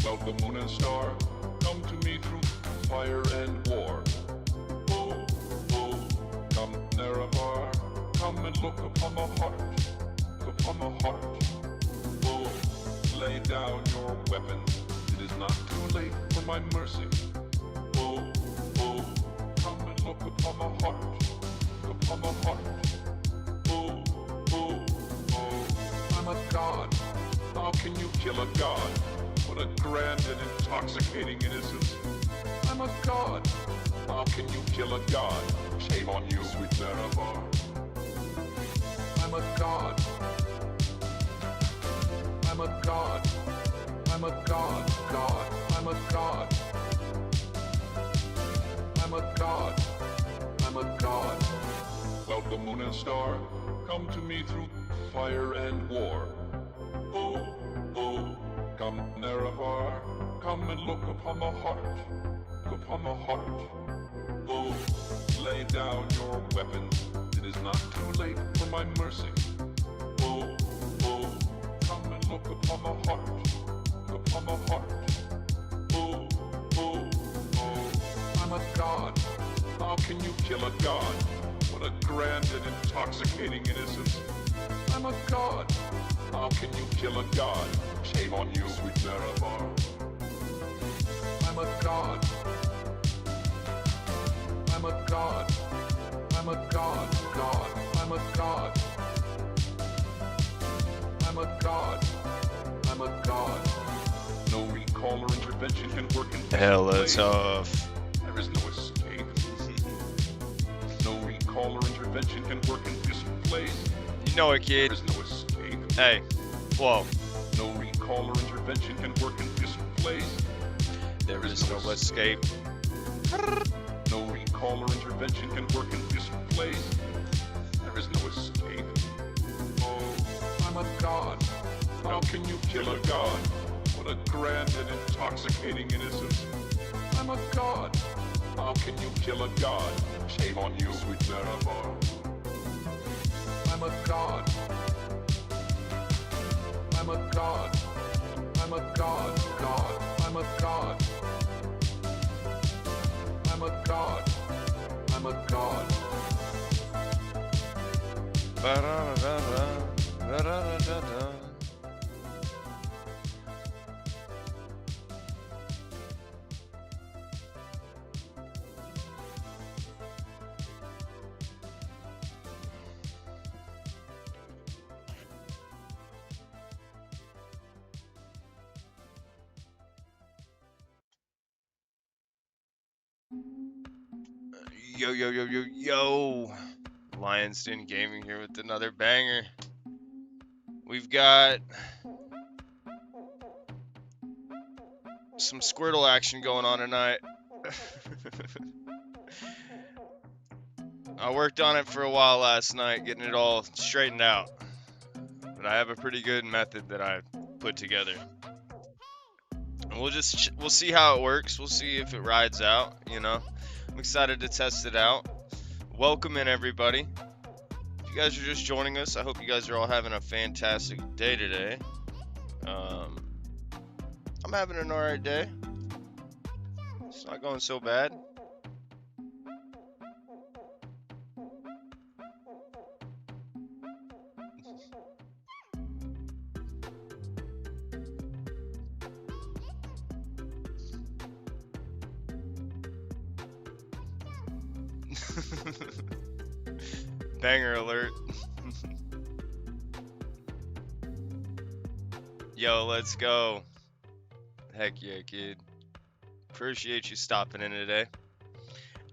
Well, the moon and star come to me through fire and war. Oh, oh, come Nerevar, come and look upon my heart, look upon my heart. Oh, lay down your weapons, it is not too late for my mercy. Oh, oh, come and look upon my heart, look upon my heart. Oh, oh, oh, I'm a god. How can you kill a god? What a grand and intoxicating innocence. I'm a god. How can you kill a god? Shame on you, sweet Nerevar. I'm a god. I'm a god. I'm a god. God. I'm a god. I'm a god. I'm a god. Well, the moon and star come to me through fire and war. Oh, oh, come Nerevar, come and look upon my heart, look upon my heart. Oh, lay down your weapons, it is not too late for my mercy. Oh, oh, come and look upon my heart, look upon my heart. Oh, oh, oh, I'm a god. How can you kill a god? What a grand and intoxicating innocence. I'm a god. How can you kill a god? Shame on you, sweet Nerevar. I'm a god. I'm a god. I'm a god. God. I'm a god. I'm a god. I'm a god. No recall or intervention can work in Hella tough. There is no escape. No recall or intervention can work in this place. You know it, kid. There is no escape. Hey, whoa. No recall or intervention can work in this place. There is no escape. No recall or intervention can work in this place. There is no escape. Oh, I'm a god. How can you kill a god? What a grand and intoxicating innocence. I'm a god. How can you kill a god? Shame on you, sweet Nerevar. I'm a god. I'm a god. I'm a god. God. I'm a god. I'm a god. I'm a god. Ba-da-da-da-da, ba-da-da-da-da. Yo, yo, yo, yo, yo. Lions Den Gaming here with another banger. We've got some Squirtle action going on tonight. I worked on it for a while last night, getting it all straightened out. But I have a pretty good method that I put together. And we'll see how it works. We'll see if it rides out, you know. I'm excited to test it out. Welcome in, everybody. If you guys are just joining us, I hope you guys are all having a fantastic day today. I'm having an alright day. It's not going so bad. Banger alert. Yo, let's go. Heck yeah, kid. Appreciate you stopping in today.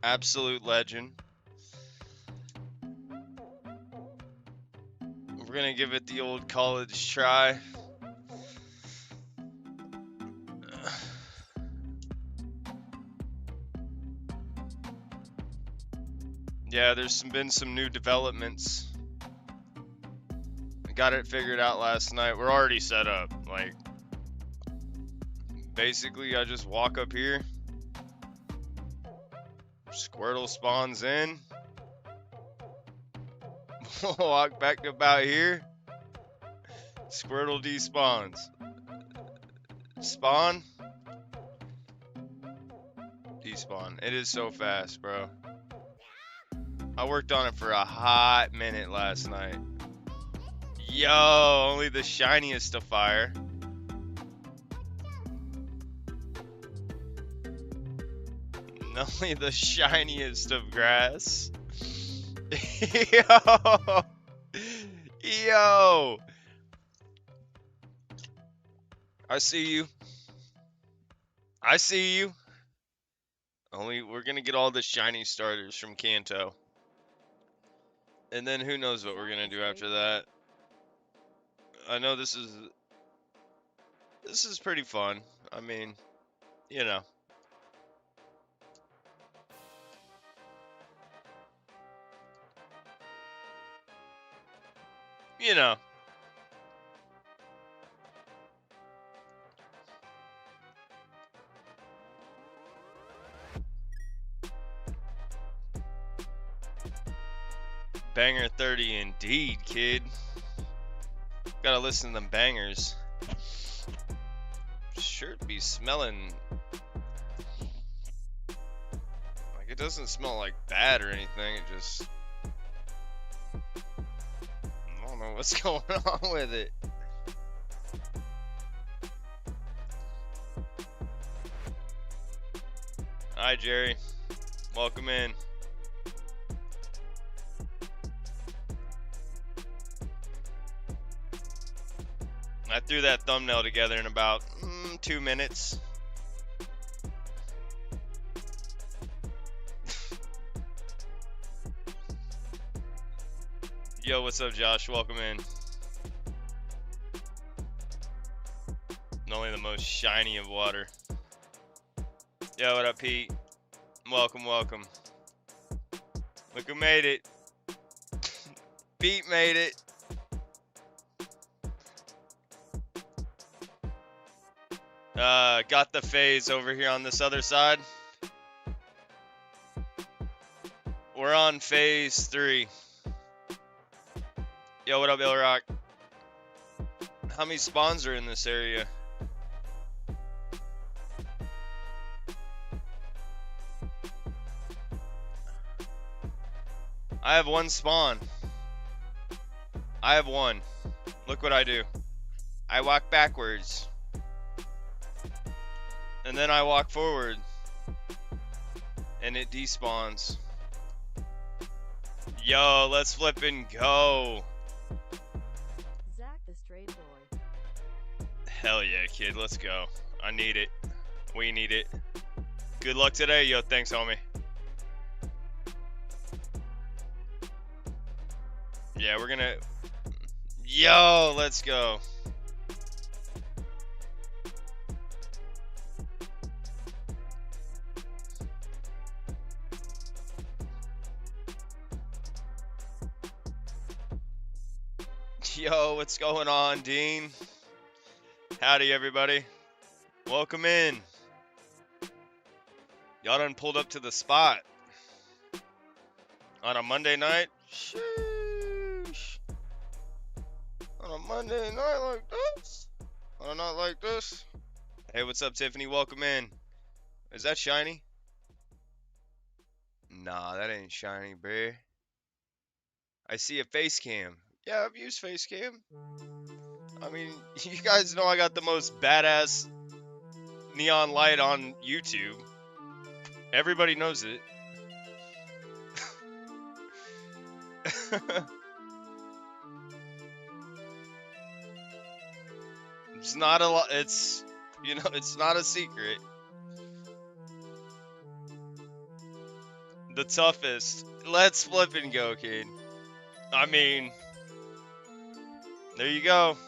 Absolute legend. We're gonna give it the old college try. Yeah, there's been some new developments. I got it figured out last night. We're already set up. Like, basically, I just walk up here. Squirtle spawns in. Walk back to about here. Squirtle despawns. Spawn. despawn. It is so fast, bro. I worked on it for a hot minute last night. Yo, only the shiniest of fire. Only the shiniest of grass. Yo! Yo! I see you. I see you. Only we're gonna get all the shiny starters from Kanto. And then who knows what we're gonna do after that. I know this is pretty fun. I mean, you know. You know. Banger 30 indeed, kid. Gotta listen to them bangers. Sure to be smelling like it doesn't smell like bad or anything. It just I don't know what's going on with it. Hi, Jerry. Welcome in. I threw that thumbnail together in about 2 minutes. Yo, what's up, Josh? Welcome in. Only the most shiny of water. Yo, what up, Pete? Welcome, welcome. Look who made it. Pete made it. Got the phase over here on this other side. We're on phase 3. Yo, what up, Ilrock? How many spawns are in this area? I have 1 spawn. I have 1. Look what I do. I walk backwards. And then I walk forward. And it despawns. Yo, let's flip and go. Zach the straight boy. Hell yeah, kid. Let's go. I need it. We need it. Good luck today. Yo, thanks, homie. Yeah, we're gonna... Yo, let's go. Yo, what's going on, Dean? Howdy, everybody. Welcome in. Y'all done pulled up to the spot. On a Monday night? Sheesh. On a Monday night like this? On a night like this? Hey, what's up, Tiffany? Welcome in. Is that shiny? Nah, that ain't shiny, bruh. I see a face cam. Yeah, I've used face cam. I mean, you guys know I got the most badass neon light on YouTube. Everybody knows it. It's not a lot. It's, you know, it's not a secret. The toughest. Let's flip and go, kid. I mean, there you go.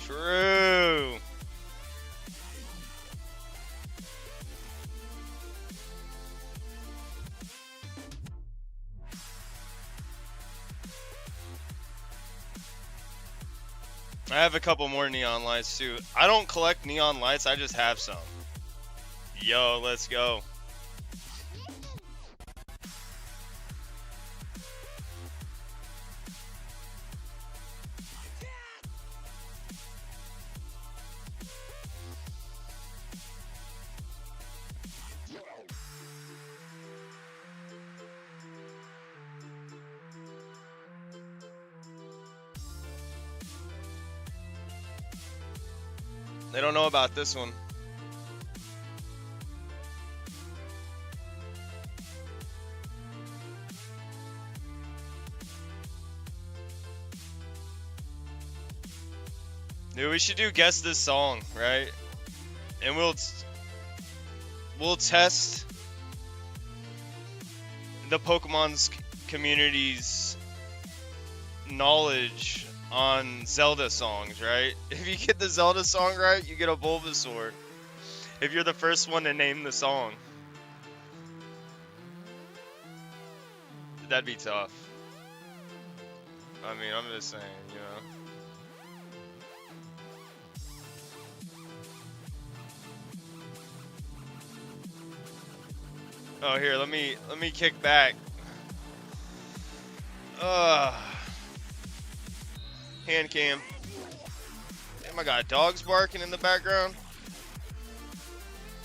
True. I have a couple more neon lights too. I don't collect neon lights, I just have some. Yo, let's go. They don't know about this one. Dude, we should do guess this song, right? And we'll test the Pokemon's community's knowledge on Zelda songs, right? If you get the Zelda song right, you get a Bulbasaur. If you're the first one to name the song. That'd be tough. I mean, I'm just saying, you know. Oh, here, let me kick back. Hand cam. Damn, I got dogs barking in the background.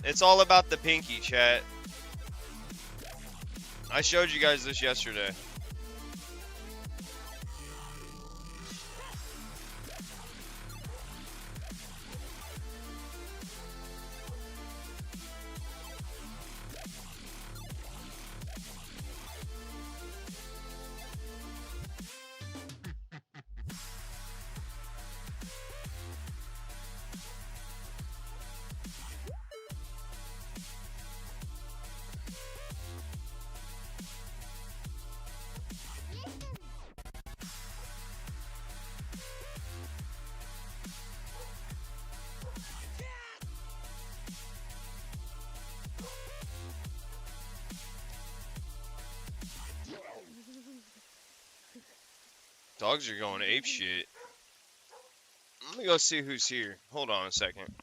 It's all about the pinky, chat. I showed you guys this yesterday. Dogs are going ape shit. Let me go see who's here. Hold on a second.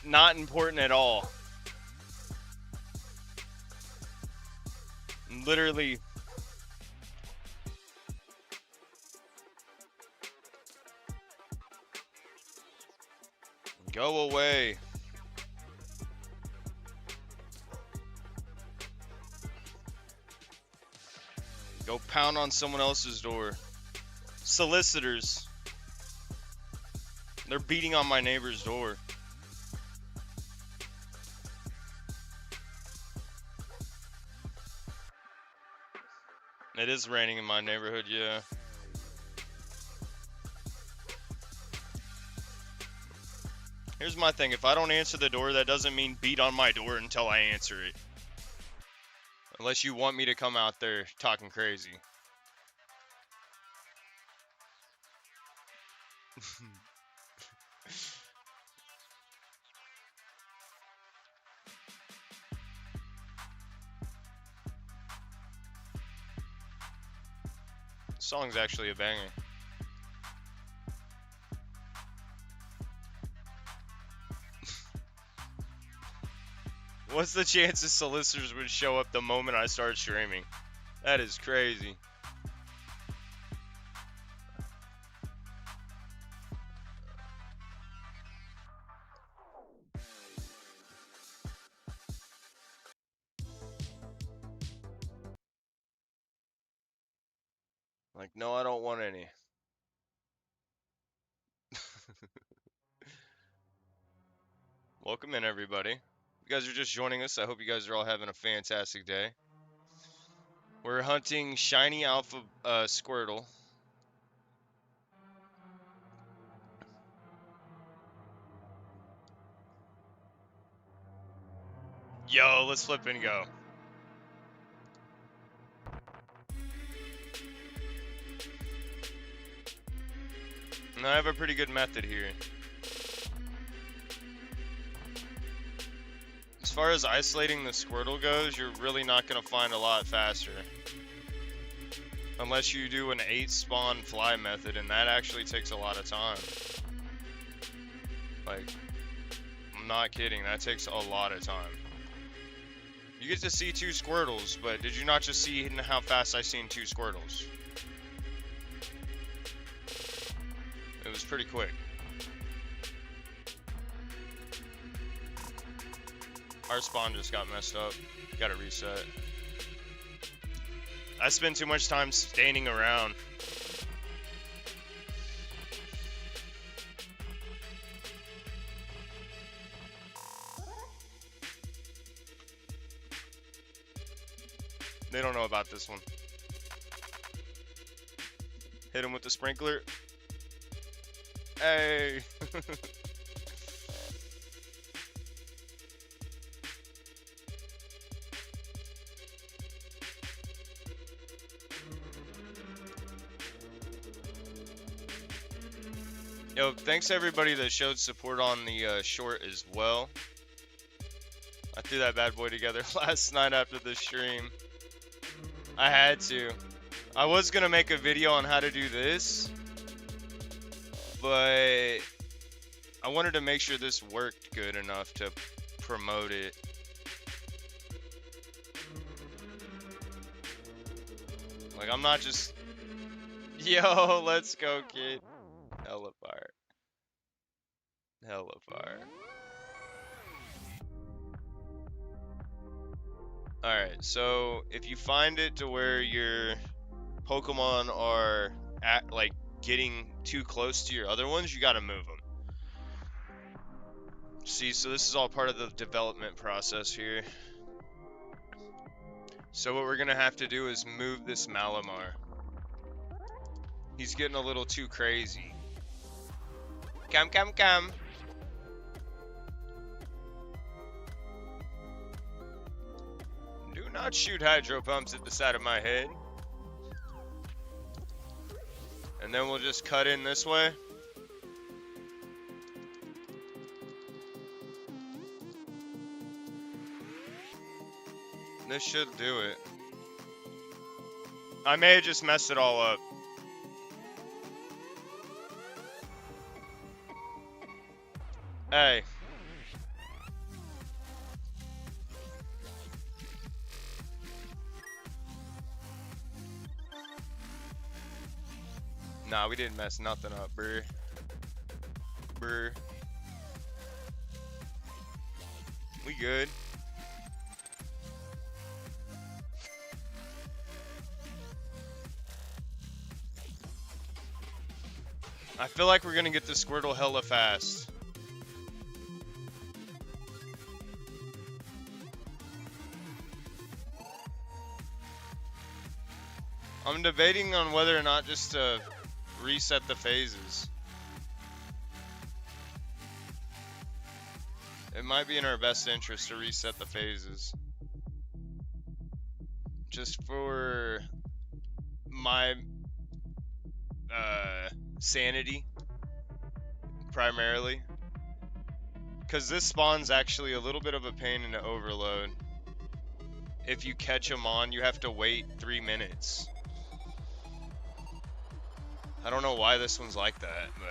Not important at all. Literally. Go away. Go pound on someone else's door. Solicitors. They're beating on my neighbor's door. It is raining in my neighborhood, yeah. Here's my thing. If I don't answer the door, that doesn't mean beat on my door until I answer it. Unless you want me to come out there talking crazy. Song's actually a banger. What's the chances solicitors would show up the moment I start streaming? That is crazy. Like, no, I don't want any. Welcome in, everybody. You guys are just joining us. I hope you guys are all having a fantastic day. We're hunting shiny alpha Squirtle. Yo, let's flip and go. And I have a pretty good method here. As far as isolating the Squirtle goes, you're really not going to find a lot faster. Unless you do an 8 spawn fly method, and that actually takes a lot of time. Like, I'm not kidding, that takes a lot of time. You get to see 2 Squirtles, but did you not just see how fast I seen 2 Squirtles? It was pretty quick. Our spawn just got messed up. Gotta reset. I spend too much time standing around. They don't know about this one. Hit him with the sprinkler. Hey! Yo, thanks to everybody that showed support on the short as well. I threw that bad boy together last night after the stream. I had to. I was gonna make a video on how to do this, but I wanted to make sure this worked good enough to promote it. Like, I'm not just... Yo, let's go, kid. Hella fire. Hella fire. Alright, so if you find it to where your Pokemon are at, like, getting too close to your other ones, you gotta move them. See, so this is all part of the development process here. So what we're gonna have to do is move this Malamar. He's getting a little too crazy. Come, come, come. Do not shoot hydro pumps at the side of my head. And then we'll just cut in this way. This should do it. I may have just messed it all up. Hey. Nah, we didn't mess nothing up, bruh. Bruh. We good. I feel like we're gonna get the Squirtle hella fast. I'm debating on whether or not just to reset the phases. It might be in our best interest to reset the phases. Just for my sanity, primarily. Because this spawn's actually a little bit of a pain in the overload. If you catch them on, you have to wait 3 minutes. I don't know why this one's like that, but...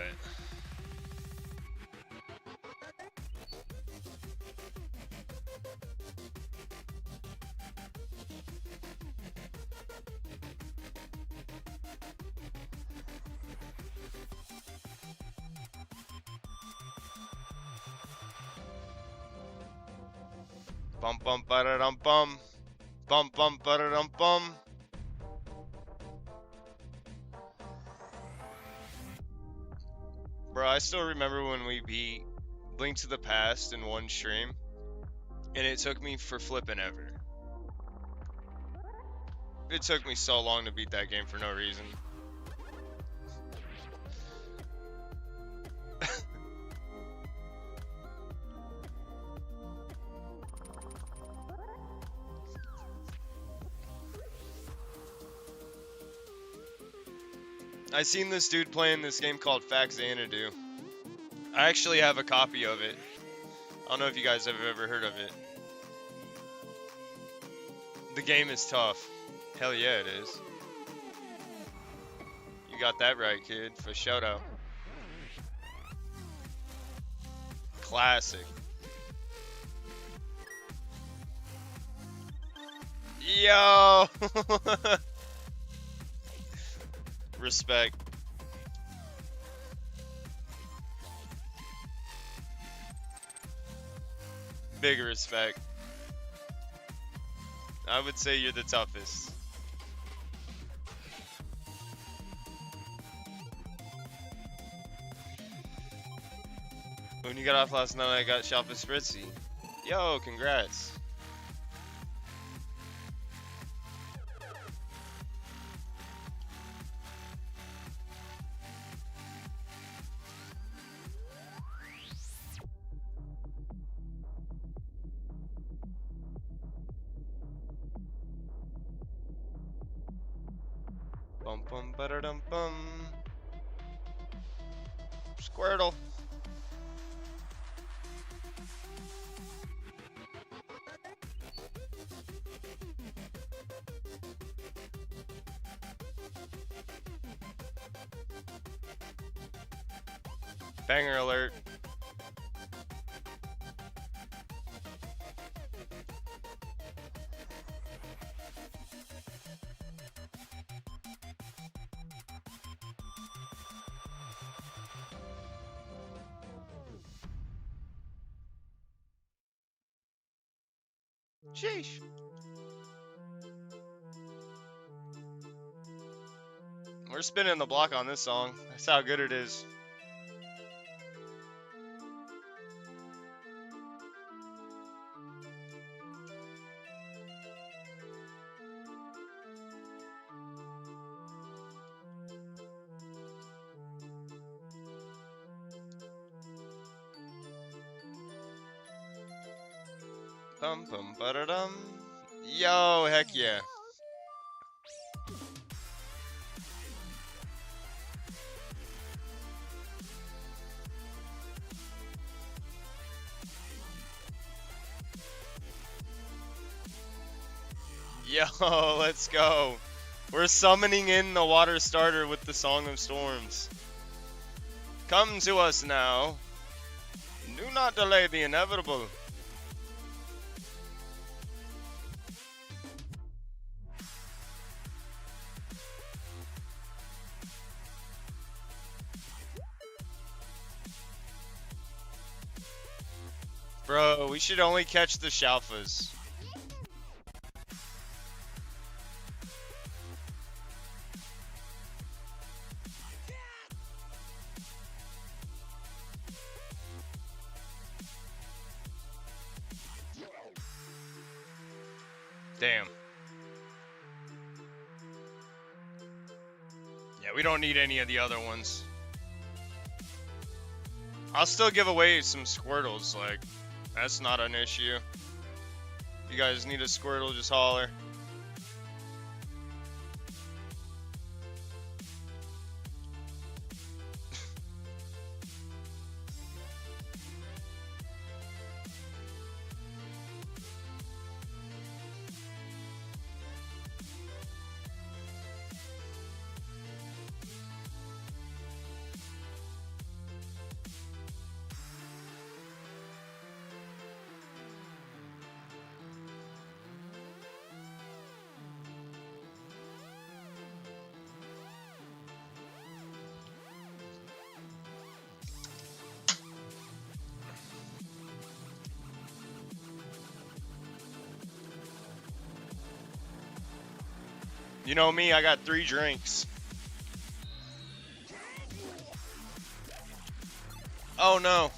Bum bum ba-da-dum bum. Bum bum ba-da-dum bum. Bro, I still remember when we beat Link to the Past in one stream, and it took me for flipping ever. It took me so long to beat that game for no reason. I seen this dude playing this game called Fax Xanadu. I actually have a copy of it. I don't know if you guys have ever heard of it. The game is tough. Hell yeah, it is. You got that right, kid. For shout out. Classic. Yo! Respect. Big respect. I would say you're the toughest. When you got off last night, I got SHALPHA Spritzy. Yo, congrats. Bum bum ba-da-dum bum. Squirtle. Banger alert. Sheesh. We're spinning the block on this song. That's how good it is. Bum bum ba-da-dum. Yo, heck yeah. Yo, let's go. We're summoning in the water starter with the Song of Storms. Come to us now. Do not delay the inevitable. Bro, we should only catch the SHALPHAs. Damn. Yeah, we don't need any of the other ones. I'll still give away some Squirtles, like, that's not an issue. If you guys need a Squirtle, just holler. You know me, I got 3 drinks. Oh no.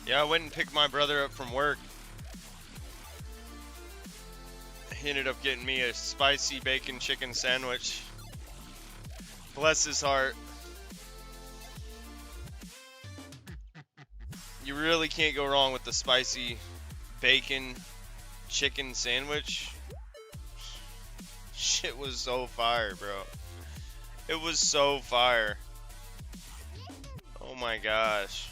Yeah, I went and picked my brother up from work. He ended up getting me a spicy bacon chicken sandwich. Bless his heart. You really can't go wrong with the spicy bacon chicken sandwich. Shit was so fire, bro. It was so fire. Oh my gosh.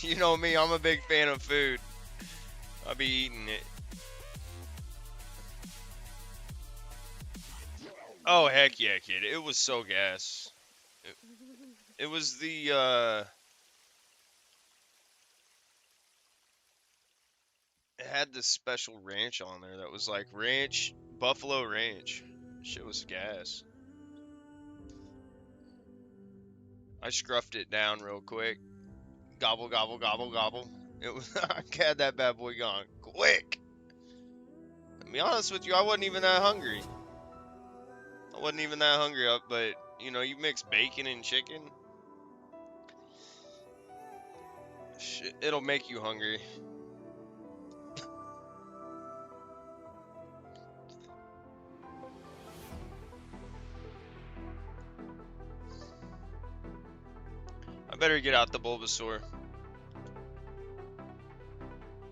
You know me, I'm a big fan of food. I'll be eating it. Oh, heck yeah, kid. It was so gas. It was the, it had this special ranch on there that was like ranch, buffalo ranch. Shit was gas. I scruffed it down real quick. Gobble, gobble, gobble, gobble. It was, I had that bad boy gone quick. To be honest with you, I wasn't even that hungry. But, you know, you mix bacon and chicken. Shit, it'll make you hungry. I better get out the Bulbasaur.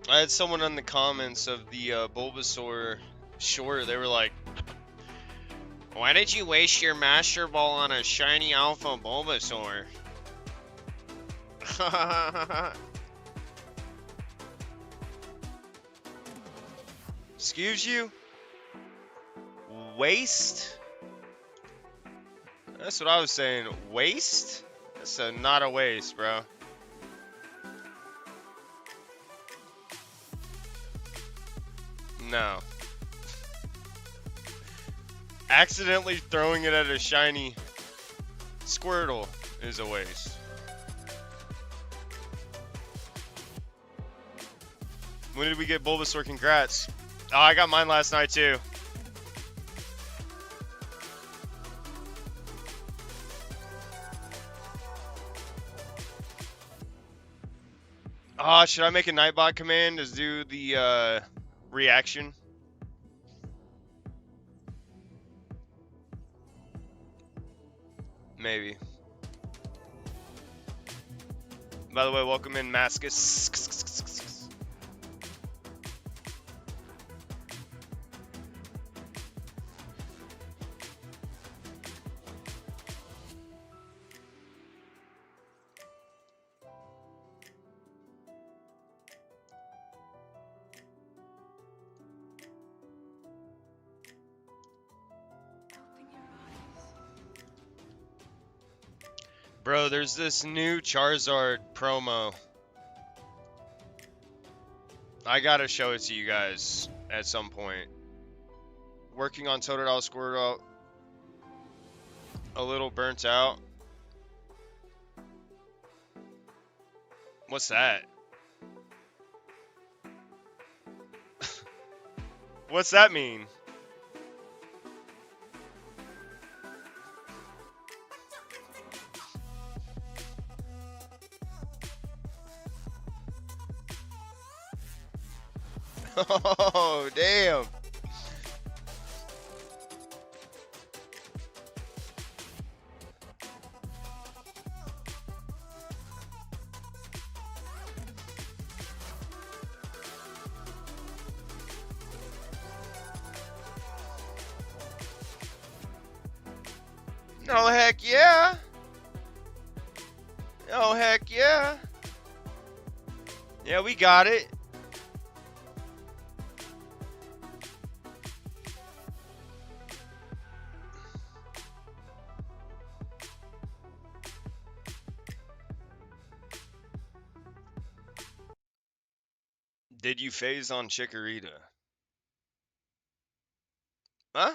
I had someone in the comments of the Bulbasaur short. They were like, "Why did you waste your Master Ball on a shiny Alpha Bulbasaur?" Excuse you? Waste? That's what I was saying. Waste? That's not a waste, bro. No. Accidentally throwing it at a shiny Squirtle is a waste. When did we get Bulbasaur? Congrats. Oh, I got mine last night too. Oh, should I make a Nightbot command to do the reaction? Maybe. By the way, welcome in, Mascus. Bro, there's this new Charizard promo. I gotta show it to you guys at some point. Working on Totodile Squirtle, a little burnt out. What's that? What's that mean? Oh, damn. Oh, heck yeah. Oh, heck yeah. Yeah, we got it. Did you phase on Chikorita? Huh?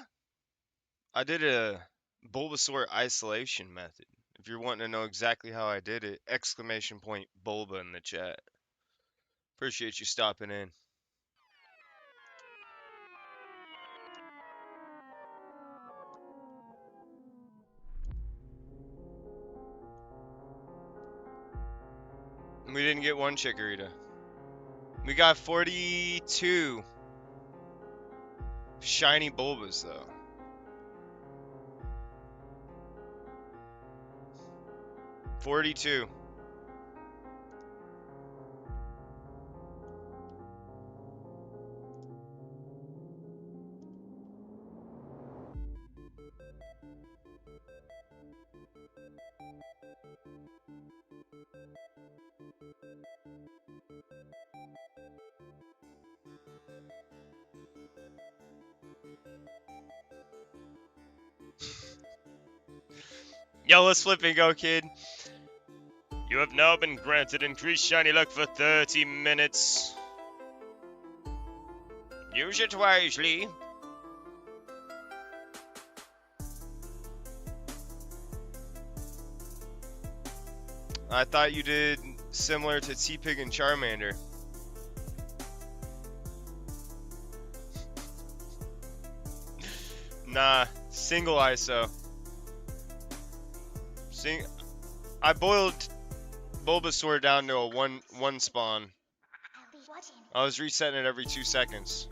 I did a Bulbasaur isolation method. If you're wanting to know exactly how I did it, exclamation point Bulba in the chat. Appreciate you stopping in. We didn't get one Chikorita. We got 42 shiny Bulbas though. $42. Yo, let's flip and go, kid. You have now been granted increased shiny luck for 30 minutes. Use it wisely. I thought you did similar to T-Pig and Charmander. Nah, single ISO. I boiled Bulbasaur down to a one spawn. I was resetting it every 2 seconds.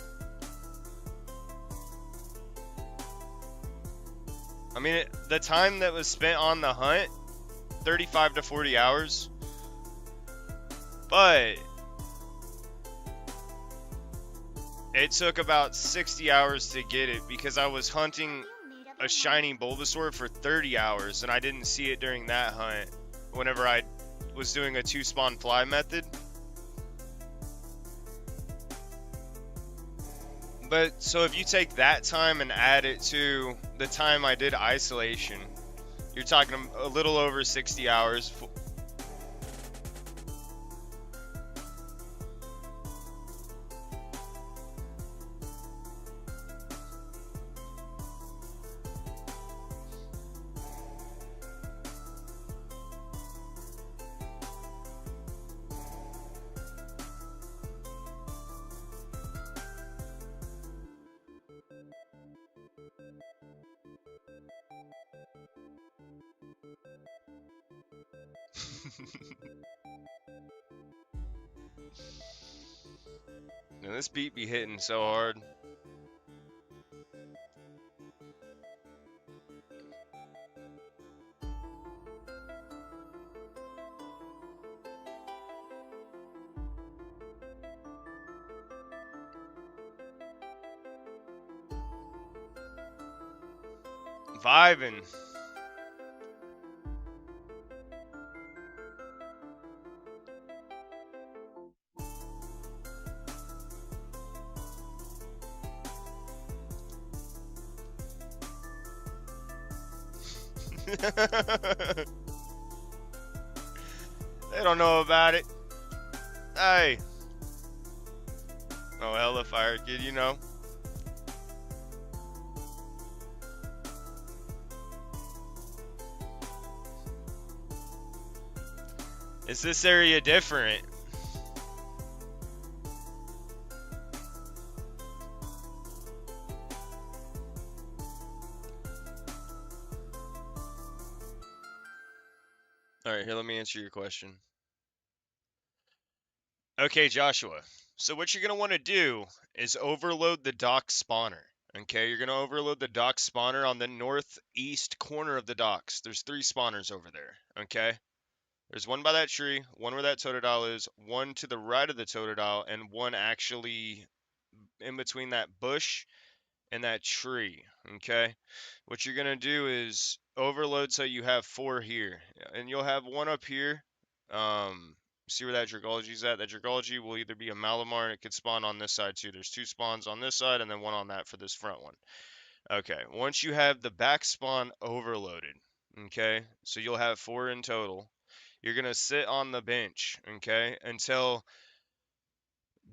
I mean, the time that was spent on the hunt, 35 to 40 hours. But it took about 60 hours to get it because I was hunting a shiny Bulbasaur for 30 hours and I didn't see it during that hunt whenever I was doing a 2-spawn fly method. But so if you take that time and add it to the time I did isolation, you're talking a little over 60 hours. Man, this beat be hitting so hard. Vibing. They don't know about it. Hey. Oh, hella fire, kid, you know. Is this area different? Alright, here, let me answer your question. Okay, Joshua. So what you're going to want to do is overload the dock spawner. Okay, you're going to overload the dock spawner on the northeast corner of the docks. There's 3 spawners over there. Okay? There's one by that tree, one where that Totodile is, one to the right of the Totodile, and one actually in between that bush and that tree. Okay? What you're going to do is overload so you have 4 here. And you'll have one up here. See where that Dragalge's at? That Dragalge will either be a Malamar and it could spawn on this side too. There's 2 spawns on this side and then one on that for this front one. Okay, once you have the back spawn overloaded, okay, so you'll have 4 in total. You're going to sit on the bench, okay, until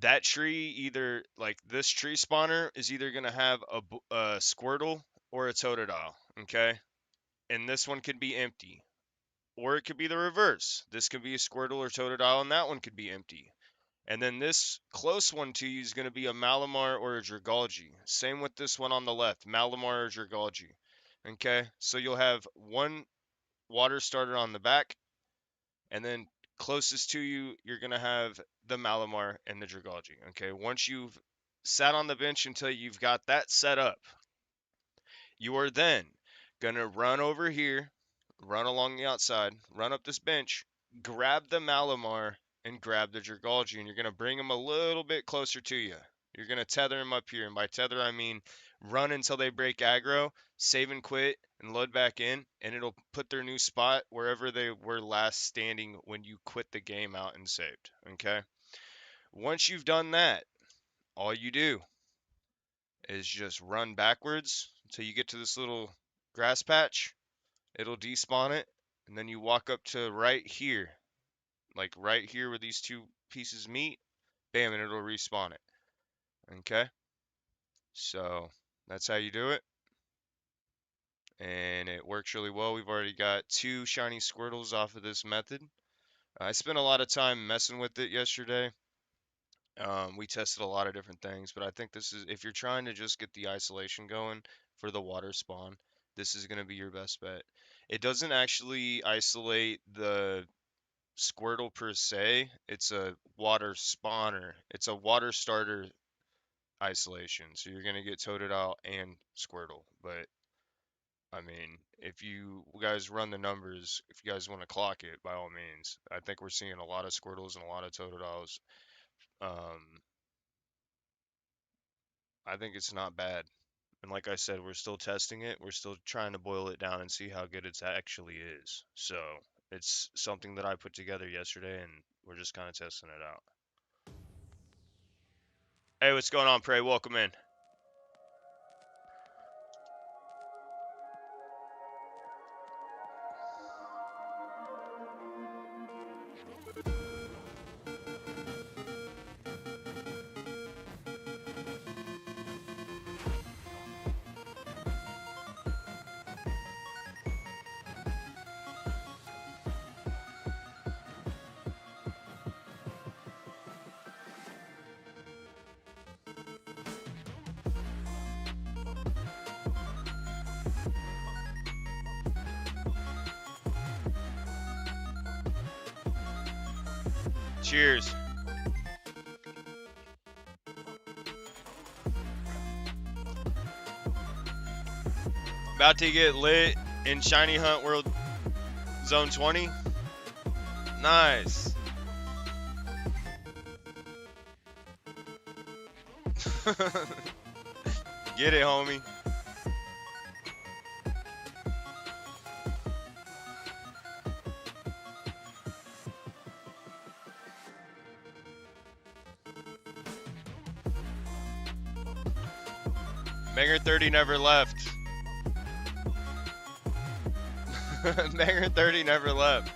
that tree, either like this tree spawner is either going to have a Squirtle or a Totodile, okay, and this one could be empty. Or it could be the reverse. This could be a Squirtle or Totodile, and that one could be empty. And then this close one to you is going to be a Malamar or a Dragalge. Same with this one on the left, Malamar or Dragalge. Okay, so you'll have one water starter on the back, and then closest to you, you're going to have the Malamar and the Dragalge. Okay, once you've sat on the bench until you've got that set up, you are then going to run over here, run along the outside, run up this bench, grab the Malamar and grab the Dragalge, and you're going to bring them a little bit closer to you. You're going to tether them up here, and by tether I mean run until they break aggro, save and quit, and load back in, and it'll put their new spot wherever they were last standing when you quit the game out and saved, okay? Once you've done that, all you do is just run backwards until you get to this little grass patch. It'll despawn it, and then you walk up to right here, like right here where these two pieces meet, bam, and it'll respawn it. Okay? So that's how you do it. And it works really well. We've already got 2 shiny Squirtles off of this method. I spent a lot of time messing with it yesterday. We tested a lot of different things, but I think this is, if you're trying to just get the isolation going for the water spawn, this is going to be your best bet. It doesn't actually isolate the Squirtle per se. It's a water spawner. It's a water starter isolation. So you're going to get Toaded out and Squirtle. But, I mean, if you guys run the numbers, if you guys want to clock it, by all means. I think we're seeing a lot of Squirtles and a lot of Totodiles. I think it's not bad. And like I said, we're still testing it. We're still trying to boil it down and see how good it actually is. So it's something that I put together yesterday, and we're just kind of testing it out. Hey, what's going on, Prey? Welcome in. Cheers. About to get lit in Shiny Hunt World Zone 20. Nice. Get it, homie. Banger 30 never left. Banger 30 never left.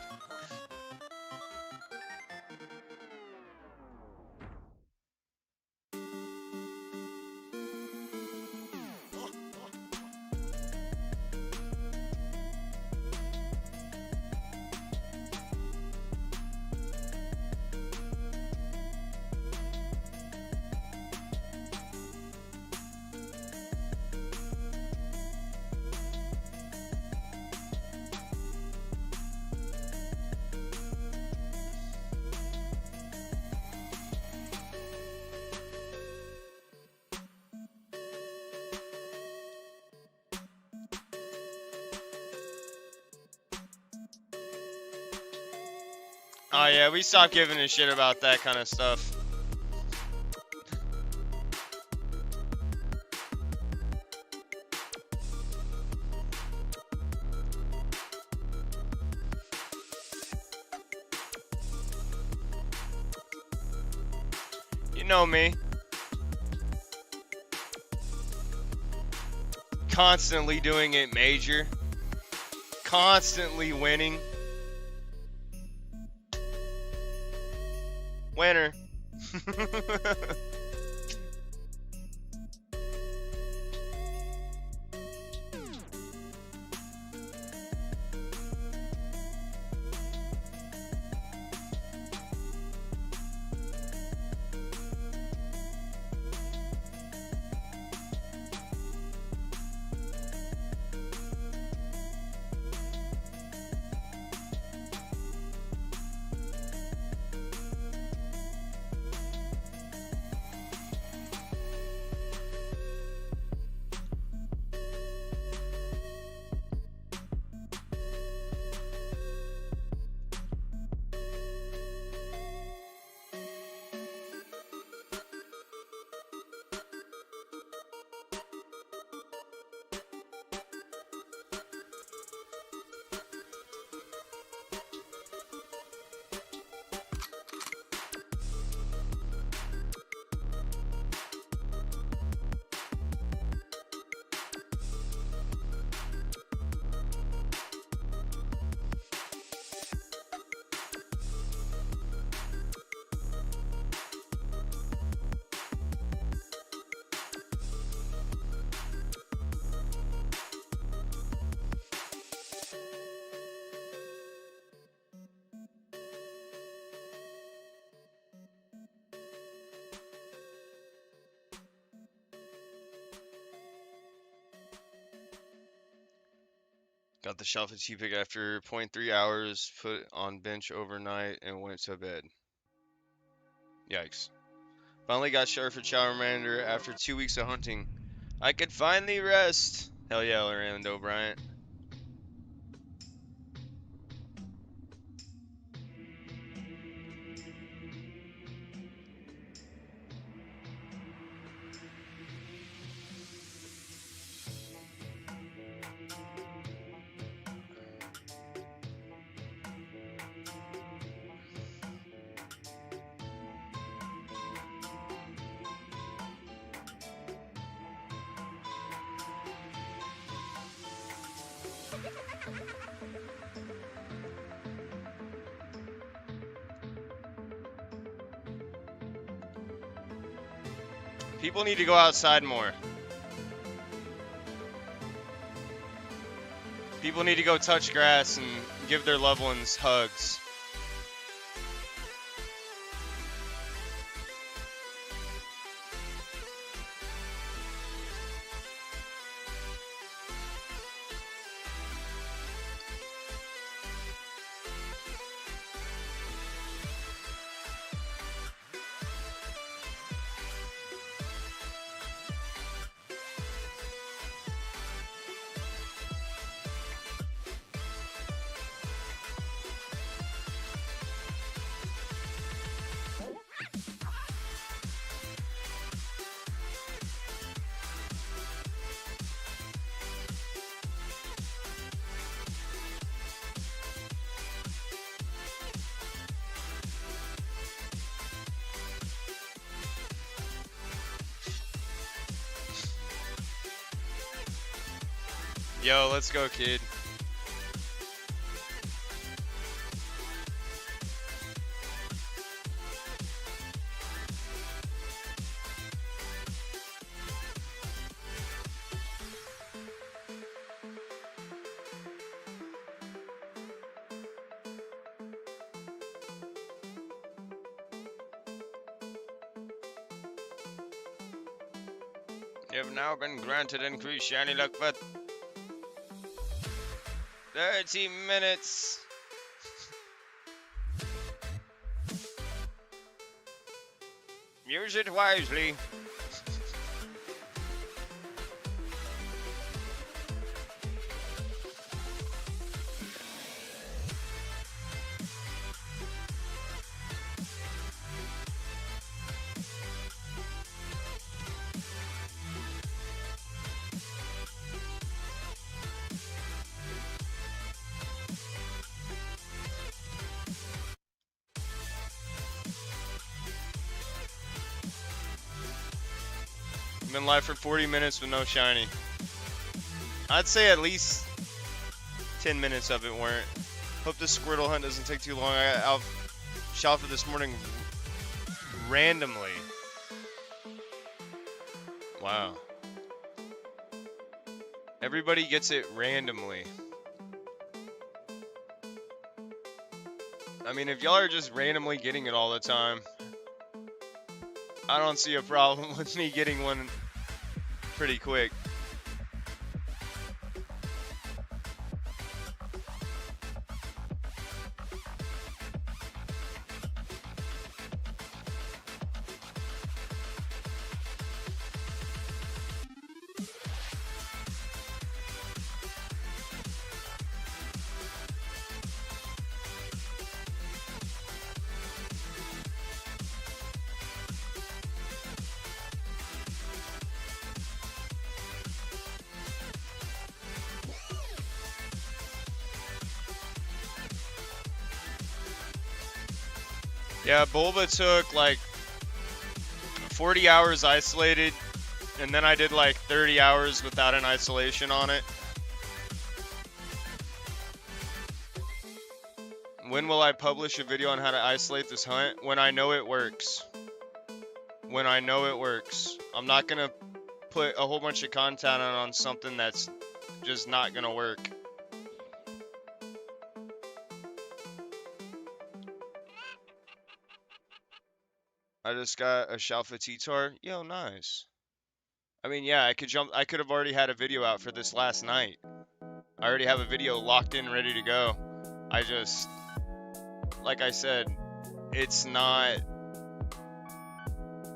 Oh yeah, we stopped giving a shit about that kind of stuff. You know me. Constantly doing it major. Constantly winning. Winner. Got the shelf of T-Pick after 0.3 hours, put on bench overnight, and went to bed. Yikes. Finally got Sharp for Charmander after 2 weeks of hunting. I could finally rest. Hell yeah, Orlando Bryant. People need to go outside more. People need to go touch grass and give their loved ones hugs. Yo, let's go, kid. You have now been granted increased shiny luck for 30 minutes. Use it wisely. Been live for 40 minutes with no shiny. I'd say at least 10 minutes of it weren't. Hope this Squirtle hunt doesn't take too long. I got out SHALPHA this morning randomly. Wow. Everybody gets it randomly. I mean, if y'all are just randomly getting it all the time, I don't see a problem with me getting one pretty quick. Yeah, Bulba took like 40 hours isolated, and then I did like 30 hours without an isolation on it. When will I publish a video on how to isolate this hunt? When I know it works. When I know it works. I'm not gonna put a whole bunch of content on something that's just not gonna work. I just got a SHALPHA T-Tar. Yo, nice. I mean, yeah, I could have already had a video out for this last night. I already have a video locked in, ready to go. I just, like I said, it's not,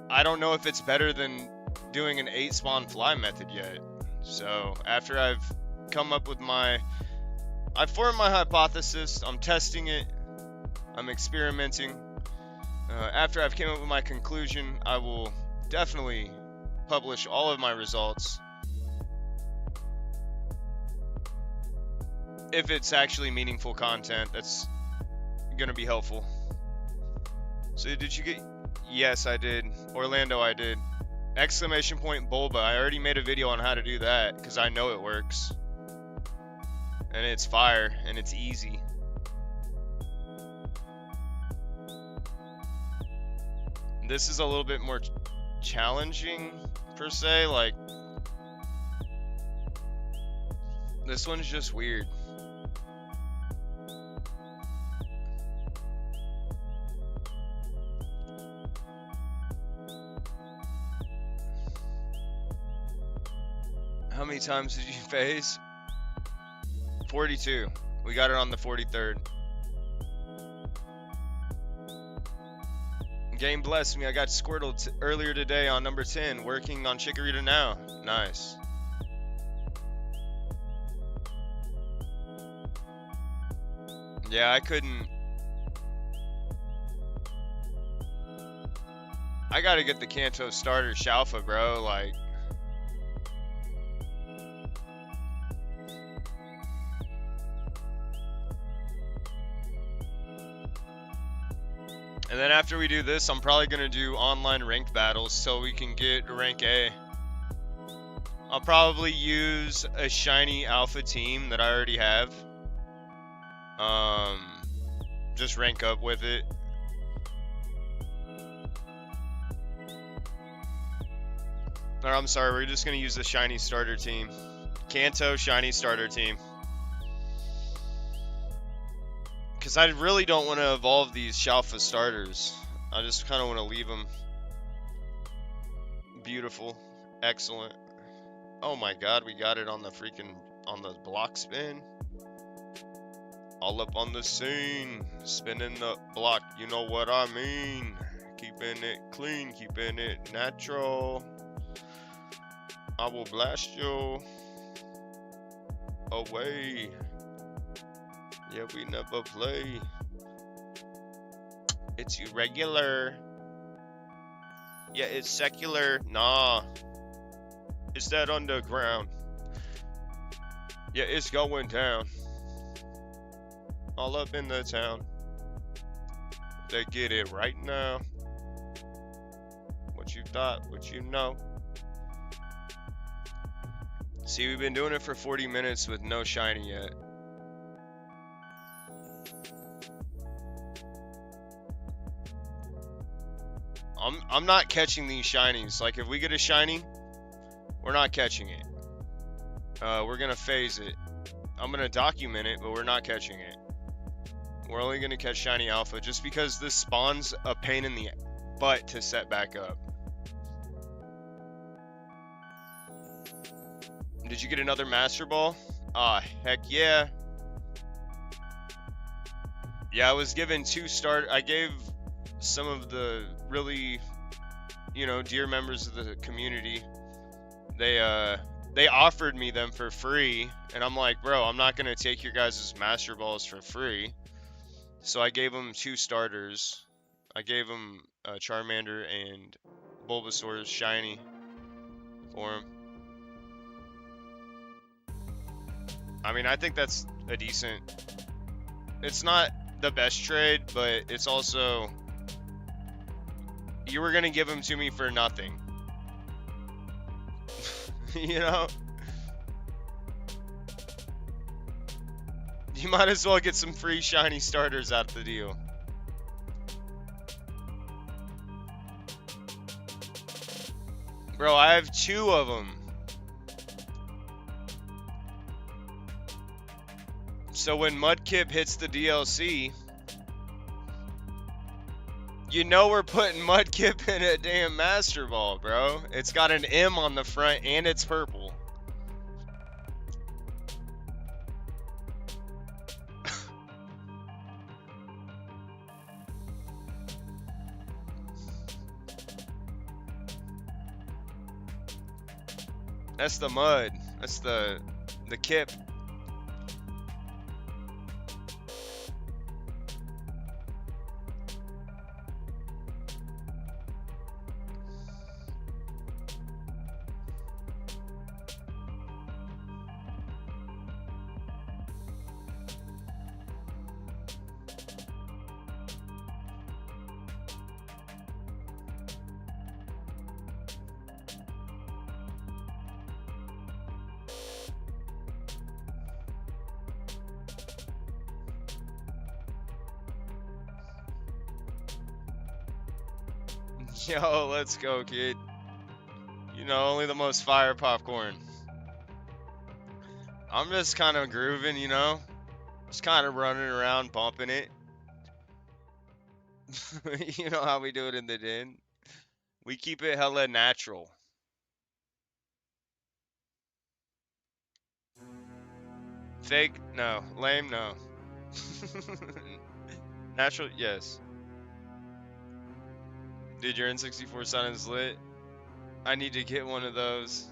I don't know if it's better than doing an 8 spawn fly method yet. So after I've come up with I formed my hypothesis, I'm testing it, I'm experimenting. After I've came up with my conclusion, I will definitely publish all of my results. If it's actually meaningful content, that's gonna be helpful. So did you get, yes I did. Orlando, I did. Exclamation point Bulba, I already made a video on how to do that, because I know it works. And it's fire, and it's easy. This is a little bit more challenging, per se, like, this one's just weird. How many times did you phase? 42. We got it on the 43rd. Game blessed me. I got Squirtle earlier today on number 10, working on Chikorita now. Nice. Yeah, I couldn't. I gotta get the Kanto starter SHALPHA, bro. Like, and then after we do this, I'm probably gonna do online ranked battles so we can get rank A. I'll probably use a shiny alpha team that I already have. Just rank up with it. Or I'm sorry, we're just gonna use the shiny starter team. Kanto shiny starter team. Because I really don't want to evolve these SHALPHA starters. I just kind of want to leave them beautiful, excellent. Oh my god, we got it on the on the block spin. All up on the scene, spinning the block, you know what I mean. Keeping it clean, keeping it natural. I will blast you away. Yeah, we never play. It's irregular. Yeah, it's secular. Nah. It's that underground. Yeah, it's going down. All up in the town. They get it right now. What you thought, what you know. See, we've been doing it for 40 minutes with no shiny yet. I'm not catching these shinies. Like, if we get a shiny, we're not catching it. We're gonna phase it. I'm gonna document it, but we're not catching it. We're only gonna catch shiny alpha just because this spawns a pain in the butt to set back up. Did you get another Master Ball? Ah, heck yeah. Yeah, I was given 2 I gave some of the really, you know, dear members of the community, they offered me them for free, and I'm like, bro, I'm not gonna take your guys' Master Balls for free. So I gave them 2 starters. I gave them Charmander and Bulbasaur's shiny for him. I mean, I think that's a decent. It's not the best trade, but it's also, you were gonna give them to me for nothing. You know? You might as well get some free shiny starters out of the deal. Bro, I have 2 of them. So when Mudkip hits the DLC, you know we're putting Mudkip in a damn Master Ball, bro. It's got an M on the front and it's purple. That's the mud. That's the kip. Yo, let's go, kid. You know, only the most fire popcorn. I'm just kind of grooving, you know? Just kind of running around, bumping it. You know how we do it in the den? We keep it hella natural. Fake? No. Lame? No. Natural? Yes. Dude, your N64 sign is lit. I need to get one of those.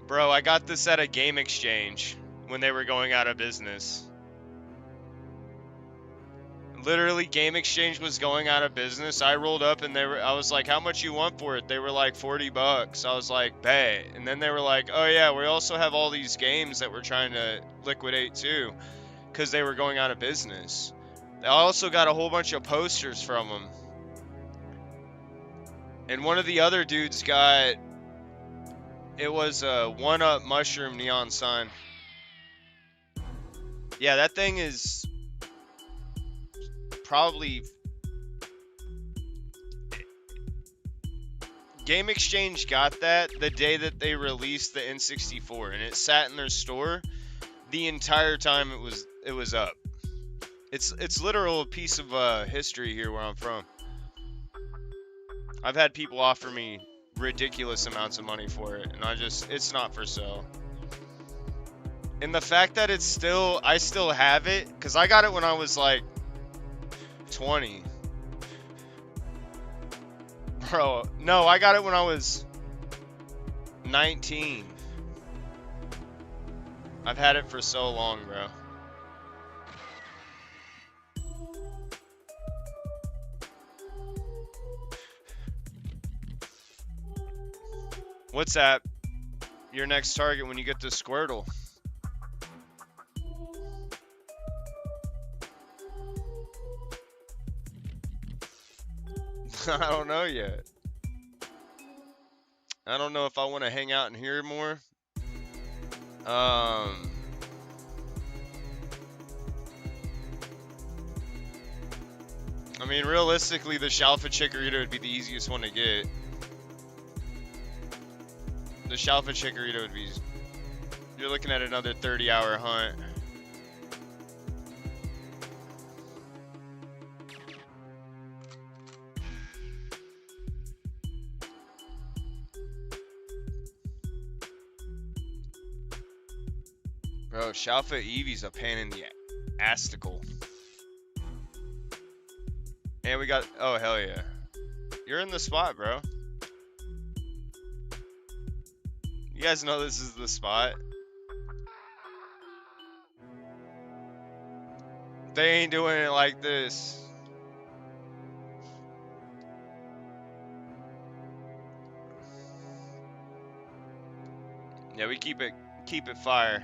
Bro, I got this at a game exchange when they were going out of business. Literally, Game Exchange was going out of business. I rolled up and I was like, how much you want for it? They were like, $40. I was like, bet. And then they were like, oh yeah, we also have all these games that we're trying to liquidate too, because they were going out of business. I also got a whole bunch of posters from them. And one of the other dudes got, it was a 1-Up mushroom neon sign. Yeah, that thing is probably... Game Exchange got that the day that they released the N64, and it sat in their store the entire time it was up. It's literal a piece of history here where I'm from. I've had people offer me ridiculous amounts of money for it, and it's not for sale. And the fact that I still have it, because I got it when I was like 20. Bro, no, I got it when I was 19. I've had it for so long, bro. What's that? Your next target when you get the Squirtle. I don't know yet. I don't know if I want to hang out in here more. I mean, realistically, the SHALPHA Chikorita would be the easiest one to get. The SHALPHA Chikorita would be... You're looking at another 30-hour hunt. Bro, SHALPHA Eevee's a pain in the asticle. And we got... Oh, hell yeah. You're in the spot, bro. You guys know this is the spot. They ain't doing it like this. Yeah, we keep it fire.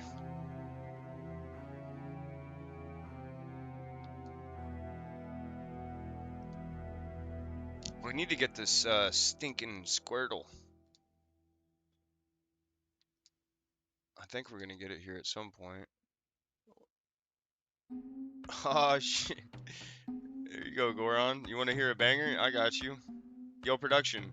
We need to get this stinking Squirtle. I think we're gonna get it here at some point. Oh shit. There you go, Goron. You wanna hear a banger? I got you. Yo, production.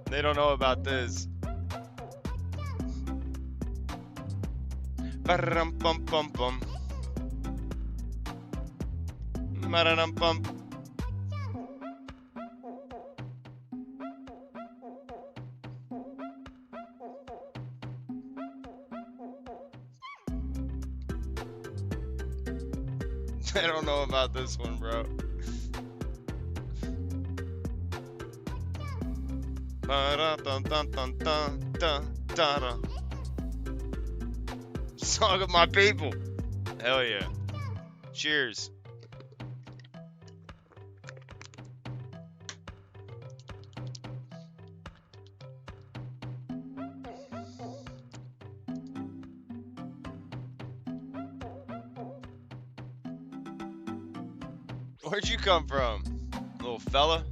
They don't know about this. Ba-da-dum bum bum bum. Ba-da-dum bum. I don't know about this one, bro. Ba-da-dun-dun-dun-dun-dun-dun-dun. Song of my people. Hell yeah. Cheers. Where'd you come from, little fella?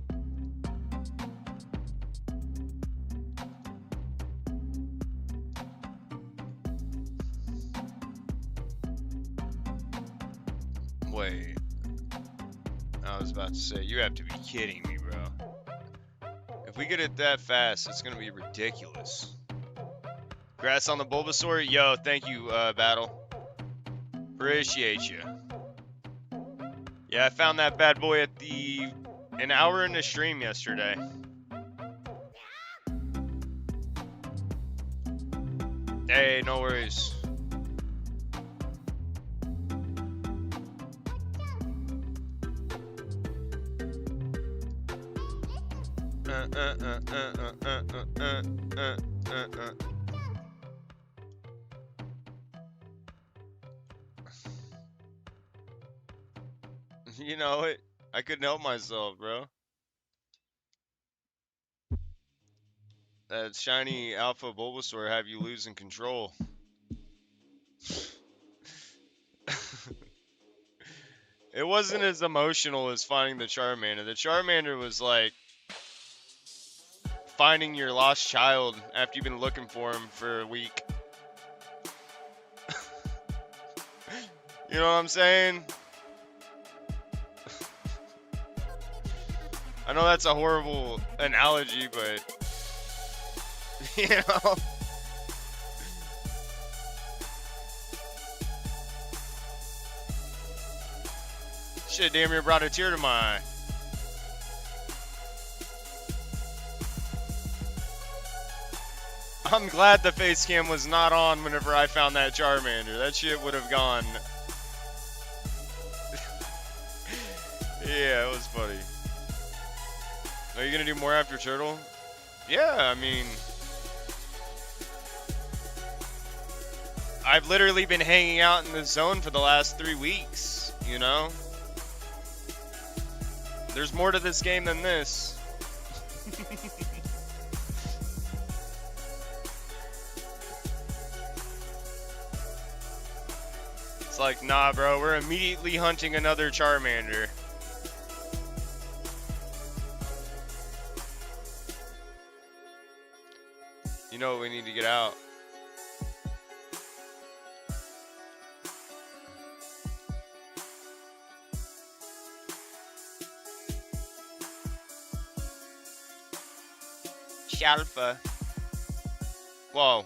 Wait. I was about to say, you have to be kidding me, bro. If we get it that fast, it's gonna be ridiculous. Congrats on the Bulbasaur. Yo, thank you, Battle. Appreciate you. Yeah, I found that bad boy at an hour in the stream yesterday. Hey, no worries. You know it. I couldn't help myself, bro. That shiny alpha Bulbasaur have you losing control. It wasn't as emotional as finding the Charmander. The Charmander was like finding your lost child after you've been looking for him for a week. You know what I'm saying? I know that's a horrible analogy, but you know. Shit damn near brought a tear to my eye. I'm glad the face cam was not on whenever I found that Charmander. That shit would have gone. Yeah, it was funny. Are you gonna do more after Turtle? Yeah, I mean, I've literally been hanging out in the zone for the last 3 weeks, you know? There's more to this game than this. It's like, nah, bro, we're immediately hunting another Charmander. You know what we need to get out. SHALPHA. Whoa.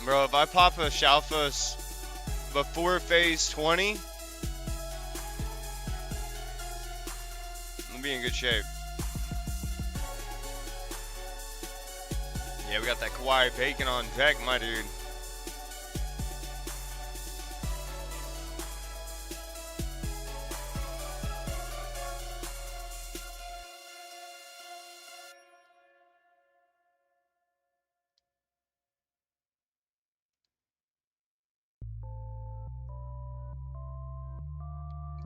Bro, if I pop a SHALPHA before phase 20, I'll be in good shape. Yeah, we got that Kawaii Bacon on deck, my dude.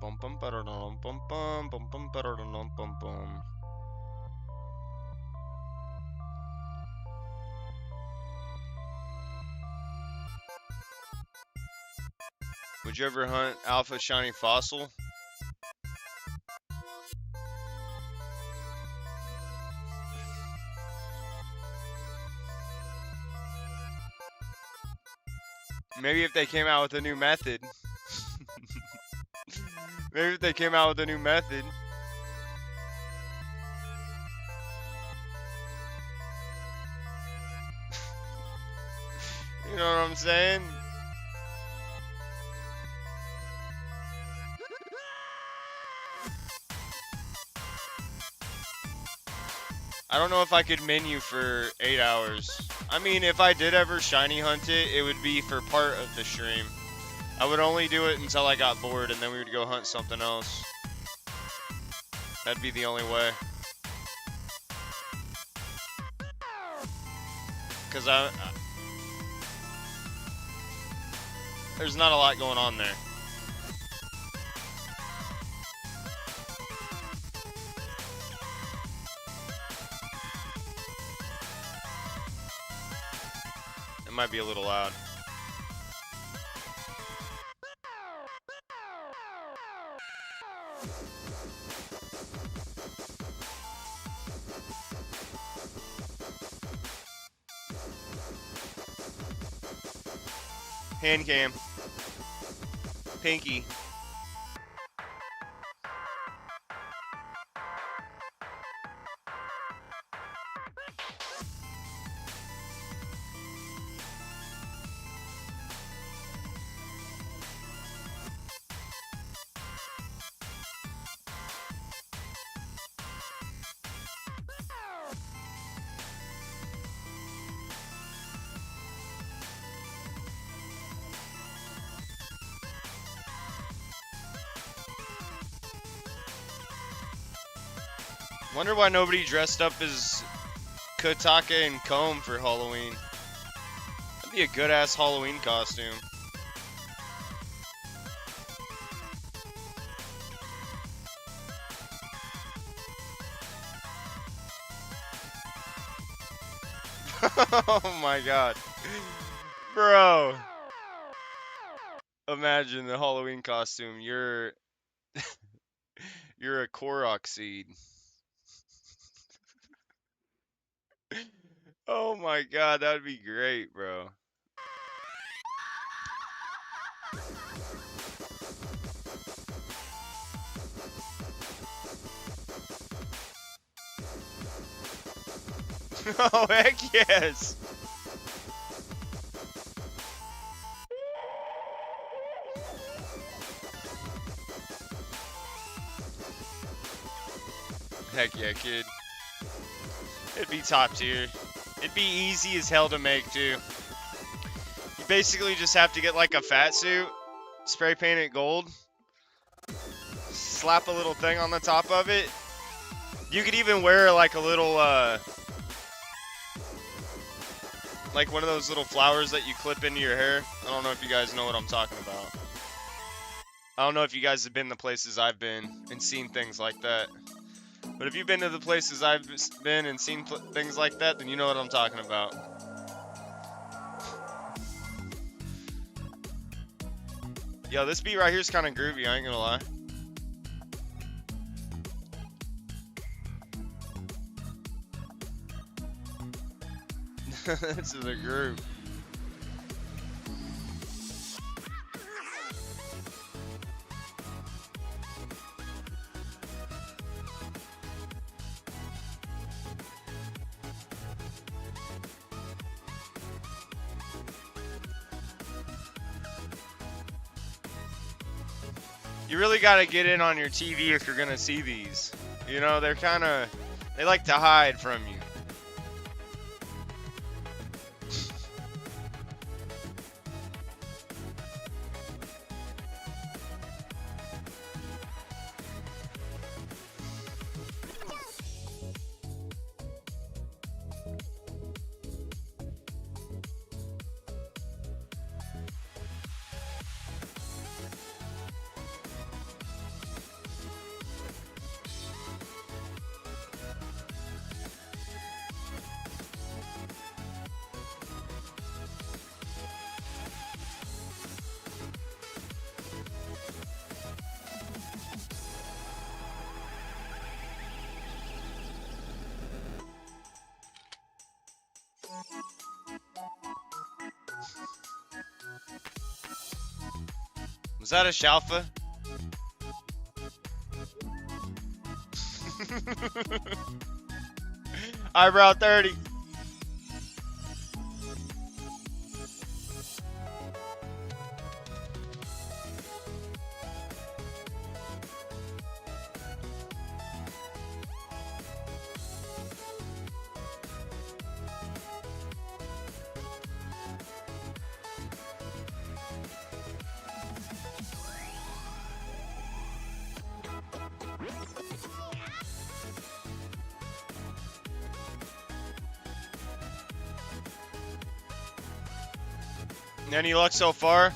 Bum bum ba-da-dum bum bum bum bum ba-da-dum bum bum. Would you ever hunt Alpha Shiny Fossil? Maybe if they came out with a new method. Maybe if they came out with a new method. You know what I'm saying? I don't know if I could menu for 8 hours. I mean, if I did ever shiny hunt it, it would be for part of the stream. I would only do it until I got bored, and then we would go hunt something else. That'd be the only way. Because there's not a lot going on there. It might be a little loud. Hand cam. Pinky. Wonder why nobody dressed up as Kotaka and Comb for Halloween. That'd be a good ass Halloween costume. Oh my god. Bro. Imagine the Halloween costume. You're a Korok seed. Oh my god, that would be great, bro. Oh, heck yes. Heck yeah, kid. It'd be top tier. It'd be easy as hell to make, too. You basically just have to get like a fat suit, spray paint it gold, slap a little thing on the top of it. You could even wear like a little, like one of those little flowers that you clip into your hair. I don't know if you guys know what I'm talking about. I don't know if you guys have been the places I've been and seen things like that. But if you've been to the places I've been and seen things like that, then you know what I'm talking about. Yo, this beat right here is kind of groovy, I ain't gonna lie. This is a groove. You really got to get in on your TV if you're going to see these. You know, they like to hide from you. Was that a SHALPHA? Eyebrow 30. Any luck so far?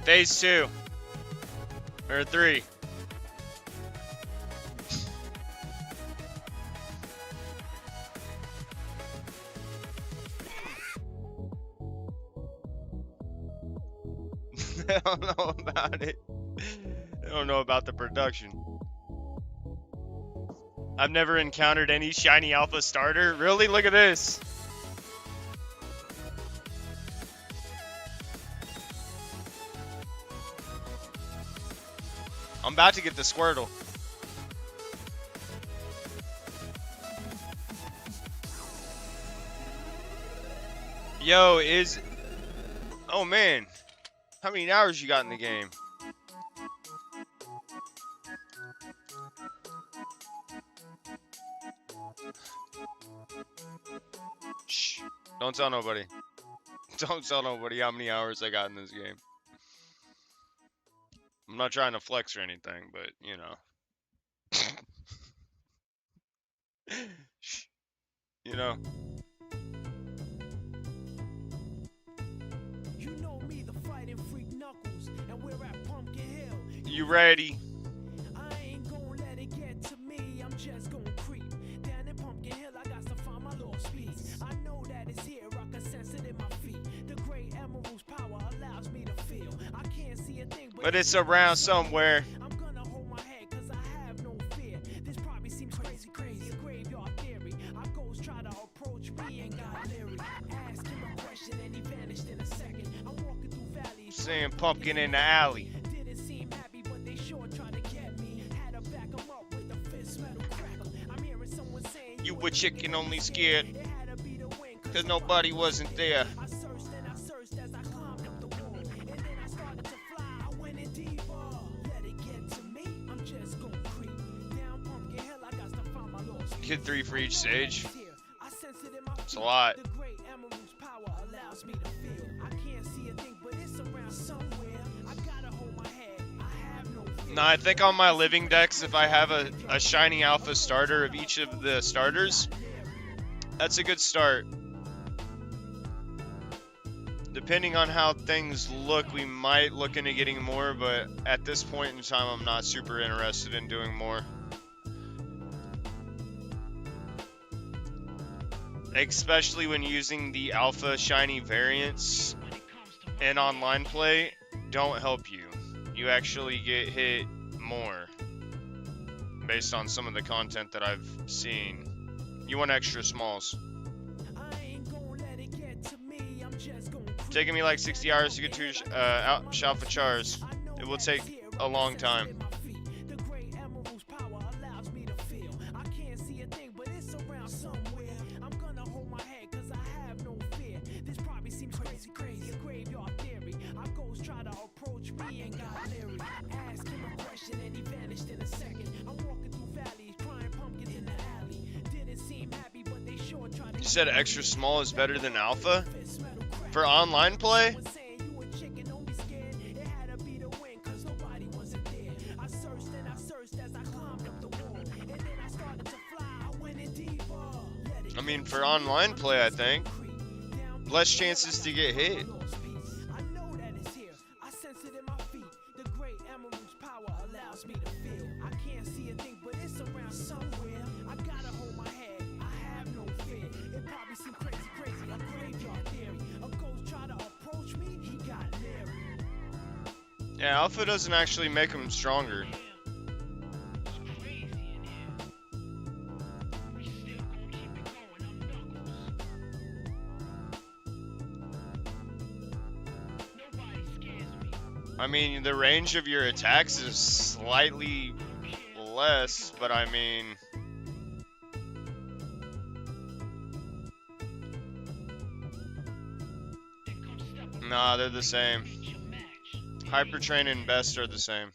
Phase 2. Or 3. I don't know about it. I don't know about the production. I've never encountered any shiny alpha starter. Really? Look at this. I'm about to get the Squirtle. Yo, is... Oh, man. How many hours you got in the game? Shh. Don't tell nobody. Don't tell nobody how many hours I got in this game. I'm not trying to flex or anything, but, you know. Shh. You know. You know me, the fighting freak Knuckles, and we're at Pumpkin Hill. You ready? I ain't gonna let it get to me. I'm just gonna creep down in Pumpkin Hill. I got to find my lost piece. I know that it's here. I can sense it in my feet. The great emerald's power allows me to feel. I can't see a thing, But it's around somewhere. I'm gonna hold my head cause I have no fear. This probably seems crazy, a graveyard theory. Our ghosts try to approach me and got leery. Ask him a question and he vanished in a second. I'm walking through valleys. Seeing pumpkin in the alley. Didn't seem happy, but they sure tried to get me. Had to back 'em up with a fist metal crackle. I'm hearing someone saying You were chicken only scared it had to be the wind cause nobody wasn't there. I searched and I searched as I climbed up the wall. And then I started to fly, I went in deeper. Let it get to me, I'm just gonna creep. Down Pumpkin Hill, I got to find my lost Get 3 for each stage. I sense it in my It's a lot. The great emerald's power allows me to feel. I can't see a thing, but it's around somewhere. I gotta hold my head, I have no fear. No, I think on my living decks, if I have a shiny alpha starter of each of the starters, that's a good start. Depending on how things look, we might look into getting more, but at this point in time, I'm not super interested in doing more. Especially when using the alpha shiny variants in online play, don't help you. You actually get hit more based on some of the content that I've seen. You want extra smalls. I ain't gonna let it get to me, I'm just gonna creep. Taking me like 60 hours to get to SHALPHA Chars. It will take a long time. The great emerald's power allows me to feel. I can't see a thing, but it's around somewhere. I'm gonna hold my head cause I have no fear. This probably seems crazy, a graveyard theory. Our ghosts try to approach me and got leery. Ask him a question and he vanished in a second. I'm walking through valleys, crying pumpkins in the alley. Didn't seem happy, but they sure tried to. You said extra small is better than alpha? For online play? Saying you a chicken, don't be scared. It had to be the wind, cause nobody wasn't there. I searched and I searched as I climbed up the wall. And then I started to fly, I went in deeper. Let it I mean, for online play, I think. Less chances to get hit. I know that it's here. I sense it in my feet. The great emerald's power allows me to feel. I can't see a thing, but it's around somewhere. I gotta hold my head. I have no fear. It probably seems crazy, a graveyard theory. A ghost try to approach me, he got leery. Yeah, alpha doesn't actually make them stronger. I mean, the range of your attacks is slightly less, but I mean, nah, they're the same. Hyper Train and Best are the same.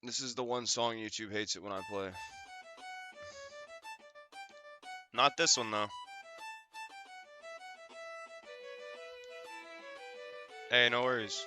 This is the one song YouTube hates it when I play. Not this one, though. Hey, no worries.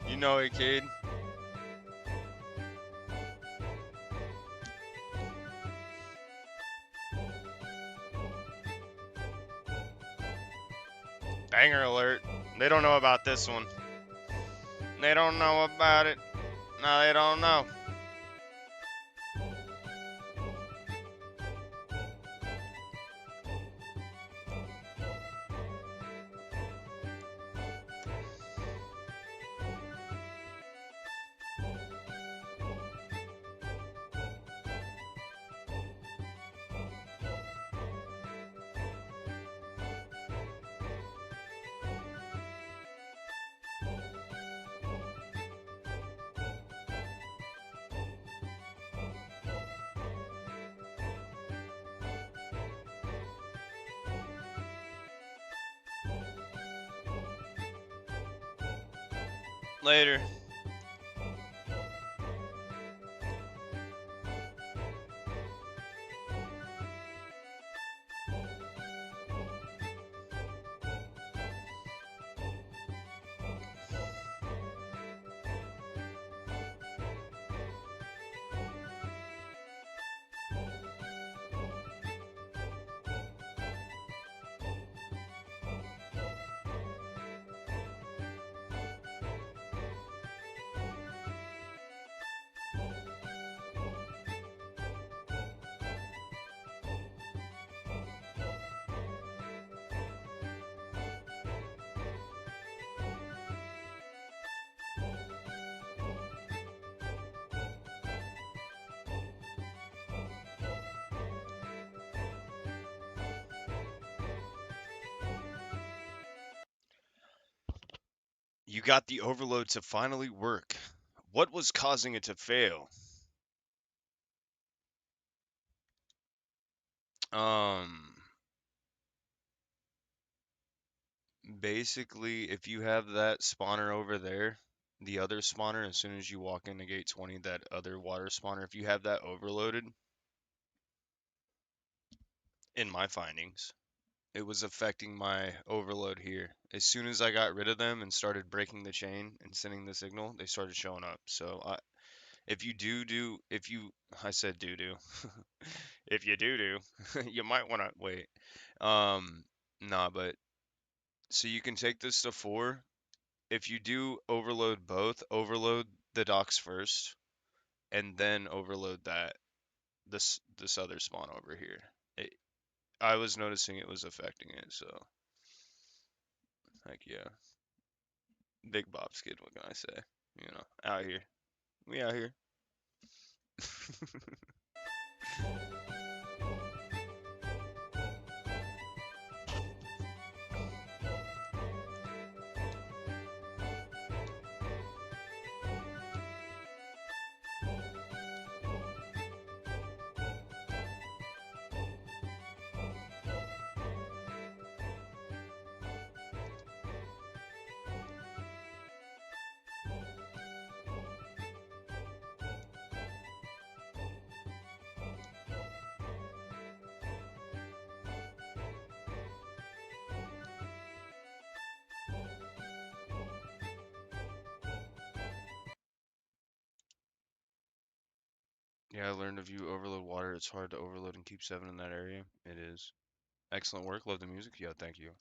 You know it, kid. Banger alert. They don't know about this one. They don't know about it. No, they don't know. Later. You got the overload to finally work. What was causing it to fail? Um, Basically, if you have that spawner over there, the other spawner, as soon as you walk into gate 20, that other water spawner, if you have that overloaded, in my findings, it was affecting my overload here. As soon as I got rid of them and started breaking the chain and sending the signal, they started showing up. So if you if you, I said do, if you do, you might want to wait. Um, nah, but so you can take this to 4. If you do overload both, overload the docks first, and then overload that. this other spawn over here. I was noticing it was affecting it, so heck yeah. Big Bob Skid, what can I say? You know, out here. We out here. Yeah, I learned if you overload water, it's hard to overload and keep 7 in that area. It is. Excellent work. Love the music. Yeah, thank you.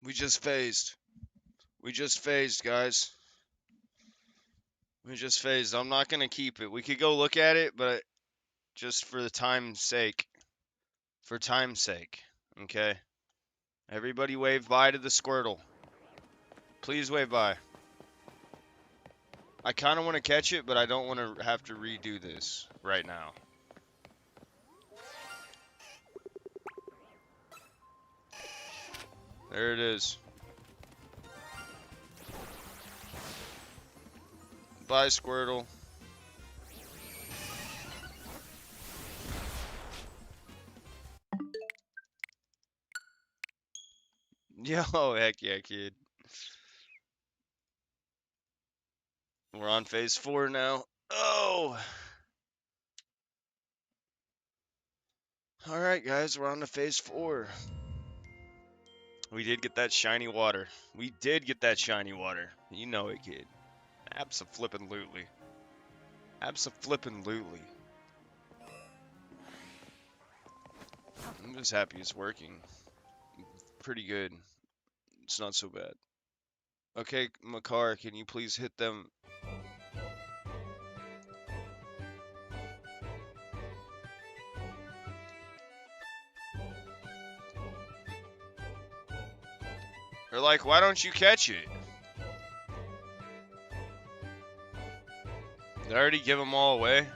We just phased. We just phased, guys. We just phased. I'm not gonna keep it. We could go look at it, but just for the time's sake. For time's sake. Okay? Everybody wave bye to the Squirtle. Please wave bye. I kind of want to catch it, but I don't want to have to redo this right now. There it is. Bye, Squirtle. Yo, heck yeah, kid. We're on phase 4 now. Oh! Alright, guys, we're on to phase 4. We did get that shiny water. We did get that shiny water. You know it, kid. Abso-flippin-lutely. Abso-flippin-lutely. I'm just happy it's working. Pretty good. It's not so bad. Okay, Makar, can you please hit them? Or like, why don't you catch it? They already give them all away.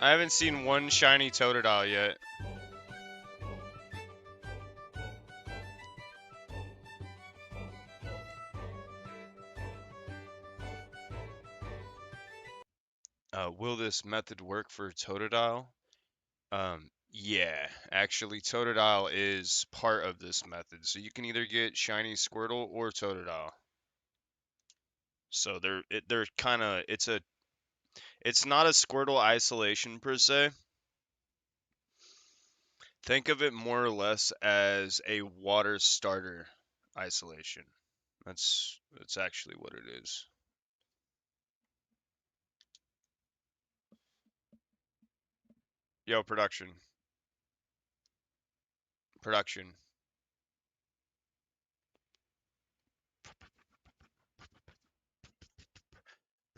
I haven't seen one shiny Totodile yet. Will this method work for Totodile? Yeah, actually Totodile is part of this method. So you can either get shiny Squirtle or Totodile. So they're kind of it's not a Squirtle isolation per se. Think of it more or less as a water starter isolation. That's actually what it is. Yo, production. Production.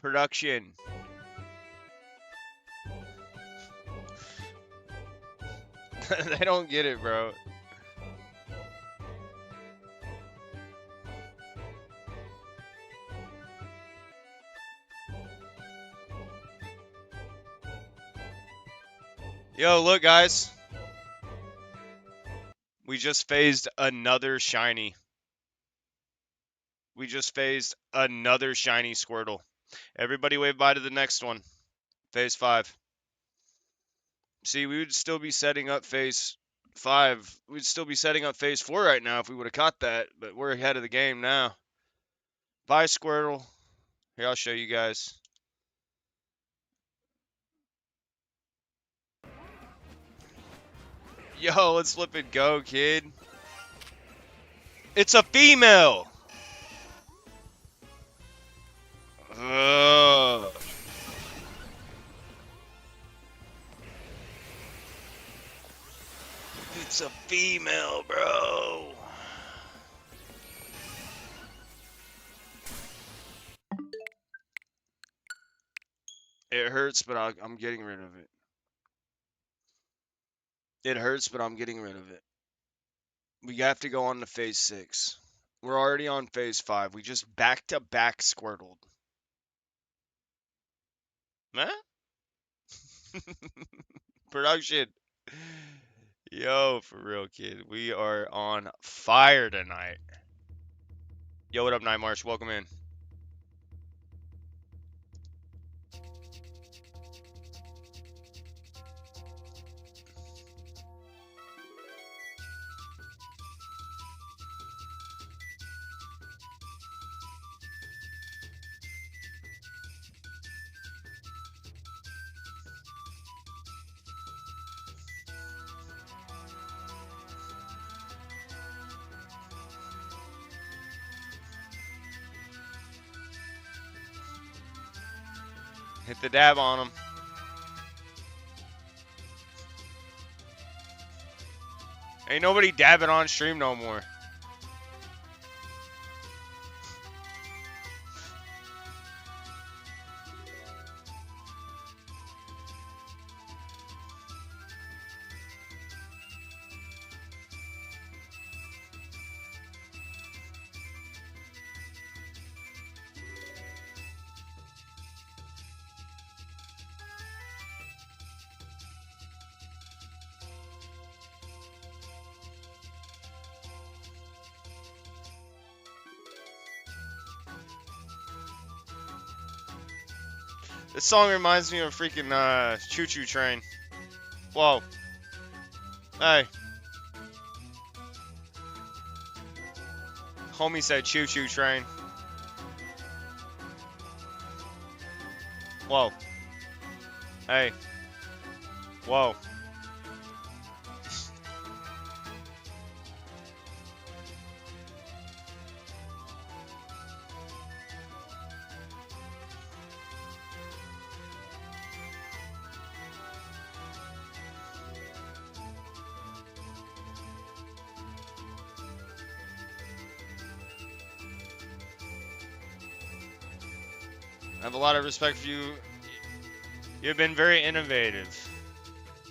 Production. They don't get it, bro. Yo, look, guys. We just phased another shiny. We just phased another shiny Squirtle. Everybody wave bye to the next one. Phase 5. See, we would still be setting up phase 5. We'd still be setting up phase 4 right now if we would have caught that, but we're ahead of the game now. Bye, Squirtle. Here, I'll show you guys. Yo, let's flip it go, kid. It's a female! Ugh. It's a female, bro. It hurts, but I'm getting rid of it. It hurts, but I'm getting rid of it. We have to go on to phase 6. We're already on phase 5. We just back-to-back Squirtled. Huh? Production. Yo, for real, kid. We are on fire tonight. Yo, what up, Night March? Welcome in. Hit the dab on him. Ain't nobody dabbing on stream no more. This song reminds me of a freaking Choo Choo Train. Whoa. Hey. Homie said Choo Choo Train. Whoa. Hey. Whoa. I have a lot of respect for you. You've been very innovative.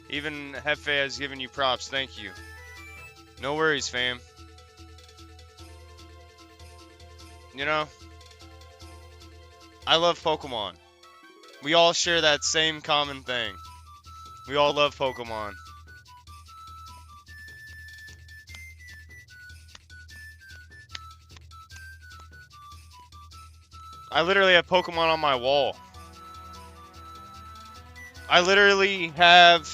Even Hefe has given you props. Thank you. No worries, fam. You know, I love Pokemon. We all share that same common thing. We all love Pokemon. I literally have Pokemon on my wall. I literally have...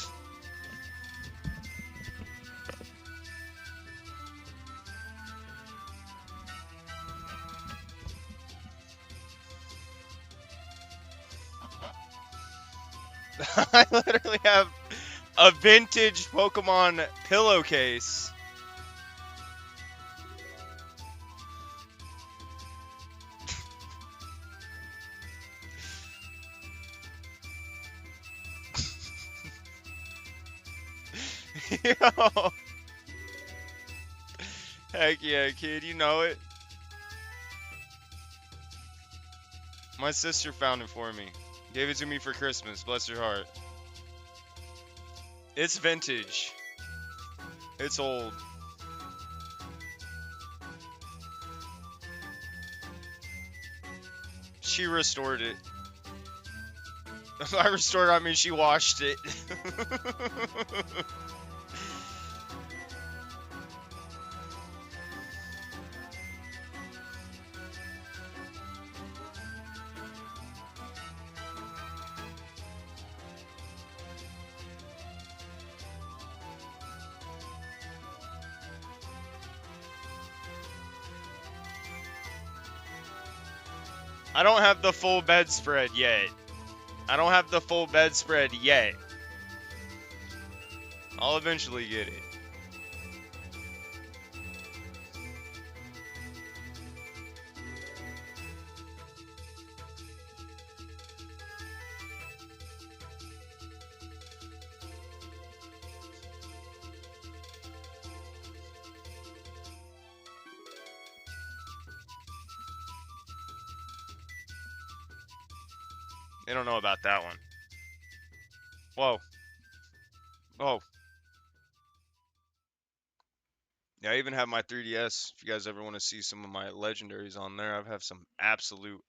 I literally have a vintage Pokemon pillowcase. Yo. Heck yeah, kid, you know it. My sister found it for me. Gave it to me for Christmas. Bless her heart. It's vintage. It's old. She restored it. By restored, I mean she washed it. I don't have the full bedspread yet. I don't have the full bedspread yet. I'll eventually get it. They don't know about that one. Whoa. Oh. Yeah, I even have my 3DS. If you guys ever want to see some of my legendaries on there, I have some absolute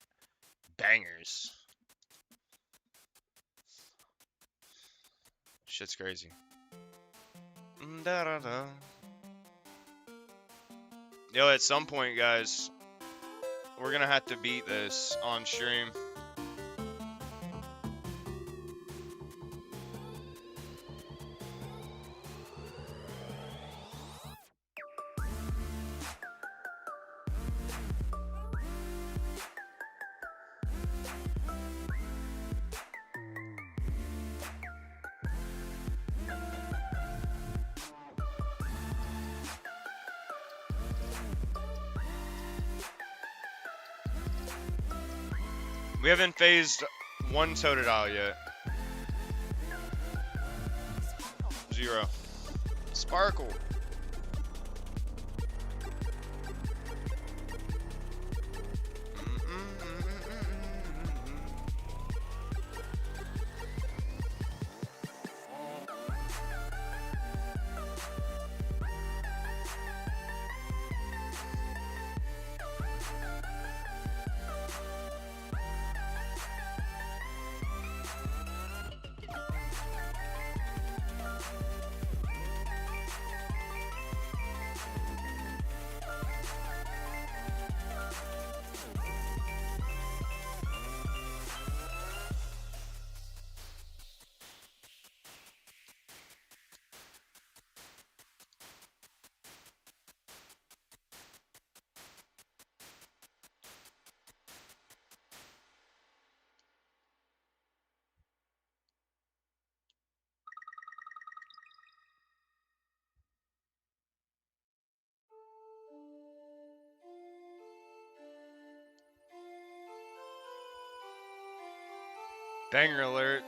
bangers. Shit's crazy. Da-da-da. Yo, at some point, guys, we're gonna have to beat this on stream. We haven't phased one Totodile yet. 0. Sparkle. Banger alert.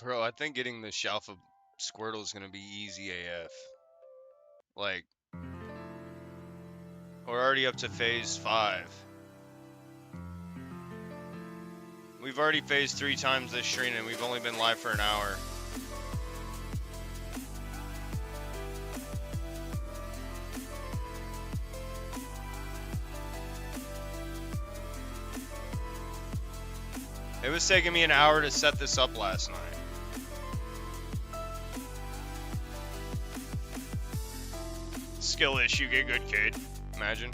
Bro, I think getting the SHALPHA Squirtle is gonna be easy AF. Like, we're already up to phase 5. We've already phased 3 times this stream and we've only been live for an hour. It was taking me an hour to set this up last night. Skill issue, get good, kid. Imagine.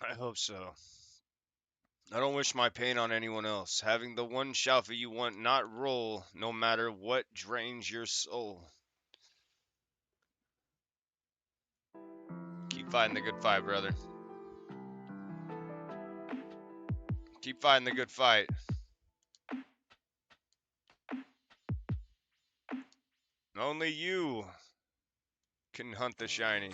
I hope so. I don't wish my pain on anyone else. Having the one SHALPHA you want not roll, no matter what drains your soul. Keep fighting the good fight, brother. Keep fighting the good fight. Only you can hunt the shiny.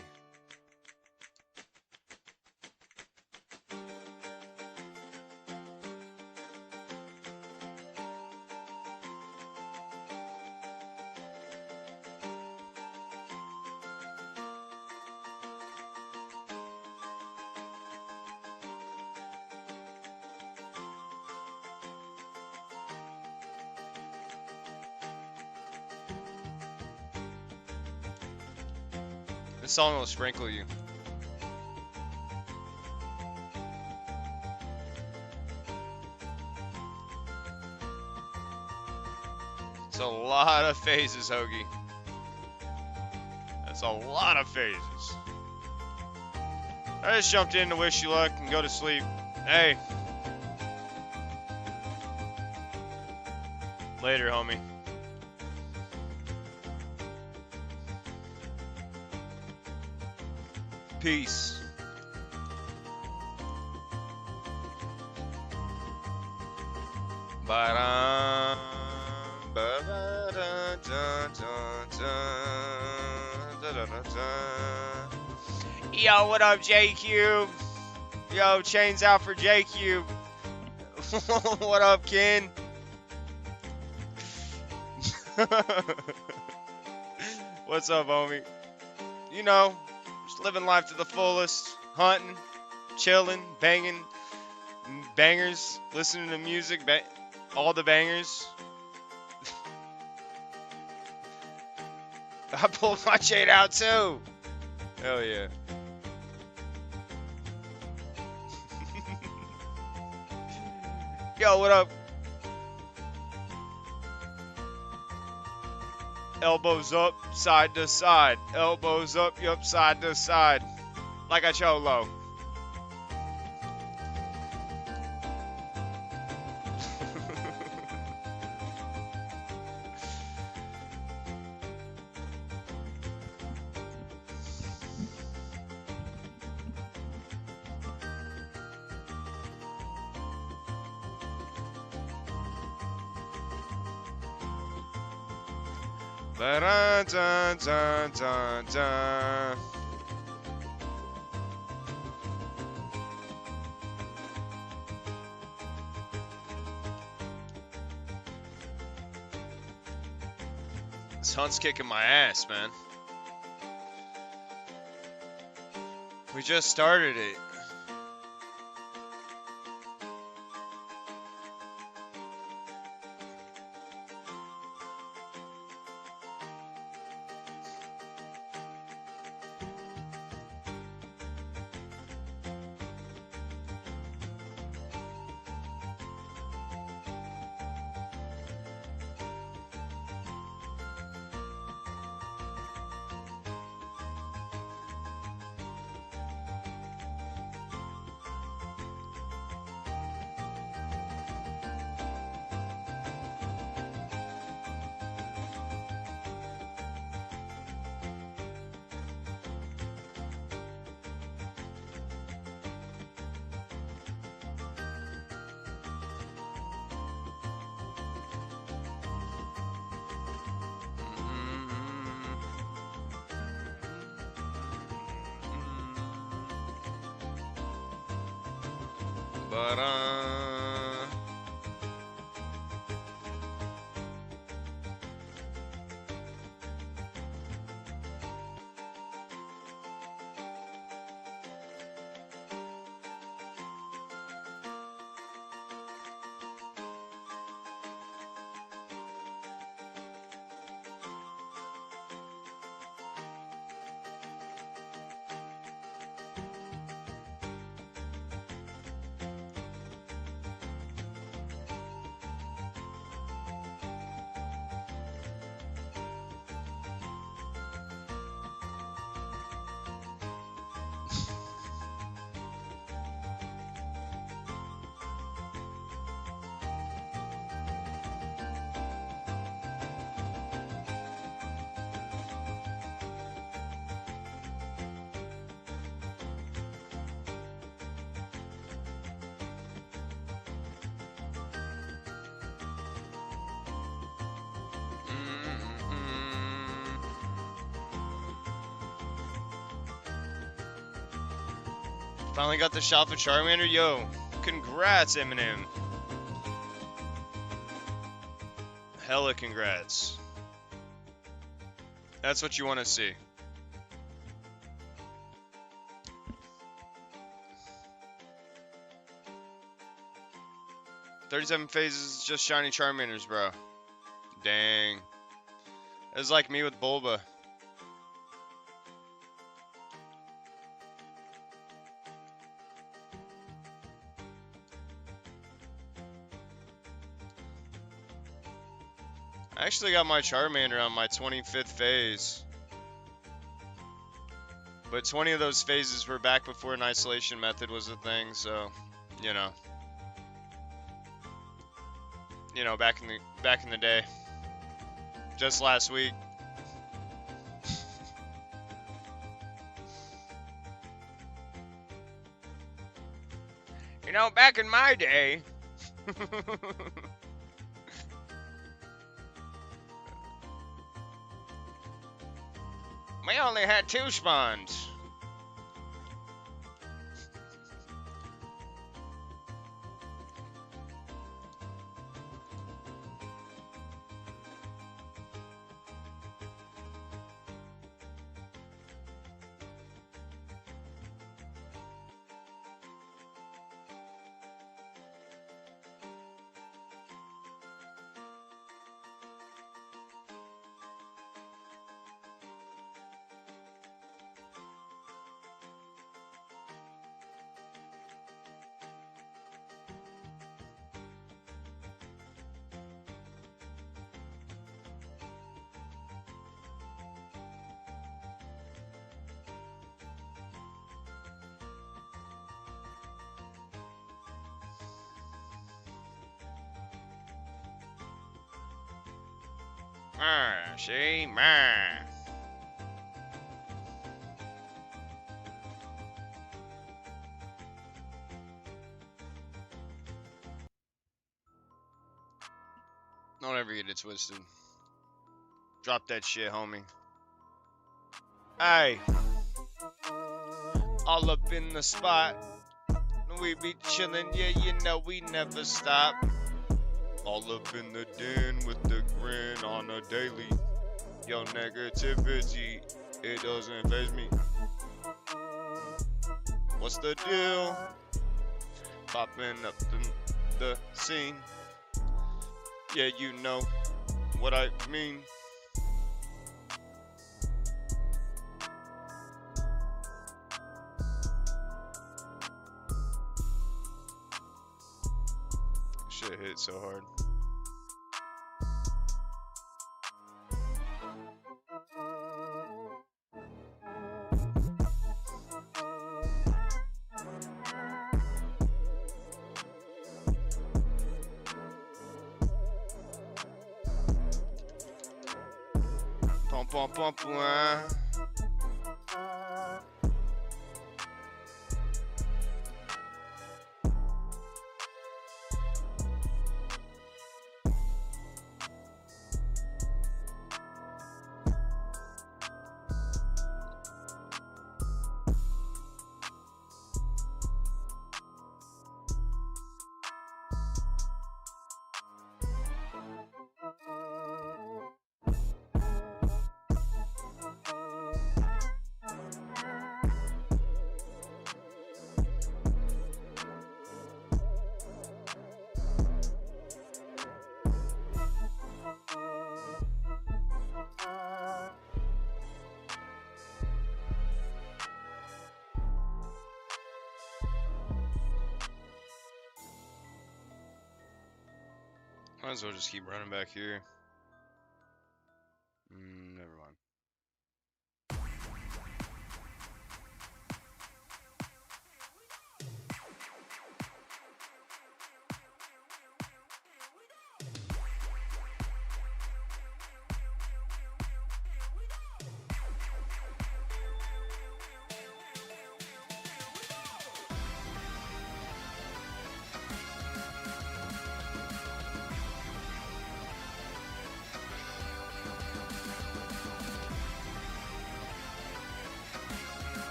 This song will sprinkle you. It's a lot of phases, Hoagie. That's a lot of phases. I just jumped in to wish you luck and go to sleep. Hey. Later, homie. Peace. Ba-dum, ba-ba-dun, dun, dun, dun, dun, dun, dun, dun. Yo, what up, J-Cube? Yo, chains out for J-Cube. What up, Ken? What's up, homie? You know, just living life to the fullest, hunting, chilling, banging, bangers, listening to music, all the bangers. I pulled my chain out too. Hell yeah. Yo, what up? Elbows up, side to side. Elbows up, yup, side to side. Like a cholo. Ba-da-dun-dun-dun-dun. This hunt's kicking my ass, man. We just started it. But finally got the SHALPHA Charmander. Yo, congrats, Eminem. Hella congrats. That's what you want to see. "37 phases, just shiny Charmanders, bro." Dang. It's like me with Bulba. I actually got my Charmander on my 25th phase. But 20 of those phases were back before an isolation method was a thing, so, you know. You know, back in the day. Just last week. You know, back in my day. We only had 2 spawns. See? Don't ever get it twisted. Drop that shit, homie. Hey, all up in the spot. We be chillin', yeah, you know we never stop. All up in the den with the grin on a daily. Yo, negativity, it doesn't faze me. What's the deal? Popping up in the scene. Yeah, you know what I mean. Shit hit so hard. Pom pom pom pom. Might as well just keep running back here. Never mind.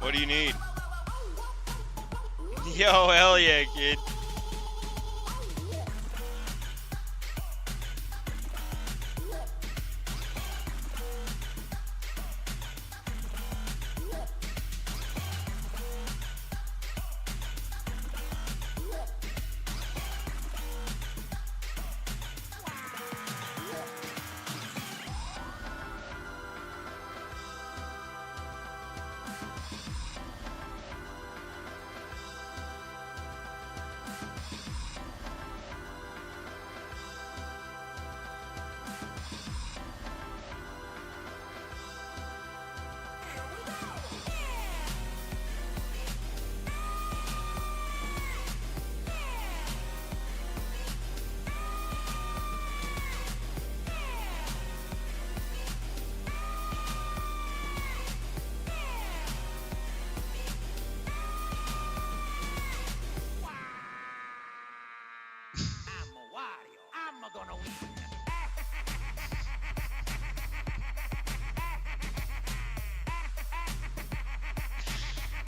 What do you need? Yo, hell yeah, kid.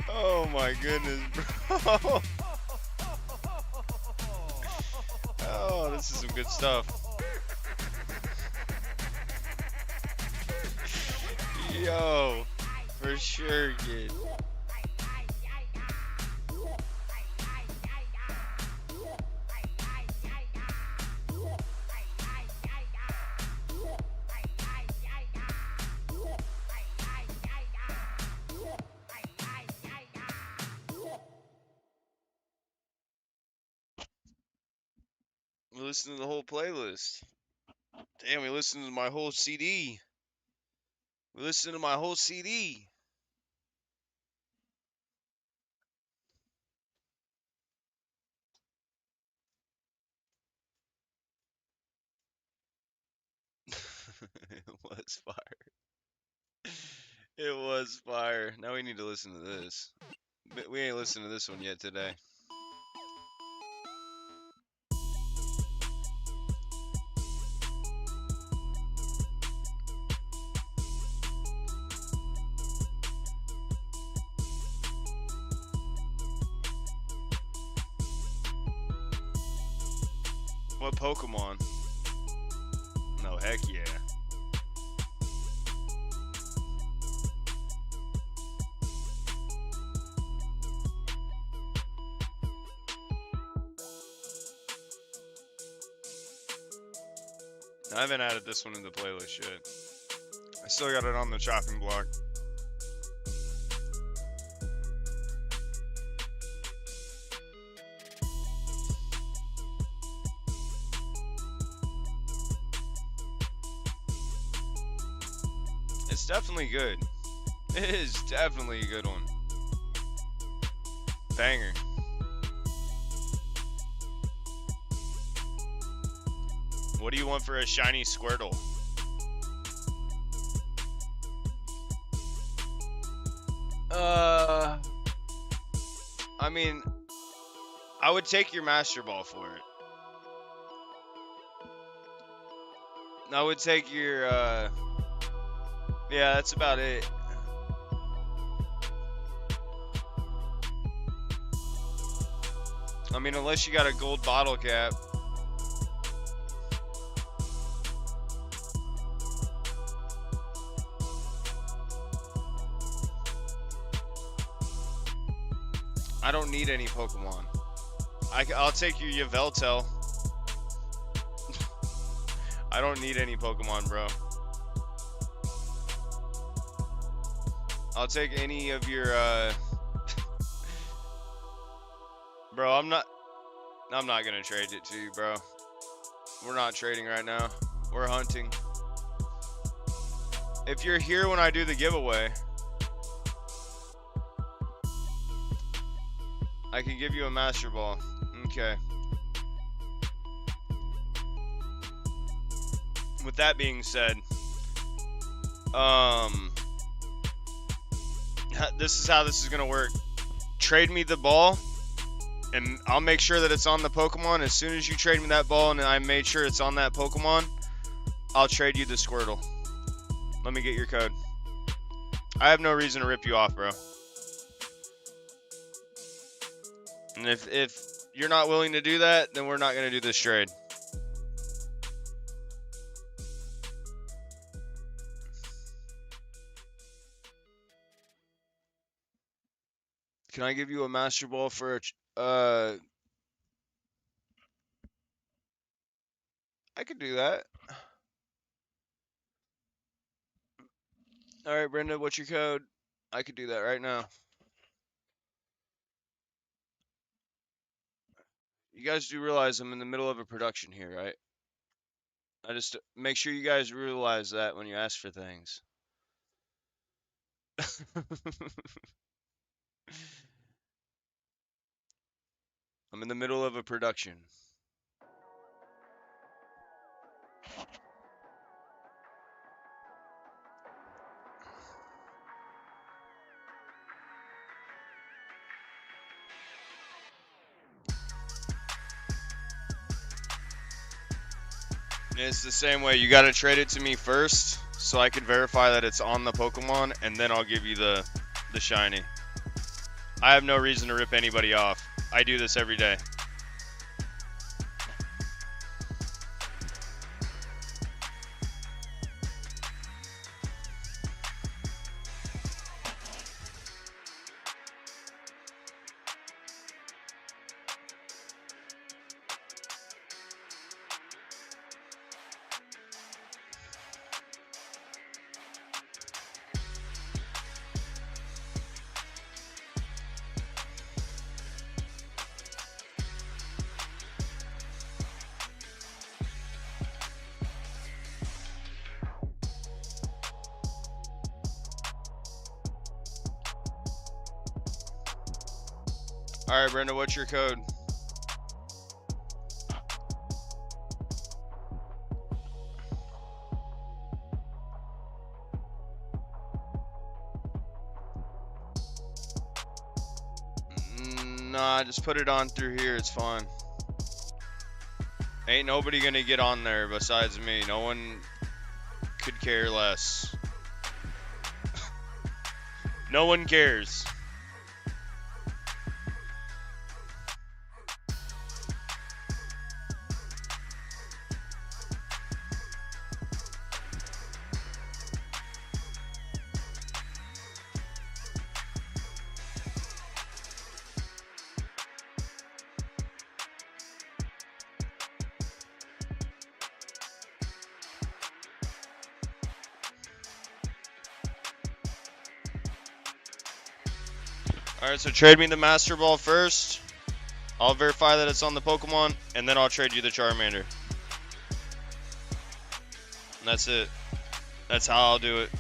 Oh my goodness, bro. Oh, this is some good stuff. Yo, for sure, kid. We listened to the whole playlist. Damn, we listened to my whole CD. We listened to my whole CD. was fire. It was fire. Now we need to listen to this. But we ain't listened to this one yet today. What Pokemon? No, heck yeah. I haven't added this one in the playlist yet. I still got it on the chopping block. It's definitely good. It is definitely a good one. Banger. What do you want for a shiny Squirtle? I mean, I would take your Master Ball for it. I would take your, yeah, that's about it. I mean, unless you got a gold bottle cap. I don't need any Pokemon. I'll take your Yveltal. I don't need any Pokemon, bro. I'll take any of your, Bro, I'm not gonna trade it to you, bro. We're not trading right now. We're hunting. If you're here when I do the giveaway, I can give you a Master Ball. Okay. With that being said, this is how this is gonna work. Trade me the ball, and I'll make sure that it's on the Pokemon. As soon as you trade me that ball and I made sure it's on that Pokemon, I'll trade you the Squirtle. Let me get your code. I have no reason to rip you off, bro. And if you're not willing to do that, then we're not going to do this trade. Can I give you a Master Ball for a... I could do that. All right, Brenda, what's your code? I could do that right now. You guys do realize I'm in the middle of a production here, right? I just make sure you guys realize that when you ask for things. I'm in the middle of a production. It's the same way. You gotta trade it to me first, so I can verify that it's on the Pokemon, and then I'll give you the shiny. I have no reason to rip anybody off. I do this every day. All right, Brenda, what's your code? Nah, just put it on through here. It's fine. Ain't nobody gonna get on there besides me. No one could care less. No one cares. Alright, so trade me the Master Ball first. I'll verify that it's on the Pokemon, and then I'll trade you the Charmander. And that's it. That's how I'll do it.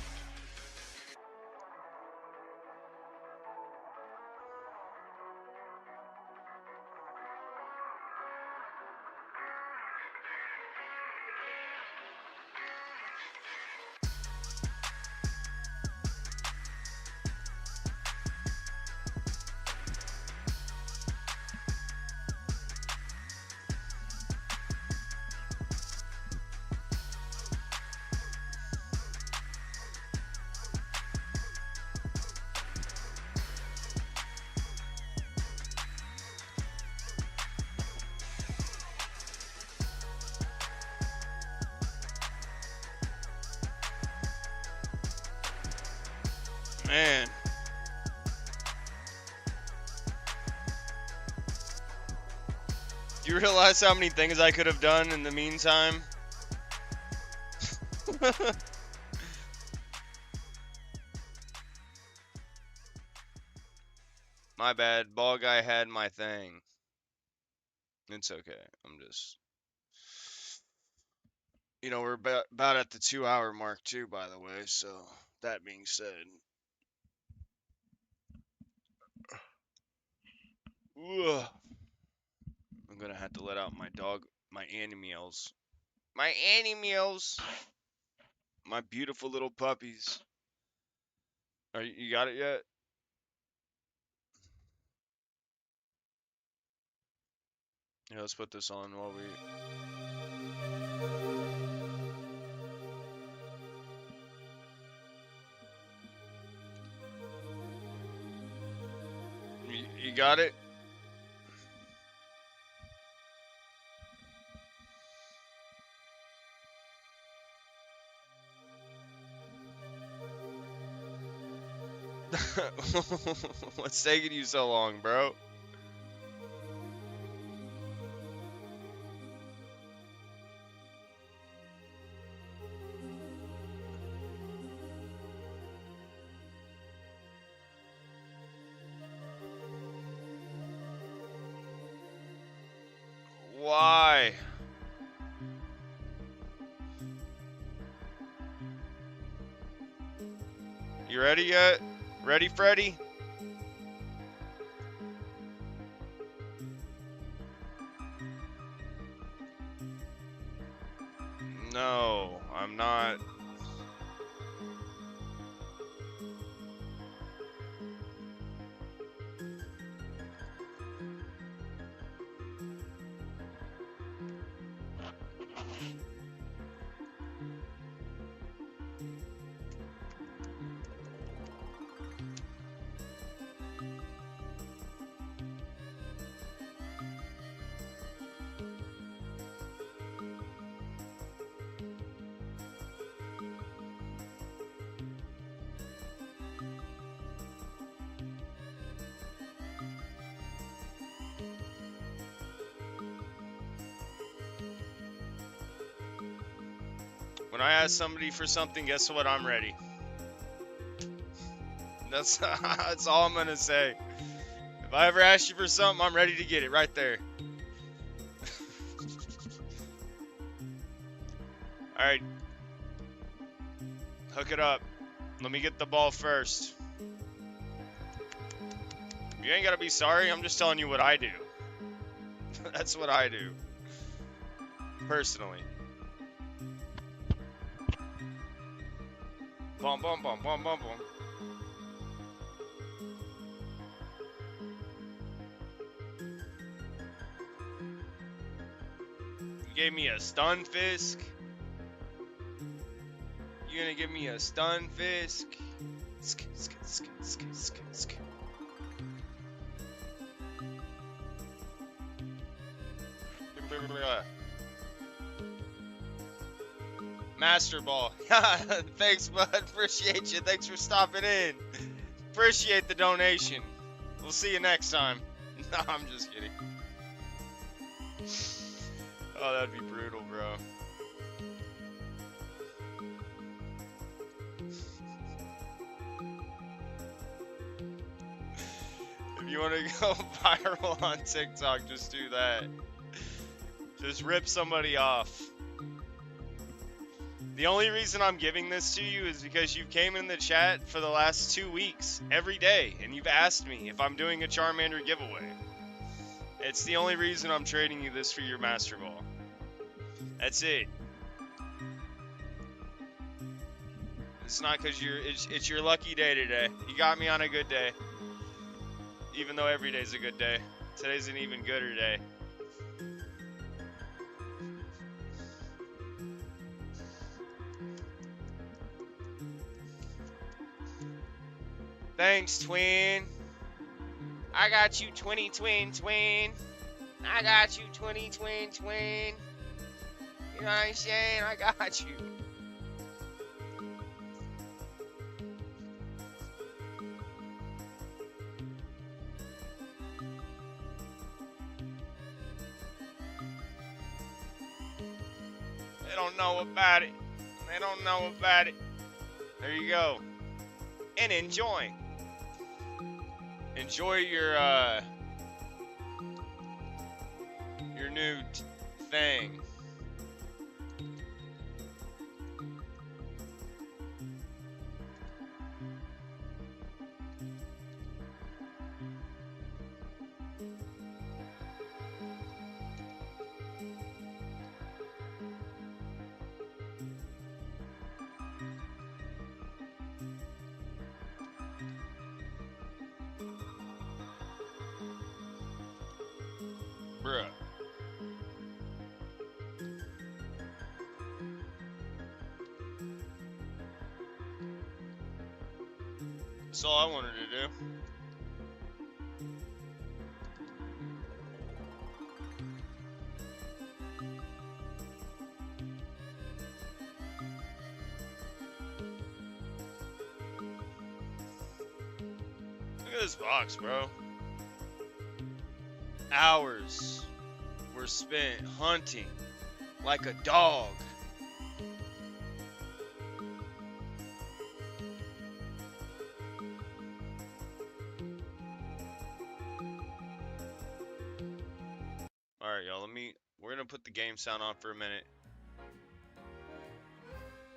Man. Do you realize how many things I could have done in the meantime? My bad. Ball guy had my thing. It's okay. I'm just... You know, we're about at the 2-hour mark too, by the way, so that being said. Ugh. I'm gonna have to let out my dog, my animals. My animals! My beautiful little puppies. You got it yet? Yeah, let's put this on while you got it? What's taking you so long, bro? Why? You ready yet? Ready, Freddy? No, I'm not. When I ask somebody for something, guess what? I'm ready. That's that's all I'm gonna say. If I ever ask you for something, I'm ready to get it right there. Alright. Hook it up. Let me get the ball first. You ain't gotta be sorry, I'm just telling you what I do. That's what I do. Personally. Bum bum bum bum bum bum. gave me a stun fisk? You gonna give me a stun fisk? Master Ball. Thanks, bud. Appreciate you. Thanks for stopping in. Appreciate the donation. We'll see you next time. No, I'm just kidding. Oh, that'd be brutal, bro. If you want to go viral on TikTok, just do that. Just rip somebody off. The only reason I'm giving this to you is because you came in the chat for the last 2 weeks, every day, and you've asked me if I'm doing a Charmander giveaway. It's the only reason I'm trading you this for your Master Ball. That's it. It's not because it's your lucky day today. You got me on a good day. Even though every day's a good day. Today's an even gooder day. Thanks, twin. I got you, 20 twin. I got you, 20 twin. You know what I'm saying? I got you. They don't know about it. They don't know about it. There you go. And enjoy. Enjoy your new thing. Bruh. That's all I wanted to do. Look at this box, bro. Hours were spent hunting like a dog. Alright, y'all, we're gonna put the game sound on for a minute.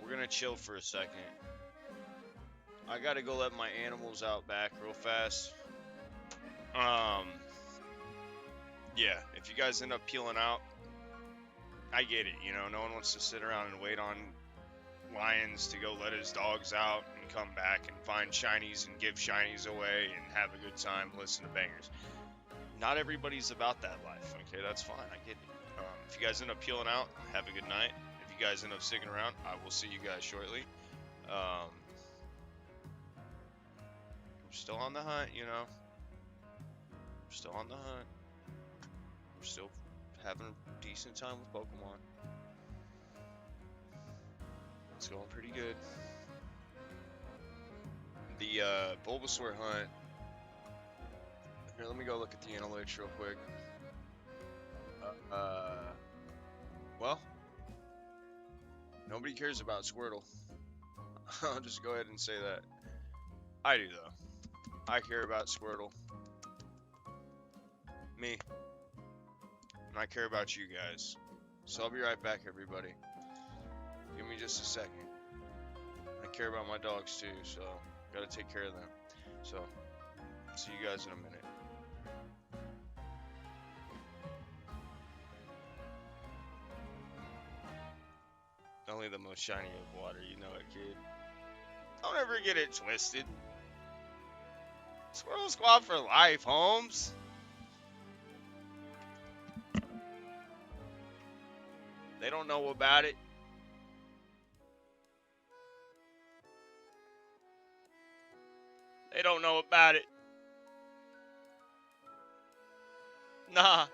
We're gonna chill for a second. I gotta go let my animals out back real fast. Yeah, if you guys end up peeling out, I get it, you know, no one wants to sit around and wait on Lions to go let his dogs out and come back and find shinies and give shinies away and have a good time, listen to bangers. Not everybody's about that life, okay, that's fine, I get it. If you guys end up peeling out, have a good night. If you guys end up sticking around, I will see you guys shortly. We're still on the hunt, you know. We're still on the hunt. We're still having a decent time with Pokemon. It's going pretty good. The Bulbasaur hunt. Here, let me go look at the analytics real quick. Well, nobody cares about Squirtle. I'll just go ahead and say that. I do though. I care about Squirtle. Me. And I care about you guys. So I'll be right back, everybody. Give me just a second. I care about my dogs too, so gotta take care of them. So, see you guys in a minute. Only the most shiny of water, you know it, kid. Don't ever get it twisted. Squirtle Squad for life, Holmes. They don't know about it. They don't know about it. Nah.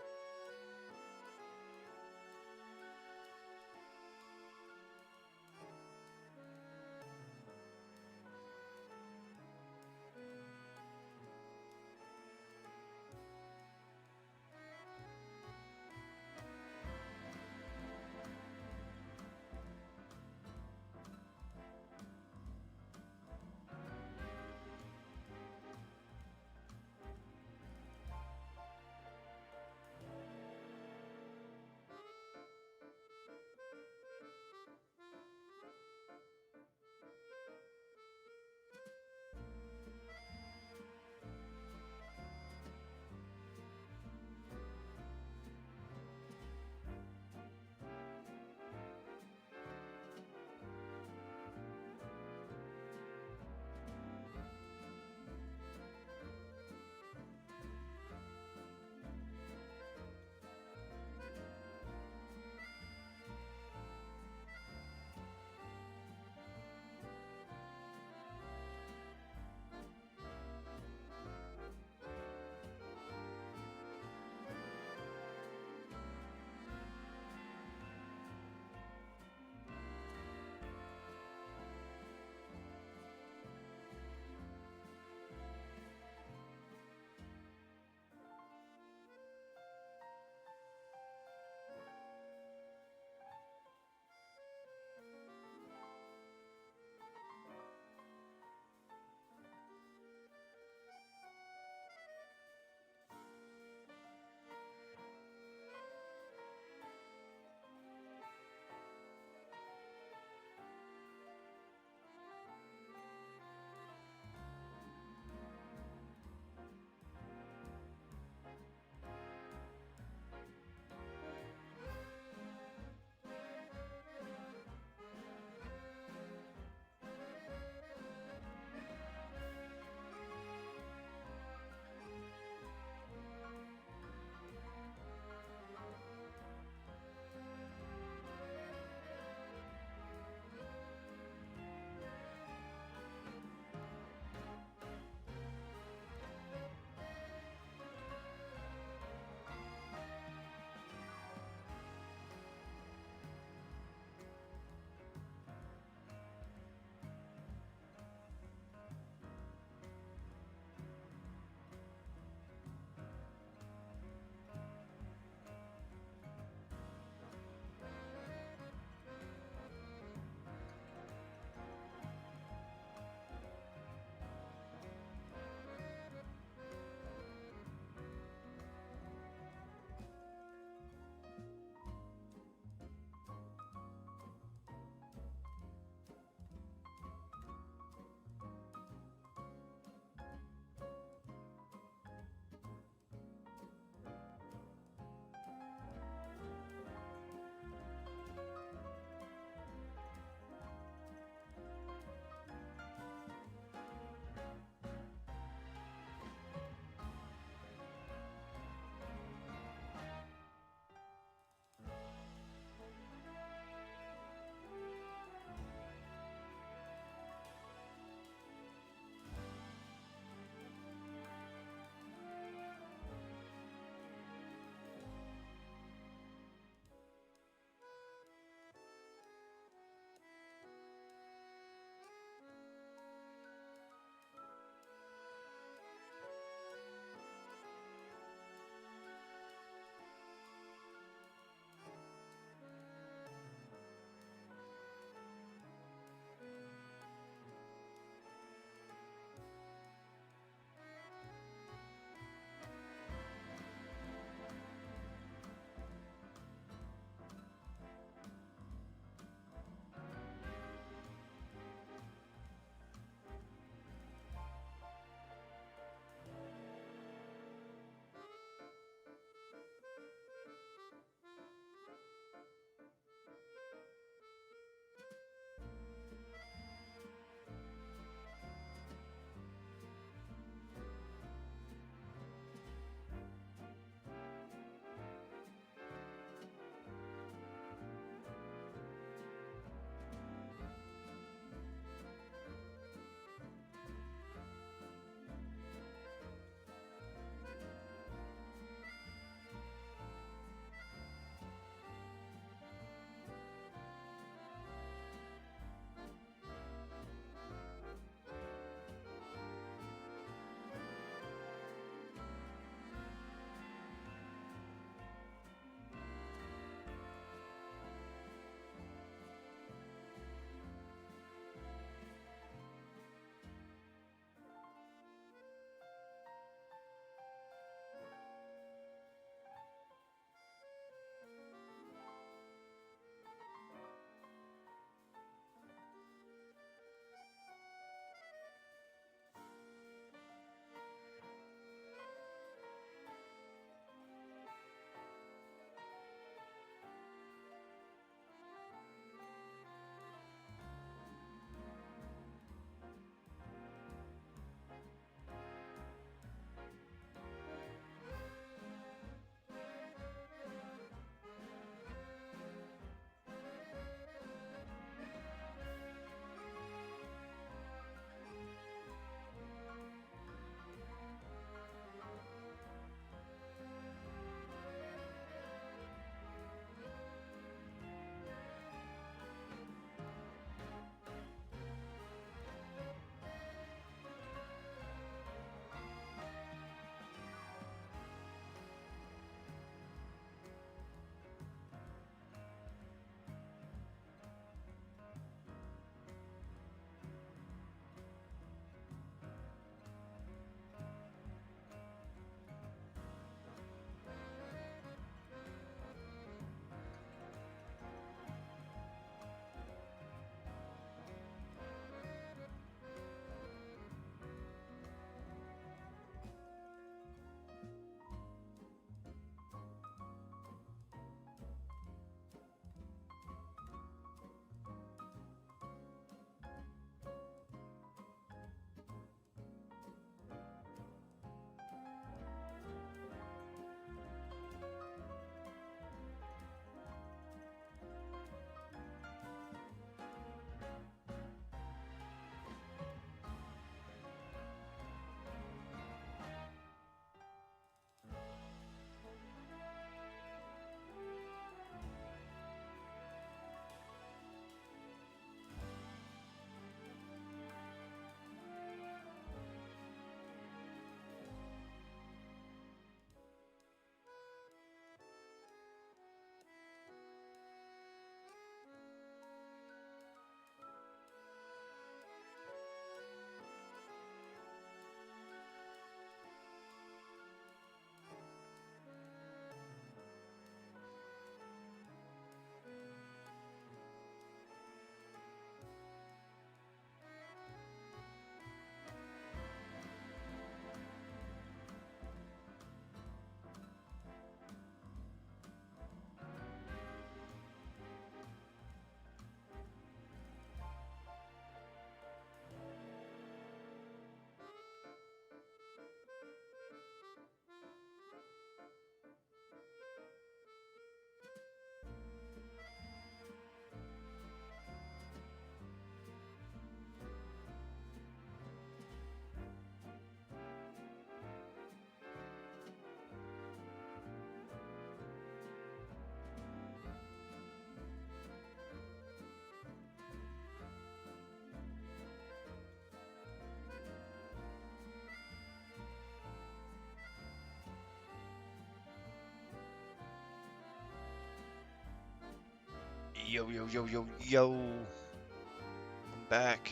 Yo, yo, yo, yo, yo. I'm back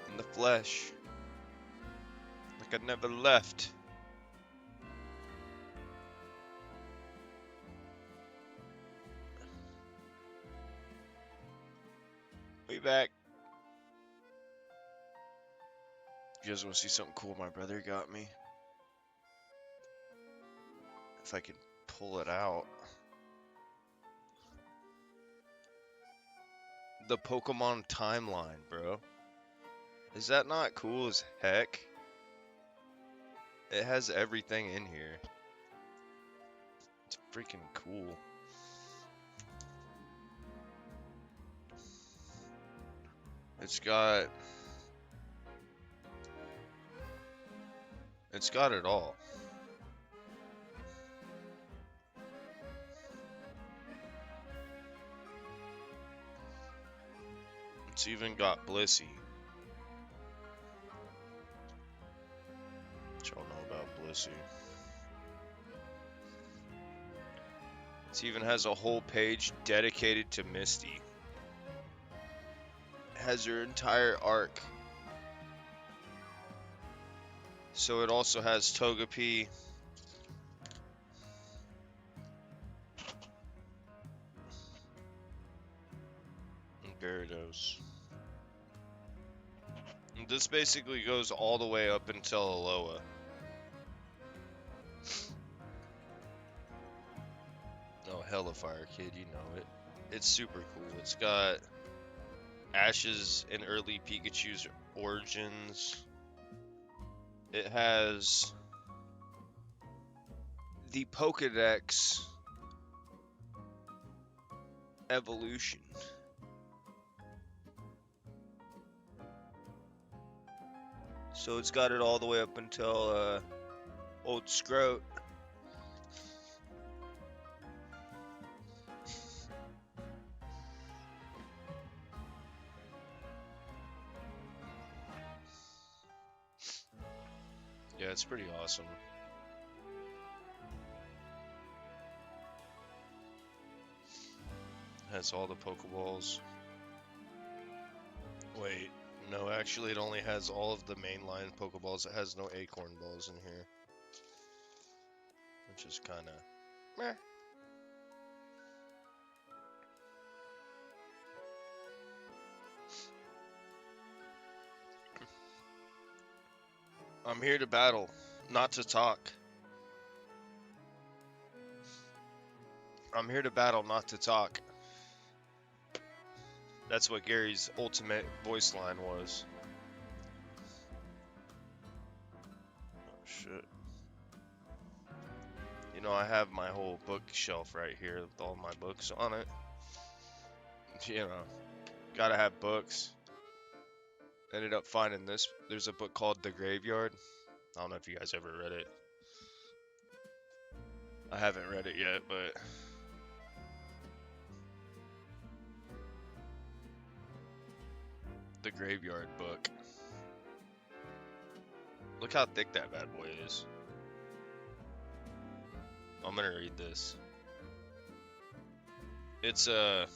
in the flesh. Like I never left. We back. You guys want to see something cool my brother got me? If I can pull it out. The Pokemon timeline, bro. Is that not cool as heck? It has everything in here. It's freaking cool. It's got it all. It's even got Blissey. What y'all know about Blissey? It even has a whole page dedicated to Misty. It has her entire arc. So it also has Togepi. And Gyarados. And this basically goes all the way up until Alola. Oh, hella fire, kid, you know it. It's super cool. It's got Ash's and early Pikachu's origins. It has the Pokédex evolution. So it's got it all the way up until old Scroat. Yeah, it's pretty awesome. Has all the Pokeballs. Wait, no, actually it only has all of the mainline Pokeballs. It has no Acorn Balls in here. Which is kinda meh. I'm here to battle, not to talk. I'm here to battle, not to talk. That's what Gary's ultimate voice line was. Oh, shit. You know, I have my whole bookshelf right here with all my books on it. You know, gotta have books. Ended up finding this. There's a book called The Graveyard. I don't know if you guys ever read it. I haven't read it yet, but The Graveyard book. Look how thick that bad boy is. I'm gonna read this. It's a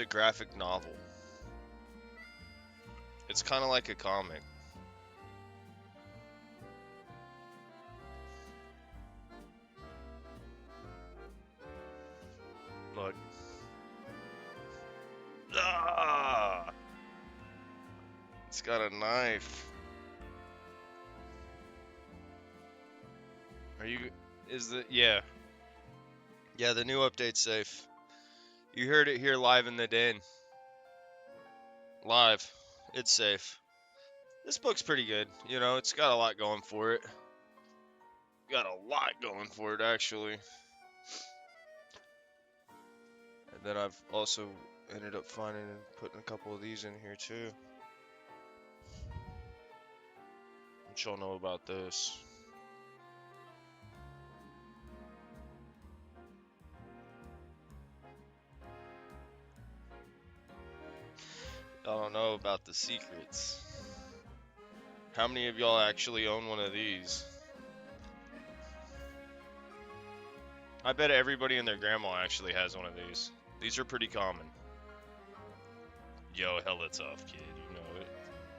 graphic novel. It's kind of like a comic. Look. Ah! It's got a knife. Yeah. Yeah, the new update's safe. You heard it here live in the den. Live. It's safe. This book's pretty good. You know, it's got a lot going for it. Got a lot going for it, actually. And then I've also ended up finding and putting a couple of these in here, too. What y'all know about this? I don't know about the secrets. How many of y'all actually own one of these? I bet everybody and their grandma actually has one of these. These are pretty common. Yo, hella tough, kid. You know it.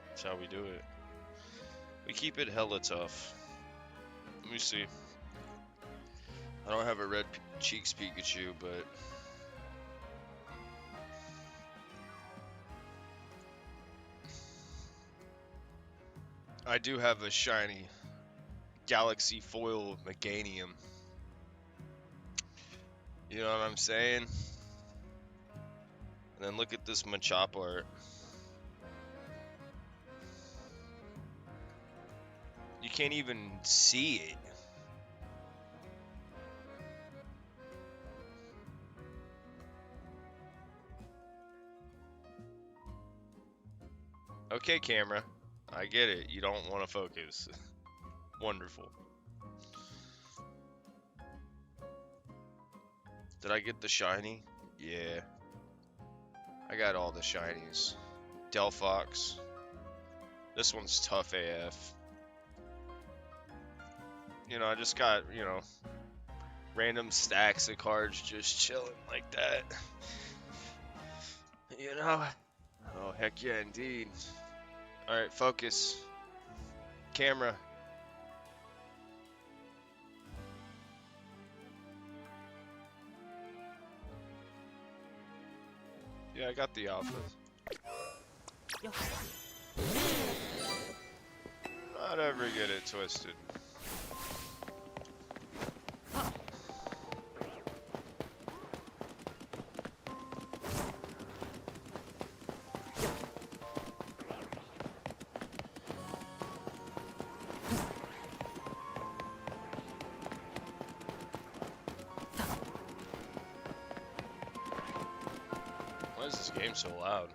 That's how we do it. We keep it hella tough. Let me see. I don't have a red cheeks Pikachu, but I do have a shiny Galaxy Foil Meganium. You know what I'm saying? And then look at this Machop art. You can't even see it. Okay, camera. I get it. You don't want to focus. Wonderful. Did I get the shiny? Yeah. I got all the shinies. Delphox. This one's tough AF. You know, I just got, you know, random stacks of cards just chilling like that. You know? Oh, heck yeah, indeed. Alright, focus. Camera. Yeah, I got the alpha. Not ever get it twisted. Why is this game so loud?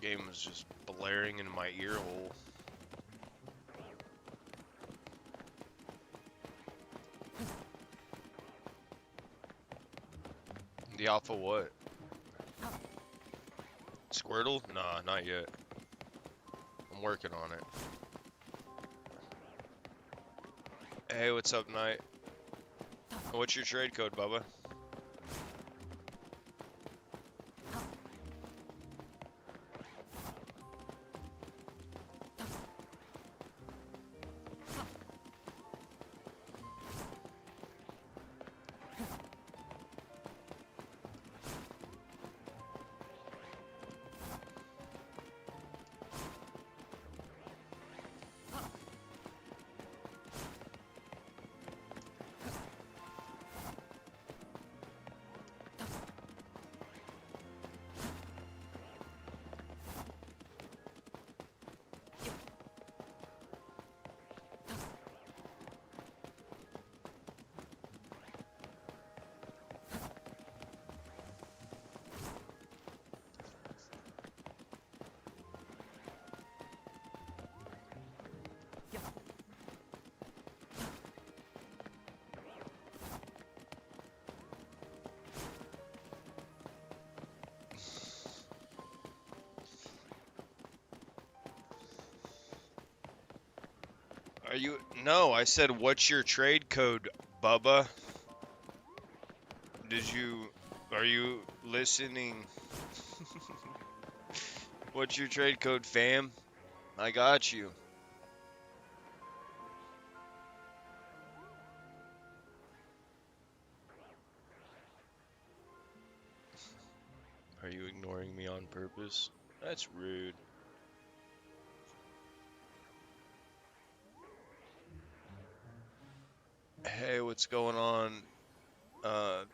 Game was just blaring in my ear hole. The alpha what? Squirtle? Nah, not yet. I'm working on it. Hey, what's up, Knight? What's your trade code, Bubba? Are you? No, I said, what's your trade code, Bubba? Are you listening? What's your trade code, fam? I got you. Are you ignoring me on purpose? That's rude. Hey, what's going on?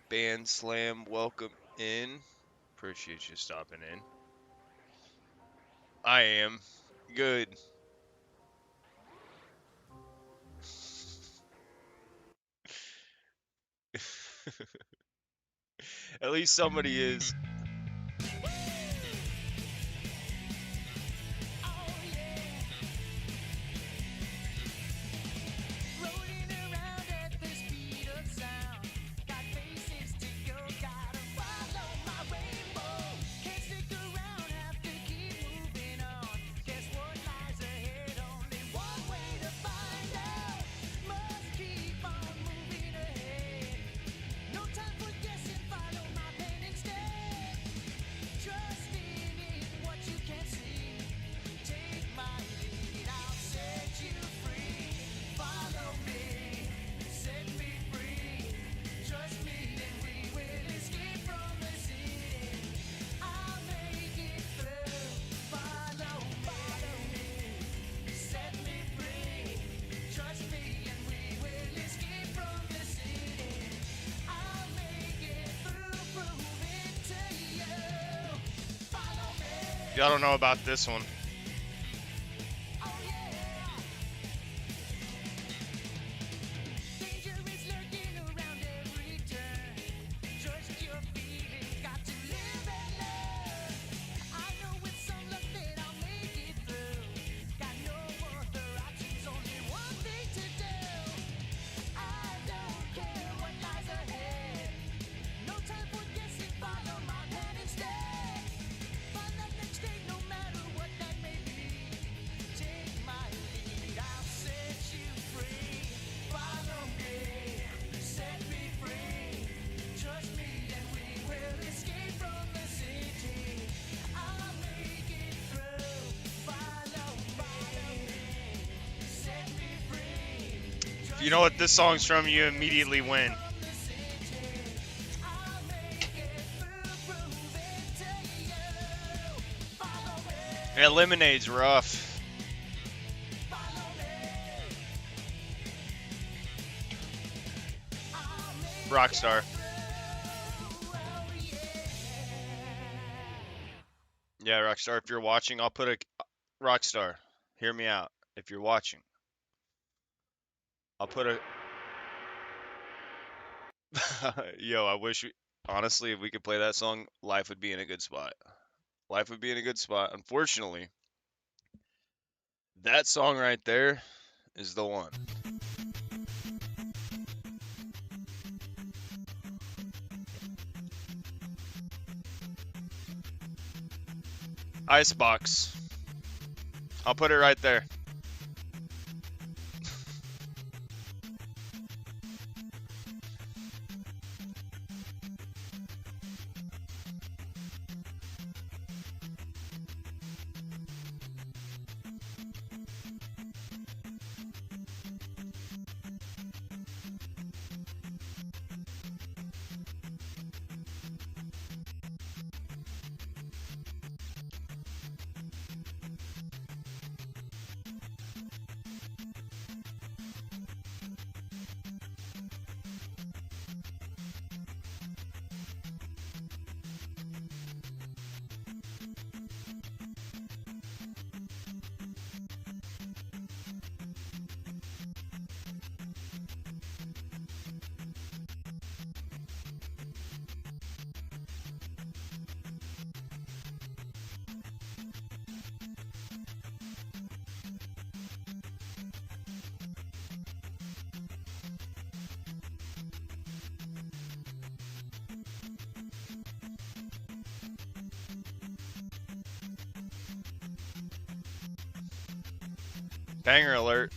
Band Slam, welcome in. Appreciate you stopping in. I am. Good. At least somebody is. No time for Y'all don't know about this one. If you know what this song's from, you immediately win. Yeah, Lemonade's rough. Rockstar. Yeah, Rockstar, if you're watching, I'll put a... Rockstar, hear me out. If you're watching, I'll put a... Yo, I wish we... Honestly, if we could play that song, life would be in a good spot. Life would be in a good spot. Unfortunately, that song right there is the one. Icebox. I'll put it right there. Banger alert.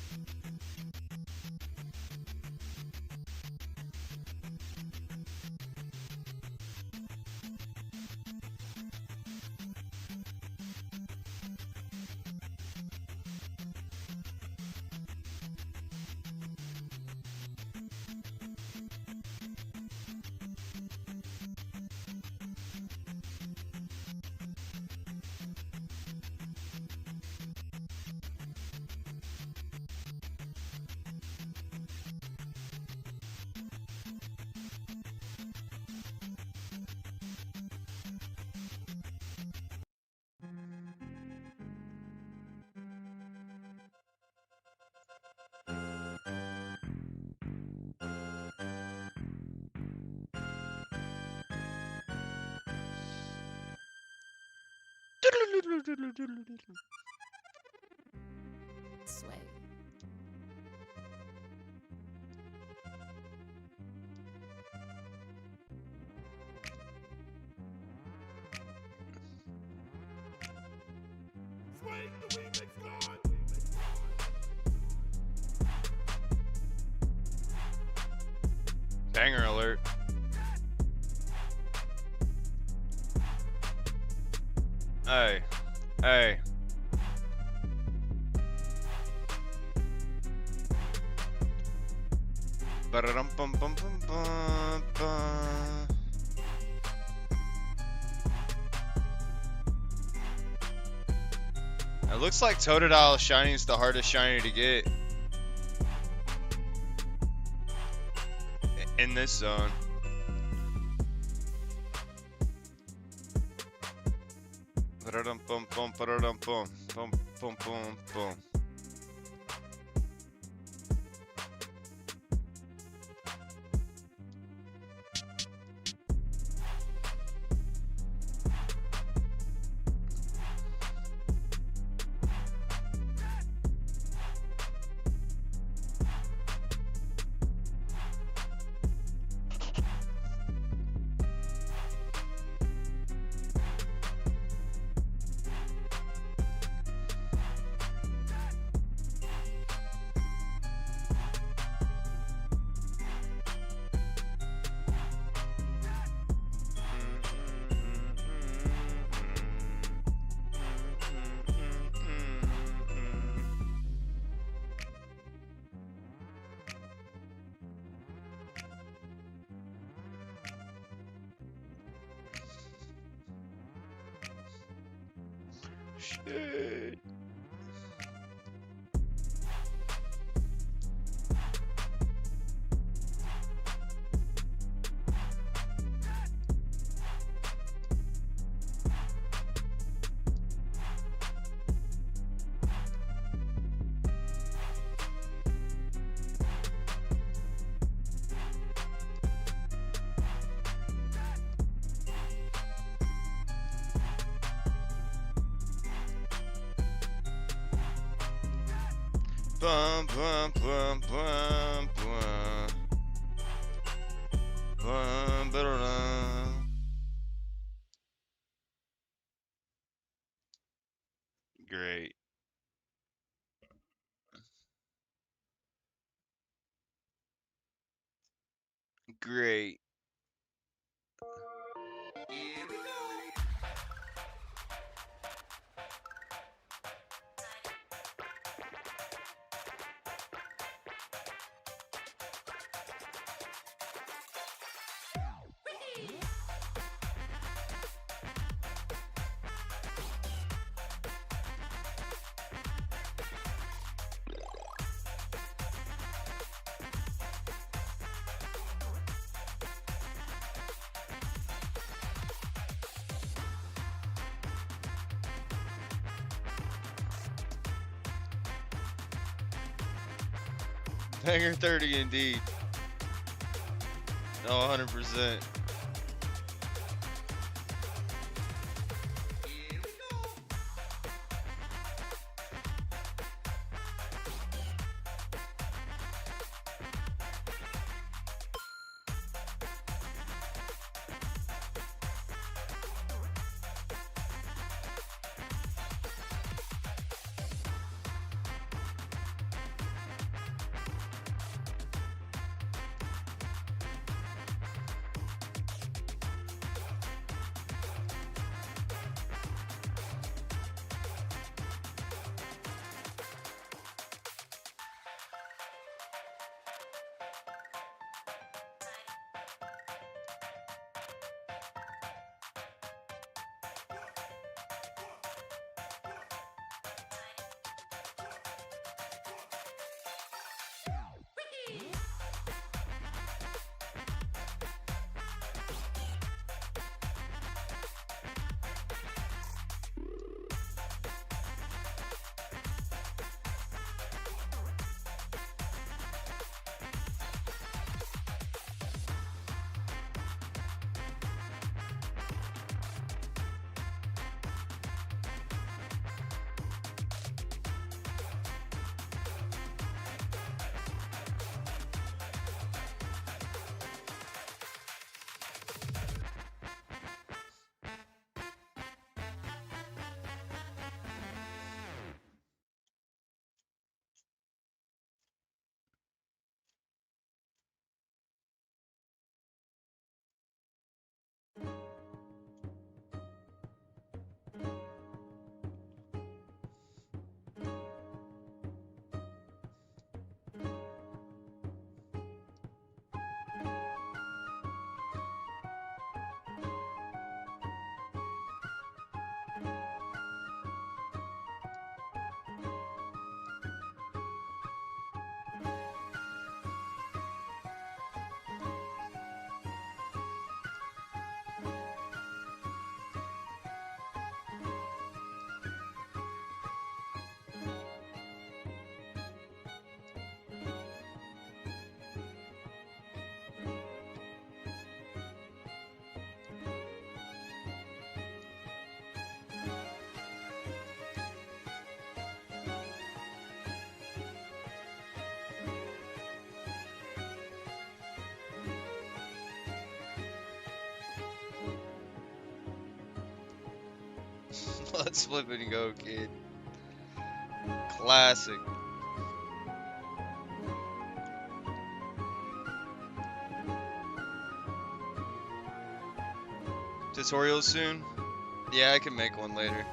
Sway. Banger alert. Hey, hey. Ba-da-dum-bum-bum-bum-bum-bum. It looks like Totodile shiny is the hardest shiny to get in this zone. Ba-da-dum, bum, bum, ba-da-dum, bum, bum, bum, bum, bum. Shit. Bum, bum, bum, bum, bum. Bum, ba-da-dum. Great. Great. Banger 30 indeed. No, 100%. Let's flip and go, kid. Classic. Tutorial soon? Yeah, I can make one later.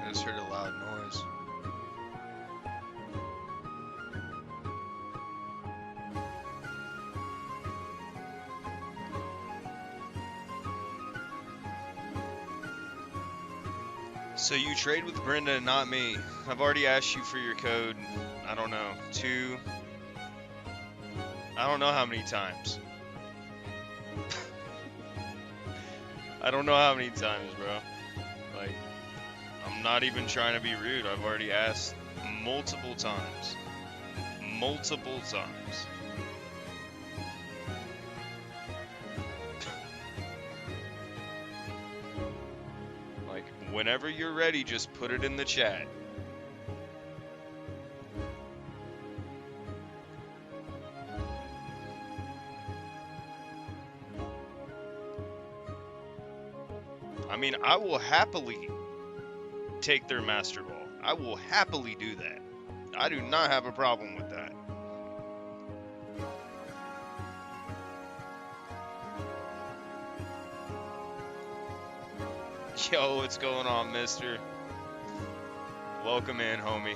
I just heard a loud noise. So you trade with Brenda and not me. I've already asked you for your code. I don't know, I don't know how many times. I don't know how many times, bro. Like, I'm not even trying to be rude. I've already asked multiple times. Multiple times. Like, whenever you're ready, just put it in the chat. I mean, I will happily take their Master Ball. I will happily do that. I do not have a problem with that. Yo, what's going on, mister? Welcome in, homie.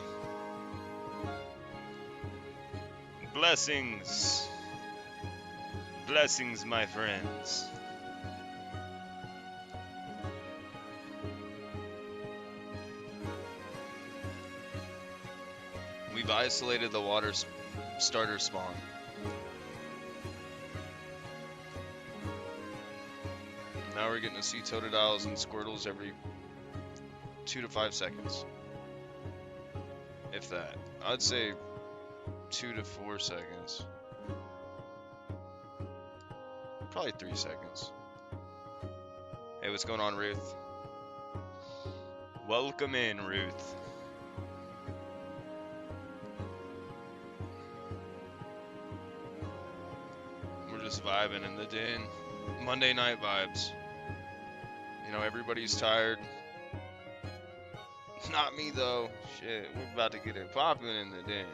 Blessings. Blessings, my friends. We've isolated the water starter spawn. Now we're getting to see Totodiles and Squirtles every 2 to 5 seconds. If that. I'd say 2 to 4 seconds. Probably 3 seconds. Hey, what's going on, Ruth? Welcome in, Ruth. We're just vibing in the den. Monday night vibes. You know, everybody's tired. Not me, though. Shit, we're about to get it popping in the den.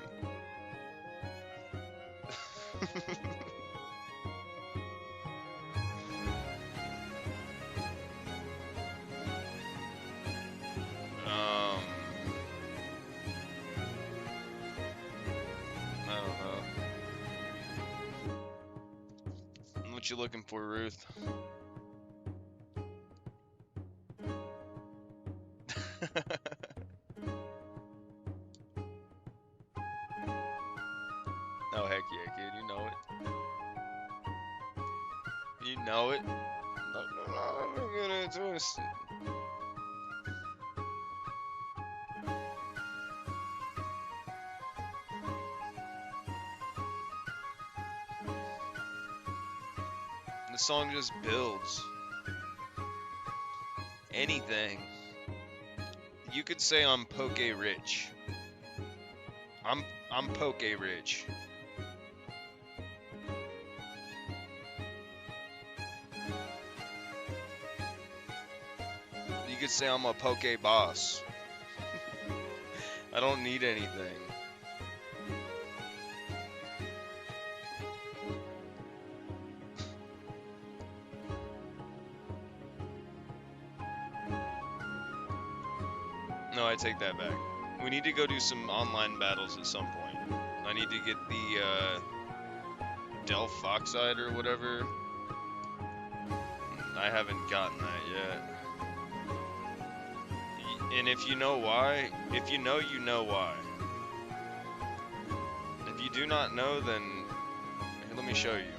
I don't know. What you looking for, Ruth? Oh, heck yeah, kid. You know it. You know it. No, we're gonna do it. The song just builds. Anything. You could say I'm poke rich. I'm poke rich. You could say I'm a poke boss. I don't need anything. No, I take that back. We need to go do some online battles at some point. I need to get the Delph Foxide or whatever. I haven't gotten that yet. And if you know why, if you know, you know why. If you do not know, then here, let me show you.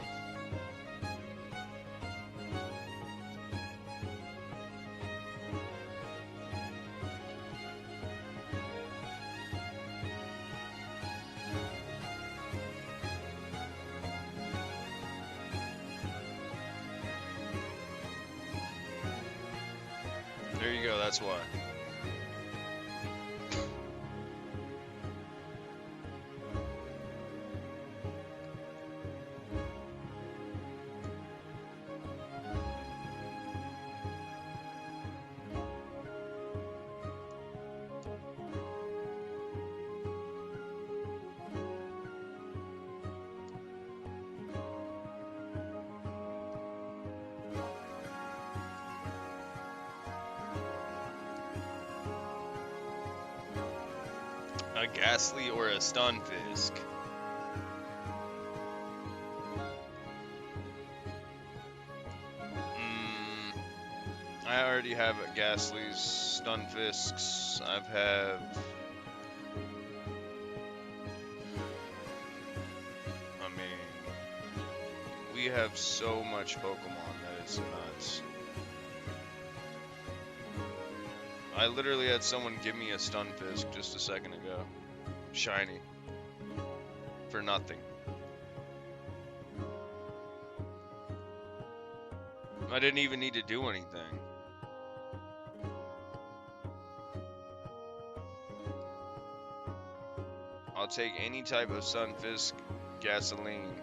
There you go, that's why. A Ghastly or a Stunfisk? I already have a Ghastly's, Stunfisks. I've have. I mean, we have so much Pokemon that it's nuts. I literally had someone give me a Stunfisk just a second ago. Shiny. For nothing. I didn't even need to do anything. I'll take any type of Stunfisk gasoline.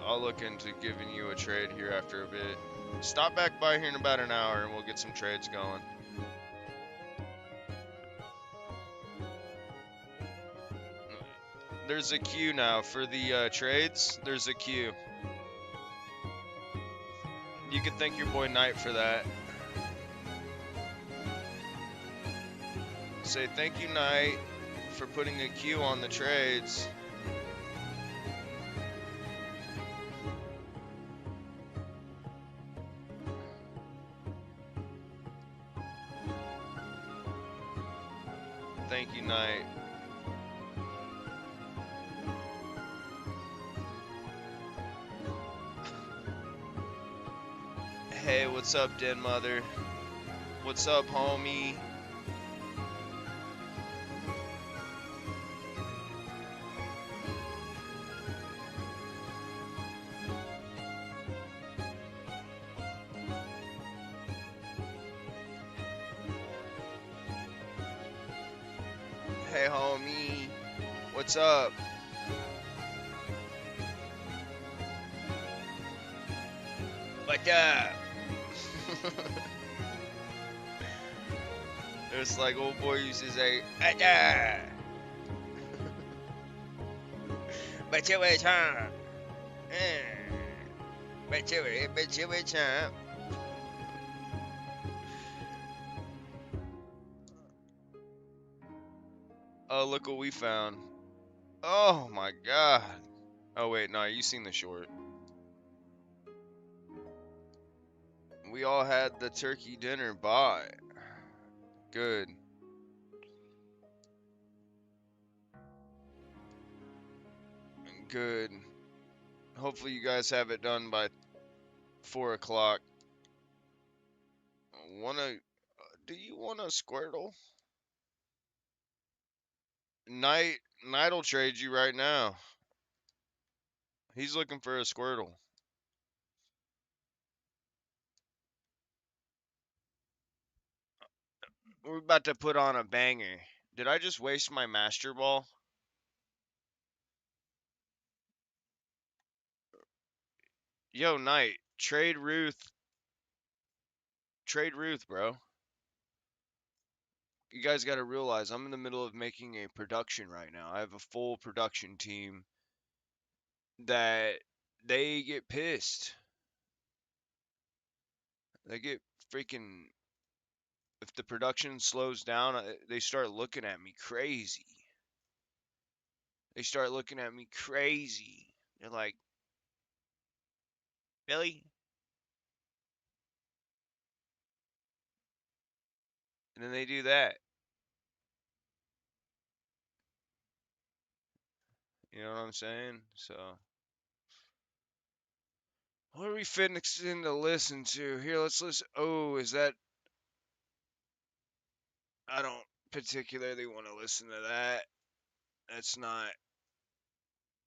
I'll look into giving you a trade here after a bit. Stop back by here in about an hour and we'll get some trades going. There's a queue now for the trades. There's a queue. You can thank your boy Knight for that. Say thank you, Knight, for putting a queue on the trades. Thank you, Knight. Hey, what's up, Den Mother? What's up, homie? Hey, homie. What's up? What's up? It's like old boy used to say, "Atta." But you wait, huh? But you wait, huh? Oh, look what we found. Oh my god. Oh wait, no, you seen the short. We all had the turkey dinner bought. Good. Good. Hopefully you guys have it done by 4 o'clock. Do you want a Squirtle? Knight'll trade you right now. He's looking for a Squirtle. We're about to put on a banger. Did I just waste my Master Ball? Yo, Knight, trade Ruth. Trade Ruth, bro. You guys got to realize I'm in the middle of making a production right now. I have a full production team that they get pissed. They get freaking, if the production slows down, they start looking at me crazy. They start looking at me crazy. They're like, Billy? And then they do that. You know what I'm saying? So, what are we fixing to listen to? Here, let's listen. Oh, is that? I don't particularly want to listen to that. That's not.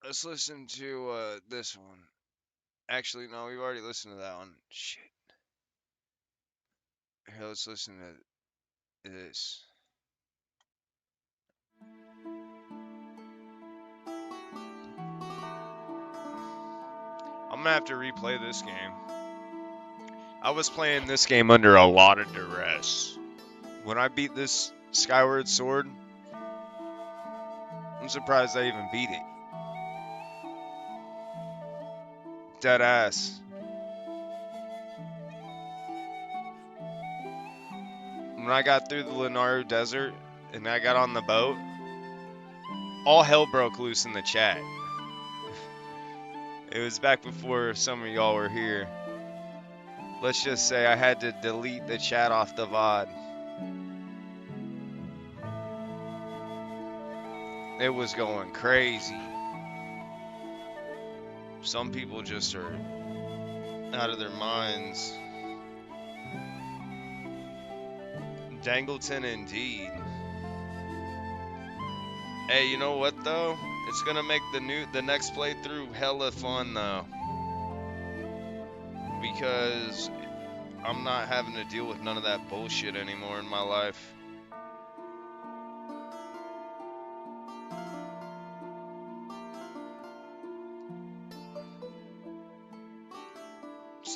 Let's listen to this one. Actually, no, we've already listened to that one. Shit. Here, let's listen to this. I'm gonna have to replay this game. I was playing this game under a lot of duress. When I beat this Skyward Sword, I'm surprised I even beat it. Dead ass. When I got through the Lenaru Desert and I got on the boat, all hell broke loose in the chat. It was back before some of y'all were here. Let's just say I had to delete the chat off the VOD. It was going crazy. Some people just are out of their minds. Dangleton indeed. Hey, you know what though? It's gonna make the next playthrough hella fun though. Because I'm not having to deal with none of that bullshit anymore in my life.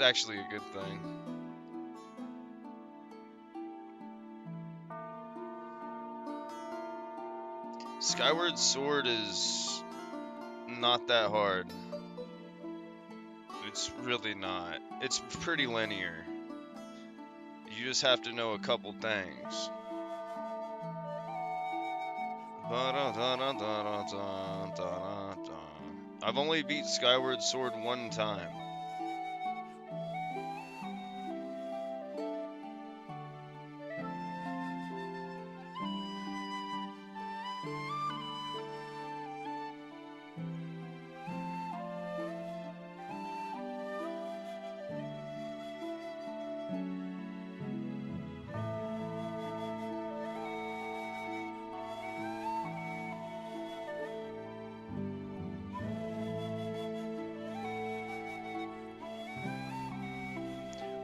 That's actually a good thing. Skyward Sword is not that hard. It's really not. It's pretty linear. You just have to know a couple things. I've only beat Skyward Sword one time.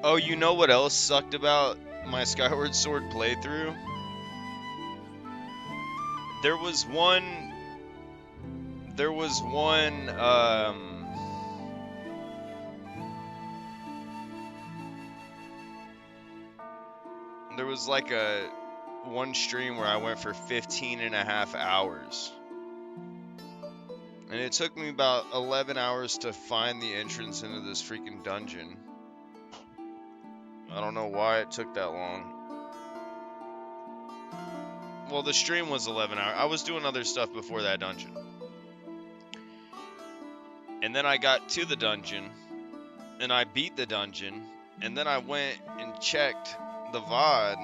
Oh, you know what else sucked about my Skyward Sword playthrough? There was one, there was like one stream where I went for 15.5 hours. And it took me about 11 hours to find the entrance into this freaking dungeon. I don't know why it took that long. Well, the stream was 11 hours. I was doing other stuff before that dungeon. And then I got to the dungeon, and I beat the dungeon, and then I went and checked the VOD,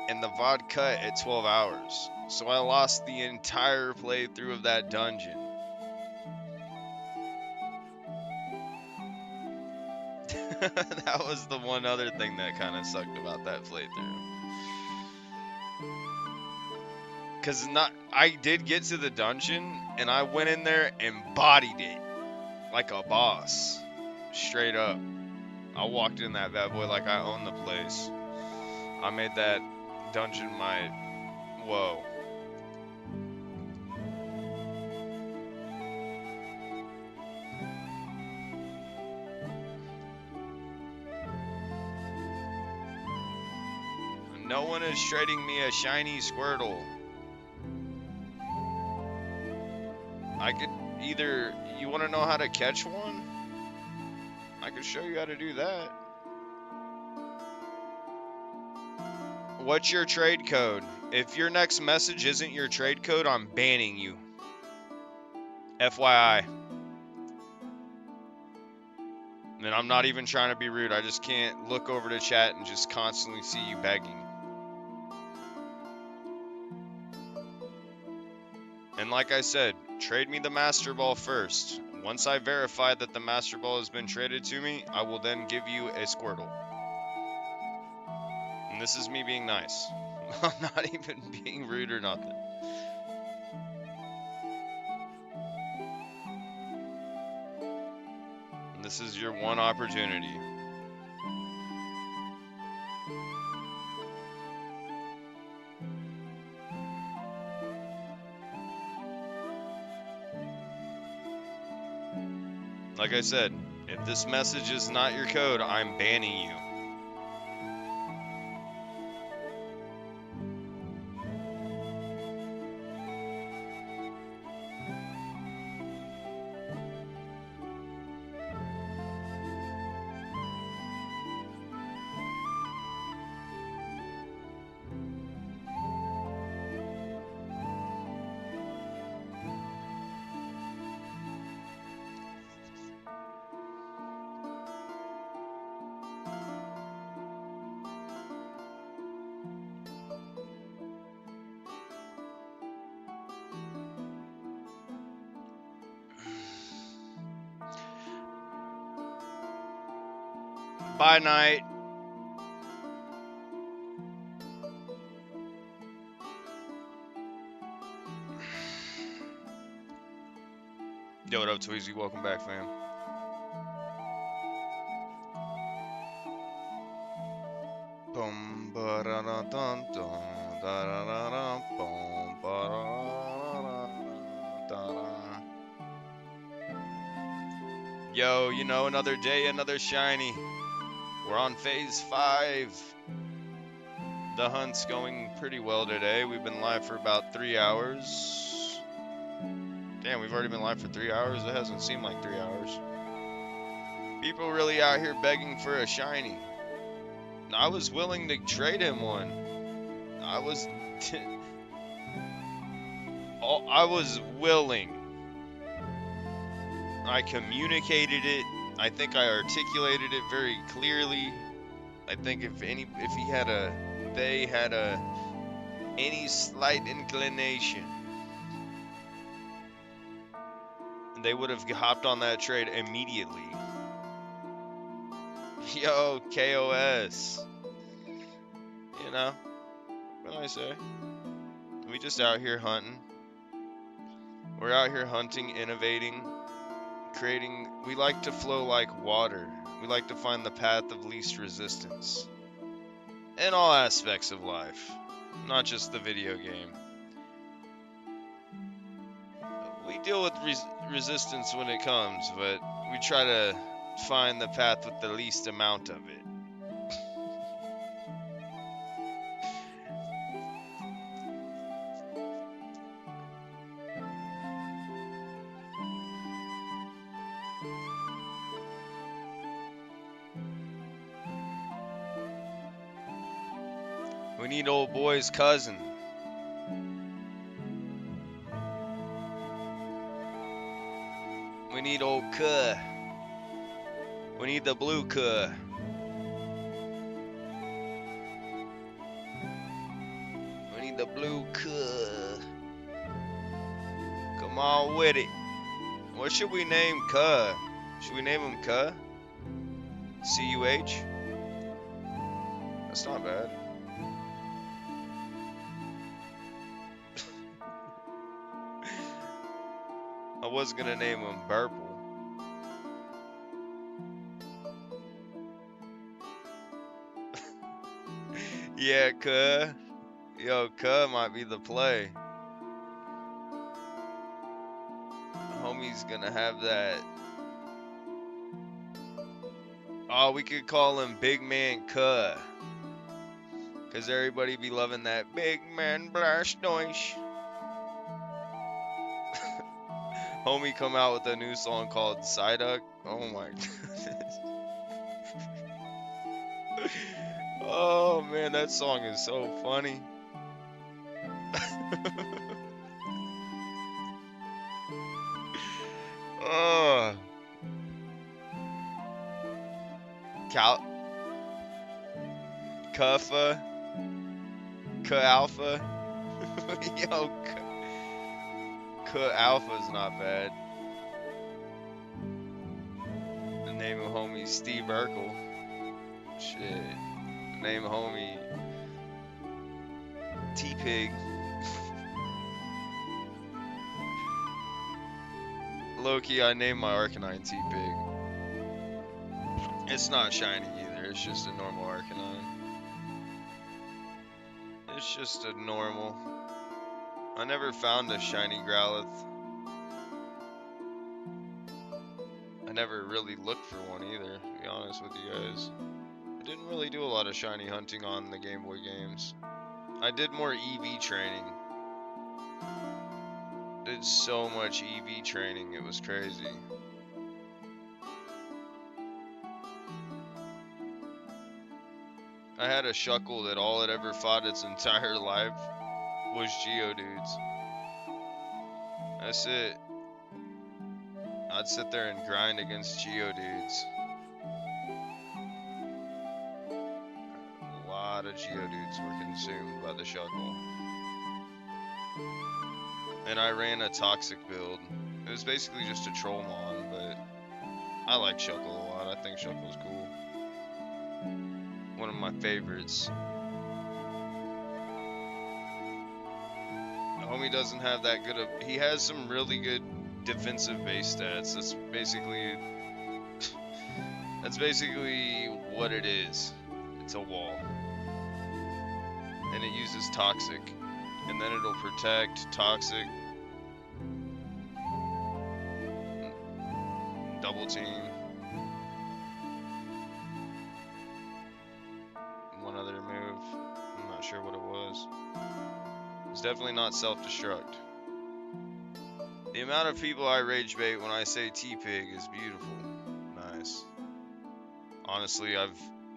and the VOD cut at 12 hours. So I lost the entire playthrough of that dungeon. That was the one other thing that kind of sucked about that playthrough. Cause I did get to the dungeon and I went in there and bodied it like a boss, straight up. I walked in that bad boy like I owned the place. I made that dungeon my whoa. No one is trading me a shiny Squirtle. I could either, you want to know how to catch one? I could show you how to do that. What's your trade code? If your next message isn't your trade code, I'm banning you. FYI. And I'm not even trying to be rude. I just can't look over to chat and just constantly see you begging. And like I said, trade me the Master Ball first. Once I verify that the Master Ball has been traded to me, I will then give you a Squirtle. And this is me being nice. I'm not even being rude or nothing. And this is your one opportunity. Like I said, if this message is not your code, I'm banning you. Bye, night. Yo, what up, Tweezy? Welcome back, fam. Boom, ba da da dun dun, da da da da, boom, ba da da da da. Yo, you know, another day, another shiny. We're on phase 5. The hunt's going pretty well today. We've been live for about 3 hours. Damn, we've already been live for 3 hours? It hasn't seemed like 3 hours. People really out here begging for a shiny. I was willing to trade him one. I was willing. I communicated it. I think I articulated it very clearly. I think if they had any slight inclination, they would have hopped on that trade immediately. Yo, KOS. You know, what do I say? We just out here hunting. We're out here hunting, innovating, creating. We like to flow like water. We like to find the path of least resistance. In all aspects of life, not just the video game. We deal with resistance when it comes, but we try to find the path with the least amount of it. We need old boy's cousin. We need old cuh. We need the blue cuh. We need the blue cuh. Come on with it. What should we name cuh? Should we name him cuh? C-U-H? That's not bad. I was gonna name him Purple. Yeah, cuh. Yo, cuh might be the play. Homie's gonna have that. Oh, we could call him Big Man Cuh. Cause everybody be loving that Big Man Blast Noise. Homie come out with a new song called Psyduck. Oh my goodness. Oh man, that song is so funny. Oh. Cuffa. Alpha. Yo, Alpha's not bad. The name of homie Steve Urkel. Shit. The name of homie T-Pig. Low-key, I named my Arcanine T-Pig. It's not shiny either, it's just a normal Arcanine. It's just a normal. I never found a shiny Growlithe. I never really looked for one either, to be honest with you guys. I didn't really do a lot of shiny hunting on the Game Boy games. I did more EV training. Did so much EV training, it was crazy. I had a Shuckle that all it ever fought its entire life was Geodudes. That's it. I'd sit there and grind against Geodudes. A lot of Geodudes were consumed by the Shuckle. And I ran a Toxic build. It was basically just a Trollmon, but I like Shuckle a lot. I think Shuckle's cool. One of my favorites. Homie doesn't have that good of. He has some really good defensive base stats. That's basically what it is. It's a wall, and it uses Toxic, and then it'll protect Toxic, double team. It's definitely not self-destruct. The amount of people I rage bait when I say T-Pig is beautiful. Nice. Honestly,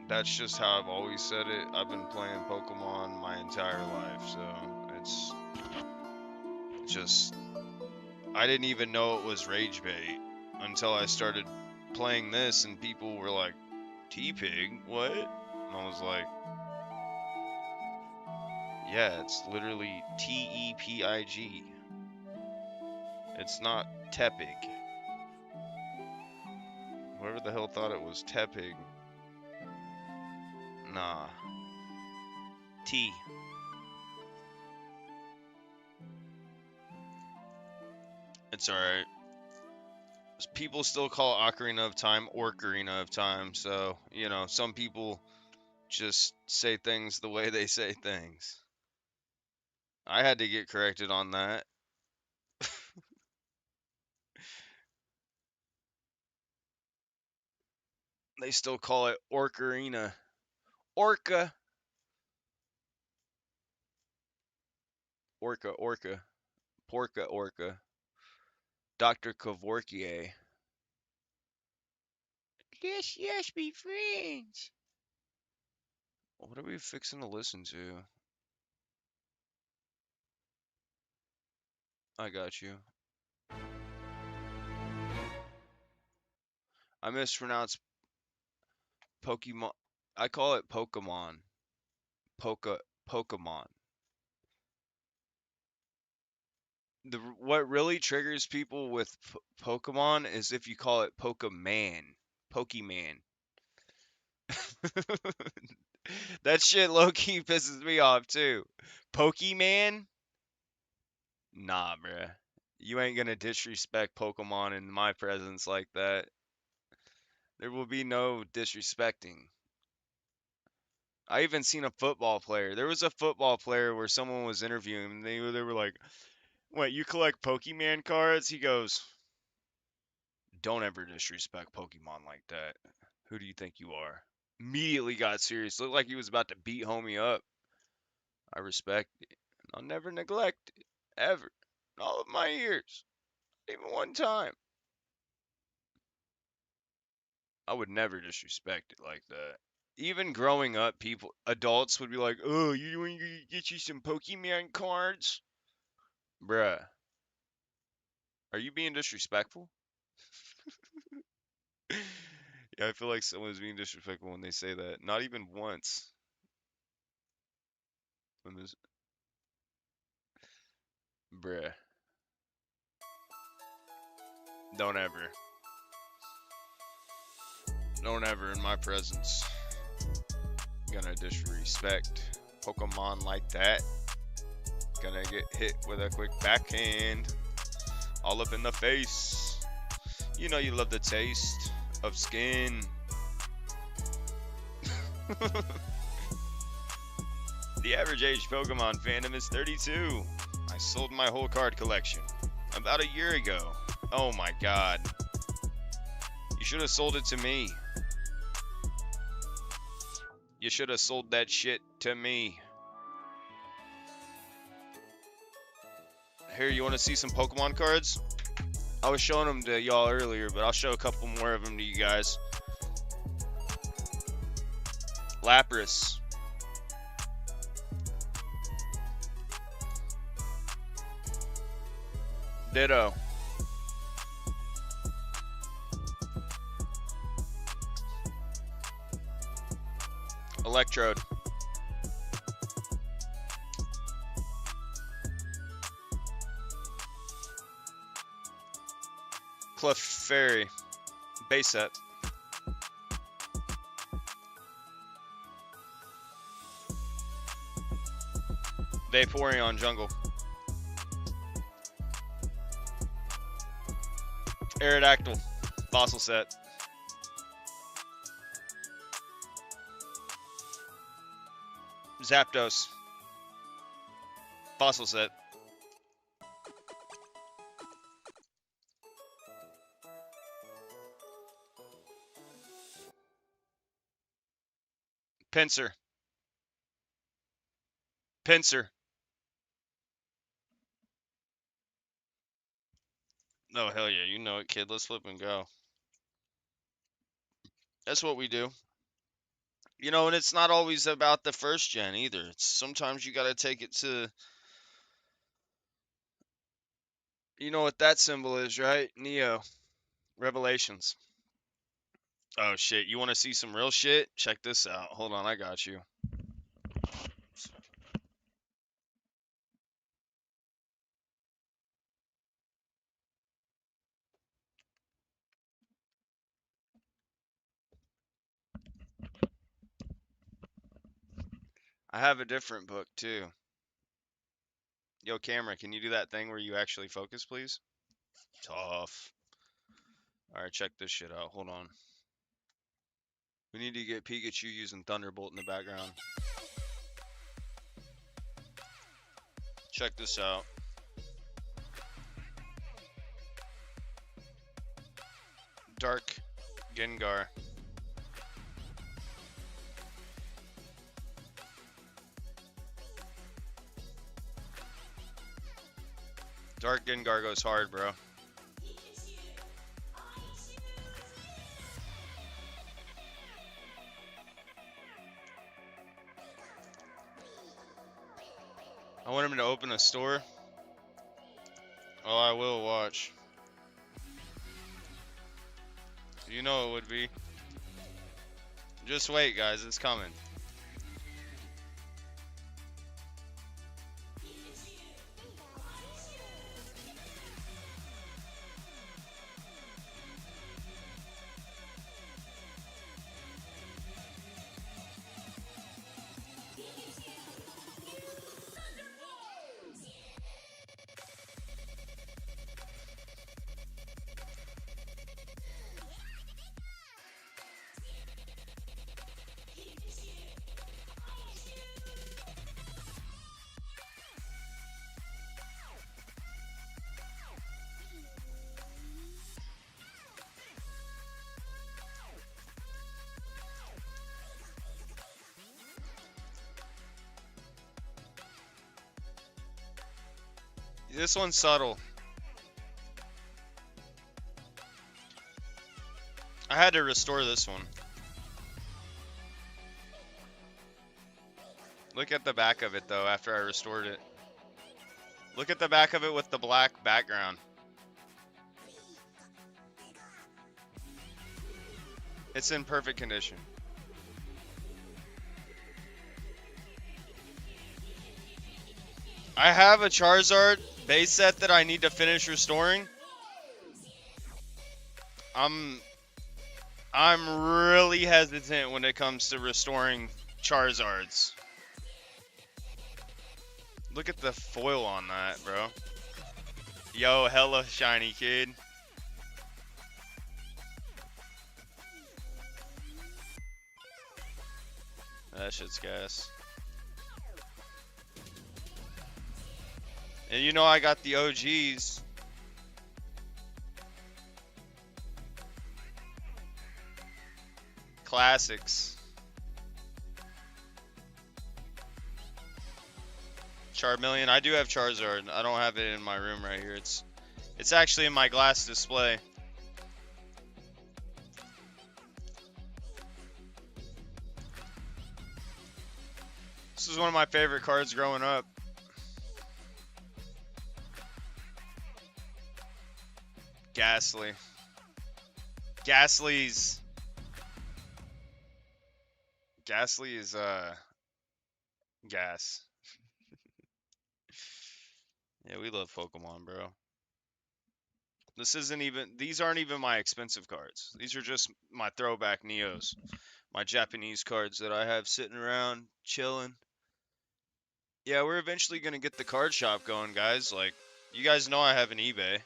that's just how I've always said it. I've been playing Pokemon my entire life, so it's just I didn't even know it was rage bait until I started playing this and people were like, T-Pig? What? And I was like, yeah, it's literally T-E-P-I-G. It's not Tepig. Whoever the hell thought it was Tepig. Nah. T. It's alright. People still call Ocarina of Time Orcarina of Time, so, you know, some people just say things the way they say things. I had to get corrected on that. They still call it Orcarina. Orca. Orca. Porca Orca. Dr. Kevorkier. Yes, be friends. What are we fixing to listen to? I got you. I mispronounce Pokemon. I call it Pokemon. Pokemon. What really triggers people with Pokemon is if you call it Pokemon. Pokemon. That shit low-key pisses me off too. Pokemon? Nah, bruh. You ain't gonna disrespect Pokemon in my presence like that. There will be no disrespecting. I even seen a football player. There was a football player where someone was interviewing him and they were like, "What, you collect Pokemon cards?" He goes, "Don't ever disrespect Pokemon like that. Who do you think you are?" Immediately got serious. Looked like he was about to beat homie up. I respect it. I'll never neglect it. Ever. In all of my years. Even one time. I would never disrespect it like that. Even growing up, adults would be like, "Oh, you want to get you some Pokemon cards?" Bruh, are you being disrespectful? Yeah, I feel like someone's being disrespectful when they say that. Not even once. Bruh, don't ever. Don't ever in my presence. Gonna disrespect Pokemon like that. Gonna get hit with a quick backhand. All up in the face. You know you love the taste of skin. The average age Pokemon fandom is 32. I sold my whole card collection about a year ago. Oh my god. You should have sold it to me. You should have sold that shit to me. Here, you want to see some Pokemon cards? I was showing them to y'all earlier, but I'll show a couple more of them to you guys. Lapras. Ditto. Electrode. Clefairy. Base set. Vaporeon Jungle. Aerodactyl. Fossil set. Zapdos. Fossil set. Pinsir. Oh, hell yeah. You know it, kid. Let's flip and go. That's what we do. You know, and it's not always about the first gen either. It's sometimes you got to take it to, you know what that symbol is, right? Neo. Revelations. Oh, shit. You want to see some real shit? Check this out. Hold on. I got you. I have a different book, too. Yo, camera, can you do that thing where you actually focus, please? Tough. All right, check this shit out. Hold on. We need to get Pikachu using Thunderbolt in the background. Check this out. Dark Gengar. Dark Gengar goes hard, bro. I want him to open a store. Oh, I will watch. You know it would be. Just wait, guys. It's coming. This one's subtle. I had to restore this one. Look at the back of it, though, after I restored it. Look at the back of it with the black background. It's in perfect condition. I have a Charizard base set that I need to finish restoring. I'm really hesitant when it comes to restoring Charizards. Look at the foil on that, bro. Yo, hella shiny, kid. That shit's gas. And you know I got the OGs. Classics. Charmeleon. I do have Charizard. I don't have it in my room right here. It's actually in my glass display. This is one of my favorite cards growing up. Ghastly. Ghastly is gas. Yeah, we love Pokemon, bro. These aren't even my expensive cards. These are just my throwback Neos. My Japanese cards that I have sitting around chilling. Yeah, we're eventually going to get the card shop going, guys. Like, you guys know I have an eBay.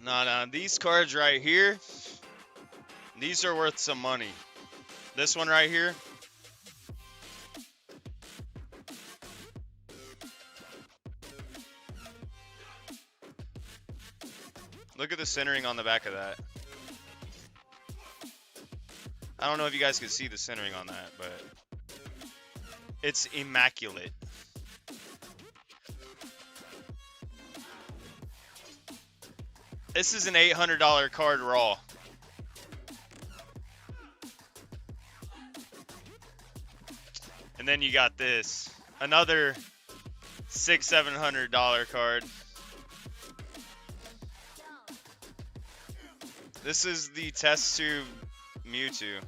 Nah, these cards right here, these are worth some money. This one right here, look at the centering on the back of that. I don't know if you guys can see the centering on that, but it's immaculate. This is an $800 card raw. And then you got this, another $600-700 card. This is the test tube Mewtwo.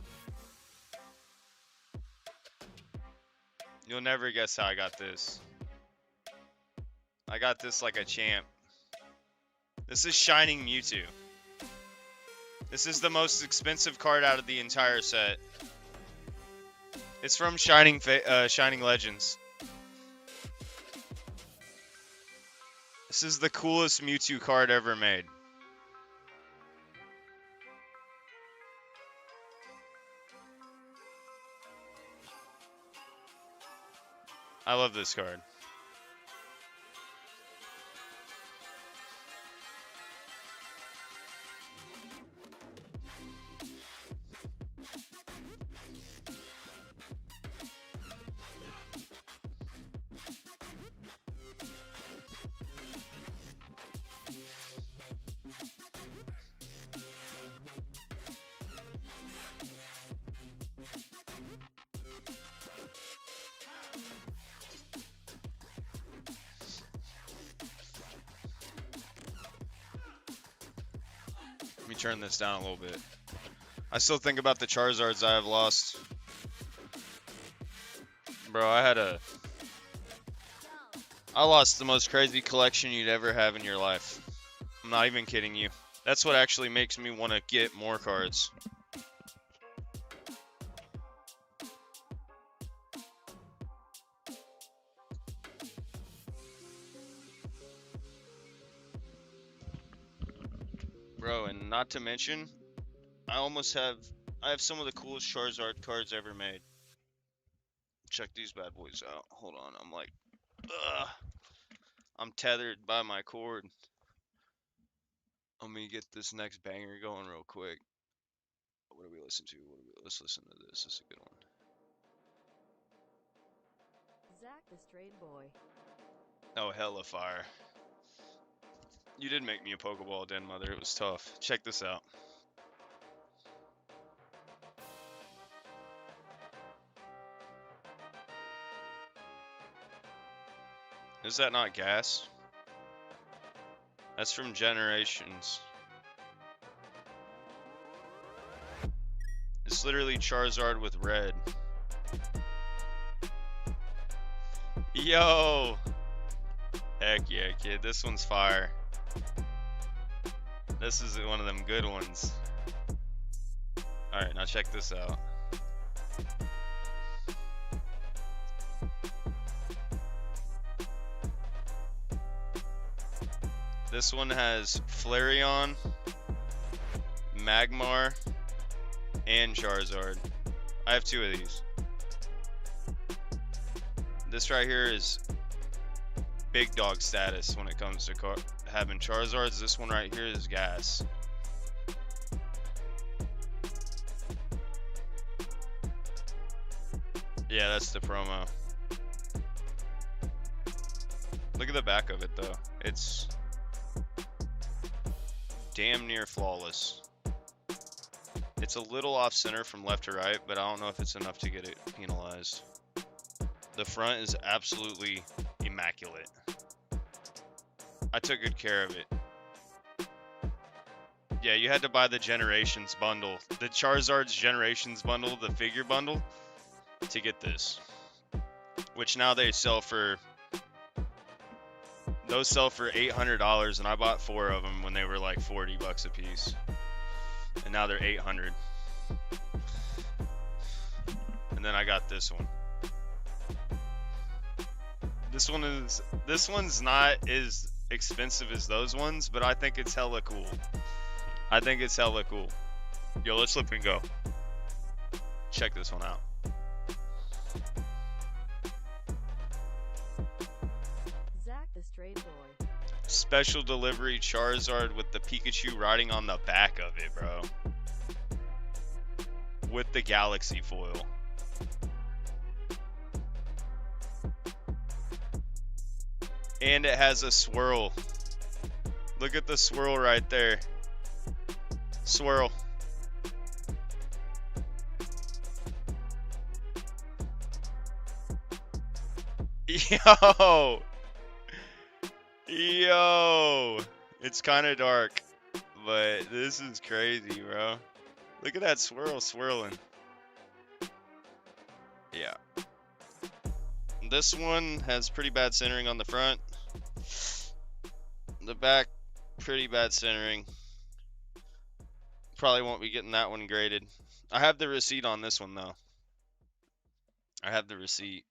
You'll never guess how I got this. I got this like a champ. This is Shining Mewtwo. This is the most expensive card out of the entire set. It's from Shining Legends. This is the coolest Mewtwo card ever made. I love this card. Let me turn this down a little bit. I still think about the Charizards I have lost. Bro, I lost the most crazy collection you'd ever have in your life. I'm not even kidding you. That's what actually makes me want to get more cards. Bro, and not to mention, I have some of the coolest Charizard cards ever made. Check these bad boys out. Hold on, I'm tethered by my cord. Let me get this next banger going real quick. What do we listen to? Let's listen to this. This is a good one. Zach the Straight Boy. Oh, hella fire. You did make me a Pokeball, Den Mother. It was tough. Check this out. Is that not gas? That's from Generations. It's literally Charizard with red. Yo! Heck yeah, kid. This one's fire. This is one of them good ones. Alright, now check this out. This one has Flareon, Magmar, and Charizard. I have two of these. This right here is big dog status when it comes to having Charizards. This one right here is gas. Yeah, that's the promo. Look at the back of it though. It's damn near flawless. It's a little off center from left to right, but I don't know if it's enough to get it penalized. The front is absolutely immaculate. I took good care of it. Yeah, you had to buy the Generations bundle. The Charizard's Generations bundle, the figure bundle, to get this. Which now they sell for... Those sell for $800, and I bought 4 of them when they were like $40 a piece. And now they're $800. And then I got this one. This one's not as expensive as those ones, but I think it's hella cool. I think it's hella cool. Yo, let's flip and go. Check this one out. Zach the Stray Boy. Special delivery Charizard with the Pikachu riding on the back of it, bro. With the Galaxy foil. And it has a swirl. Look at the swirl right there. Swirl. Yo! Yo! It's kind of dark, but this is crazy, bro. Look at that swirl swirling. Yeah. This one has pretty bad centering on the front. The back, pretty bad centering. Probably won't be getting that one graded. I have the receipt on this one, though. I have the receipt.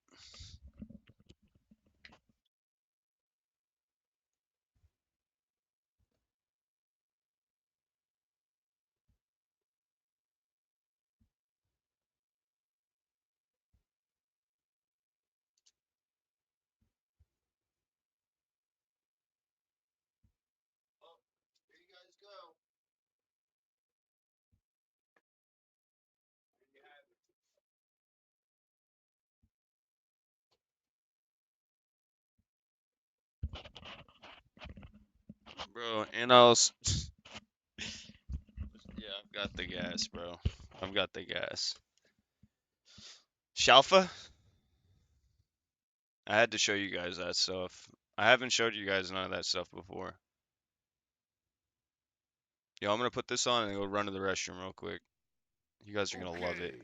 Bro, and I was... Yeah, I've got the gas, bro. I've got the gas. SHALPHA? I had to show you guys that stuff. I haven't showed you guys none of that stuff before. Yo, I'm gonna put this on and go run to the restroom real quick. You guys are gonna love it.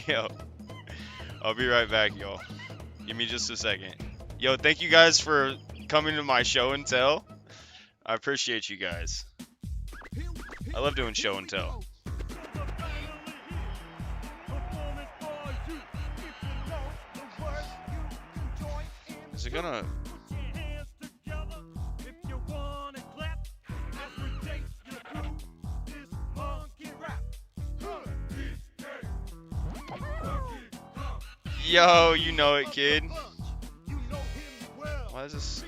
Yo, I'll be right back, y'all. Give me just a second. Yo, thank you guys for coming to my show and tell. I appreciate you guys. I love doing show and tell. Is it gonna... Yo, you know it, kid. Why is this?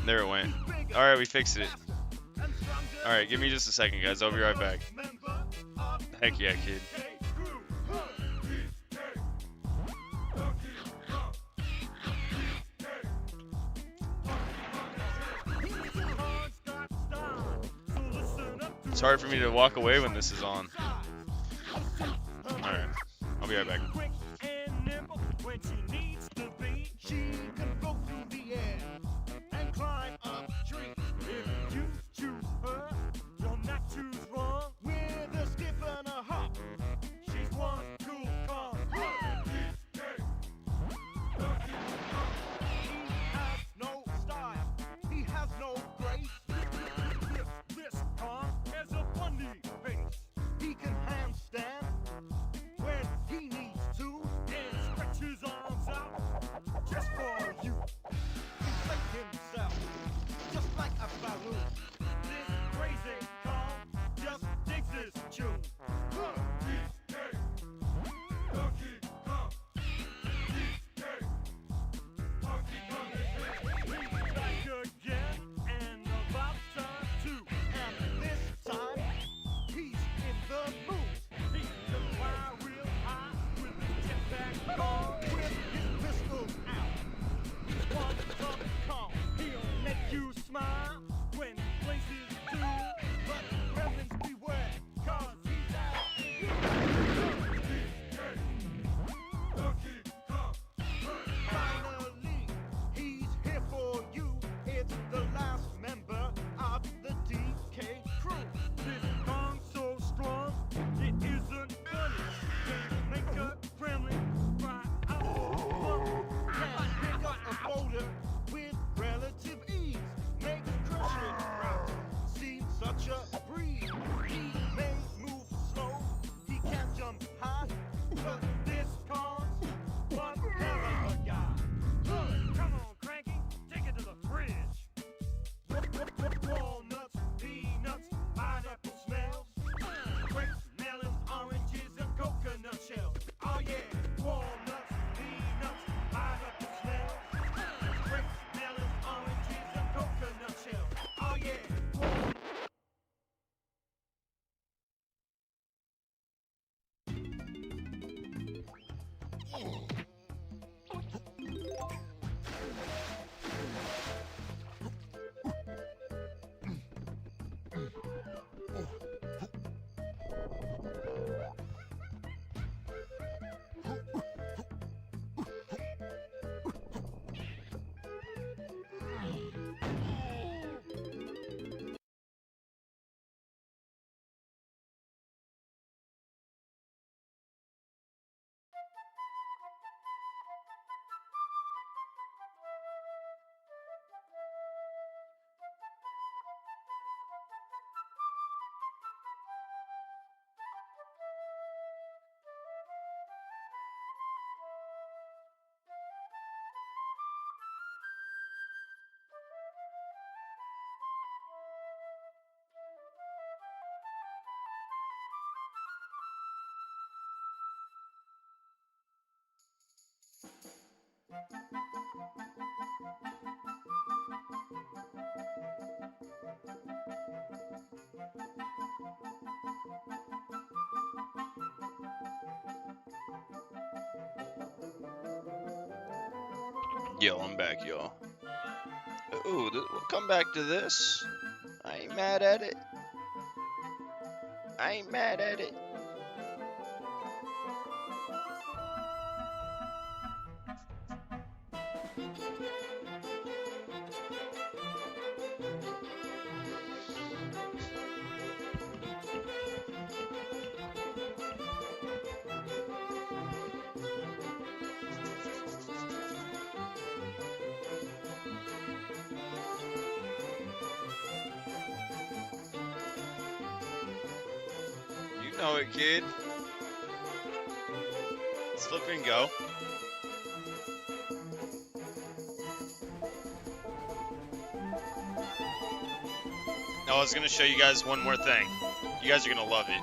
There it went. Alright, we fixed it. Alright, give me just a second, guys. I'll be right back. Heck yeah, kid. It's hard for me to walk away when this is on. Alright, I'll be right back. Just for Yo, I'm back, y'all. Ooh, we'll come back to this. I ain't mad at it. I ain't mad at it. You know it, kid. Let's flip and go. I was gonna show you guys one more thing. You guys are gonna love it.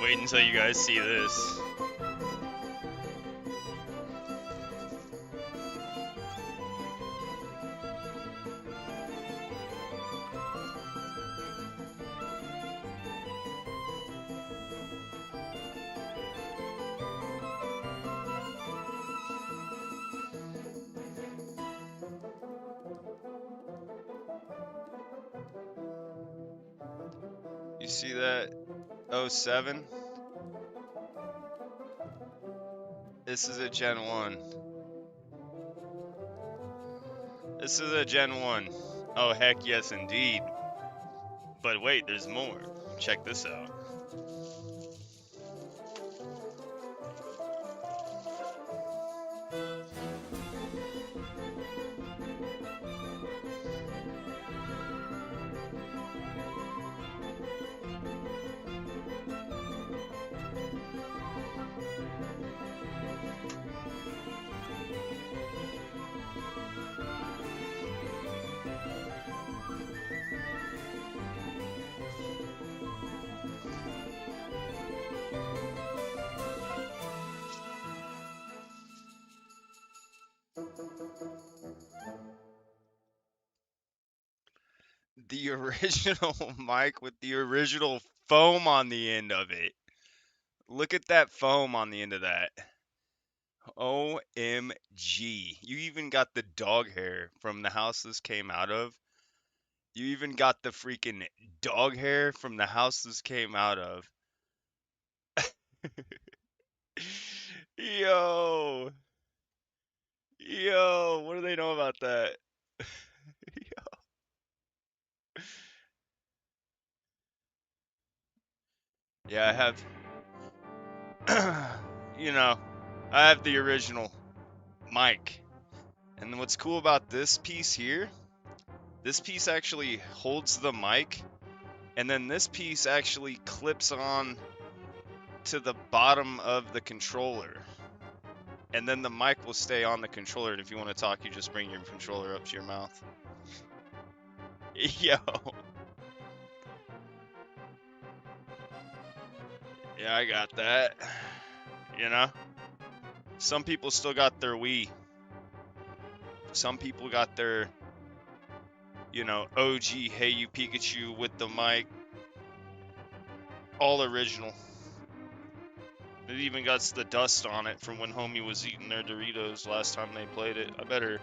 Wait until you guys see this. You see that 07? This is a Gen 1. This is a Gen 1. Oh, heck yes, indeed. But wait, there's more. Check this out. The original mic with the original foam on the end of it. Look at that foam on the end of that. OMG. You even got the dog hair from the house this came out of. You even got the freaking dog hair from the house this came out of. Yo. Yo, what do they know about that? Yeah, I have, I have the original mic. And what's cool about this piece here, this piece actually holds the mic, and then this piece actually clips on to the bottom of the controller. And then the mic will stay on the controller, and if you want to talk, you just bring your controller up to your mouth. Yo. Yeah, I got that. You know? Some people still got their Wii. Some people got their, you know, OG Hey You Pikachu with the mic. All original. It even got the dust on it from when homie was eating their Doritos last time they played it. I better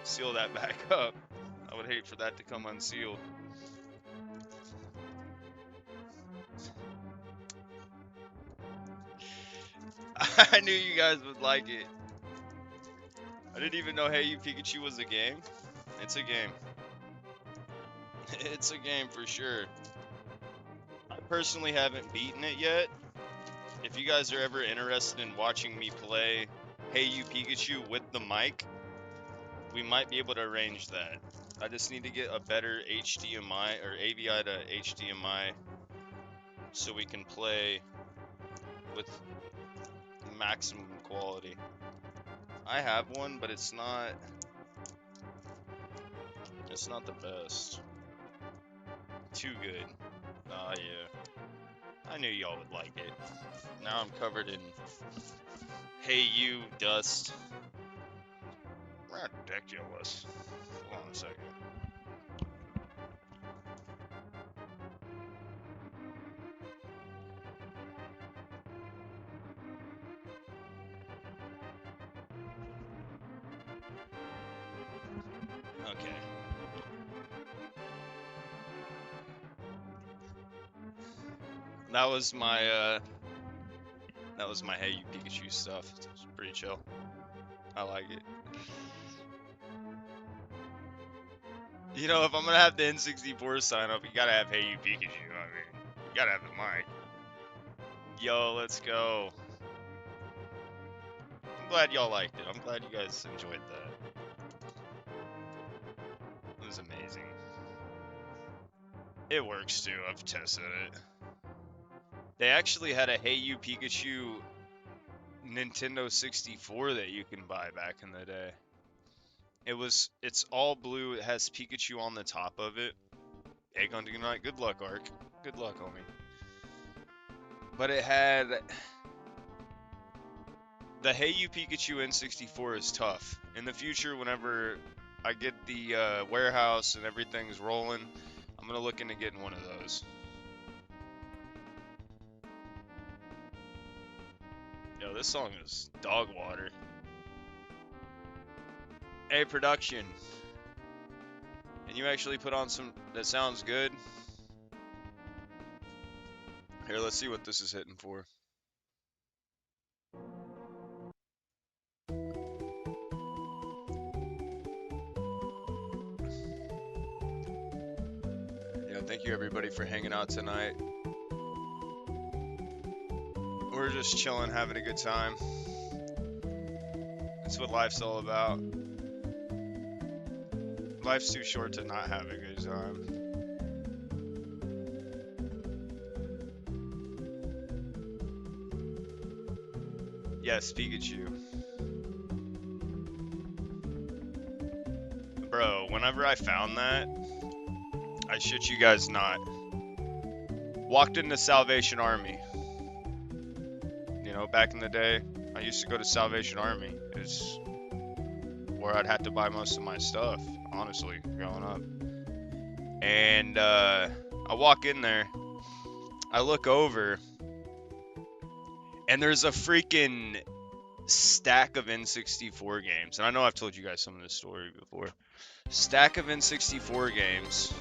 seal that back up. I would hate for that to come unsealed. I knew you guys would like it. I didn't even know Hey You Pikachu was a game. It's a game. It's a game for sure. I personally haven't beaten it yet. If you guys are ever interested in watching me play Hey You Pikachu with the mic, we might be able to arrange that. I just need to get a better HDMI or AVI to HDMI so we can play with maximum quality. I have one, but it's not the best. Too good. Oh yeah. I knew y'all would like it. Now I'm covered in Hey You dust. Ridiculous. Hold on a second. Okay. That was my Hey You Pikachu stuff. It's pretty chill. I like it. You know, if I'm gonna have the N64 sign up, you gotta have Hey You Pikachu. I mean, you gotta have the mic. Yo, let's go. I'm glad y'all liked it. I'm glad you guys enjoyed that. It was amazing. It works too. I've tested it. They actually had a Hey You Pikachu Nintendo 64 that you can buy back in the day. It's all blue. It has Pikachu on the top of it. Egg hunting night. Good luck, Ark. Good luck, homie. But it had the Hey You Pikachu N64 is tough. In the future, whenever I get the warehouse and everything's rolling, I'm gonna look into getting one of those. Yo, this song is dog water. Hey, production. And you actually put on some that sounds good. Here, let's see what this is hitting for. Yeah, thank you everybody for hanging out tonight. We're just chilling, having a good time. That's what life's all about. Life's too short to not have a good time. Yes, Pikachu. Bro, whenever I found that, I shit you guys not, walked into Salvation Army. You know, back in the day, I used to go to Salvation Army. It's where I'd have to buy most of my stuff, honestly, growing up. And I walk in there, I look over, and there's a freaking stack of N64 games. And I know I've told you guys some of this story before. Stack of N64 games.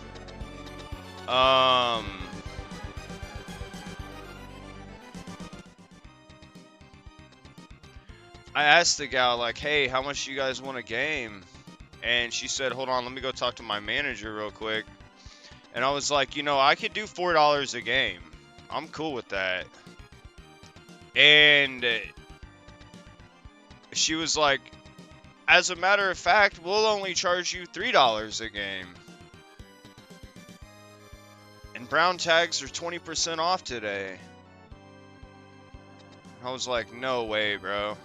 I asked the gal, like, hey, how much do you guys want a game? And she said, hold on, let me go talk to my manager real quick. And I was like, you know, I could do $4 a game. I'm cool with that. And she was like, as a matter of fact, we'll only charge you $3 a game. And brown tags are 20% off today. I was like, no way, bro.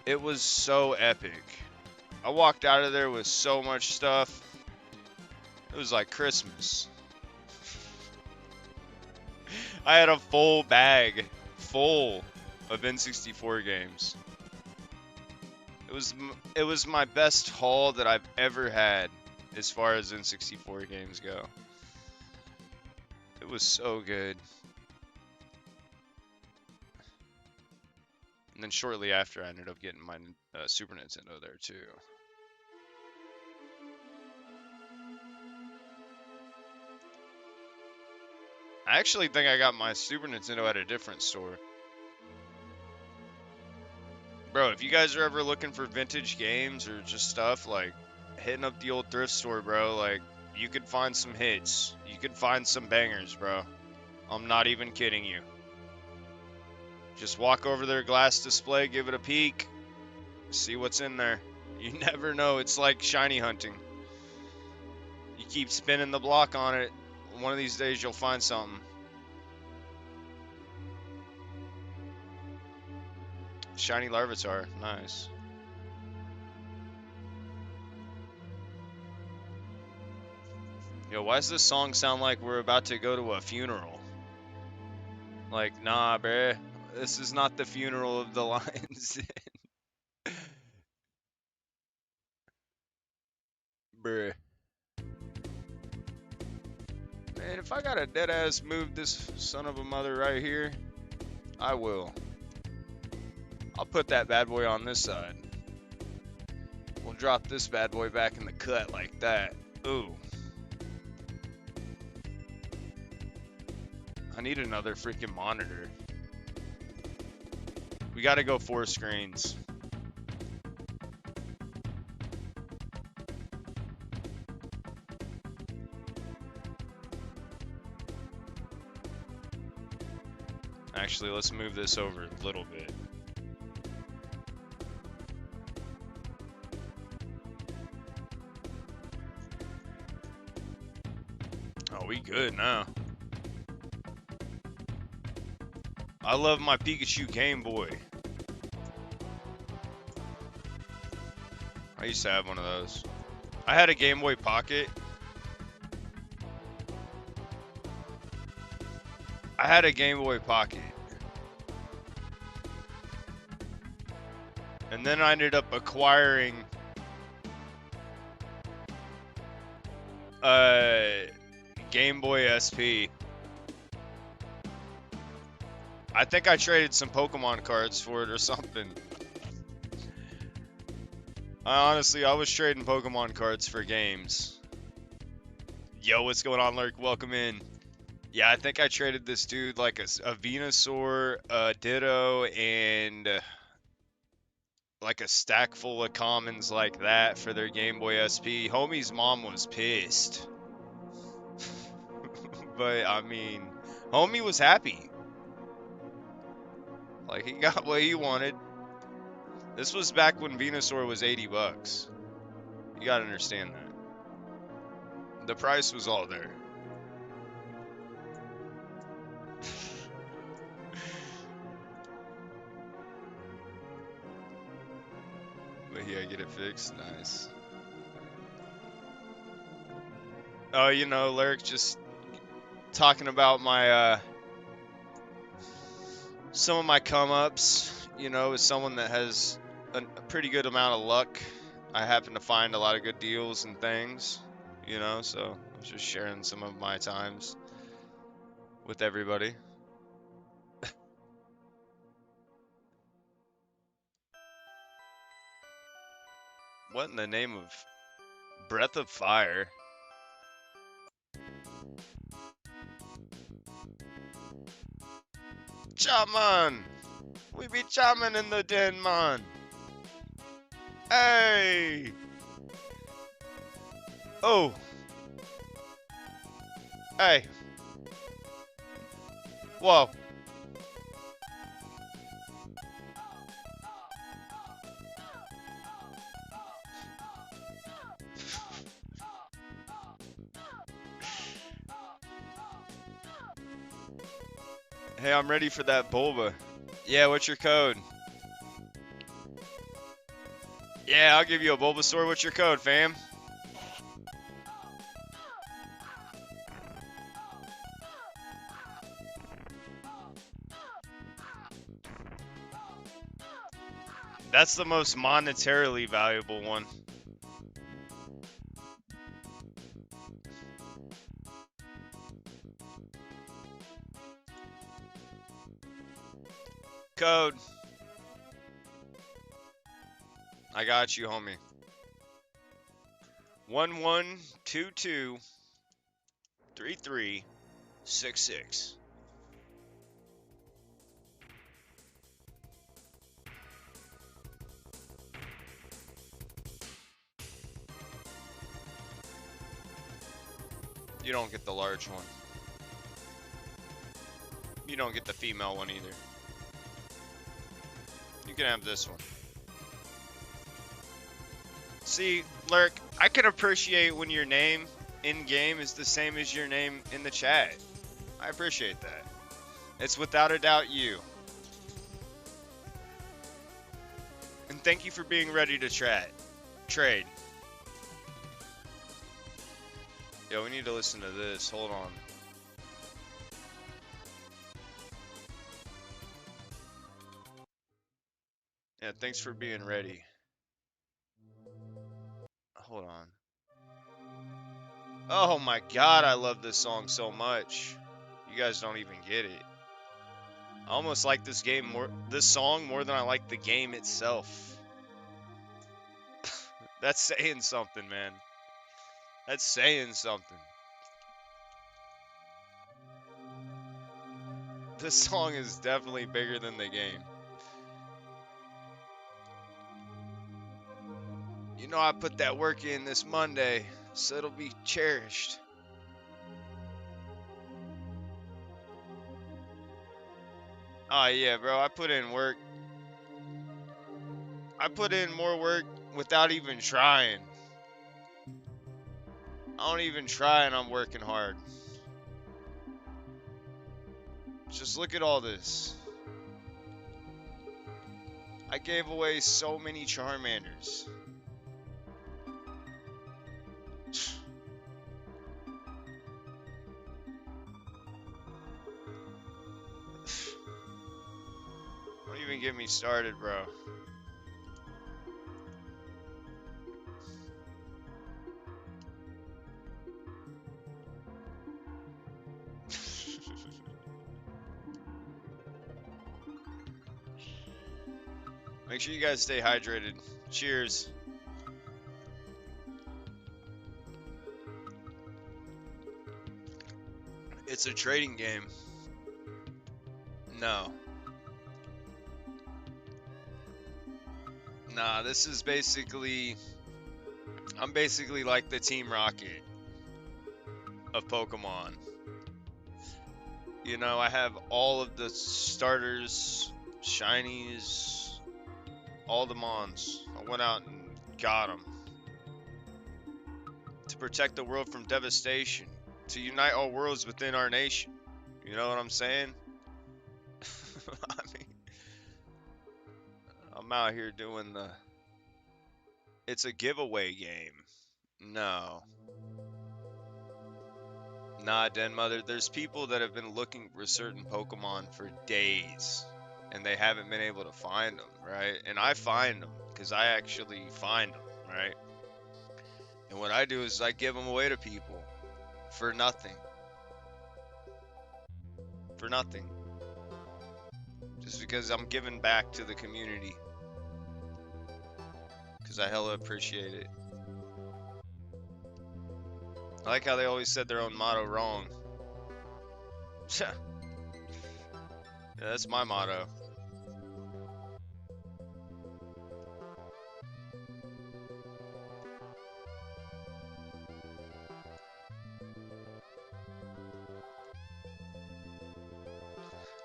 It was so epic. I walked out of there with so much stuff. It was like Christmas. I had a full bag full of N64 games. It was my best haul that I've ever had as far as N64 games go. It was so good. And then shortly after, I ended up getting my Super Nintendo there too. I actually think I got my Super Nintendo at a different store. Bro, if you guys are ever looking for vintage games or just stuff, like, hitting up the old thrift store, bro, like, you could find some hits. You could find some bangers, bro. I'm not even kidding you. Just walk over their glass display, give it a peek, see what's in there. You never know. It's like shiny hunting. You keep spinning the block on it, one of these days you'll find something. Shiny Larvitar, nice. Yo, why does this song sound like we're about to go to a funeral? Like, nah, bruh. This is not the funeral of the Lions. Bruh. Man, if I gotta deadass move this son of a mother right here, I will. I'll put that bad boy on this side. We'll drop this bad boy back in the cut like that. Ooh. I need another freaking monitor. We gotta go 4 screens. Actually, let's move this over a little bit. Oh, we good now. I love my Pikachu Game Boy. I used to have one of those. I had a Game Boy Pocket. I had a Game Boy Pocket. And then I ended up acquiring Game Boy SP. I think I traded some Pokemon cards for it or something. Honestly, I was trading Pokemon cards for games. Yo, what's going on, Lurk? Welcome in. Yeah, I think I traded this dude like a Venusaur, a Ditto, and like a stack full of commons like that for their Game Boy SP. Homie's mom was pissed. But, I mean, homie was happy. Like, he got what he wanted. This was back when Venusaur was 80 bucks. You gotta understand that. The price was all there. But yeah, get it fixed. Nice. Oh, you know, Lurk, just talking about my, some of my come-ups, you know, as someone that has a pretty good amount of luck. I happen to find a lot of good deals and things, you know, so I was just sharing some of my times with everybody. What in the name of Breath of Fire? Chaman! We be chaman in the den, man! Hey! Oh! Hey! Whoa! Hey, I'm ready for that Bulba. Yeah, what's your code? Yeah, I'll give you a Bulbasaur. What's your code, fam? That's the most monetarily valuable one. Code. I got you, homie. 11223366. You don't get the large one. You don't get the female one either. You can have this one. See, Lurk, I can appreciate when your name in-game is the same as your name in the chat. I appreciate that. It's without a doubt you. And thank you for being ready to trade. Yo, we need to listen to this. Hold on. Yeah, thanks for being ready. Hold on. Oh my god, I love this song so much. You guys don't even get it. I almost like this song more than I like the game itself. That's saying something, man. That's saying something. This song is definitely bigger than the game. You know, I put that work in this Monday, so it'll be cherished. Oh yeah, bro, I put in work. I put in more work without even trying. I don't even try and I'm working hard. Just look at all this. I gave away so many Charmanders. Don't even get me started, bro. Make sure you guys stay hydrated. Cheers. It's a trading game. No. Nah, this is basically... I'm basically like the Team Rocket of Pokemon. You know, I have all of the starters, shinies, all the mons. I went out and got them. To protect the world from devastation. To unite all worlds within our nation. You know what I'm saying? I mean, I'm out here doing the... It's a giveaway game. No. Nah, Den Mother, there's people that have been looking for certain Pokemon for days. And they haven't been able to find them, right? And I find them, because I actually find them, right? And what I do is I give them away to people. For nothing. For nothing. Just because I'm giving back to the community. Because I hella appreciate it. I like how they always said their own motto wrong. Yeah, that's my motto.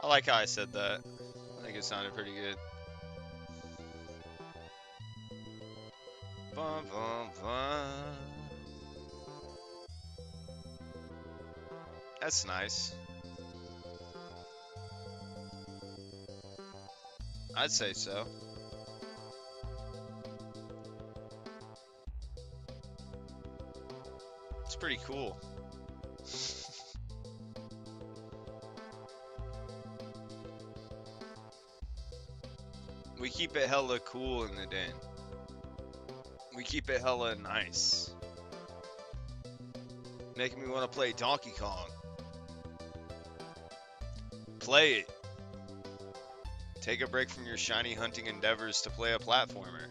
I like how I said that. I think it sounded pretty good. Bum, bum, bum. That's nice. I'd say so. It's pretty cool. We keep it hella cool in the den. We keep it hella nice. Making me want to play Donkey Kong. Play it. Take a break from your shiny hunting endeavors to play a platformer.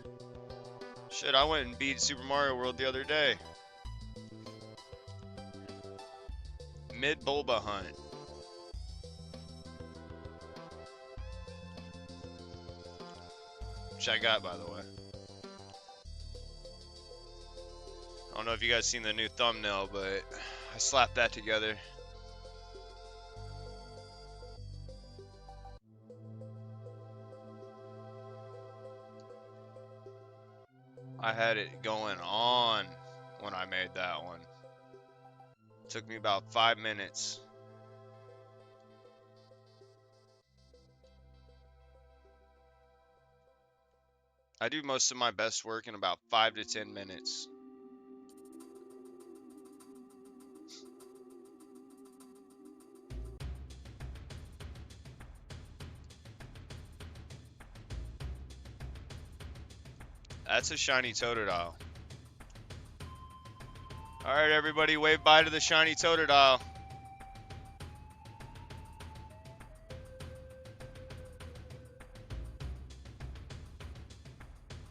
Shit, I went and beat Super Mario World the other day. Mid-Bulba Hunt. Which I got, by the way. I don't know if you guys seen the new thumbnail, but I slapped that together. I had it going on when I made that one. Took me about 5 minutes. I do most of my best work in about 5 to 10 minutes. That's a shiny Totodile. Alright, everybody, wave bye to the shiny Totodile.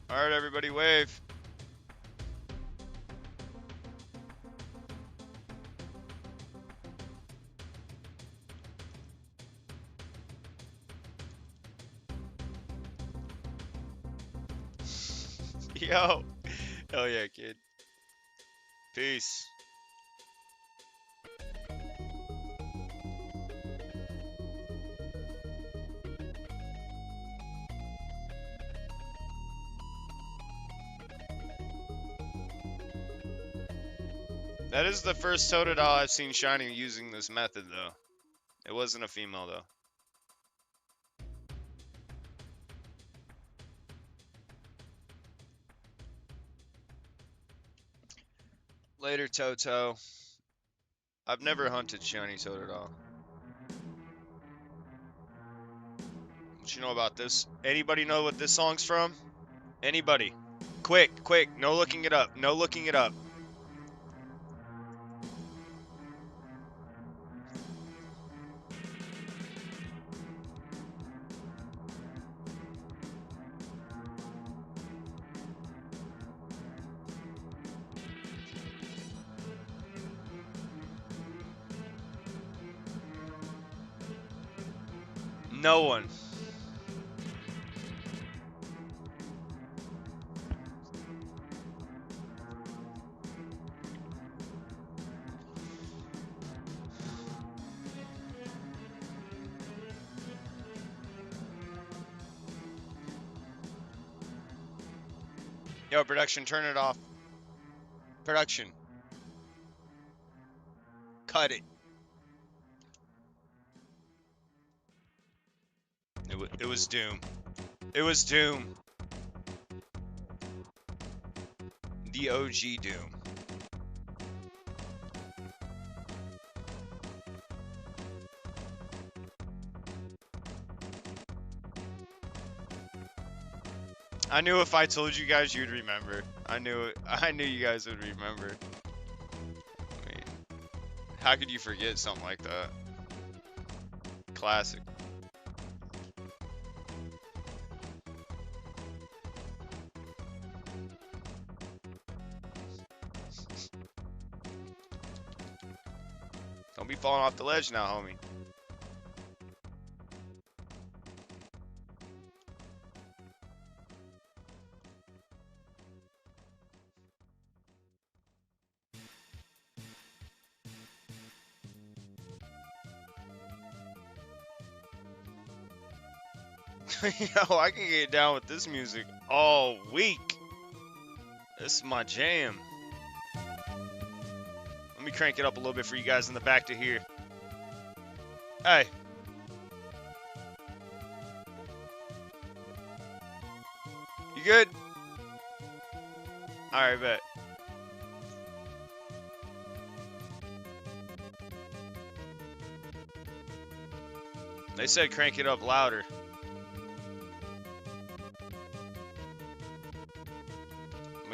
Alright, everybody, wave. Yo. Hell yeah, kid. Peace. That is the first Totodile I've seen shiny using this method, though. It wasn't a female, though. Later, Toto. I've never hunted shiny Totodile. What you know about this? Anybody know what this song's from? Anybody? Quick, quick. No looking it up. No looking it up. No one. Yo, production, turn it off. Production. Cut it. It was Doom. It was Doom. The OG Doom. I knew if I told you guys, you'd remember. I knew you guys would remember. I mean, how could you forget something like that? Classic. Don't be falling off the ledge now, homie. Yo, I can get down with this music all week. This is my jam. Let me crank it up a little bit for you guys in the back to hear. Hey. You good? Alright, bet. They said crank it up louder.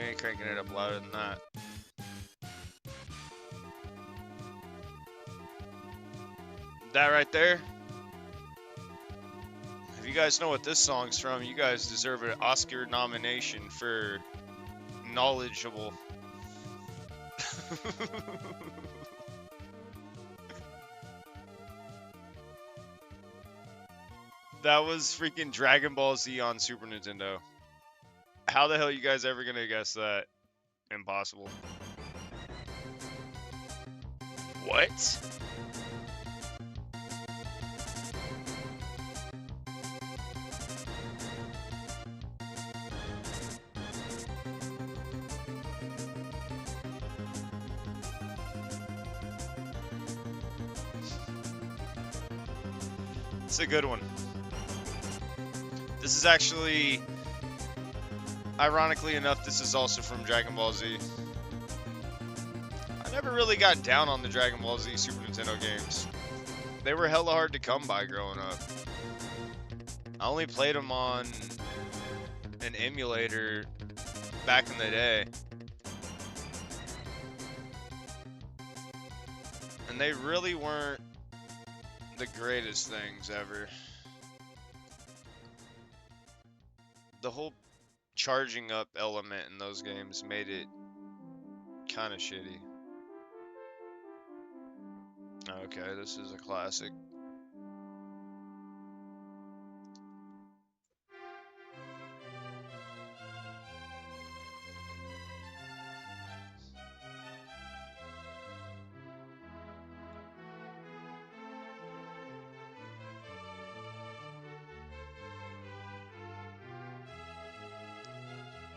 We ain't cranking it up louder than that. That right there. If you guys know what this song's from, you guys deserve an Oscar nomination for knowledgeable. That was freaking Dragon Ball Z on Super Nintendo. How the hell you guys ever gonna guess that? Impossible. What? It's a good one. This is actually, ironically enough, this is also from Dragon Ball Z. I never really got down on the Dragon Ball Z Super Nintendo games. They were hella hard to come by growing up. I only played them on an emulator back in the day. And they really weren't the greatest things ever. The whole charging up element in those games made it kind of shitty. Okay, this is a classic.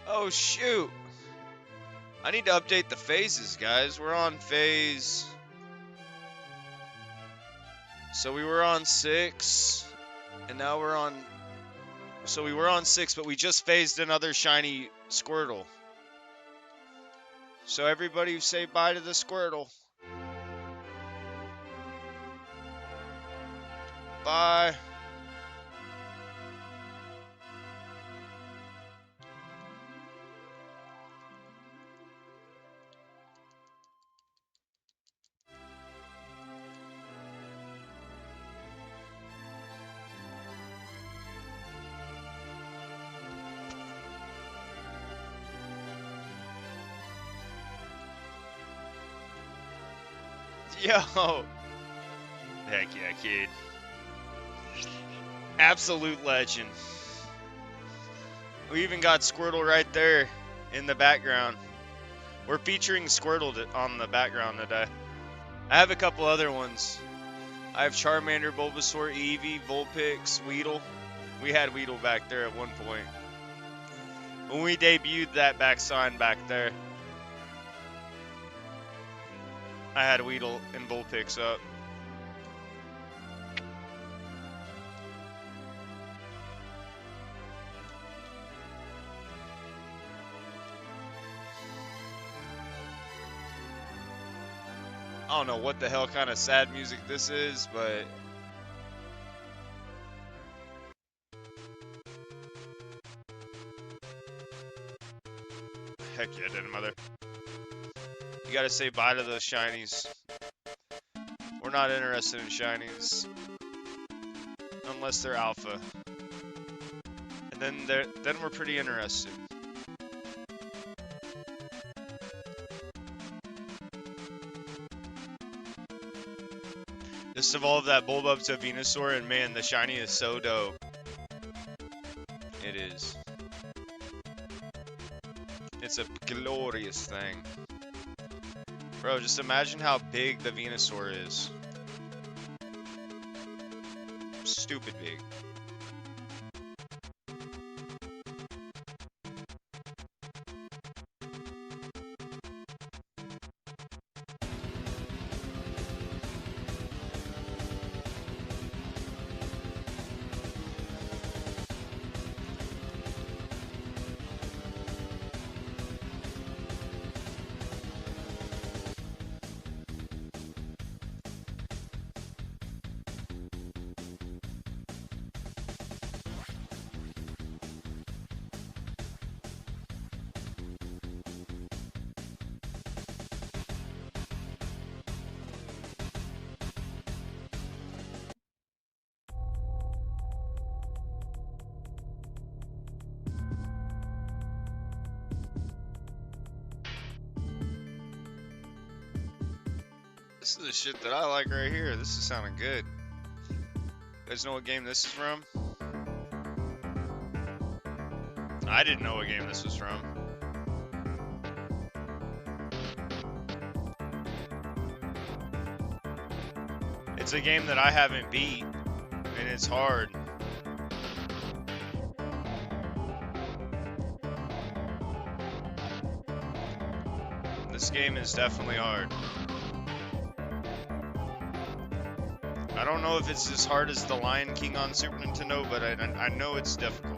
Oh shoot! I need to update the phases, guys. We're on phase... So we were on 6, and now we're on... So we were on 6, but we just phased another shiny Squirtle. So everybody say bye to the Squirtle. Bye. Yo! Heck yeah, kid. Absolute legend. We even got Squirtle right there in the background. We're featuring Squirtle on the background today. I have a couple other ones. I have Charmander, Bulbasaur, Eevee, Vulpix, Weedle. We had Weedle back there at one point. When we debuted that back sign back there, I had Weedle and Vulpix up. I don't know what the hell kind of sad music this is, but heck yeah, did mother. You gotta say bye to those shinies. We're not interested in shinies unless they're alpha, and then we're pretty interested. Just evolved that Bulb to Venusaur, and man, the shiny is so dope. It is. It's a glorious thing. Bro, just imagine how big the Venusaur is. Stupid big. This is the shit that I like right here. This is sounding good. You guys know what game this is from? I didn't know what game this was from. It's a game that I haven't beat, and it's hard. This game is definitely hard. I don't know if it's as hard as The Lion King on Super Nintendo, but I know it's difficult.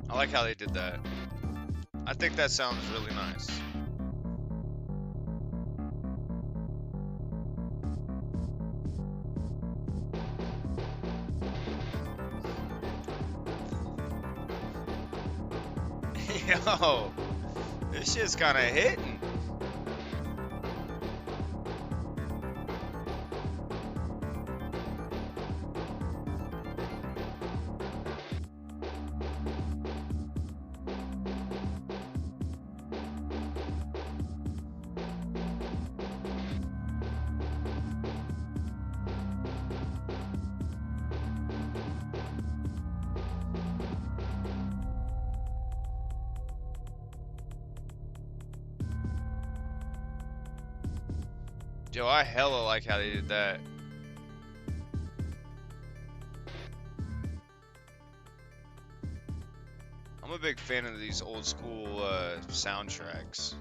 I like how they did that. I think that sounds really nice. Yo, this shit's kind of hitting. Yo, I hella like how they did that. I'm a big fan of these old school soundtracks.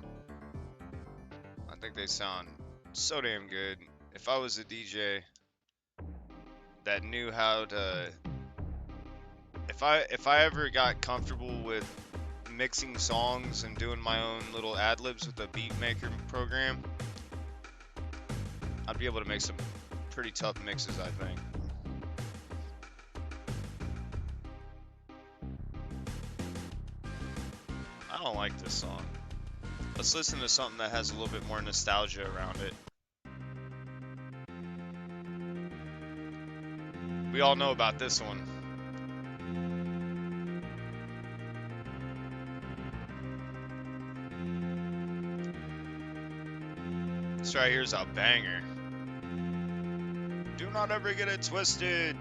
I think they sound so damn good. If I was a DJ that knew how to, if I ever got comfortable with mixing songs and doing my own little ad-libs with a beat maker program, I'd be able to make some pretty tough mixes, I think. I don't like this song. Let's listen to something that has a little bit more nostalgia around it. We all know about this one. This right here's a banger. Do not ever get it twisted.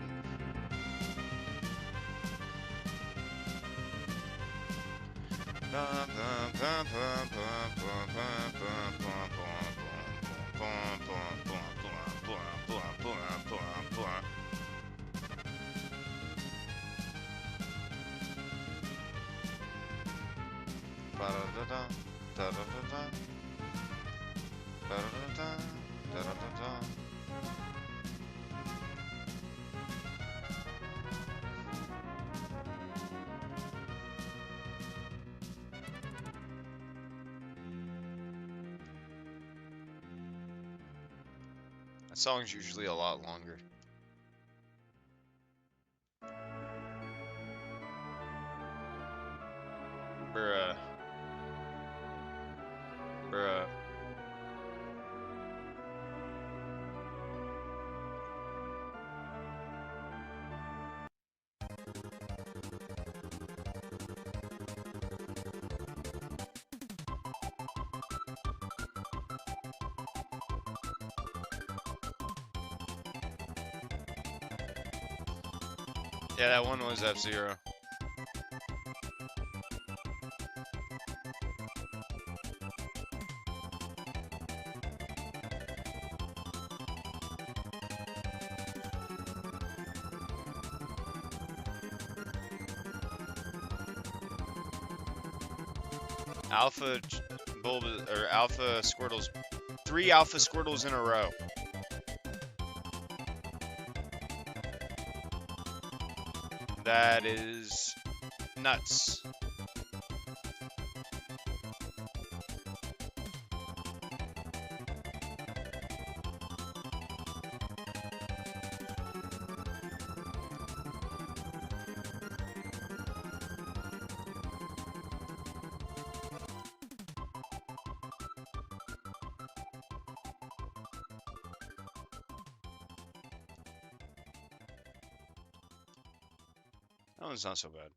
That song's usually a lot longer. Bruh. Bruh. Yeah, that one was F-Zero. Alpha Bulb or Alpha Squirtles, 3 Alpha Squirtles in a row. That is nuts. That one's not so bad.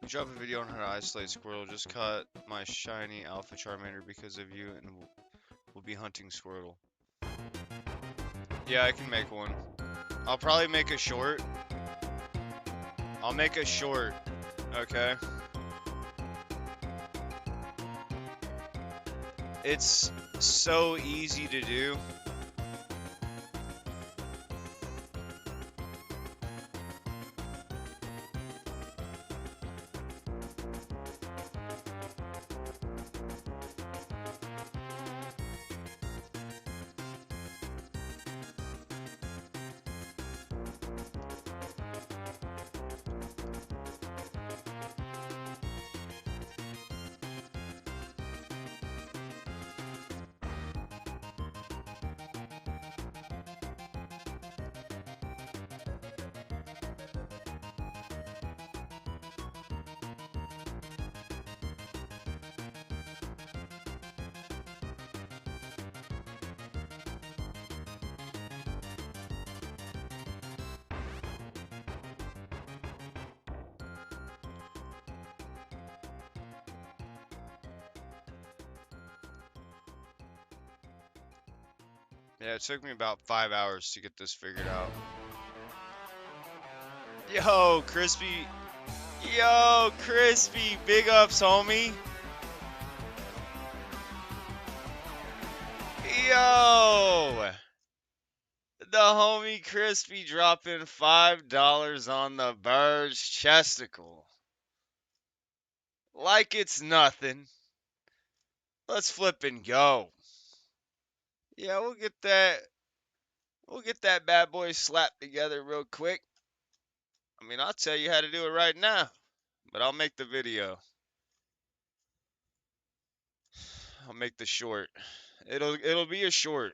We drop a video on how to isolate Squirtle. Just caught my shiny Alpha Charmander because of you, and we'll be hunting Squirtle. Yeah, I can make one. I'll probably make a short. I'll make a short, okay? It's so easy to do. Yeah, it took me about 5 hours to get this figured out. Yo, Crispy. Yo, Crispy. Big ups, homie. Yo. The homie Crispy dropping $5 on the Burge Chesticle. Like it's nothing. Let's flip and go. Yeah, we'll get that bad boy slapped together real quick. I mean, I'll tell you how to do it right now, but I'll make the video. I'll make the short. It'll be a short.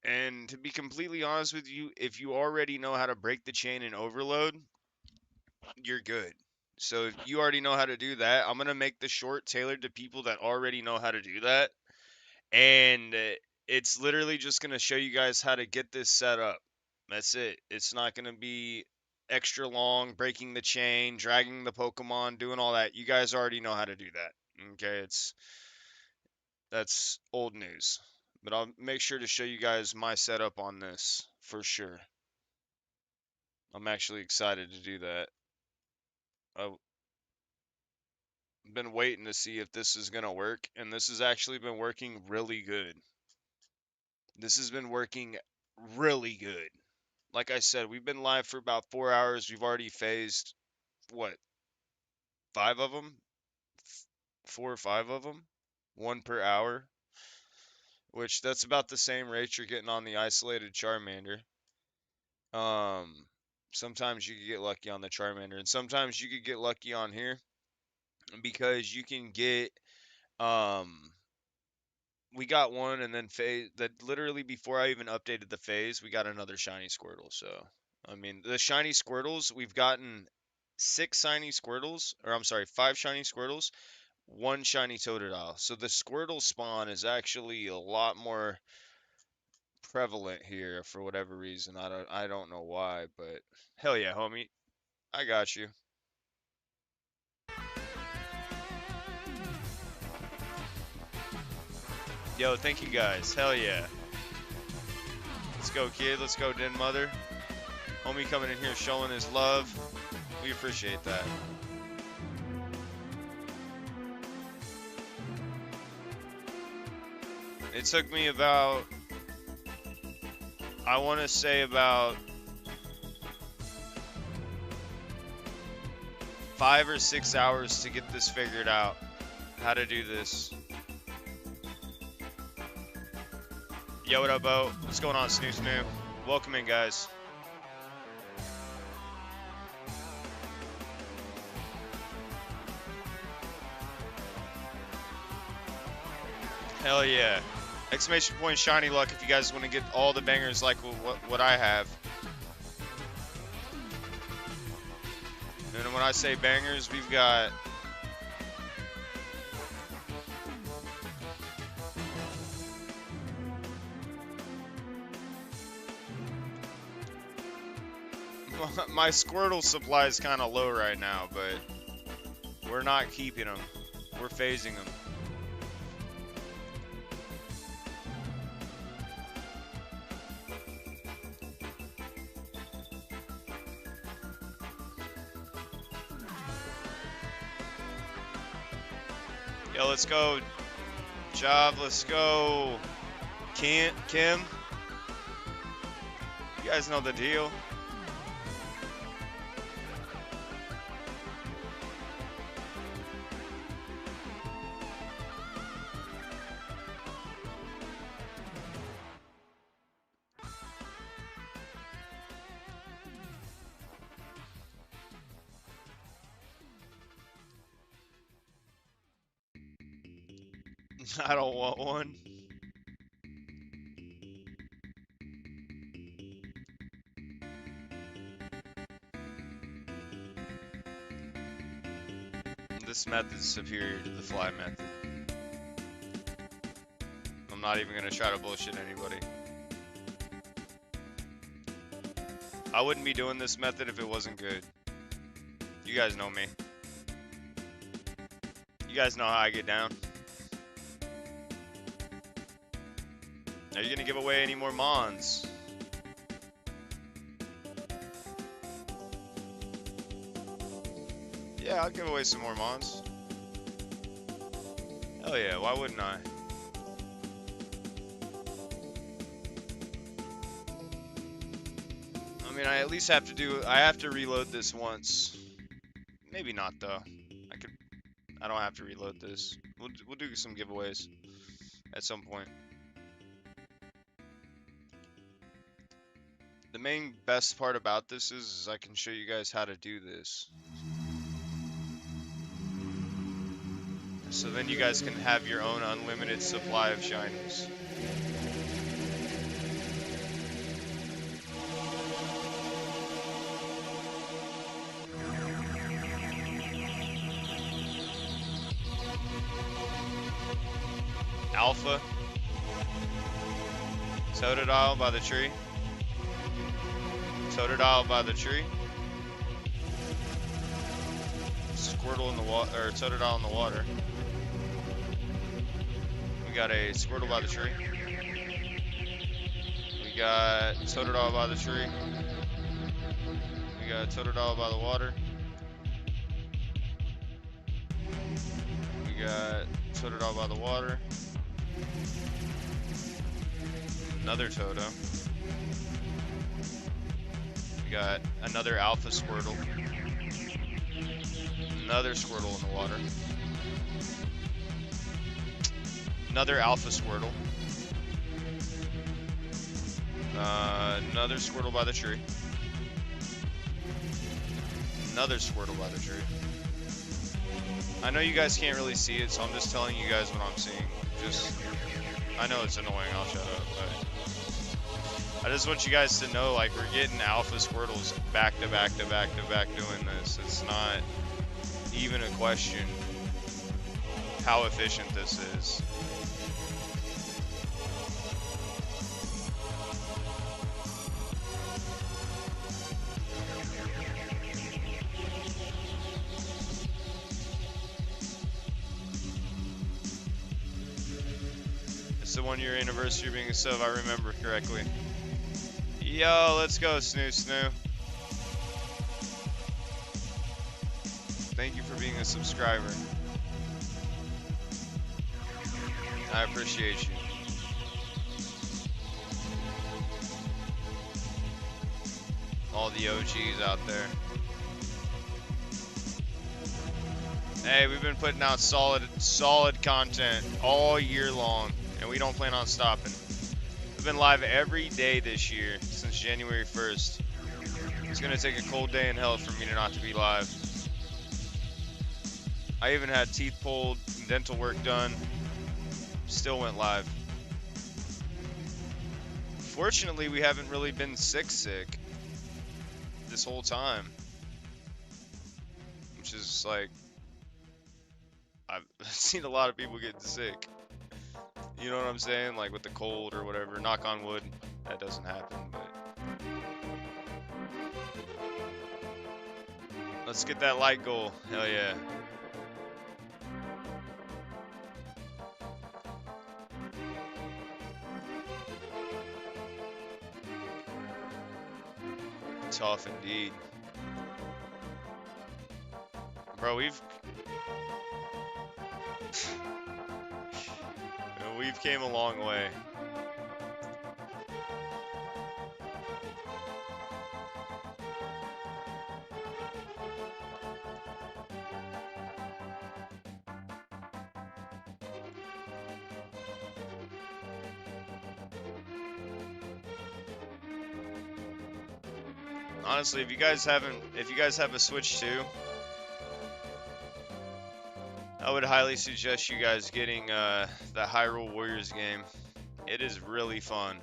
And to be completely honest with you, if you already know how to break the chain and overload, you're good. So if you already know how to do that, I'm going to make the short tailored to people that already know how to do that. And it's literally just going to show you guys how to get this set up. That's it. It's not going to be extra long, breaking the chain, dragging the Pokemon, doing all that. You guys already know how to do that. Okay, that's old news. But I'll make sure to show you guys my setup on this for sure. I'm actually excited to do that. I've been waiting to see if this is going to work, and this has actually been working really good. This has been working really good. Like I said, we've been live for about 4 hours. We've already phased, what, 5 of them? 4 or 5 of them? 1 per hour. Which, that's about the same rate you're getting on the isolated Charmander. Sometimes you could get lucky on the Charmander, and sometimes you could get lucky on here. Because you can get, we got one, and then phase that literally before I even updated the phase, we got another shiny Squirtle. So, I mean, the shiny Squirtles, we've gotten 5 shiny Squirtles, 1 shiny Totodile. So the Squirtle spawn is actually a lot more prevalent here for whatever reason. I don't know why, but hell yeah, homie. I got you. Yo, thank you guys. Hell yeah. Let's go, kid. Let's go, Den Mother. Homie coming in here showing his love. We appreciate that. It took me about, I want to say about 5 or 6 hours to get this figured out, how to do this. Yo, what up, Bo? What's going on, Snoo Snoo? Welcome in, guys. Hell yeah. Exclamation point shiny luck if you guys want to get all the bangers like what I have. And when I say bangers, we've got my Squirtle supply is kind of low right now, but we're not keeping them. We're phasing them. Yo, let's go. Job, let's go. Kim. You guys know the deal. I don't want one. This method's superior to the fly method. I'm not even gonna try to bullshit anybody. I wouldn't be doing this method if it wasn't good. You guys know me. You guys know how I get down. Are you gonna give away any more Mons? Yeah, I'll give away some more Mons. Hell yeah, why wouldn't I? I mean, I at least have to reload this once. Maybe not though. I don't have to reload this. We'll do some giveaways at some point. The main best part about this is I can show you guys how to do this. So then you guys can have your own unlimited supply of shinies. Alpha. Totodile by the tree. Totodile by the tree. Squirtle in the water, or Totodile in the water. We got a Squirtle by the tree. We got Totodile by the tree. We got Totodile by the water. We got Totodile by the water. Another Toto. We got another Alpha Squirtle. Another Squirtle in the water. Another Alpha Squirtle. Another Squirtle by the tree. Another Squirtle by the tree. I know you guys can't really see it, so I'm just telling you guys what I'm seeing. I know it's annoying, I'll shut up, but I just want you guys to know, like, we're getting Alpha Squirtles back to back to back to back doing this. It's not even a question how efficient this is. It's the 1 year anniversary of being a sub, if I remember correctly. Yo, let's go, Snoo Snoo. Thank you for being a subscriber. I appreciate you. all the OGs out there. Hey, we've been putting out solid content all year long, and we don't plan on stopping. We've been live every day this year since January 1st. It's gonna take a cold day in hell for me to not to be live. I even had teeth pulled, dental work done, still went live. Fortunately, we haven't really been sick this whole time, which is like, I've seen a lot of people getting sick. You know what I'm saying? Like with the cold or whatever. Knock on wood, that doesn't happen, but let's get that light goal. Hell yeah. Tough indeed. Bro, we've came a long way. Honestly, if you guys have a Switch too, I would highly suggest you guys getting the Hyrule Warriors game. It is really fun,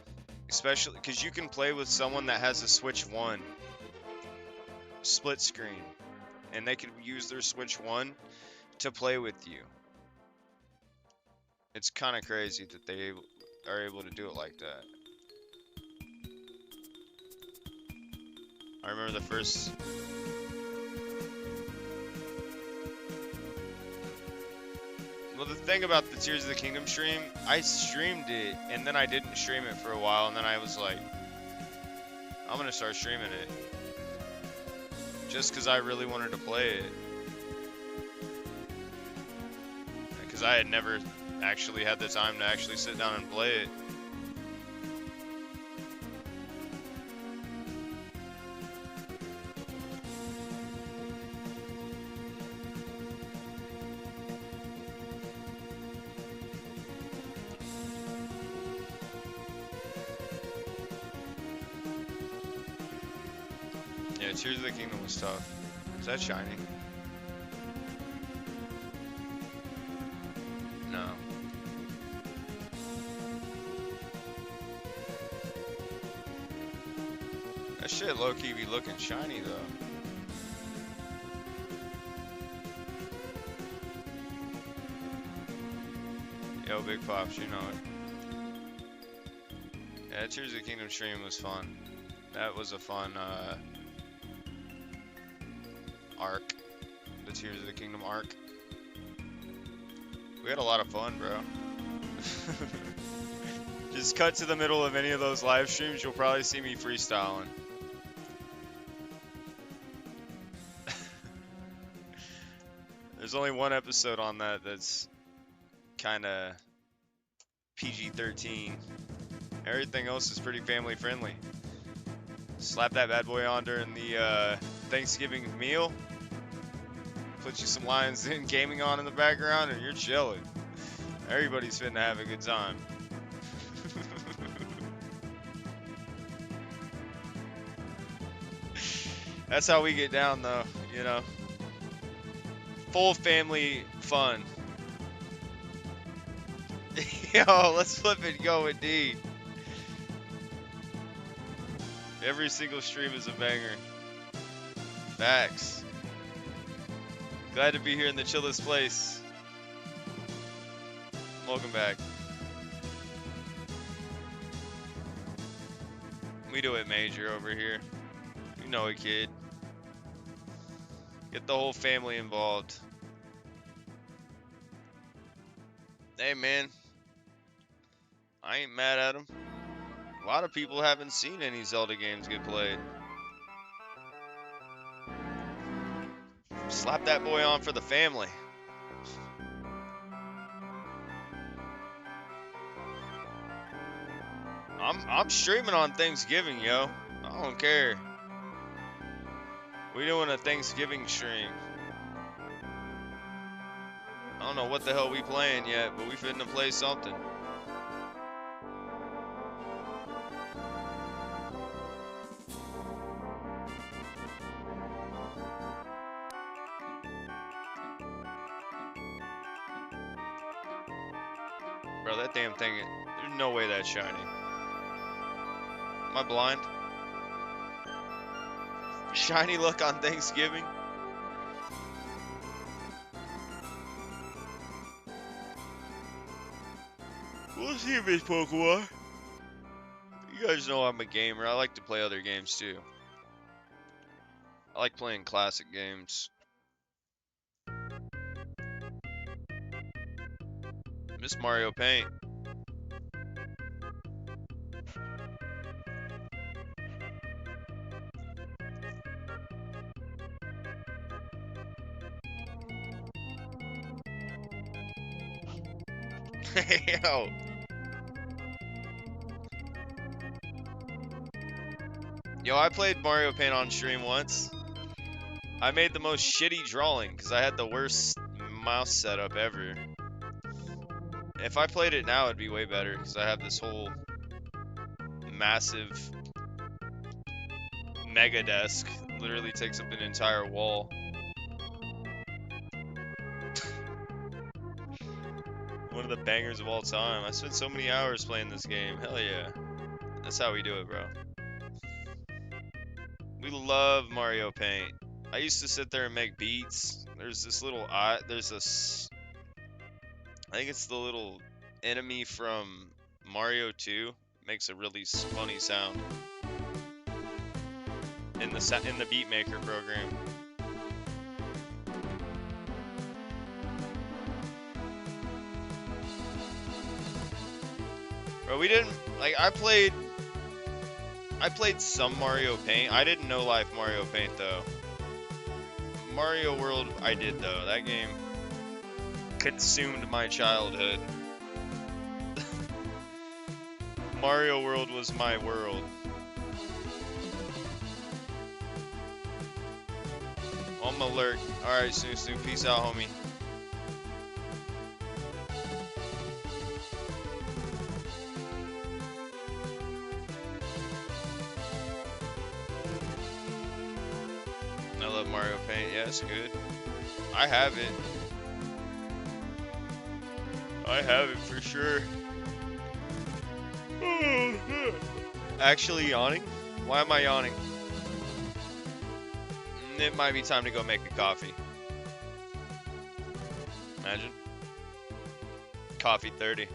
especially because you can play with someone that has a Switch 1 split screen, and they can use their Switch 1 to play with you. It's kind of crazy that they are able to do it like that. I remember the first... Well, the thing about the Tears of the Kingdom stream, I streamed it, and then I didn't stream it for a while, and then I was like, I'm gonna start streaming it. Just because I really wanted to play it. Because I had never actually had the time to actually sit down and play it. Yeah, Tears of the Kingdom was tough. Is that shiny? No. That shit low-key be looking shiny though. Yo, Big Pops, you know it. Yeah, Tears of the Kingdom stream was fun. That was a fun arc. The Tears of the Kingdom arc. We had a lot of fun, bro. Just cut to the middle of any of those live streams, you'll probably see me freestyling. There's only one episode on that that's kind of PG-13. Everything else is pretty family friendly. Slap that bad boy on during the Thanksgiving meal. Put you some Lions Den gaming on in the background and you're chilling. Everybody's finna have a good time. That's how we get down though, you know. Full family fun. Yo, let's flip it, go indeed. Every single stream is a banger. Facts. Glad to be here in the chillest place. Welcome back. We do it major over here. You know it, kid. Get the whole family involved. Hey, man. I ain't mad at him. A lot of people haven't seen any Zelda games get played. Slap that boy on for the family. I'm streaming on Thanksgiving, yo. I don't care. We doing a Thanksgiving stream. I don't know what the hell we playing yet, but we finna play something. Bro, that damn thing, there's no way that's shiny. Am I blind? Shiny luck on Thanksgiving? We'll see if it's Pokemon. You guys know I'm a gamer. I like to play other games too. I like playing classic games. Miss Mario Paint. Yo. Yo, I played Mario Paint on stream once. I made the most shitty drawing because I had the worst mouse setup ever. If I played it now, it'd be way better because I have this whole massive mega desk. Literally takes up an entire wall. One of the bangers of all time. I spent so many hours playing this game. Hell yeah. That's how we do it, bro. We love Mario Paint. I used to sit there and make beats. There's this little there's this, I think it's the little enemy from Mario 2. Makes a really funny sound in the beat maker program. Bro, we didn't like I played some Mario Paint. I didn't know Life Mario Paint though. Mario World I did though. That game consumed my childhood. Mario World was my world. I'm alert. Alright, Susu. Peace out, homie. I love Mario Paint. Yeah, it's good. I have it. I have it for sure. Actually yawning? Why am I yawning? It might be time to go make a coffee. Imagine. Coffee 30.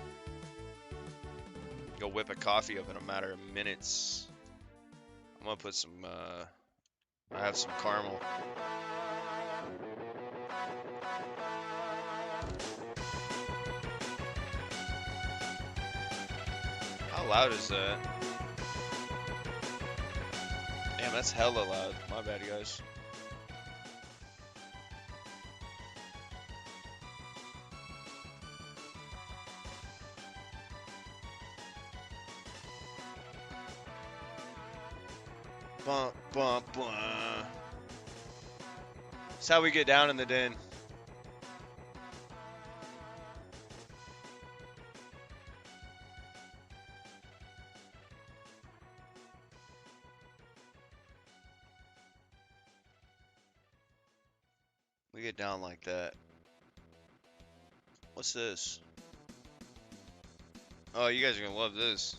Go whip a coffee up in a matter of minutes. I'm gonna put some, I have some caramel. How loud is that? Damn, that's hella loud. My bad, guys. Bump, bump, bump. That's how we get down in the den. We get down like that. What's this? Oh, you guys are gonna love this.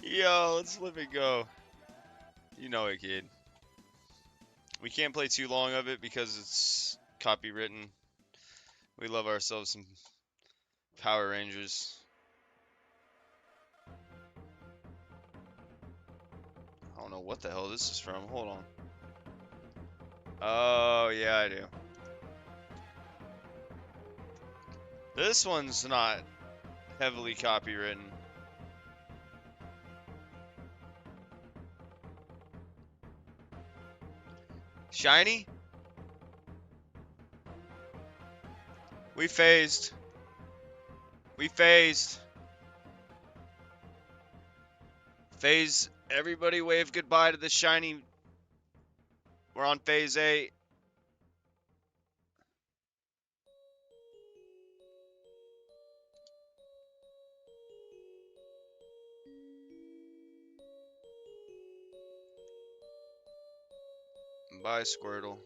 Yo, let's let it go. You know it, kid. We can't play too long of it because it's copywritten. We love ourselves some Power Rangers. I don't know what the hell this is from. Hold on. Oh, yeah, I do. This one's not heavily copywritten. Shiny? We phased. We phased. Phase. Everybody wave goodbye to the shiny. We're on phase 8. Bye, Squirtle.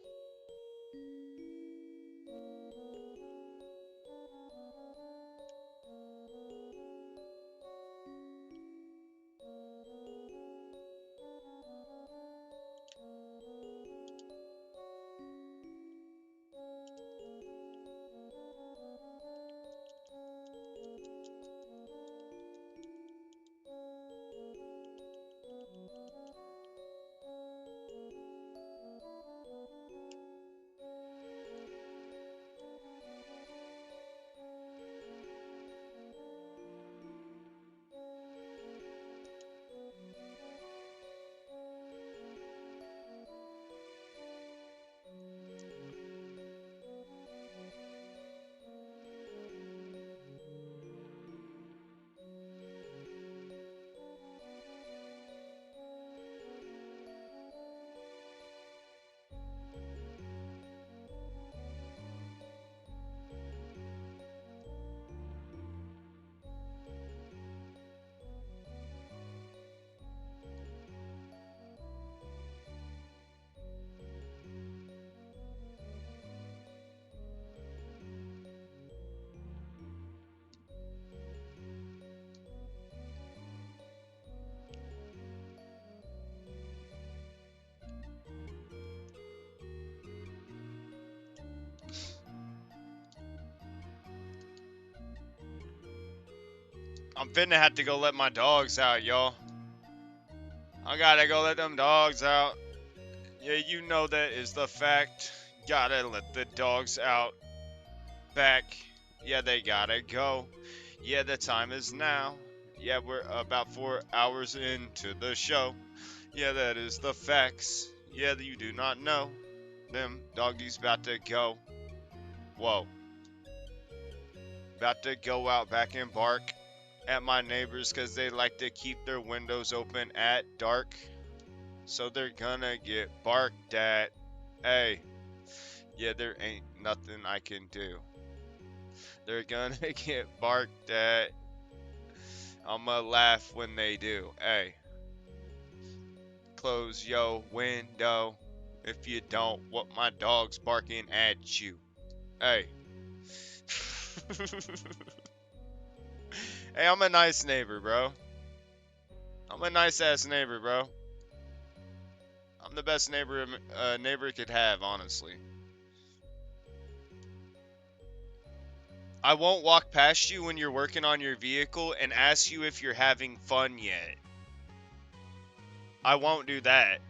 I'm finna have to go let my dogs out, y'all. I gotta go let them dogs out. Yeah, you know that is the fact. Gotta let the dogs out. Back. Yeah, they gotta go. Yeah, the time is now. Yeah, we're about 4 hours into the show. Yeah, that is the facts. Yeah, you do not know. Them doggies about to go. Whoa. About to go out back and bark at my neighbors because they like to keep their windows open at dark. So they're gonna get barked at. Hey, yeah, there ain't nothing I can do. They're gonna get barked at. I'ma laugh when they do. Hey, close your window if you don't want my dogs barking at you. Hey. Hey, I'm a nice neighbor, bro. I'm a nice ass neighbor, bro. I'm the best neighbor a neighbor could have, honestly. I won't walk past you when you're working on your vehicle and ask you if you're having fun yet. I won't do that.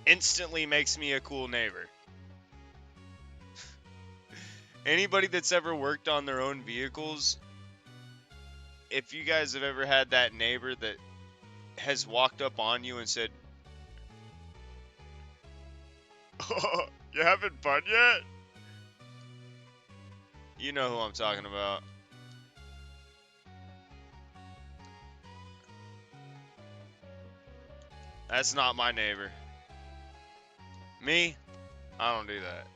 Instantly makes me a cool neighbor. Anybody that's ever worked on their own vehicles, if you guys have ever had that neighbor that has walked up on you and said, "Oh, you having fun yet?" You know who I'm talking about. That's not my neighbor. Me? I don't do that.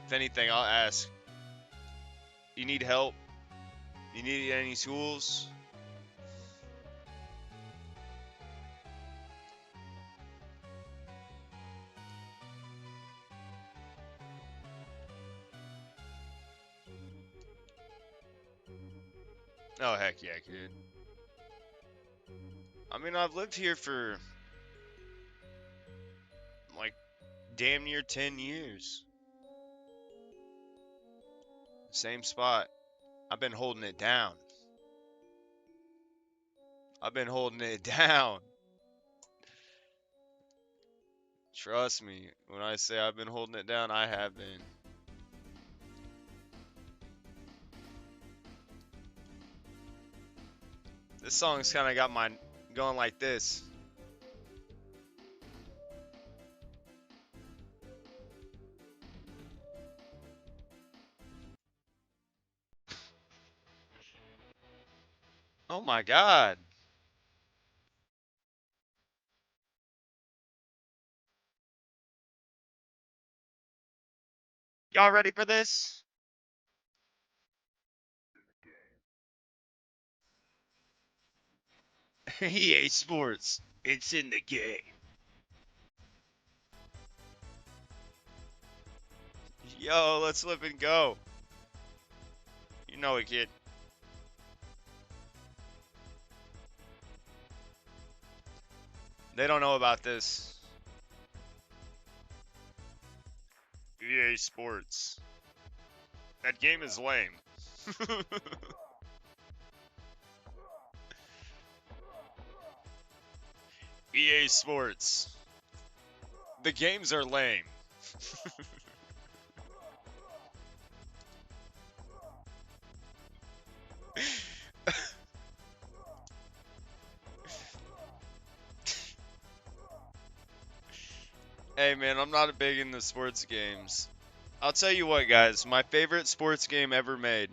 If anything, I'll ask. You need help? You need any tools? Oh, heck yeah, kid. I mean, I've lived here for like damn near 10 years. Same spot. I've been holding it down. I've been holding it down. Trust me, when I say I've been holding it down, I have been. This song's kind of got my going like this. Oh my God. Y'all ready for this? EA Sports. It's in the game. Yo, let's flip and go. You know it, kid. They don't know about this. EA Sports. That game is lame. EA Sports. The games are lame. Hey man, I'm not big into sports games. I'll tell you what, guys. My favorite sports game ever made.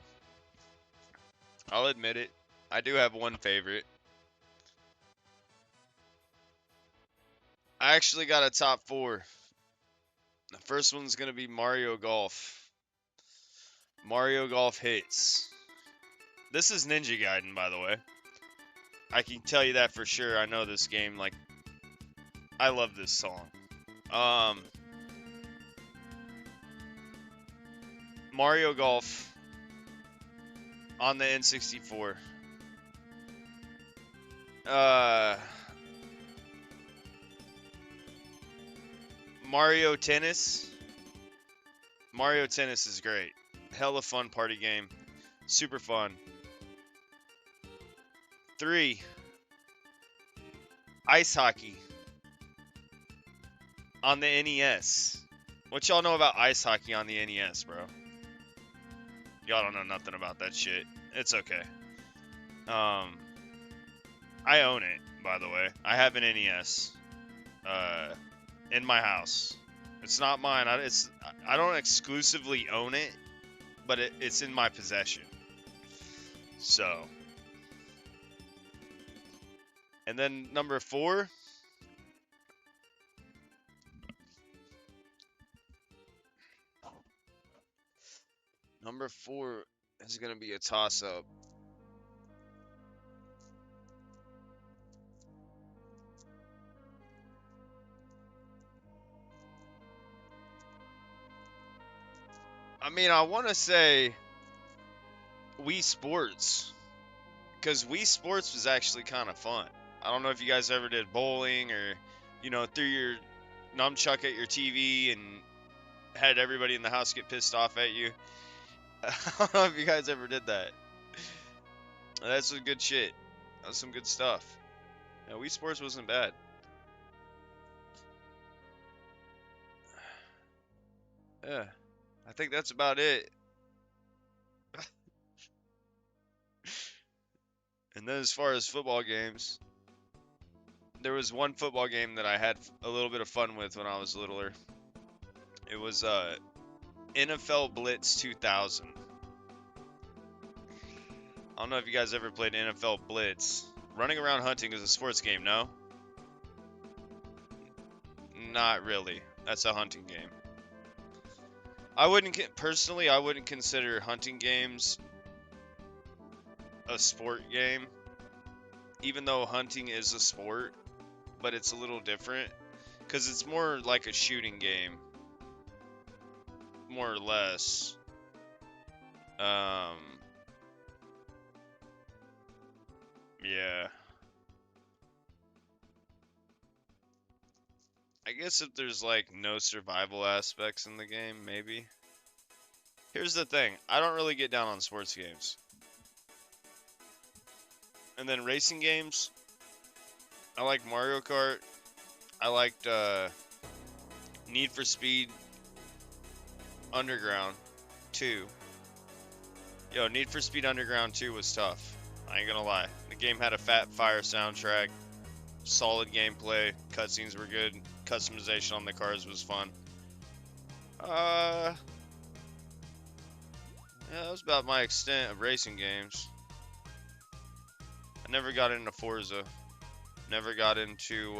I'll admit it. I do have one favorite. I actually got a top 4. The first one's gonna be Mario Golf. Mario Golf hits. This is Ninja Gaiden, by the way. I can tell you that for sure. I know this game. Like, I love this song. Mario Golf on the N64. Mario Tennis. Mario Tennis is great. Hella fun party game. Super fun. 3. Ice hockey on the NES. What y'all know about ice hockey on the NES, bro? Y'all don't know nothing about that shit. It's okay. I own it, by the way. I have an NES in my house. It's not mine. I don't exclusively own it, but it's in my possession. So, and then number 4. Number 4 is gonna be a toss-up. I mean, I want to say Wii Sports, because Wii Sports was actually kind of fun. I don't know if you guys ever did bowling or, threw your nunchuck at your TV and had everybody in the house get pissed off at you. I don't know if you guys ever did that. That's some good shit. That's some good stuff. Yeah, Wii Sports wasn't bad. Yeah, I think that's about it. And then as far as football games, there was one football game that I had a little bit of fun with when I was littler. It was NFL Blitz 2000. I don't know if you guys ever played NFL Blitz. Running around hunting is a sports game, no? Not really. That's a hunting game. I wouldn't consider hunting games a sport game, even though hunting is a sport, but it's a little different because it's more like a shooting game, more or less. Yeah. I guess if there's like no survival aspects in the game, maybe. Here's the thing, I don't really get down on sports games. And then racing games, I like Mario Kart. I liked Need for Speed Underground 2. Yo, Need for Speed Underground 2 was tough. I ain't gonna lie. The game had a fat fire soundtrack, solid gameplay, cutscenes were good, customization on the cars was fun. Yeah, that was about my extent of racing games. I never got into Forza. Never got into,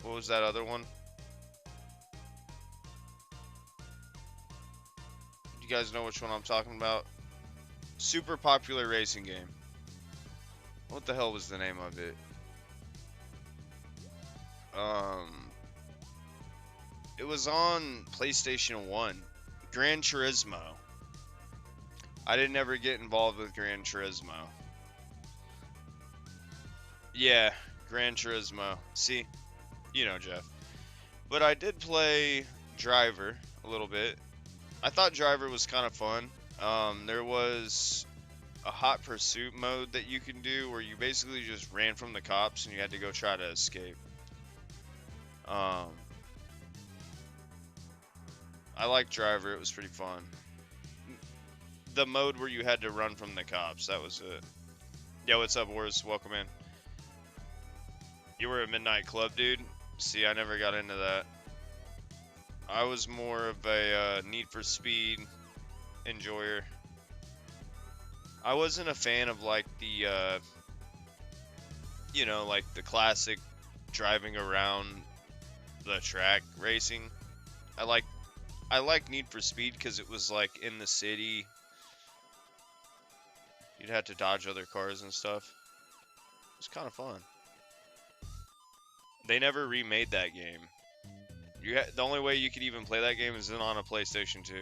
what was that other one? You guys know which one I'm talking about? Super popular racing game. What the hell was the name of it? It was on PlayStation 1. Gran Turismo. I didn't ever get involved with Gran Turismo. Yeah, Gran Turismo. See? You know, Jeff. But I did play Driver a little bit. I thought Driver was kind of fun. There was a hot pursuit mode that you can do where you basically just ran from the cops and you had to go try to escape. I liked Driver, it was pretty fun. The mode where you had to run from the cops, that was it. Yo, what's up, Wars? Welcome in. You were a Midnight Club, dude? See, I never got into that. I was more of a Need for Speed enjoyer. I wasn't a fan of like the, you know, like the classic driving around the track racing. I like Need for Speed because it was like in the city. You'd have to dodge other cars and stuff. It was kind of fun. They never remade that game. The only way you could even play that game is on a PlayStation 2.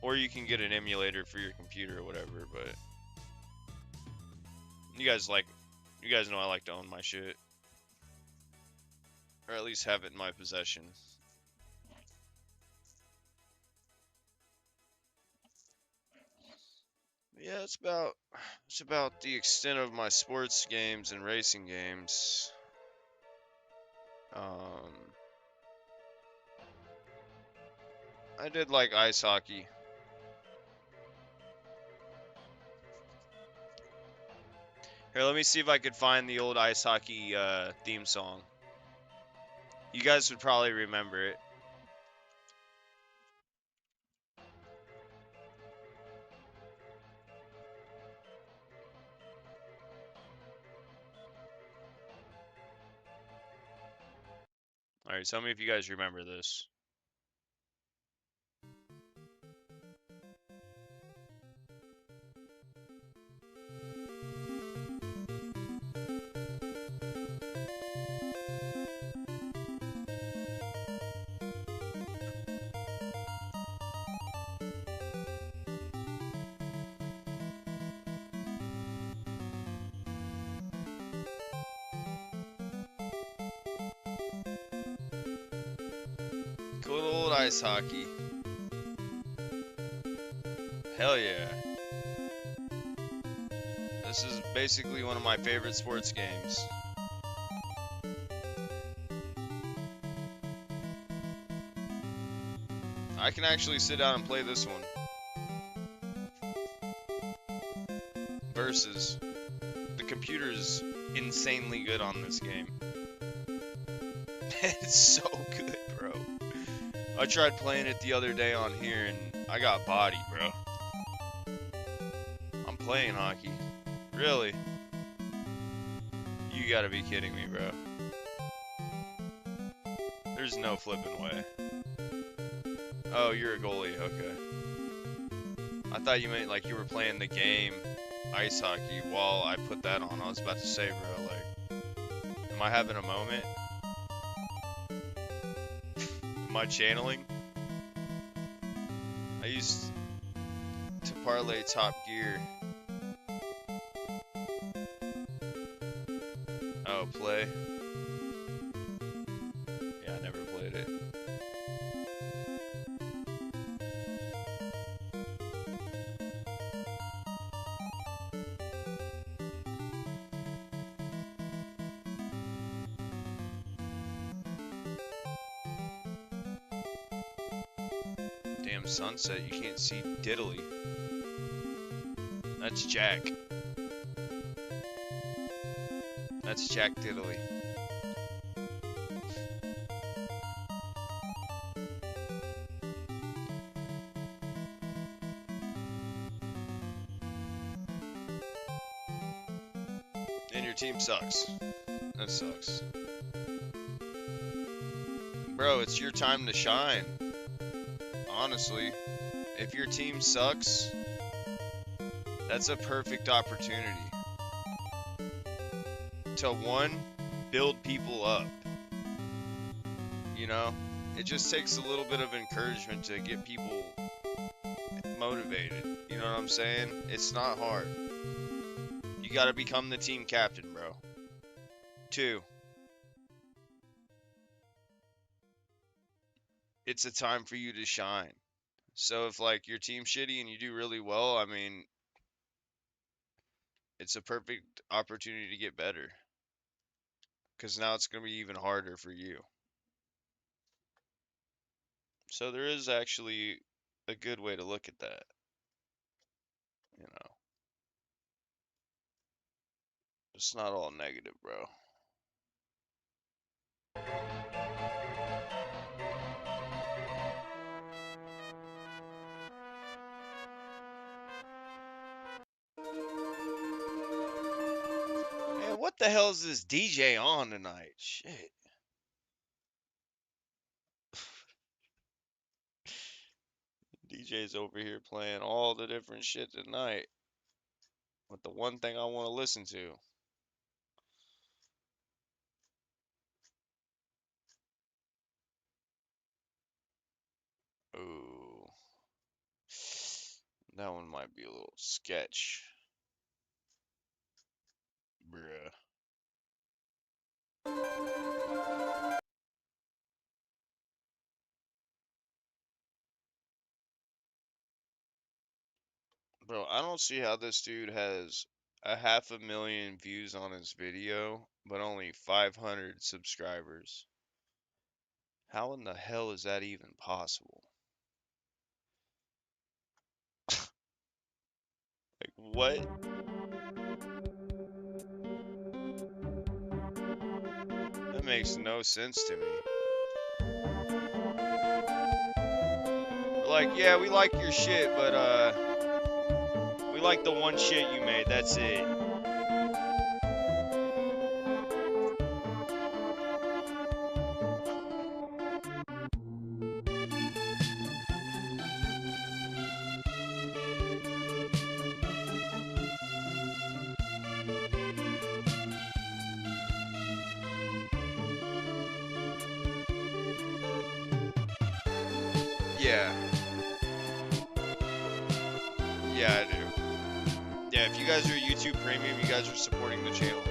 Or you can get an emulator for your computer or whatever, but you guys know I like to own my shit. Or at least have it in my possession. Yeah, it's about the extent of my sports games and racing games. I did like ice hockey. Here, let me see if I could find the old ice hockey theme song. You guys would probably remember it. Alright, tell me if you guys remember this. Good old ice hockey. Hell yeah. This is basically one of my favorite sports games. I can actually sit down and play this one. Versus, the computer is insanely good on this game. It's so good, bro. I tried playing it the other day on here and I got bodied, bro. I'm playing hockey. Really? You gotta be kidding me, bro. There's no flipping way. Oh, you're a goalie, okay. I thought you meant like you were playing the game ice hockey while I put that on. I was about to say, bro, like, am I having a moment? Am I channeling? I used to parlay Top Gear. Oh, play? Yeah, I never played it. goddamn sunset. You can't see diddly. That's Jack. That's Jack Diddley. And your team sucks. That sucks. Bro, it's your time to shine. Honestly, if your team sucks, that's a perfect opportunity to, one, build people up. You know? It just takes a little bit of encouragement to get people motivated. You know what I'm saying? It's not hard. You gotta become the team captain, bro. 2, it's a time for you to shine. So if, like, your team's shitty and you do really well, I mean, it's a perfect opportunity to get better. Because now it's going to be even harder for you. So there is actually a good way to look at that. You know. It's not all negative, bro. Man, what the hell is this DJ on tonight? Shit. DJ's over here playing all the different shit tonight. With the one thing I want to listen to. Ooh. That one might be a little sketch. Bruh. Bro, I don't see how this dude has 500,000 views on his video, but only 500 subscribers. How in the hell is that even possible? Like, what? That makes no sense to me. Like, yeah, we like your shit, but, we like the one shit you made, that's it. Yeah. Yeah, I do. Yeah, if you guys are YouTube Premium, you guys are supporting the channel.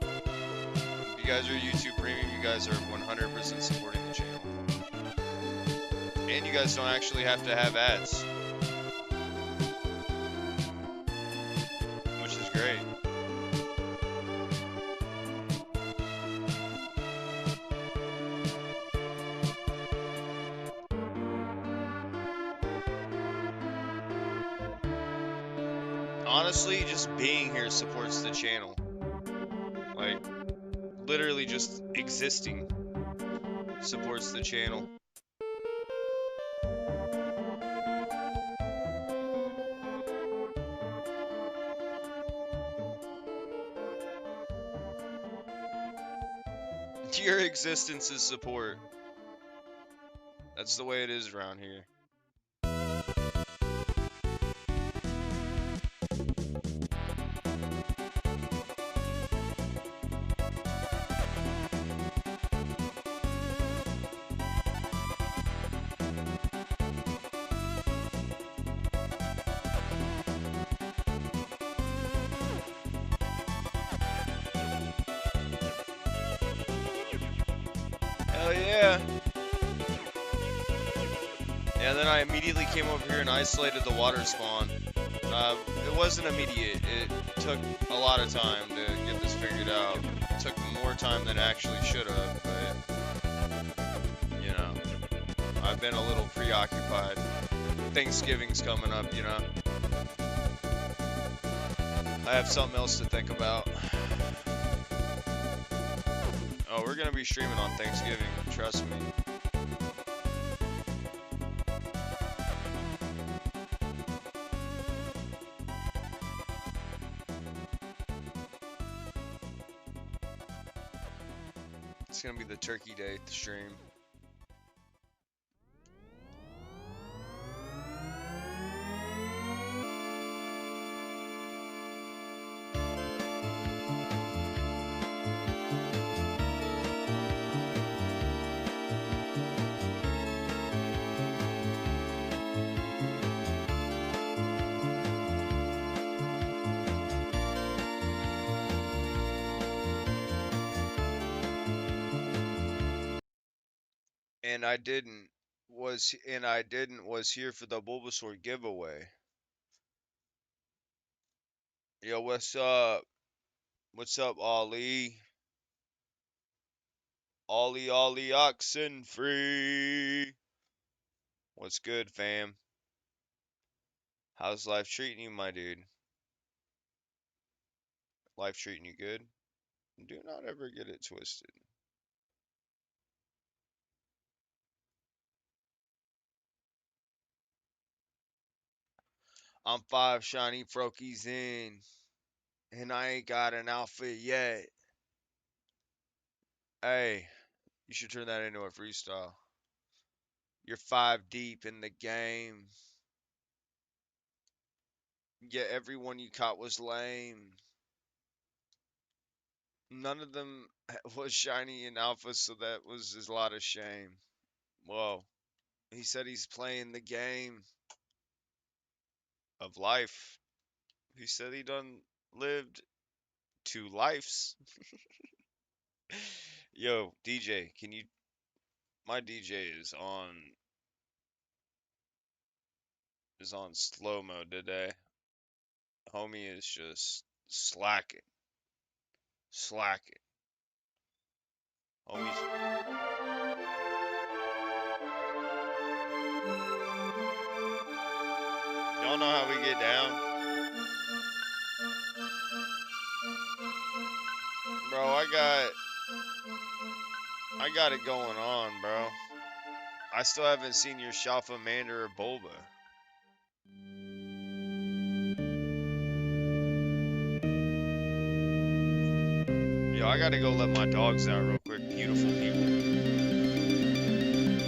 If you guys are YouTube Premium, you guys are 100% supporting the channel. And you guys don't actually have to have ads. Which is great. Honestly, just being here supports the channel. Like, literally just existing supports the channel. Your existence is support. That's the way it is around here. Hell yeah. Yeah, then I immediately came over here and isolated the water spawn. It wasn't immediate. It took a lot of time to get this figured out. It took more time than it actually should have, but, you know, I've been a little preoccupied. Thanksgiving's coming up, you know. I have something else to think about. Oh, we're gonna be streaming on Thanksgiving, trust me. It's gonna be the turkey day stream. And I didn't was here for the Bulbasaur giveaway. Yo, what's up? What's up, Ollie? Ollie Oxenfree. What's good, fam? How's life treating you, my dude? Life treating you good? Do not ever get it twisted. I'm 5 shiny frokies in, and I ain't got an outfit yet. Hey, you should turn that into a freestyle. You're 5 deep in the game. Yet everyone you caught was lame. None of them was shiny in alpha, so that was a lot of shame. Whoa. He said he's playing the game of life. He said he done lived 2 lives. Yo, DJ, can you... My DJ is on slow mode today. Homie is just slacking. Homie's... Y'all know how we get down? Bro, I got it going on, bro. I still haven't seen your SHALPHA, Mander, or Bulba. Yo, I gotta go let my dogs out real quick. Beautiful people.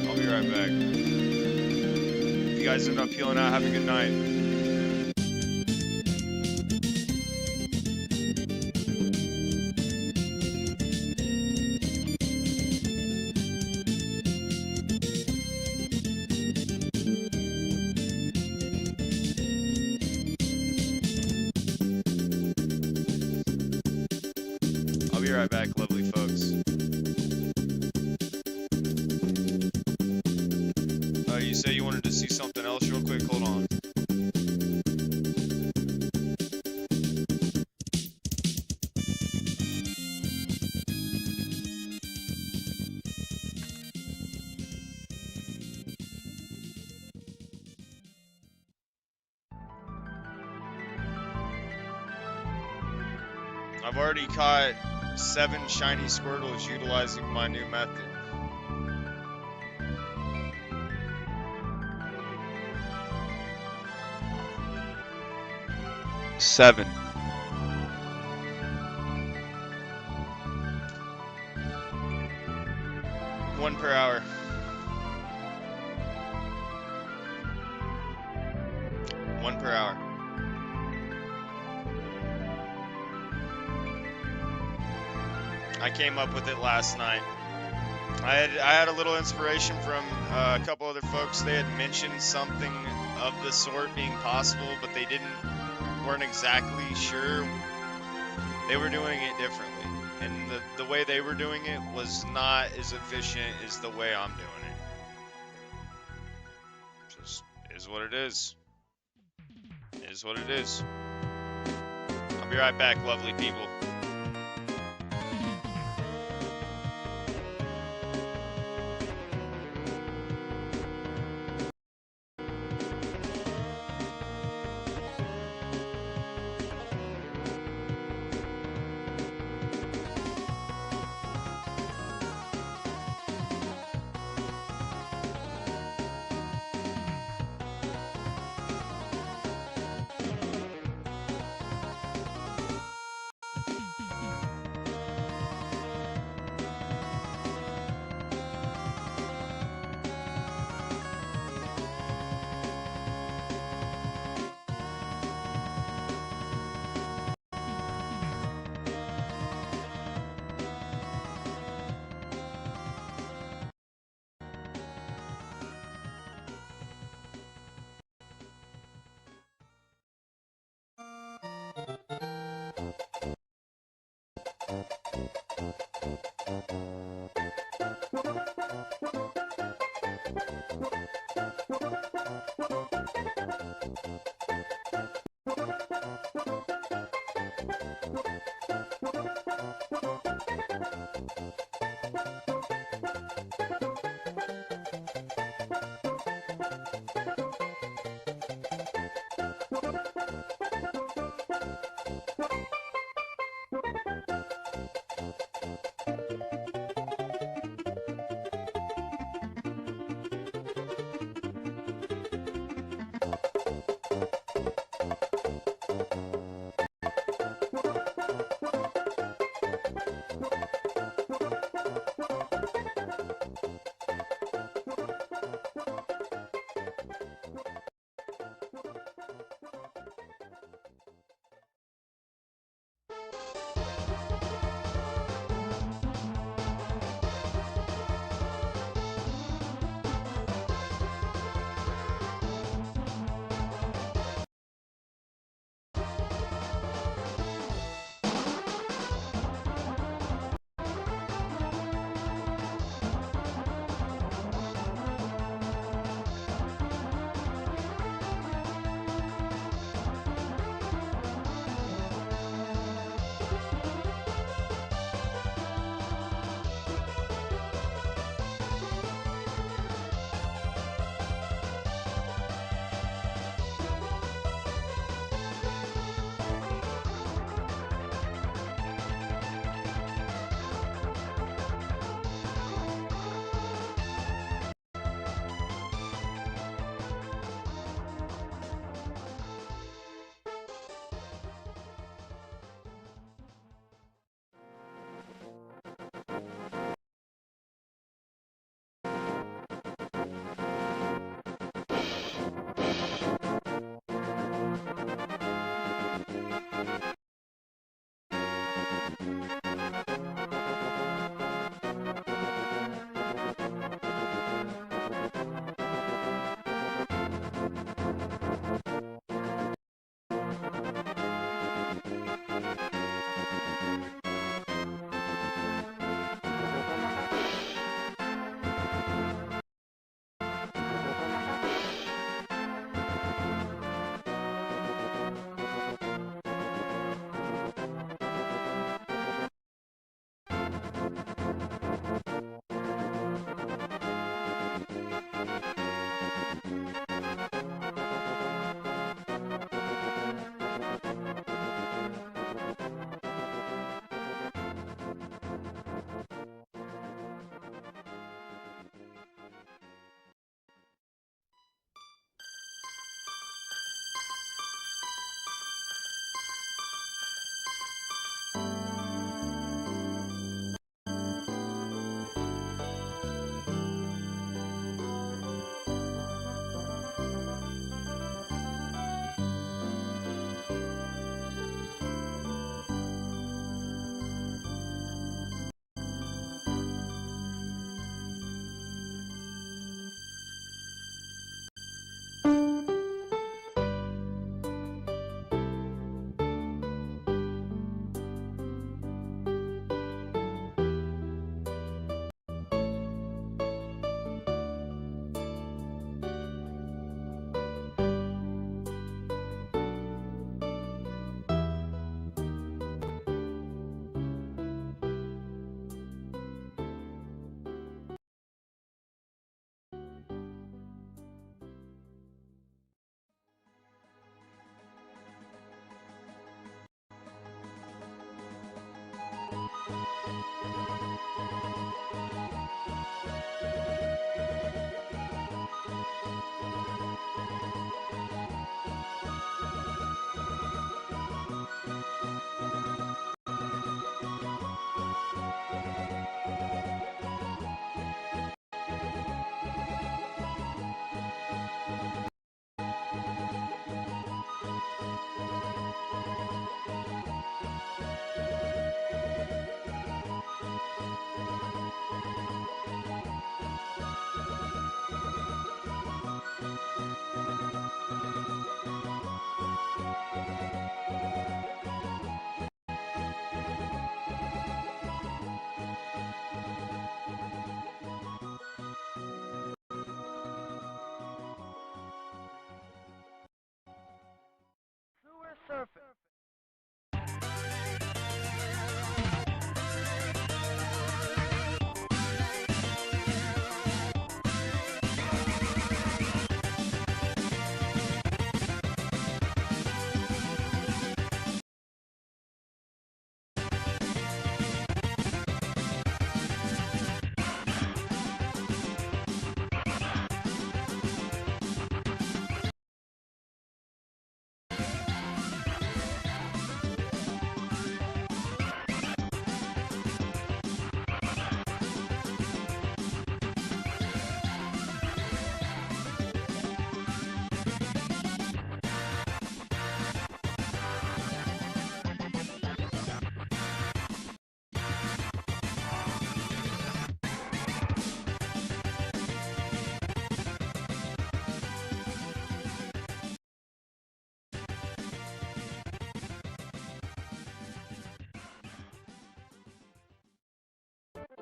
I'll be right back. If you guys end up peeling out, have a good night. I'll be right back, lovely folks. You say you wanted to see something else real quick? Hold on. I've already caught 7 shiny Squirtles utilizing my new method. Seven. One per hour. One per hour. I came up with it last night. I had a little inspiration from a couple other folks. They had mentioned something of the sort being possible, but they weren't exactly sure. They were doing it differently, and the way they were doing it was not as efficient as the way I'm doing it. Just is what it is. It is what it is. I'll be right back, lovely people.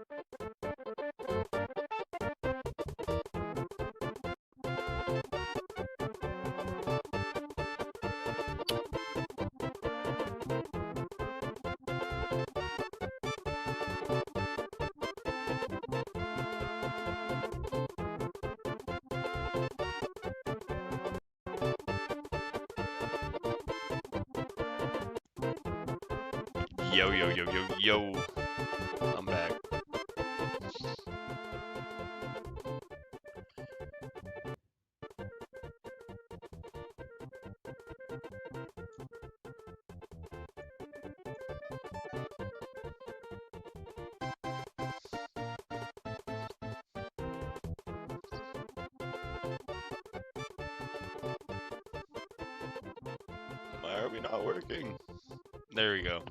Yo, yo, yo, yo, yo. I'm back. Why are we not working? There we go.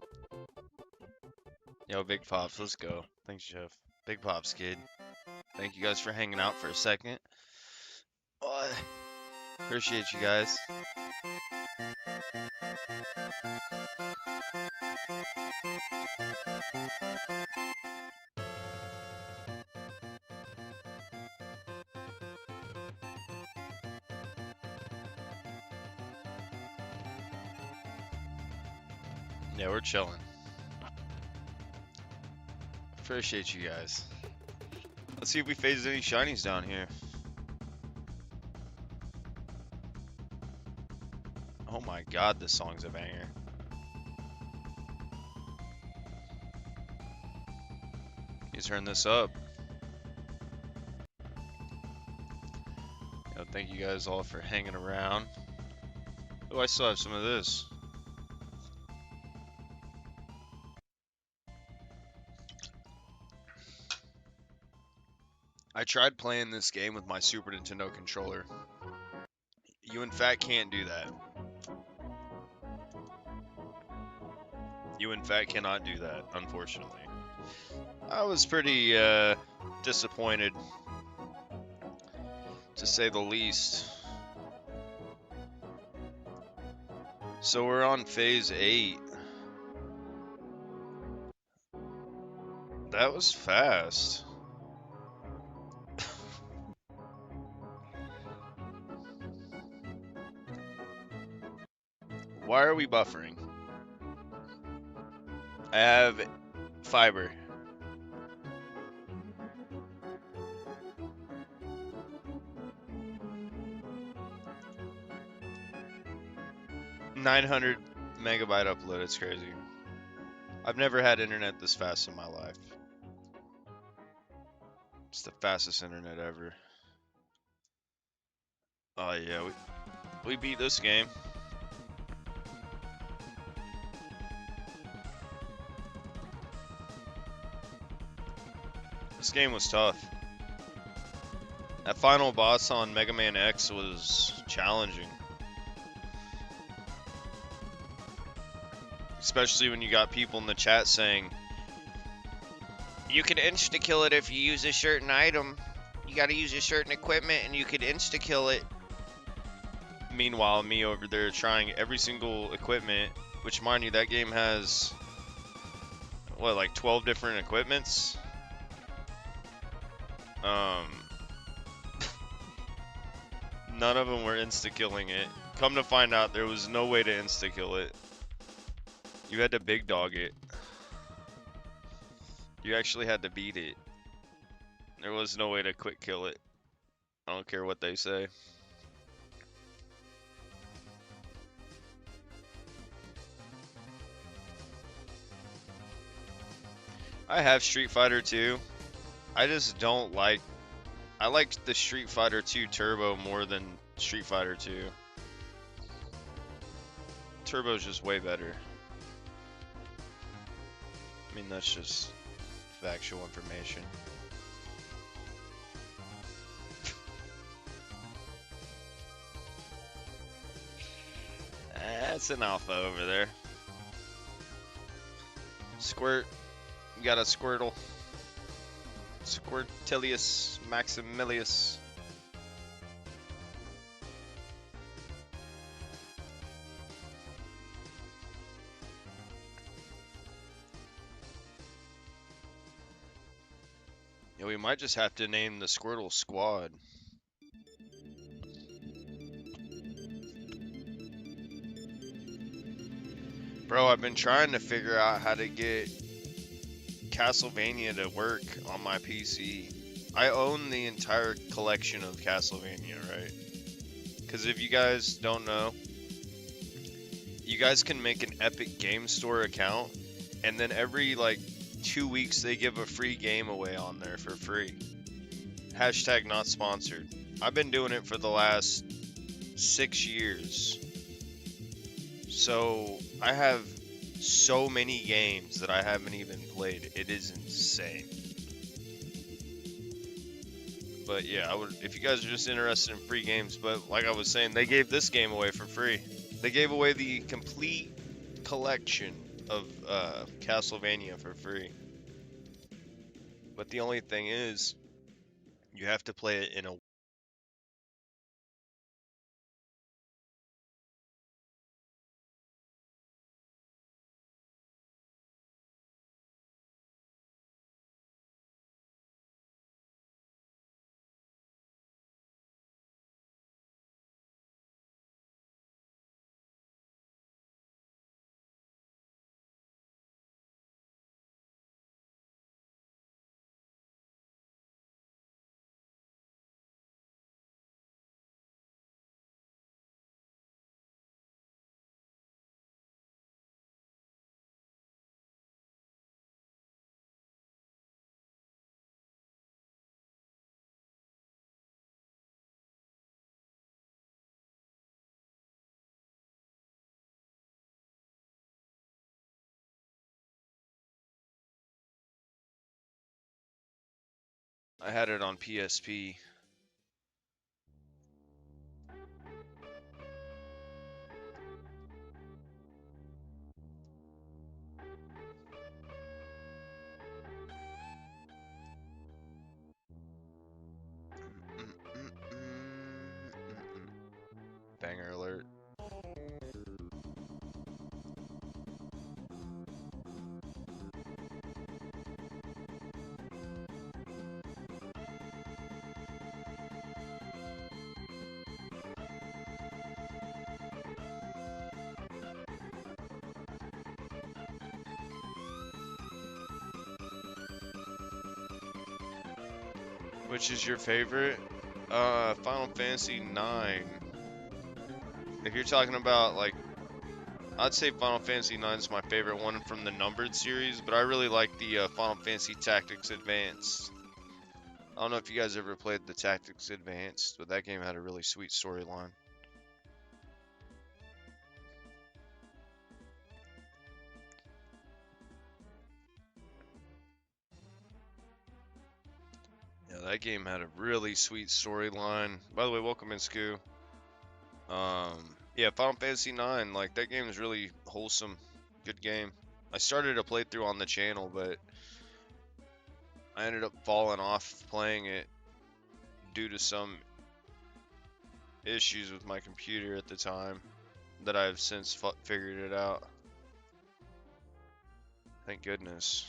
Yo, Big Pops, let's go. Thanks, Jeff. Big Pops, kid. Thank you guys for hanging out for a second. Appreciate you guys. Yeah, we're chilling. Appreciate you guys. Let's see if we phased any shinies down here. Oh my god, this song's a banger. You turn this up. Yo, thank you guys all for hanging around. Oh, I still have some of this. I tried playing this game with my Super Nintendo controller. You in fact can't do that. You in fact cannot do that, unfortunately. I was pretty disappointed, to say the least. So we're on phase 8. That was fast. Why are we buffering? I have fiber. $900 megabyte upload, it's crazy. I've never had internet this fast in my life. It's the fastest internet ever. Oh yeah, we beat this game. This game was tough. That final boss on Mega Man X was challenging. Especially when you got people in the chat saying, you can insta-kill it if you use a certain item. You gotta use a certain equipment and you could insta-kill it. Meanwhile, me over there trying every single equipment, which mind you, that game has, what, like 12 different equipments? None of them were insta-killing it. Come to find out, there was no way to insta-kill it. You had to big dog it. You actually had to beat it. There was no way to quick kill it. I don't care what they say. I have Street Fighter 2. I just don't like... I like the Street Fighter 2 Turbo more than Street Fighter 2. Turbo's just way better. I mean, that's just factual information. That's an alpha over there. Squirt. You got a Squirtle. Squirtilius Maximilius. Yeah, we might just have to name the Squirtle Squad. Bro, I've been trying to figure out how to get Castlevania to work on my PC. I own the entire collection of Castlevania, right? Because if you guys don't know, you guys can make an Epic Game Store account, and then every like 2 weeks they give a free game away on there for free. Hashtag not sponsored. I've been doing it for the last 6 years. So I have so many games that I haven't even played. It is insane. But yeah, I would, if you guys are just interested in free games. But like I was saying, they gave this game away for free. They gave away the complete collection of Castlevania for free. But the only thing is, you have to play it in a I had it on PSP. Banger alert. Which is your favorite? Final Fantasy 9. If you're talking about like, I'd say Final Fantasy 9 is my favorite one from the numbered series, but I really like the Final Fantasy Tactics Advanced. I don't know if you guys ever played the Tactics Advanced, but that game had a really sweet storyline. Yeah, that game had a really sweet storyline. By the way, welcome in, Scoo. Yeah, Final Fantasy 9, like that game is really wholesome, good game. I started a playthrough on the channel, but I ended up falling off playing it due to some issues with my computer at the time that I've since figured it out. Thank goodness.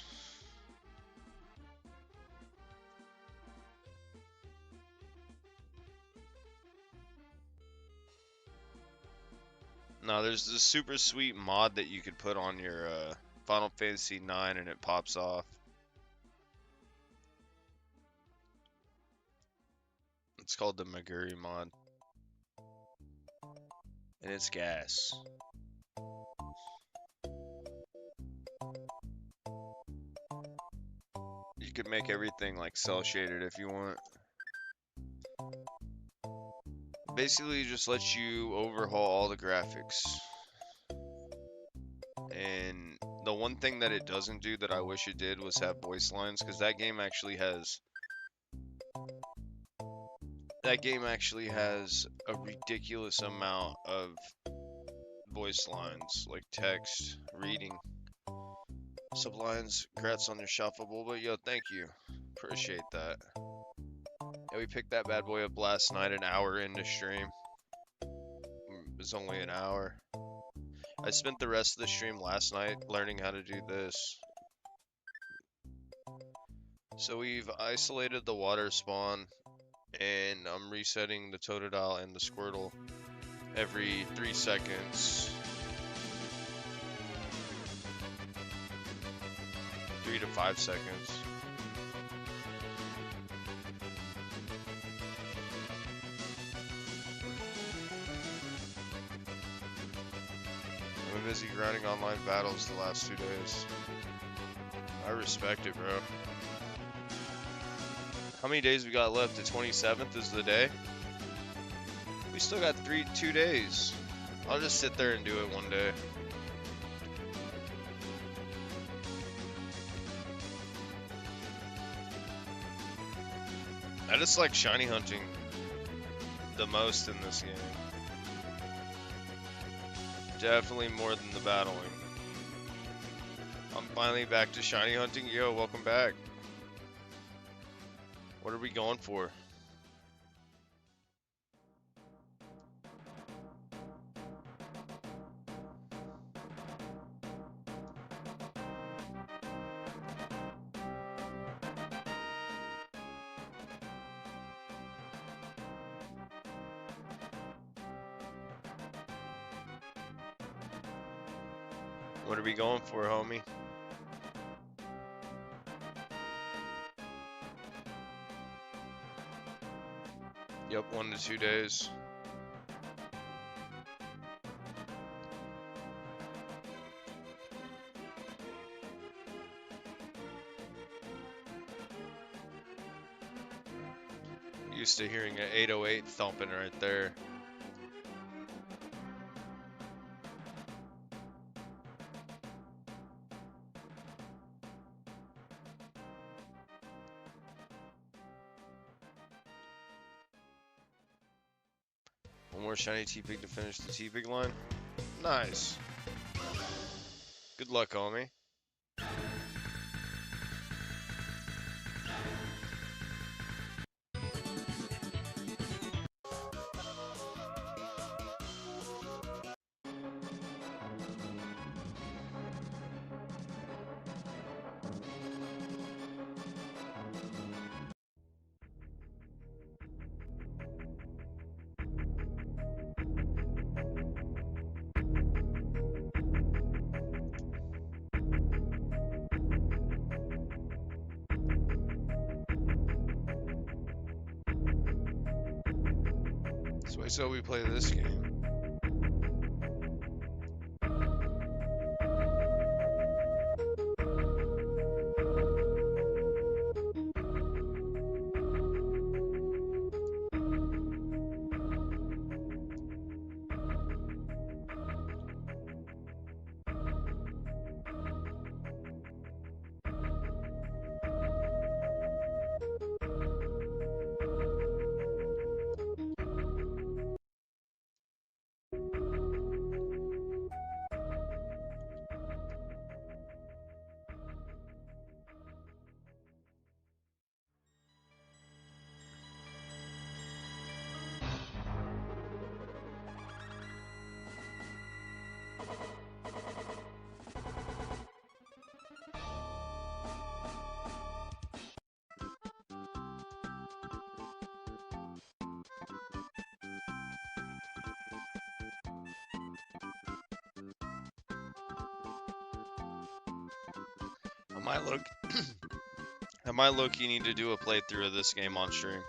No, there's this super sweet mod that you could put on your Final Fantasy 9 and it pops off. It's called the Maguri mod. And it's gas. You could make everything like cell shaded if you want. Basically, it just lets you overhaul all the graphics. And the one thing that it doesn't do that I wish it did was have voice lines, because that game actually has a ridiculous amount of voice lines, like text, reading, sublines. Congrats on your shuffleable, but yo, thank you, appreciate that. Yeah, we picked that bad boy up last night, an hour into stream. It was only an hour. I spent the rest of the stream last night learning how to do this. So we've isolated the water spawn, and I'm resetting the Totodile and the Squirtle every 3 seconds. 3 to 5 seconds. I've been busy grinding online battles the last 2 days. I respect it, bro. How many days we got left? The 27th is the day? We still got 2 days. I'll just sit there and do it one day. I just like shiny hunting the most in this game. Definitely more than the battling. I'm finally back to shiny hunting. Yo, welcome back. What are we going for? What are we going for, homie? Yep, 1 to 2 days. Used to hearing an 808 thumping right there. One more shiny T-Pig to finish the T-Pig line. Nice. Good luck, homie. So we play this game. I might low-key need to do a playthrough of this game on stream.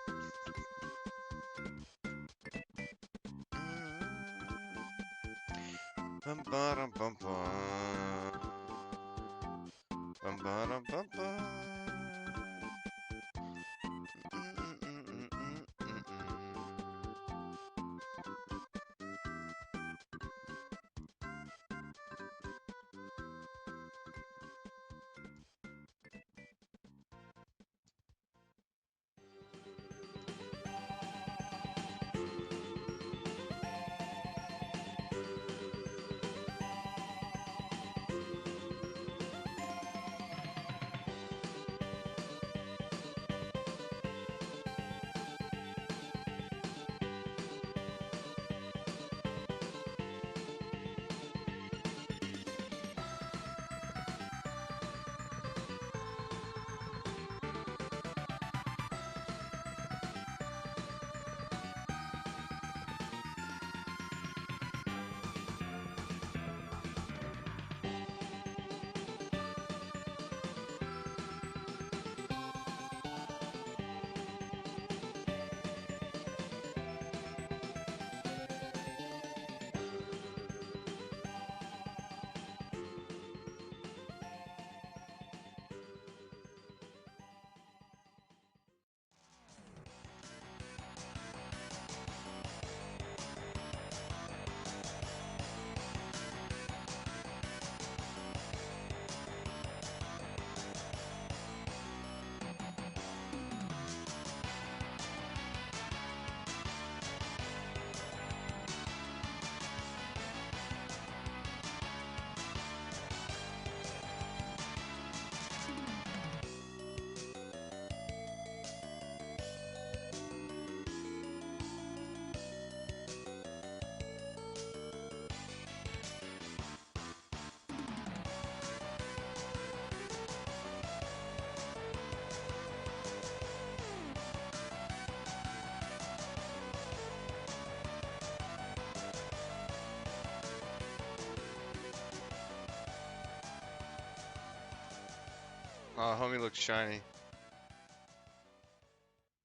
Oh, homie looks shiny.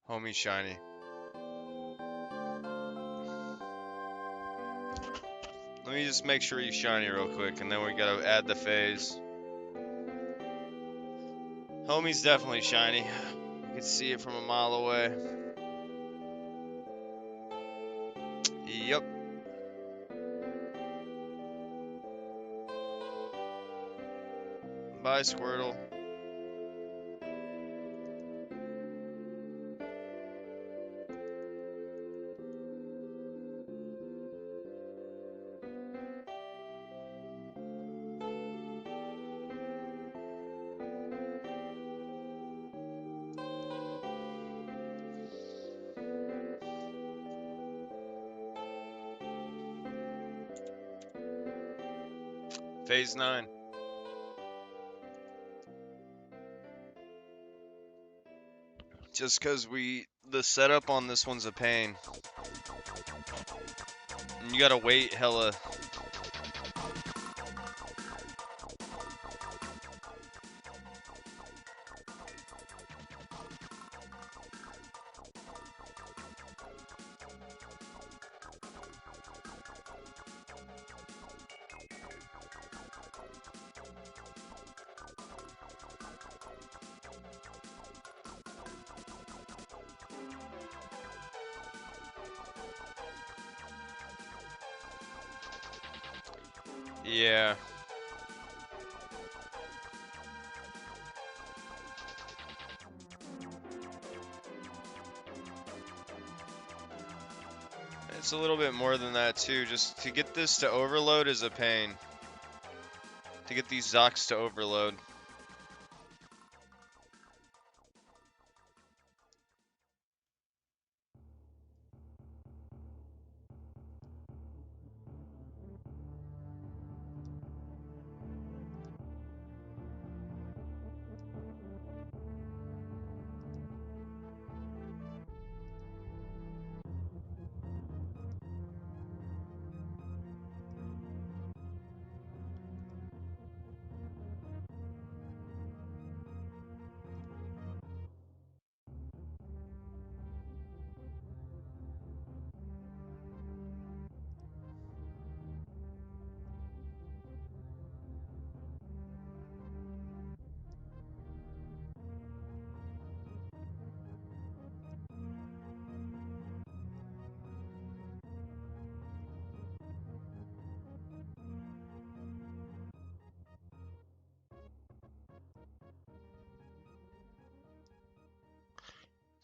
Homie shiny. Let me just make sure he's shiny real quick, and then we gotta add the phase. Homie's definitely shiny. You can see it from a mile away. Yep. Bye, Squirtle. Phase 9. Just cause the setup on this one's a pain. And you gotta wait hella. Yeah. It's a little bit more than that too. Just to get this to overload is a pain. To get these Zocs to overload.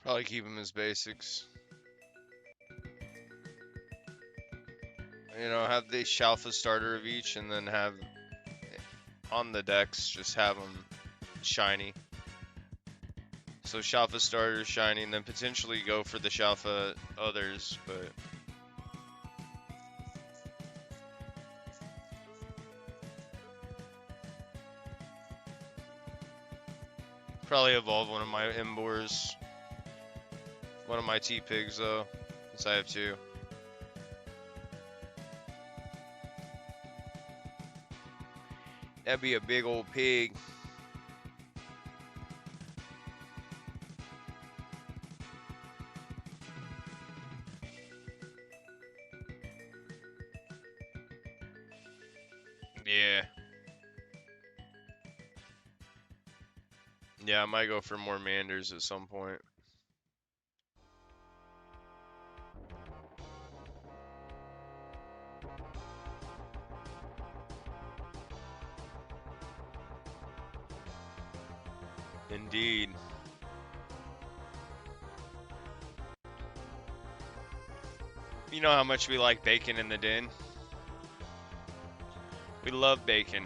Probably keep them as basics. You know, have the SHALPHA starter of each, and then have on the decks just have them shiny. So SHALPHA starter shiny, and then potentially go for the SHALPHA others, but probably evolve one of my Embors. One of my T-Pigs though, since I have 2. That'd be a big old pig. Yeah. Yeah, I might go for more Manders at some point. Indeed. You know how much we like bacon in the den? We love bacon.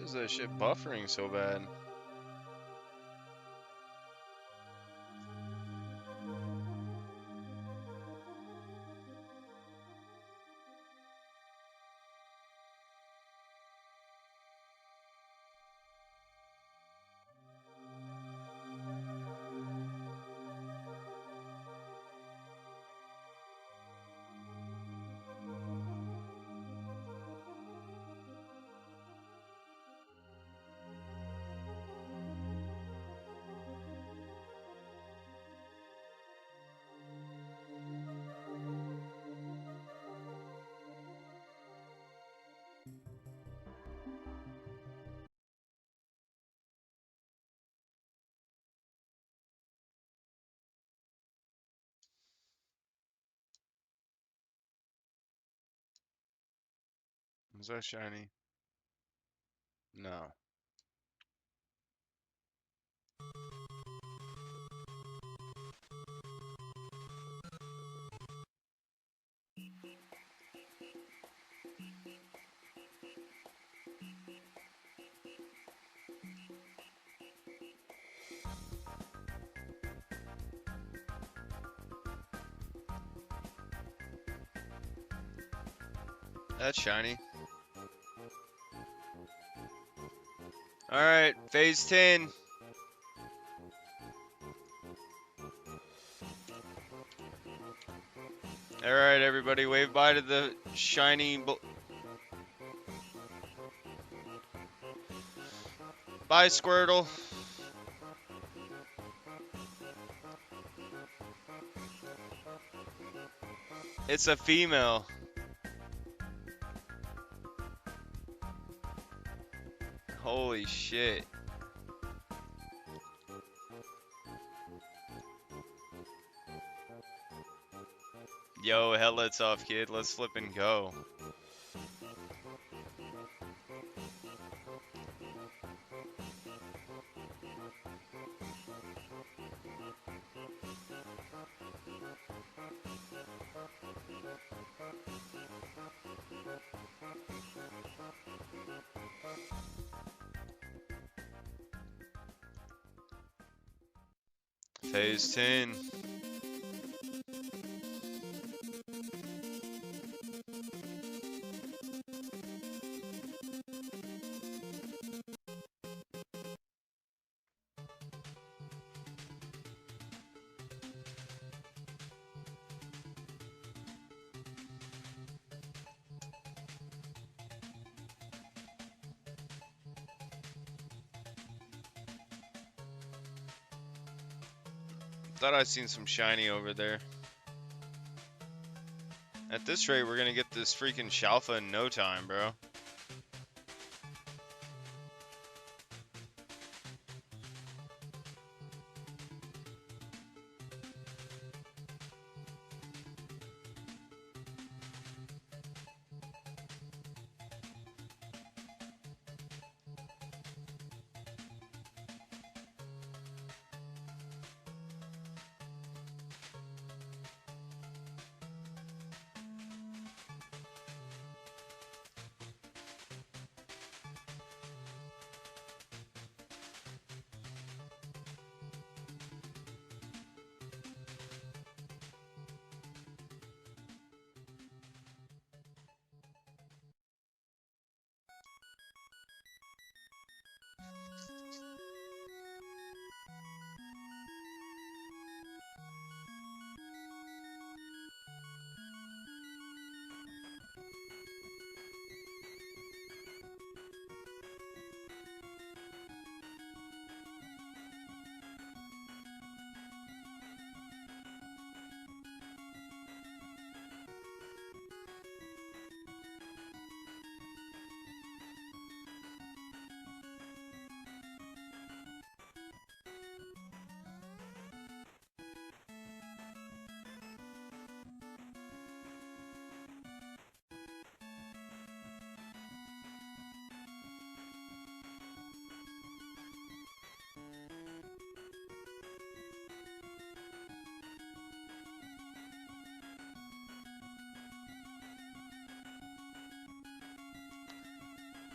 is that shit buffering so bad? Is that shiny? No. That's shiny. Alright, phase 10. Alright, everybody, wave bye to the shiny. Bye, Squirtle. It's a female. Holy shit. Yo, hella tough, kid. Let's flip and go. Phase 10. Thought I'd seen some shiny over there. At this rate, we're gonna get this freaking SHALPHA in no time, bro.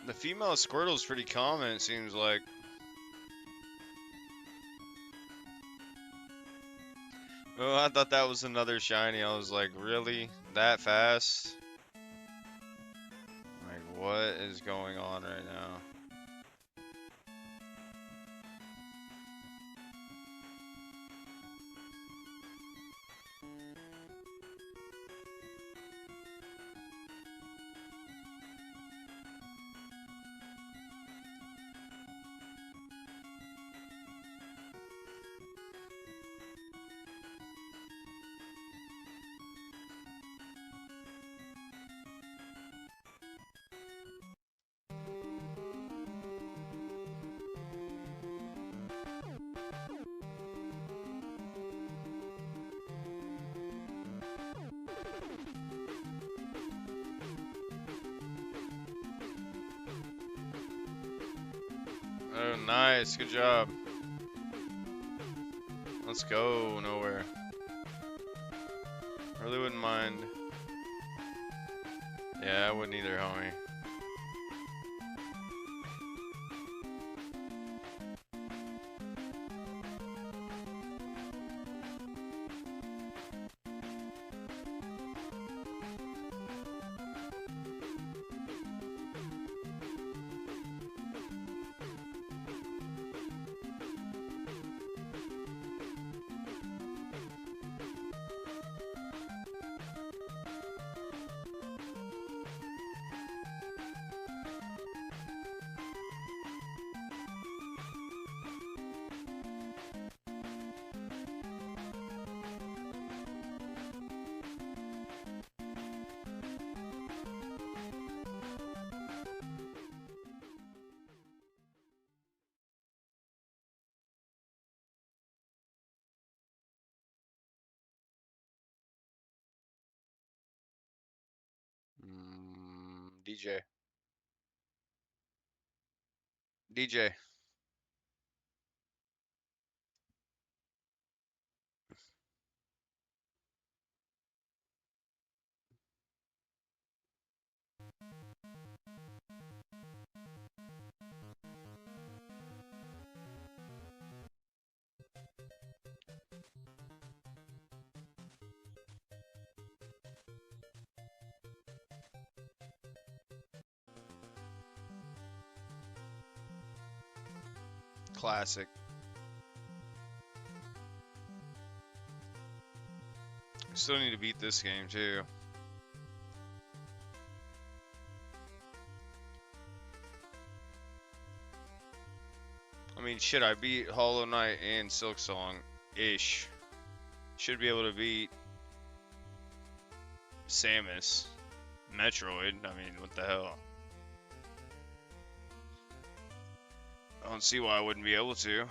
The female Squirtle's pretty common, it seems like. Oh, I thought that was another shiny. I was like, really? That fast? Like, what is going on right now? Oh, nice. Good job. Let's go nowhere. Really wouldn't mind. Yeah, I wouldn't either, homie. DJ. DJ. Classic. I still need to beat this game too. I mean, shit, I beat Hollow Knight and Silksong-ish. Should be able to beat Samus. Metroid, I mean, what the hell? I don't see why I wouldn't be able to.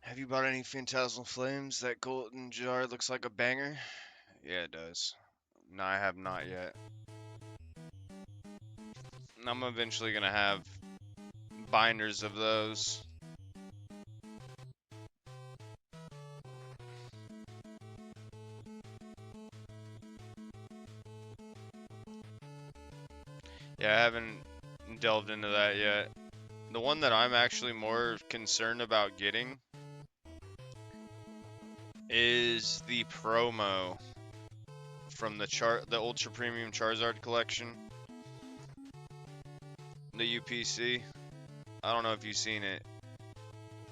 Have you bought any Phantasmal Flames? That golden jar looks like a banger. Yeah, it does. No, I have not yet. I'm eventually gonna have binders of those. Yeah, I haven't delved into that yet. The one that I'm actually more concerned about getting is the promo from the Ultra Premium Charizard collection. The UPC. I don't know if you've seen it.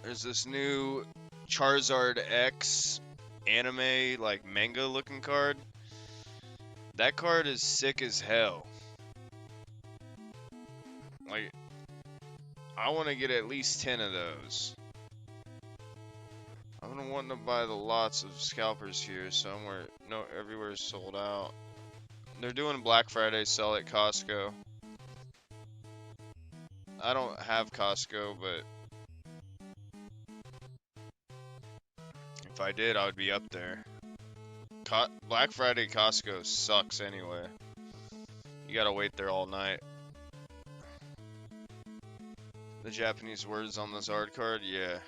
There's this new Charizard X anime, like manga looking card. That card is sick as hell. Like, I want to get at least 10 of those. I've been wanting to buy the lots of scalpers here, everywhere is sold out. They're doing Black Friday sale at Costco. I don't have Costco, but if I did, I would be up there. Black Friday Costco sucks anyway. You gotta wait there all night. The Japanese words on the Zard card, yeah.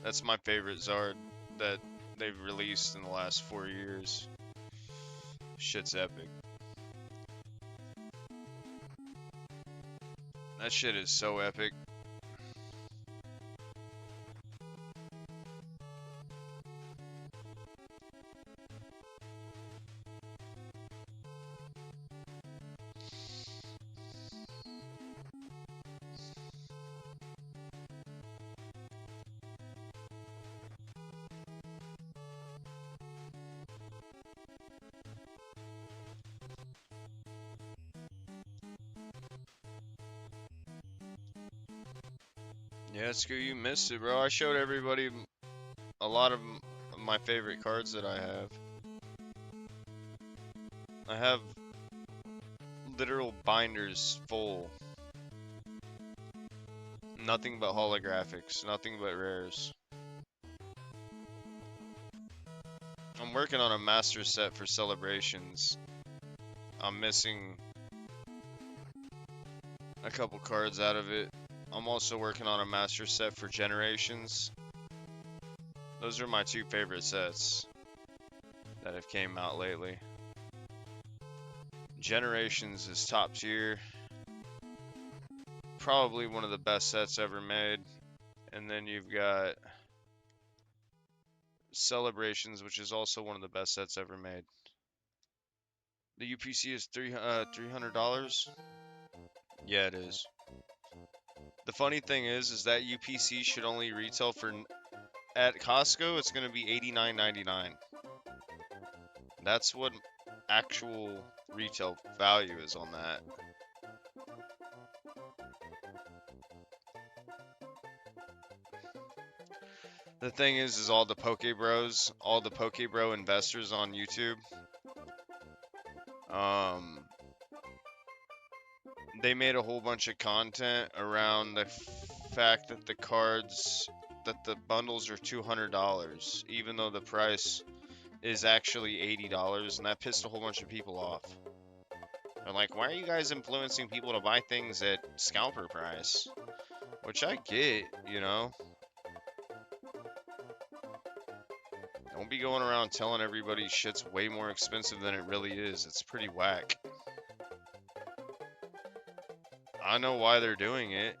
That's my favorite Zard that they've released in the last 4 years. Shit's epic. That shit is so epic. Yeah, Scoo, you missed it, bro. I showed everybody a lot of my favorite cards that I have. I have literal binders full. Nothing but holographics, nothing but rares. I'm working on a master set for celebrations. I'm missing a couple cards out of it. I'm also working on a master set for generations. Those are my 2 favorite sets that have came out lately. Generations is top tier. Probably one of the best sets ever made. And then you've got Celebrations, which is also one of the best sets ever made. The UPC is $300. Yeah, it is. The funny thing is that UPC should only retail for, at Costco, it's going to be $89.99. That's what actual retail value is on that. The thing is all the Pokebros, all the Pokebro investors on YouTube, they made a whole bunch of content around the fact that the bundles are $200, even though the price is actually $80, and that pissed a whole bunch of people off. They're like, why are you guys influencing people to buy things at scalper price? Which I get, you know. Don't be going around telling everybody shit's way more expensive than it really is. It's pretty whack. I know why they're doing it.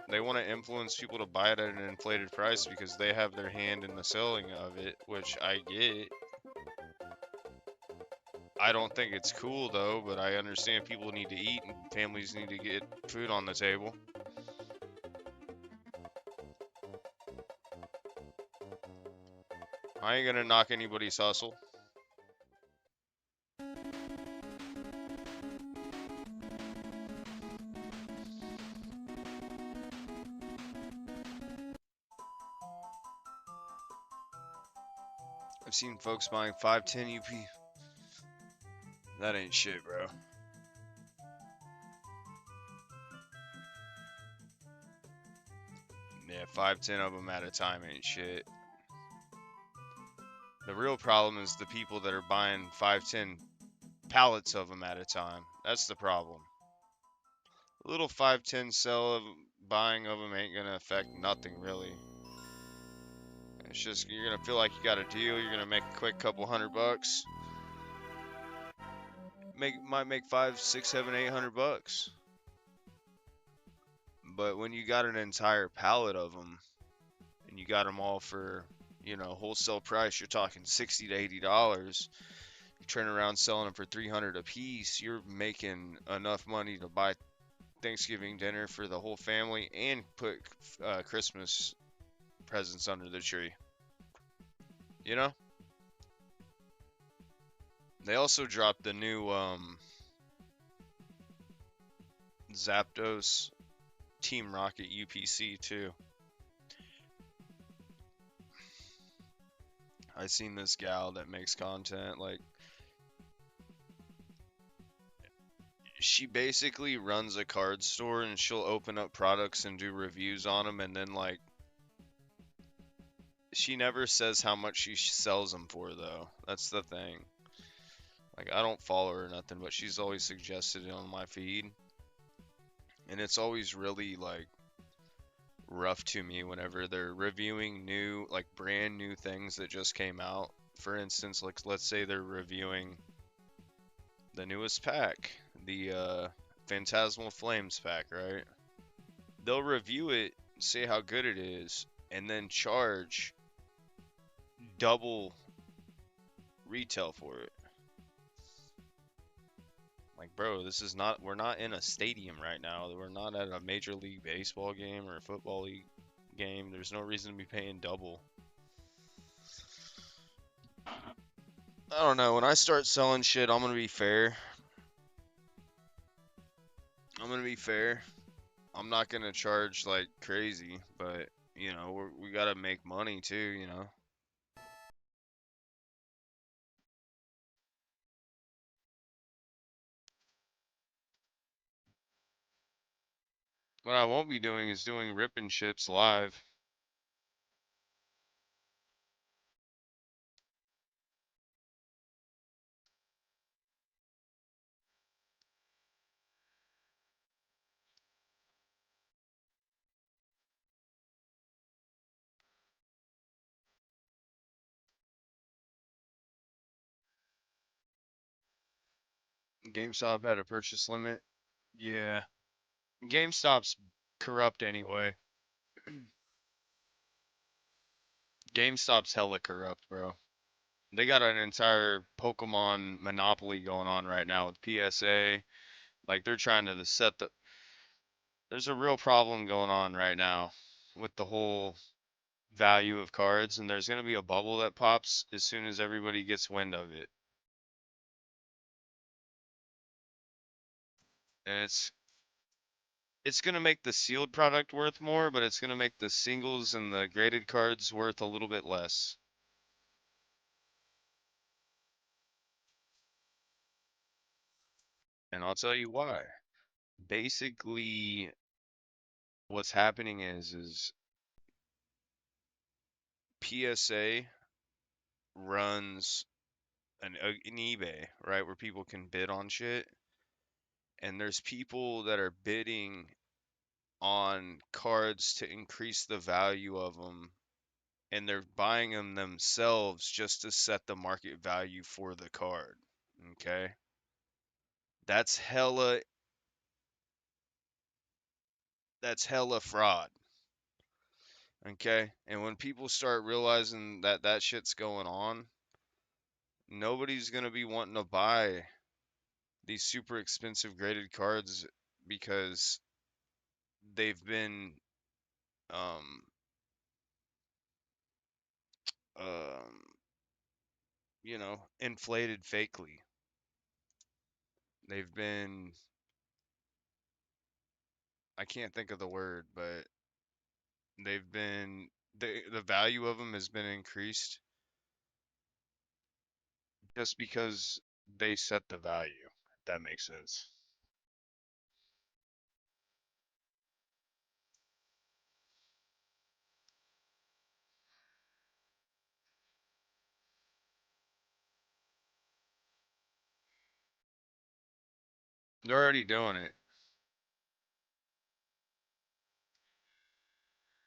They want to influence people to buy it at an inflated price because they have their hand in the selling of it, which I get. I don't think it's cool though, but I understand people need to eat and families need to get food on the table. I ain't gonna knock anybody's hustle. I've seen folks buying 510 UP. That ain't shit, bro. Yeah, 510 of them at a time ain't shit. The real problem is the people that are buying 5, 10 pallets of them at a time. That's the problem. A little 5, 10 sell of buying of them ain't gonna affect nothing really. It's just you're gonna feel like you got a deal. You're gonna make a quick couple $100. Might make 5, 6, 7, 800 bucks. But when you got an entire pallet of them and you got them all for, you know, wholesale price, you're talking $60 to $80. You turn around selling them for 300 a piece, you're making enough money to buy Thanksgiving dinner for the whole family and put Christmas presents under the tree. You know? They also dropped the new Zapdos Team Rocket UPC too. I seen this gal that makes content, like, she basically runs a card store and she'll open up products and do reviews on them, and then, like, she never says how much she sells them for, though. That's the thing. Like, I don't follow her or nothing, but she's always suggested it on my feed. And it's always really, like, rough to me whenever they're reviewing new, like, brand new things that just came out. For instance, like, let's say they're reviewing the newest pack, the Phantasmal Flames pack, right? They'll review it, say how good it is, and then charge double retail for it. Like, bro, this is not, we're not in a stadium right now. We're not at a Major League Baseball game or a Football League game. There's no reason to be paying double. I don't know. When I start selling shit, I'm gonna be fair. I'm not gonna charge like crazy, but you know, we gotta make money too, you know. What I won't be doing is doing rip and ships live. GameStop had a purchase limit. Yeah. GameStop's corrupt anyway. GameStop's hella corrupt, bro. They got an entire Pokemon monopoly going on right now with PSA. Like, they're trying to set the. There's a real problem going on right now with the whole value of cards, and there's going to be a bubble that pops as soon as everybody gets wind of it. And it's going to make the sealed product worth more, but it's going to make the singles and the graded cards worth a little bit less. And I'll tell you why. Basically, what's happening is PSA runs an eBay, right, where people can bid on shit. And there's people that are bidding on cards to increase the value of them, and they're buying them themselves just to set the market value for the card. Okay? That's hella fraud. Okay? And when people start realizing that that shit's going on, nobody's going to be wanting to buy these super expensive graded cards because they've been um um you know, inflated fakely. They've been, I can't think of the word, but they've been, the value of them has been increased just because they set the value. If that makes sense. They're already doing it.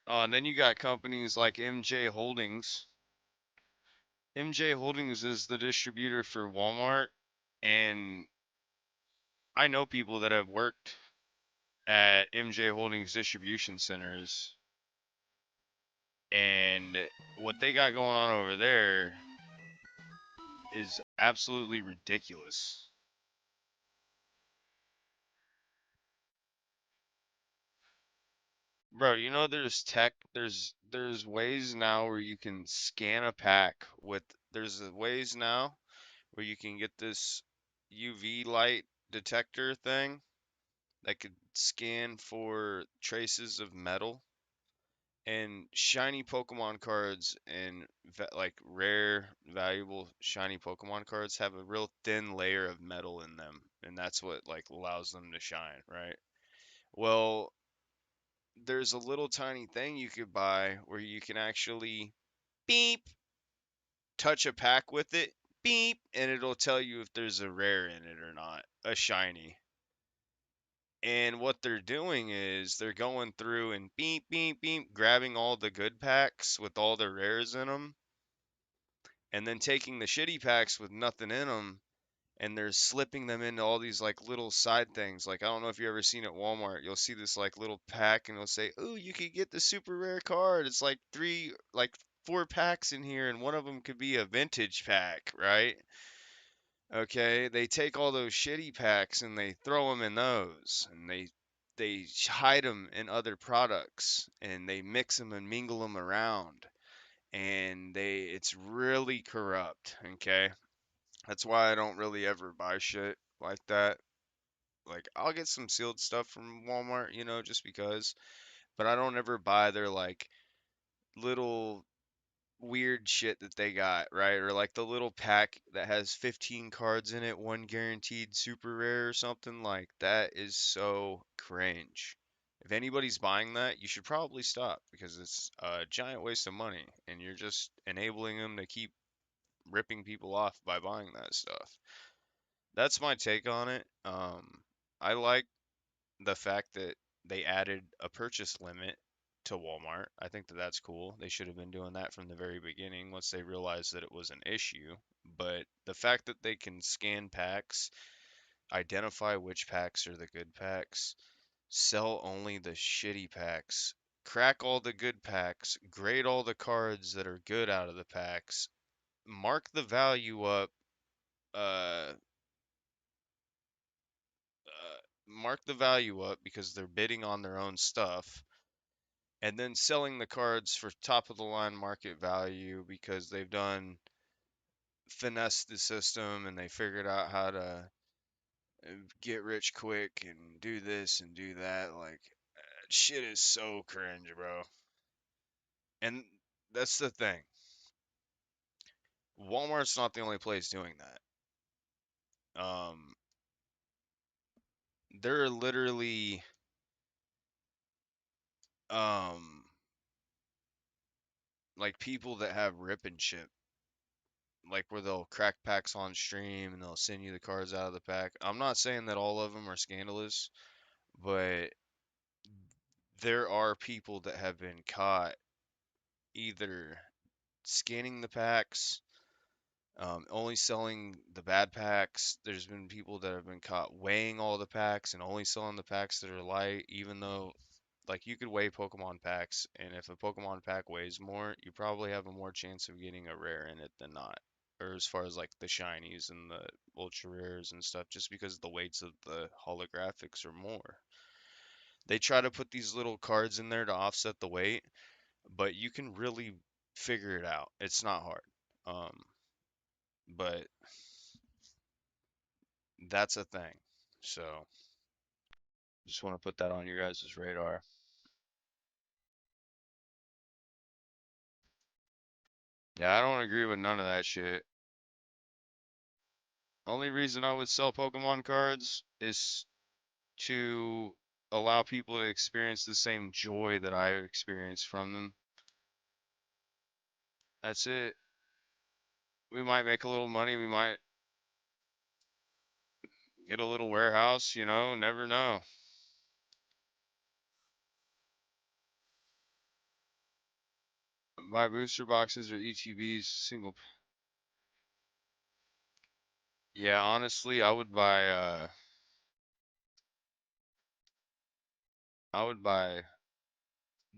And then you got companies like MJ Holdings. MJ Holdings is the distributor for Walmart, and I know people that have worked at MJ Holdings distribution centers, and what they got going on over there is absolutely ridiculous. Bro, you know there's ways now where you can scan a pack with ways now where you can get this UV light detector thing that could scan for traces of metal, and shiny Pokemon cards and like rare valuable shiny Pokemon cards have a real thin layer of metal in them, and that's what like allows them to shine, right? Well, there's a little tiny thing you could buy where you can actually beep, touch a pack with it, beep, and it'll tell you if there's a rare in it or not, a shiny. And what they're doing is they're going through and beep, beep, beep, grabbing all the good packs with all the rares in them, and then taking the shitty packs with nothing in them, and they're slipping them into all these like little side things. Like I don't know if you ever seen at Walmart, you'll see this like little pack and it'll say, "Oh, you could get the super rare card." It's like four packs in here and one of them could be a vintage pack, right? Okay, they take all those shitty packs and they throw them in those, and they hide them in other products, and they mix them and mingle them around, and it's really corrupt, okay? That's why I don't really ever buy shit like that. Like, I'll get some sealed stuff from Walmart, just because, but I don't ever buy their like little weird shit that they got, right? Or like the little pack that has 15 cards in it, one guaranteed super rare or something. Like, that is so cringe. If anybody's buying that, you should probably stop because it's a giant waste of money and you're just enabling them to keep ripping people off by buying that stuff. That's my take on it. I like the fact that they added a purchase limit to Walmart. I think that that's cool. They should have been doing that from the very beginning once they realized that it was an issue. But the fact that they can scan packs, identify which packs are the good packs, sell only the shitty packs, crack all the good packs, grade all the cards that are good out of the packs, mark the value up, uh, because they're bidding on their own stuff, and then selling the cards for top of the line market value because they've done finesse the system and they figured out how to get rich quick and do this and do that. Like, shit is so cringe, bro. And that's the thing. Walmart's not the only place doing that. There are literally um like people that have rip and ship, like where they'll crack packs on stream and they'll send you the cards out of the pack. I'm not saying that all of them are scandalous, but there are people that have been caught either scanning the packs, only selling the bad packs. There's been people that have been caught weighing all the packs and only selling the packs that are light, even though like you could weigh Pokemon packs, and if a Pokemon pack weighs more, you probably have a more chance of getting a rare in it than not. Or as far as like the shinies and the ultra rares and stuff, just because the weights of the holographics are more. They try to put these little cards in there to offset the weight, but you can really figure it out. It's not hard. Um, but that's a thing. So just want to put that on your guys' radar. Yeah, I don't agree with none of that shit. Only reason I would sell Pokemon cards is to allow people to experience the same joy that I experience from them. That's it. We might make a little money. We might Get a little warehouse, you know, never know. Buy booster boxes or ETBs, single. Yeah, honestly, I would buy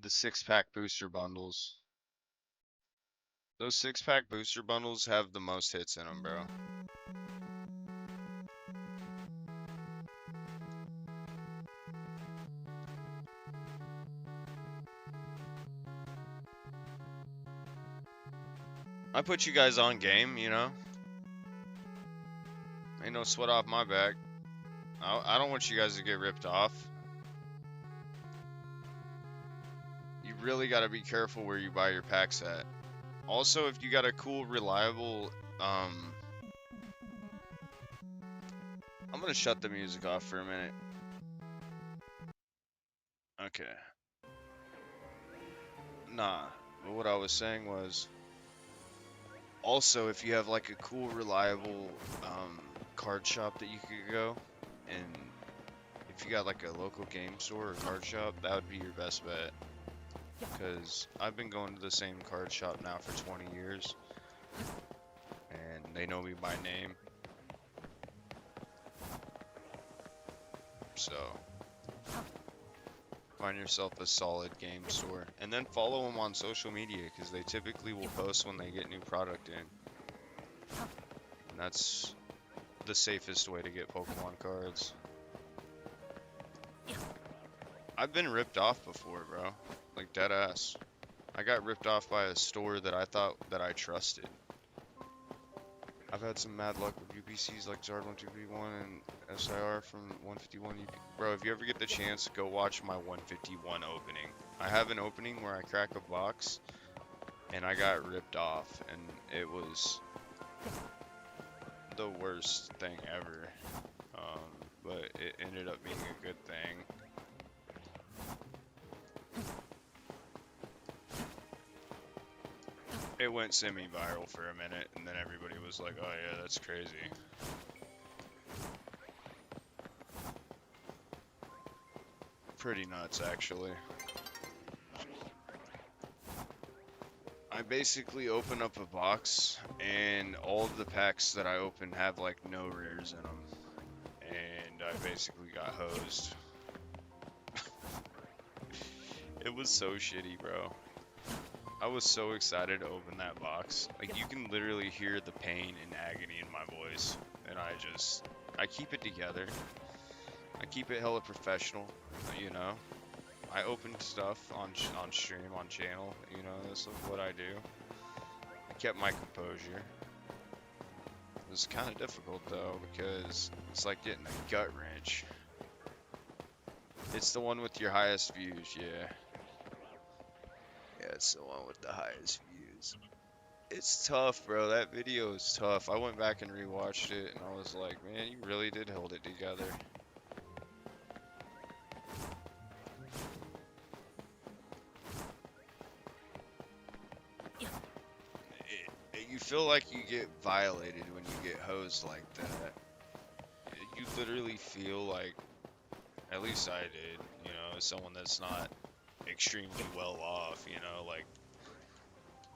the 6-pack booster bundles. Those 6-pack booster bundles have the most hits in them, bro. I put you guys on game, you know. Ain't no sweat off my back. I don't want you guys to get ripped off. You really got to be careful where you buy your packs at. Also, if you got a cool, reliable, I'm gonna shut the music off for a minute. Okay. Nah, but what I was saying was, also, if you have like a cool, reliable card shop that you could go, and if you got like a local game store or card shop, that would be your best bet. Because I've been going to the same card shop now for 20 years, and they know me by name. So, find yourself a solid game store, and then follow them on social media, because they typically will post when they get new product in. And that's the safest way to get Pokemon cards. I've been ripped off before, bro. Like, dead ass. I got ripped off by a store that I thought that I trusted. I've had some mad luck with UPCs like Zard 12v1 and SIR from 151 UP. Bro, if you ever get the chance, go watch my 151 opening. I have an opening where I crack a box, and I got ripped off, and it was the worst thing ever. But it ended up being a good thing. It went semi-viral for a minute, and then everybody was like, oh yeah, that's crazy. Pretty nuts, actually. I basically open up a box, and all of the packs that I open have like no rares in them. And I basically got hosed. It was so shitty, bro. I was so excited to open that box. Like, you can literally hear the pain and agony in my voice. And I keep it together. I keep it hella professional, you know. I open stuff on stream, on channel, you know, this is what I do. I kept my composure. It was kind of difficult, though, because it's like getting a gut wrench. It's the one with your highest views, yeah. Yeah, it's the one with the highest views. It's tough, bro. That video is tough. I went back and rewatched it, and I was like, man, you really did hold it together. You feel like you get violated when you get hosed like that. You literally feel like, at least I did, you know, as someone that's not extremely well off, you know, like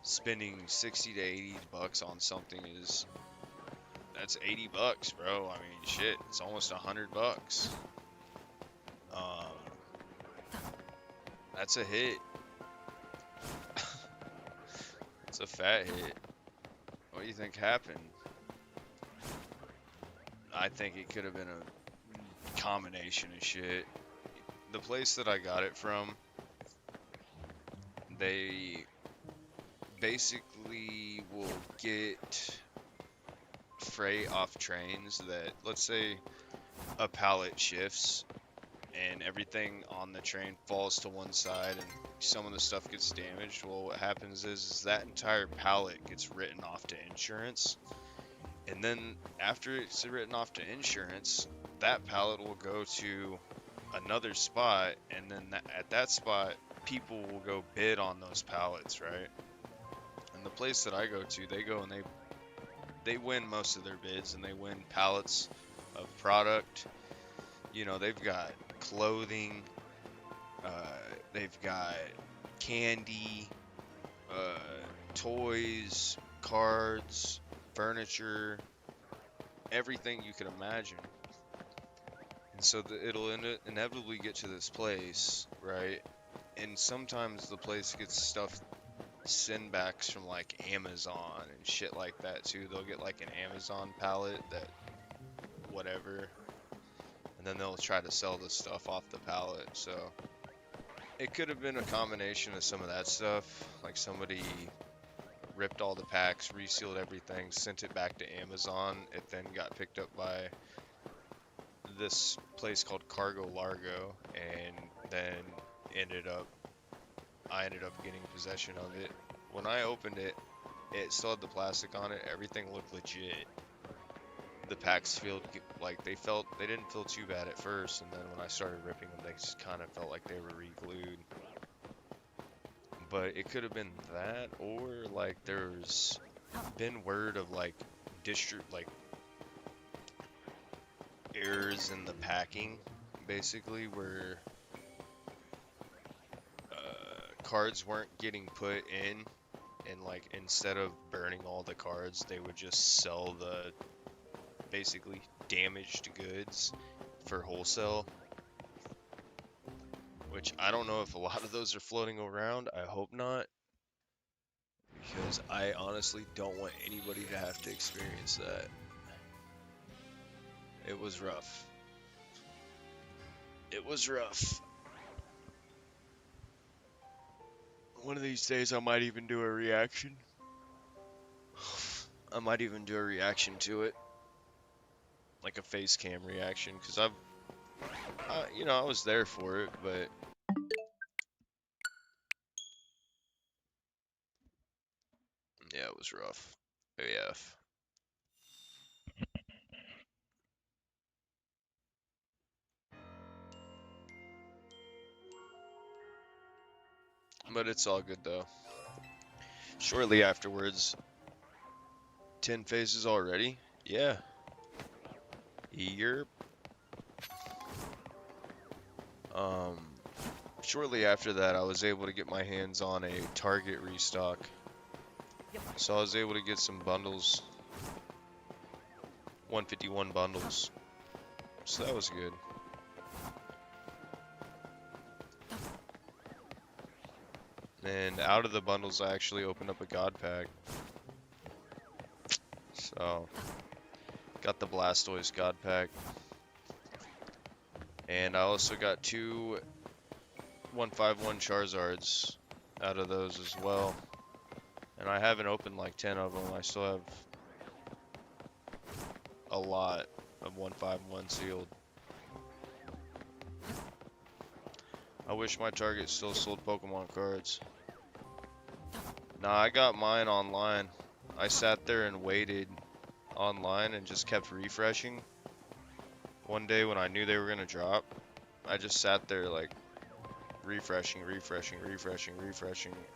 spending 60 to 80 bucks on something that's 80 bucks, bro. I mean, shit, it's almost 100 bucks. That's a hit. It's a fat hit. What do you think happened? I think it could have been a combination of shit. The place that I got it from, they basically will get freight off trains that, let's say a pallet shifts and everything on the train falls to one side and some of the stuff gets damaged. Well, what happens is that entire pallet gets written off to insurance, and then after it's written off to insurance, that pallet will go to another spot, and then at that spot people will go bid on those pallets, right? And the place that I go to, they go and they win most of their bids, and they win pallets of product. You know, they've got clothing, they've got candy, toys, cards, furniture, everything you could imagine. And so it'll inevitably get to this place, right? And sometimes the place gets stuff send backs from like Amazon and shit like that too. They'll get like an Amazon pallet that whatever, and then they'll try to sell the stuff off the pallet. So it could have been a combination of some of that stuff, like somebody ripped all the packs, resealed everything, sent it back to Amazon. It then got picked up by this place called Cargo Largo, and then I ended up getting possession of it. When I opened it, it still had the plastic on it. Everything looked legit. The packs felt like they didn't feel too bad at first, and then when I started ripping them, they just kind of felt like they were re-glued. But it could have been that, or like there's been word of like errors in the packing, basically, where cards weren't getting put in, and like instead of burning all the cards, they would just sell the basically damaged goods for wholesale, which I don't know if a lot of those are floating around. I hope not, because I honestly don't want anybody to have to experience that. It was rough. It was rough. One of these days I might even do a reaction. I might even do a reaction to it. Like a face cam reaction, because you know, I was there for it, but yeah, it was rough. AF. But it's all good though. Shortly afterwards, 10 phases already? Yeah. Yerp. Shortly after that, I was able to get my hands on a Target restock. So I was able to get some bundles. 151 bundles. So that was good. And out of the bundles, I actually opened up a God pack. So, got the Blastoise God pack. And I also got 2 151 Charizards out of those as well. And I haven't opened like 10 of them. I still have a lot of 151 sealed. I wish my Target still sold Pokemon cards. Nah, I got mine online. I sat there and waited online and just kept refreshing. One day when I knew they were gonna drop, I just sat there like refreshing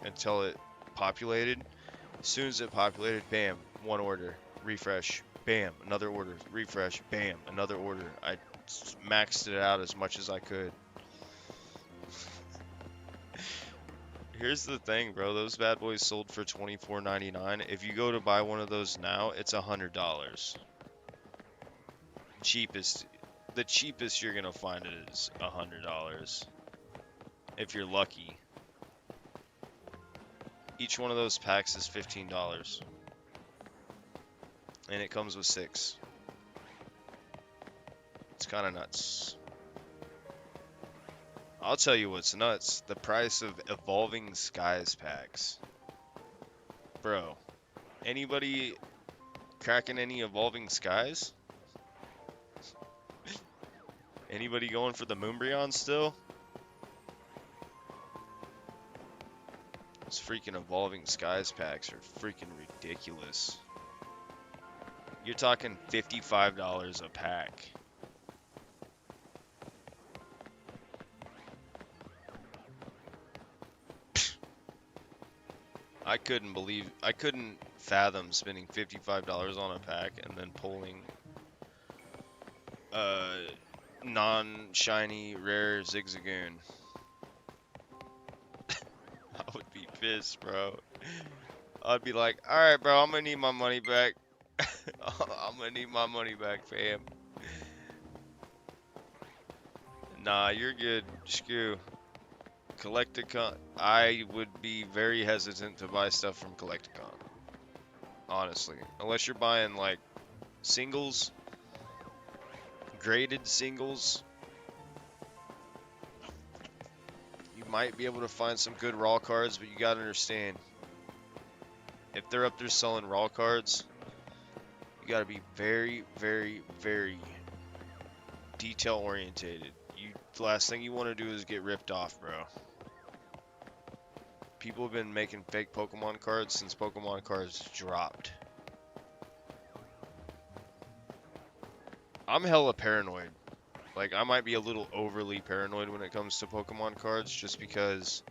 until it populated. As soon as it populated, bam, one order, refresh, bam, another order, refresh, bam, another order. I maxed it out as much as I could. Here's the thing, bro. Those bad boys sold for $24.99. If you go to buy one of those now, it's $100. Cheapest. The cheapest you're gonna find it is $100. If you're lucky. Each one of those packs is $15. And it comes with 6. It's kind of nuts. I'll tell you what's nuts. The price of Evolving Skies packs. Bro, anybody cracking any Evolving Skies? Anybody going for the Moonbryon still? Those freaking Evolving Skies packs are freaking ridiculous. You're talking $55 a pack. I couldn't fathom spending $55 on a pack and then pulling non-shiny rare Zigzagoon. I would be pissed, bro. I'd be like, alright, bro, I'm gonna need my money back. I'm gonna need my money back, fam. Nah, you're good. Screw. Collecticon. I would be very hesitant to buy stuff from Collecticon. Honestly. Unless you're buying, like, singles. Graded singles. You might be able to find some good raw cards, but you gotta understand. If they're up there selling raw cards, you gotta be very, very, very detail orientated. The last thing you want to do is get ripped off, bro. People have been making fake Pokemon cards since Pokemon cards dropped. I'm hella paranoid. Like, I might be a little overly paranoid when it comes to Pokemon cards, just because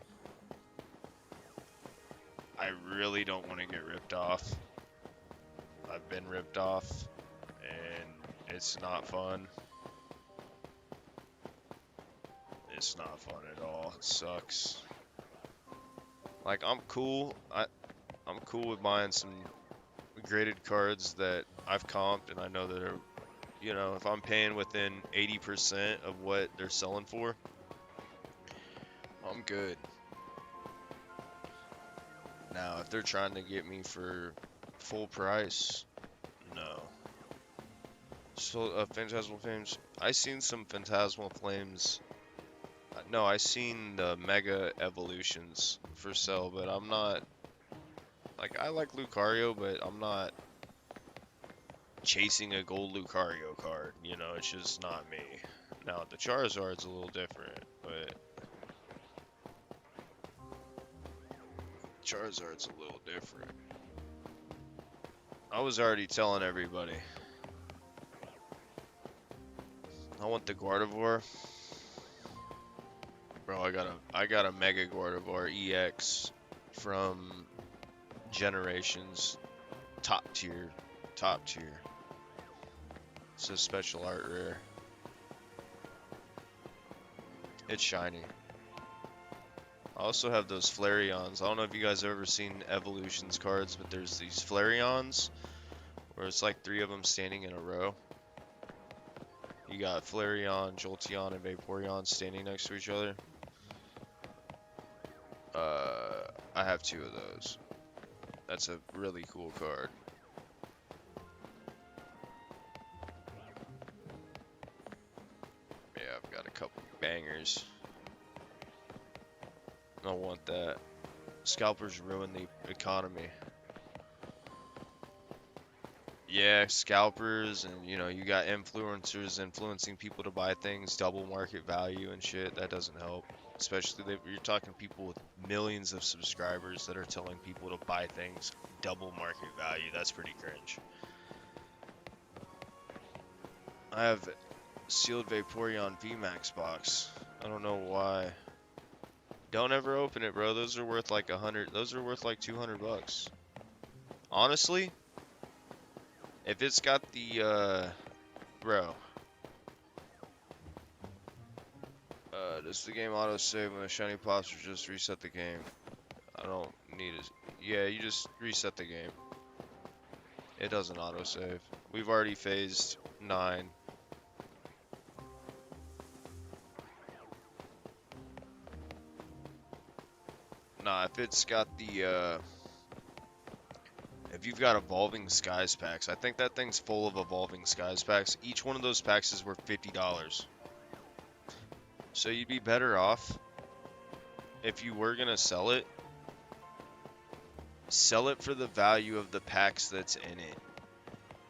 I really don't want to get ripped off. I've been ripped off, and it's not fun. It's not fun at all. It sucks. Like, I'm cool. I'm cool with buying some graded cards that I've comped and I know that are, you know, if I'm paying within 80% of what they're selling for, I'm good. Now, if they're trying to get me for full price, no. So, Phantasmal Flames, I seen some Phantasmal Flames. No, I seen the Mega Evolutions for sale, but I'm not, like, I like Lucario, but I'm not chasing a gold Lucario card, you know, it's just not me. Now, the Charizard's a little different, but Charizard's a little different. I was already telling everybody. I want the Gardevoir. Bro, I got a Mega Gardevoir EX from Generations. Top tier. Top tier. It's a special art rare. It's shiny. I also have those Flareons. I don't know if you guys have ever seen Evolutions cards, but there's these Flareons where it's like 3 of them standing in a row. You got Flareon, Jolteon, and Vaporeon standing next to each other. I have 2 of those. That's a really cool card. Yeah, I've got a couple bangers. I want that. Scalpers ruin the economy. Yeah, scalpers, and you know, you got influencers influencing people to buy things, double market value and shit. That doesn't help. Especially if you're talking people with millions of subscribers that are telling people to buy things double market value. That's pretty cringe. I have sealed Vaporeon VMAX box. I don't know why. Don't ever open it, bro. Those are worth like 100. Those are worth like 200 bucks. Honestly, if it's got the bro. Does the game auto-save when a shiny pops or just reset the game? I don't need it. Yeah, you just reset the game. It doesn't auto-save. We've already phased 9. Nah, if it's got the, if you've got Evolving Skies packs, I think that thing's full of Evolving Skies packs. Each one of those packs is worth $50. So you'd be better off, if you were gonna sell it for the value of the packs that's in it,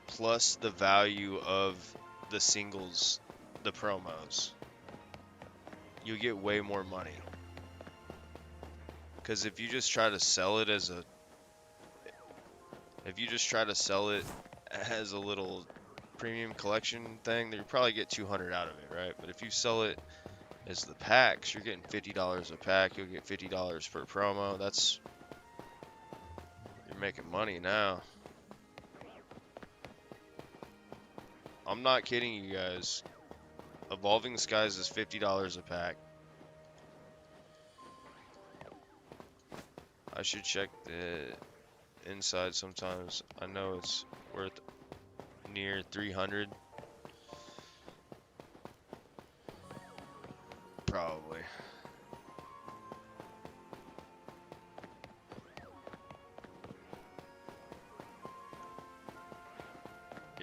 plus the value of the singles, the promos. You'll get way more money. Because if you just try to sell it as a, little premium collection thing, then you probably get 200 out of it, right? But if you sell it as the packs, you're getting $50 a pack. You'll get $50 per promo. You're making money now. I'm not kidding you guys. Evolving Skies is $50 a pack. I should check the inside sometimes. I know it's worth near 300. Probably.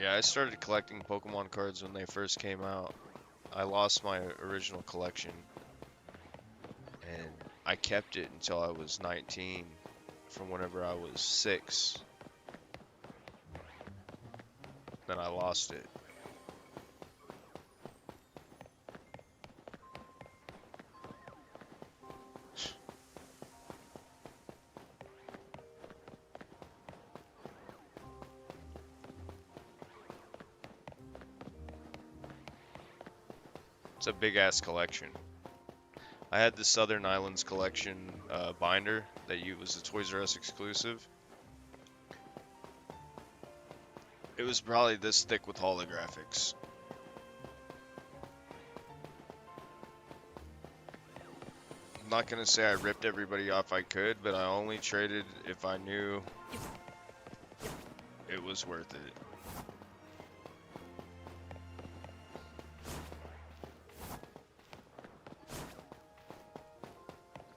Yeah, I started collecting Pokemon cards when they first came out. I lost my original collection, and I kept it until I was 19, from whenever I was 6. Then I lost it. It's a big ass collection. I had the Southern Islands collection binder that was a Toys R Us exclusive. It was probably this thick with holographics. I'm not gonna say I ripped everybody off I could, but I only traded if I knew it was worth it.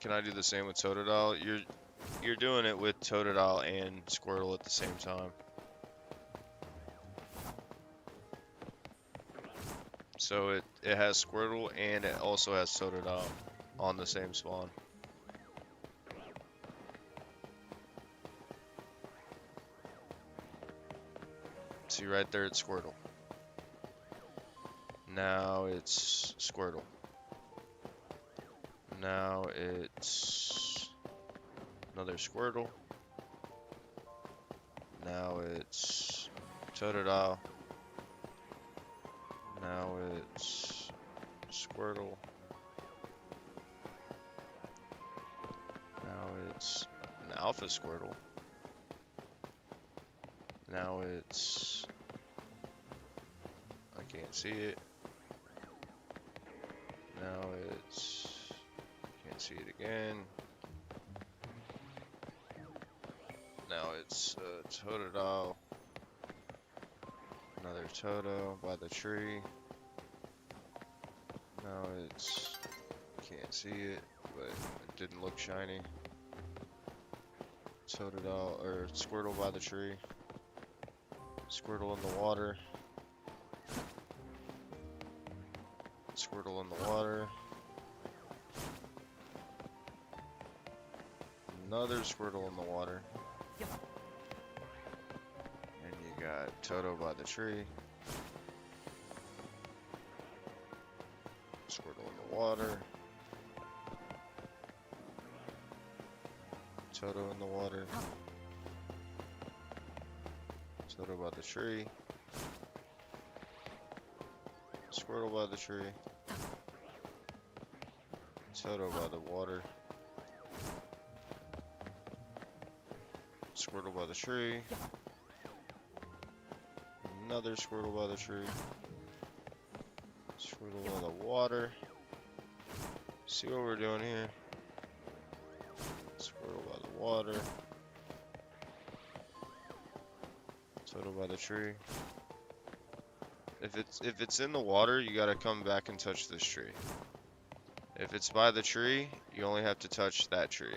Can I do the same with Totodile? You're doing it with Totodile and Squirtle at the same time. So it has Squirtle and it also has Totodile on the same spawn. See right there, it's Squirtle. Now it's Squirtle. Now it's another Squirtle. Now it's Totodile. Now it's Squirtle. Now it's an Alpha Squirtle. Now it's... I can't see it. Now it's... Can't see it again. Now it's Totodile. Another Toto by the tree. Now it's... Can't see it, but it didn't look shiny. Totodile, or Squirtle by the tree. Squirtle in the water. Squirtle in the water. Another Squirtle in the water. And you got Toto by the tree. Squirtle in the water. Toto in the water. Toto by the tree. Squirtle by the tree. Toto by the water. Squirtle by the tree. Another Squirtle by the tree. Squirtle by the water. See what we're doing here. Squirtle by the water. Toto by the tree. If it's in the water, you gotta come back and touch this tree. If it's by the tree, you only have to touch that tree.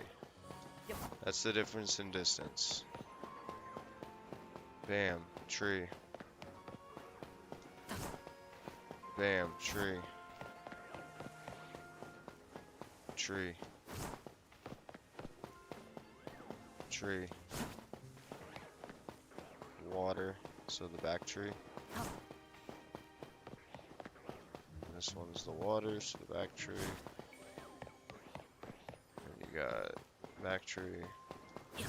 That's the difference in distance. Bam, tree. Bam, tree. Tree. Tree. Water, so the back tree. This one's the water, so the back tree. And you got back tree. And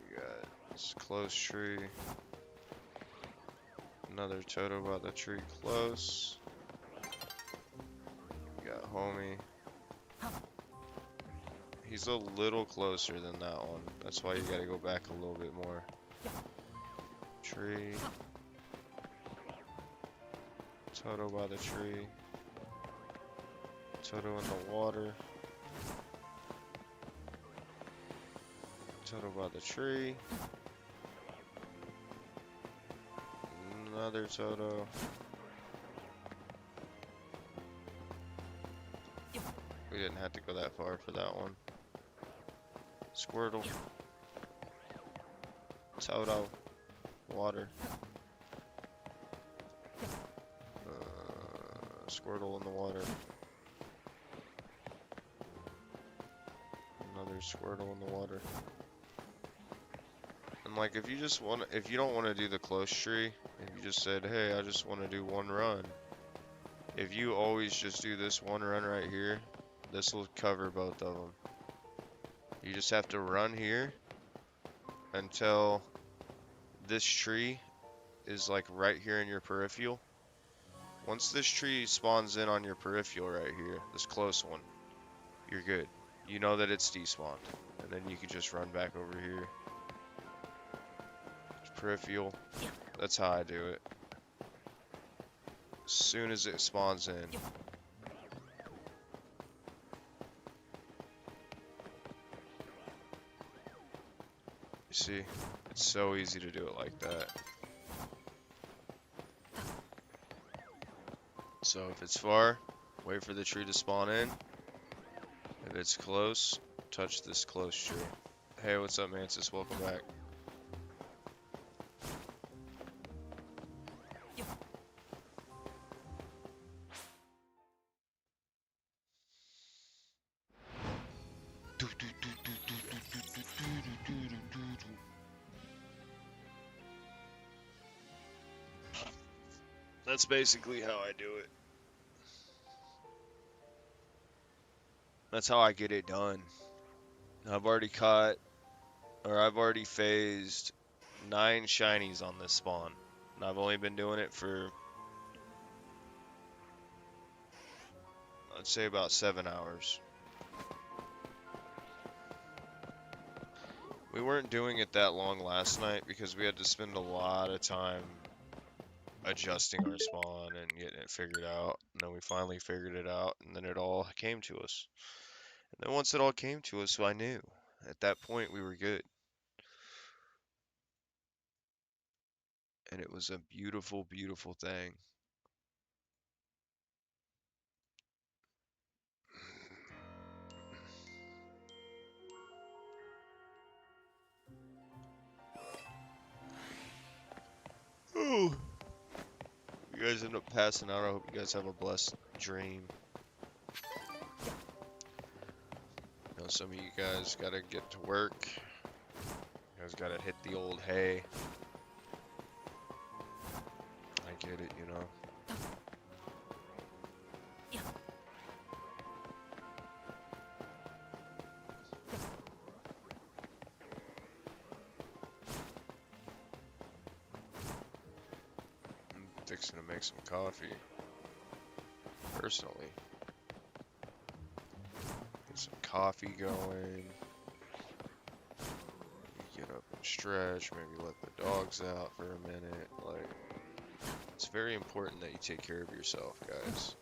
you got this close tree. Another Toto by the tree close. You got homie. He's a little closer than that one. That's why you gotta go back a little bit more. Tree. Toto by the tree. Toto in the water. Toto by the tree. Another Toto. We didn't have to go that far for that one. Squirtle. Toto. Water. Squirtle in the water. Another Squirtle in the water. And like, if you don't want to do the close tree, if you just said, hey, I just want to do one run. If you always just do this one run right here, this will cover both of them. You just have to run here until this tree is like right here in your peripheral. Once this tree spawns in on your peripheral right here, this close one, you're good. You know that it's despawned. And then you can just run back over here. Peripheral. That's how I do it. As soon as it spawns in. You see? It's so easy to do it like that. So if it's far, wait for the tree to spawn in. If it's close, touch this close tree. Hey, what's up, Mantis? Welcome back. That's basically how I do it. That's how I get it done. I've already phased 9 shinies on this spawn. And I've only been doing it for, I'd say about 7 hours. We weren't doing it that long last night because we had to spend a lot of time adjusting our spawn and getting it figured out. And then we finally figured it out, and then it all came to us. And then once it all came to us, I knew. At that point, we were good. And it was a beautiful, beautiful thing. Oh. You guys end up passing out. I hope you guys have a blessed dream. I know some of you guys gotta get to work. You guys gotta hit the old hay. I get it, you know. I'm fixing to make some coffee. Personally. Get some coffee going. Get up and stretch. Maybe let the dogs out for a minute. Like, it's very important that you take care of yourself, guys.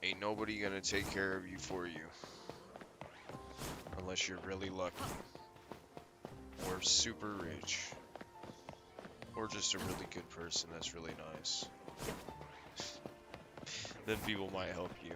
Ain't nobody gonna take care of you for you. Unless you're really lucky. Or super rich. Or just a really good person that's really nice. Then people might help you.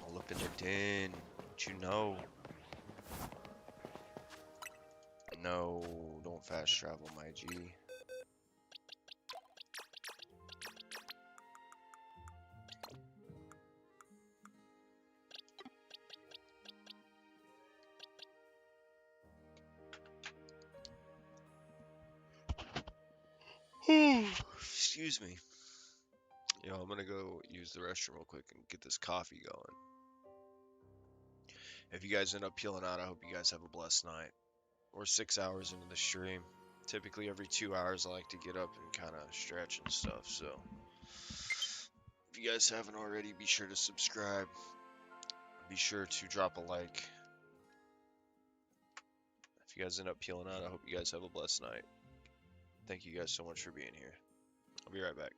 All up in the den. Don't you know? No, don't fast travel, my G. Excuse me. Yo, I'm gonna go use the restroom real quick and get this coffee going. If you guys end up peeling out, I hope you guys have a blessed night. We're 6 hours into the stream. Typically every 2 hours I like to get up and kind of stretch and stuff. So if you guys haven't already, be sure to subscribe. Be sure to drop a like. If you guys end up peeling out, I hope you guys have a blessed night. Thank you guys so much for being here. I'll be right back.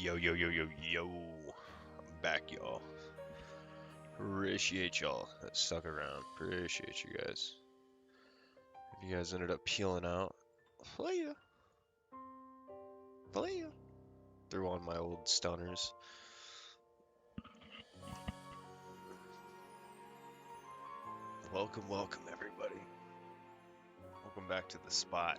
Yo, yo, yo, yo, yo. I'm back, y'all. Appreciate y'all that stuck around. Appreciate you guys. If you guys ended up peeling out, playa. Threw on my old stunners. Welcome, welcome, everybody. Welcome back to the spot.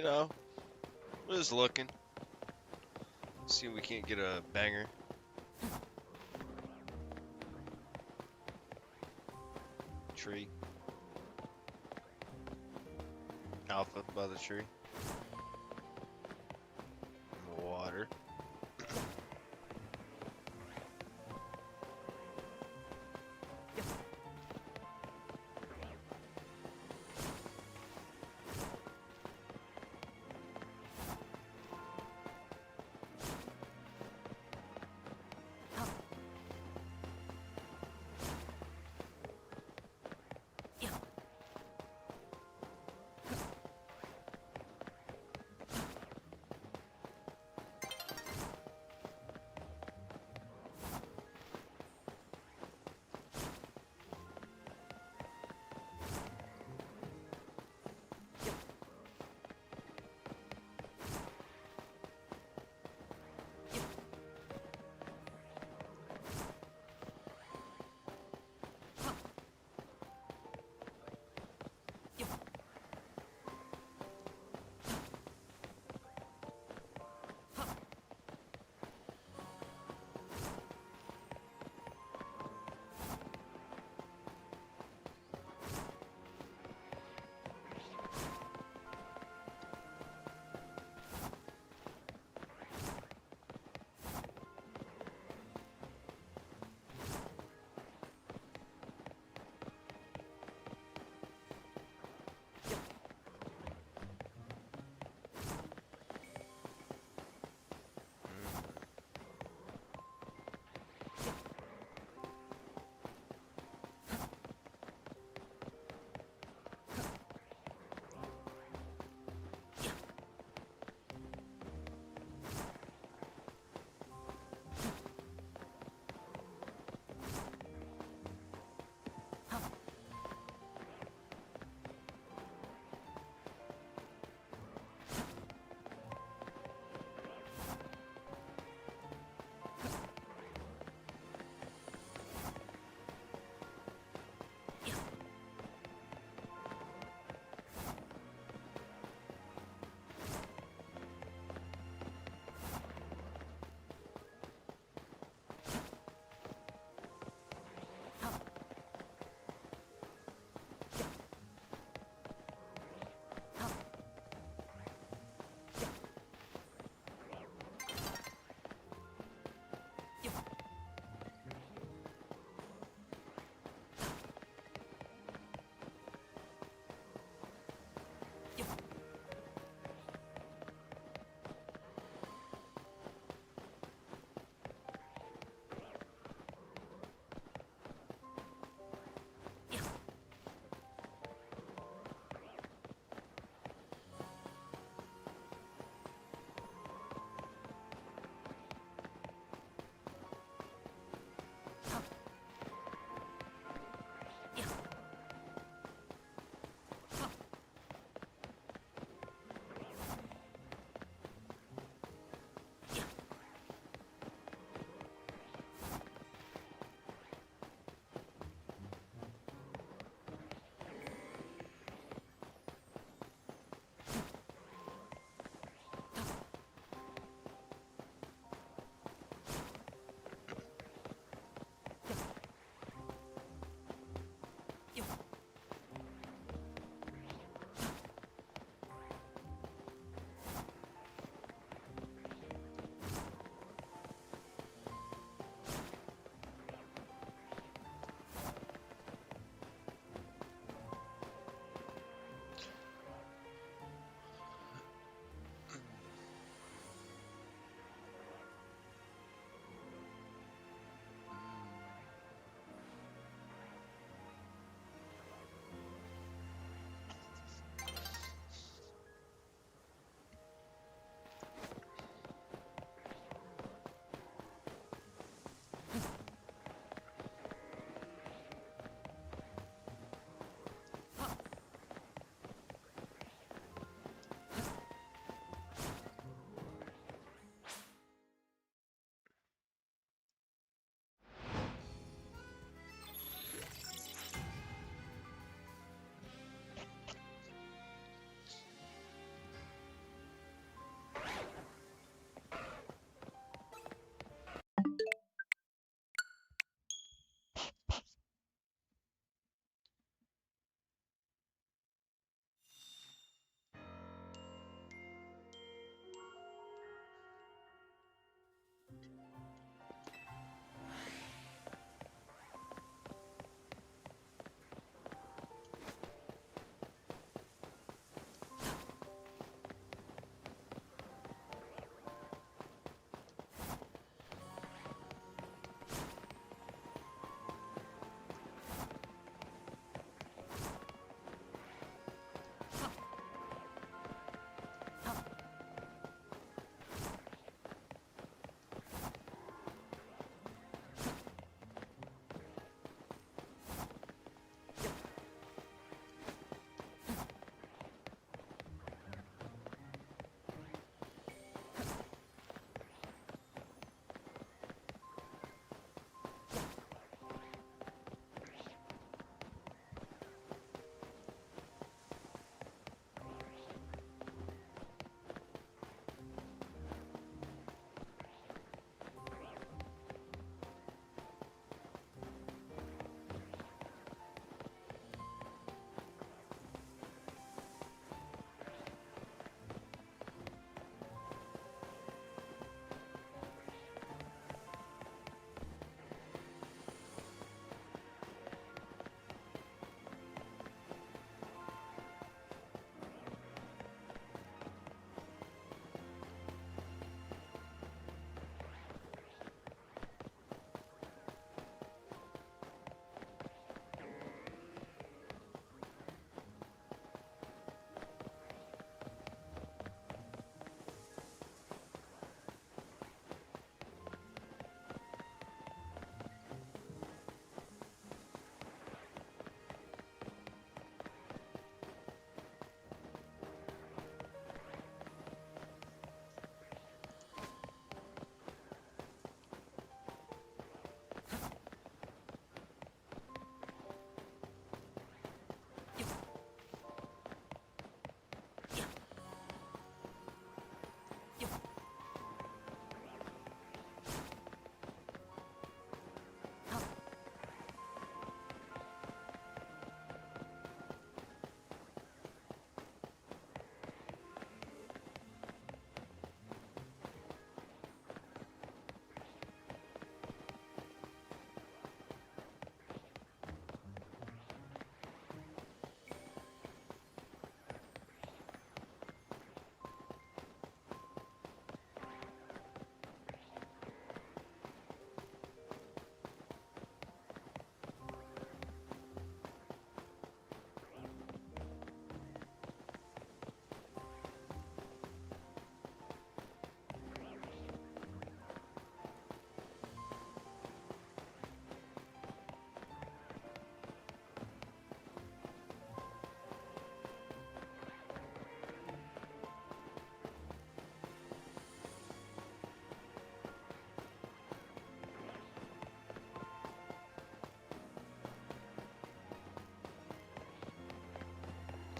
You know, we're just looking. See if we can't get a banger. Tree. Alpha by the tree. Water.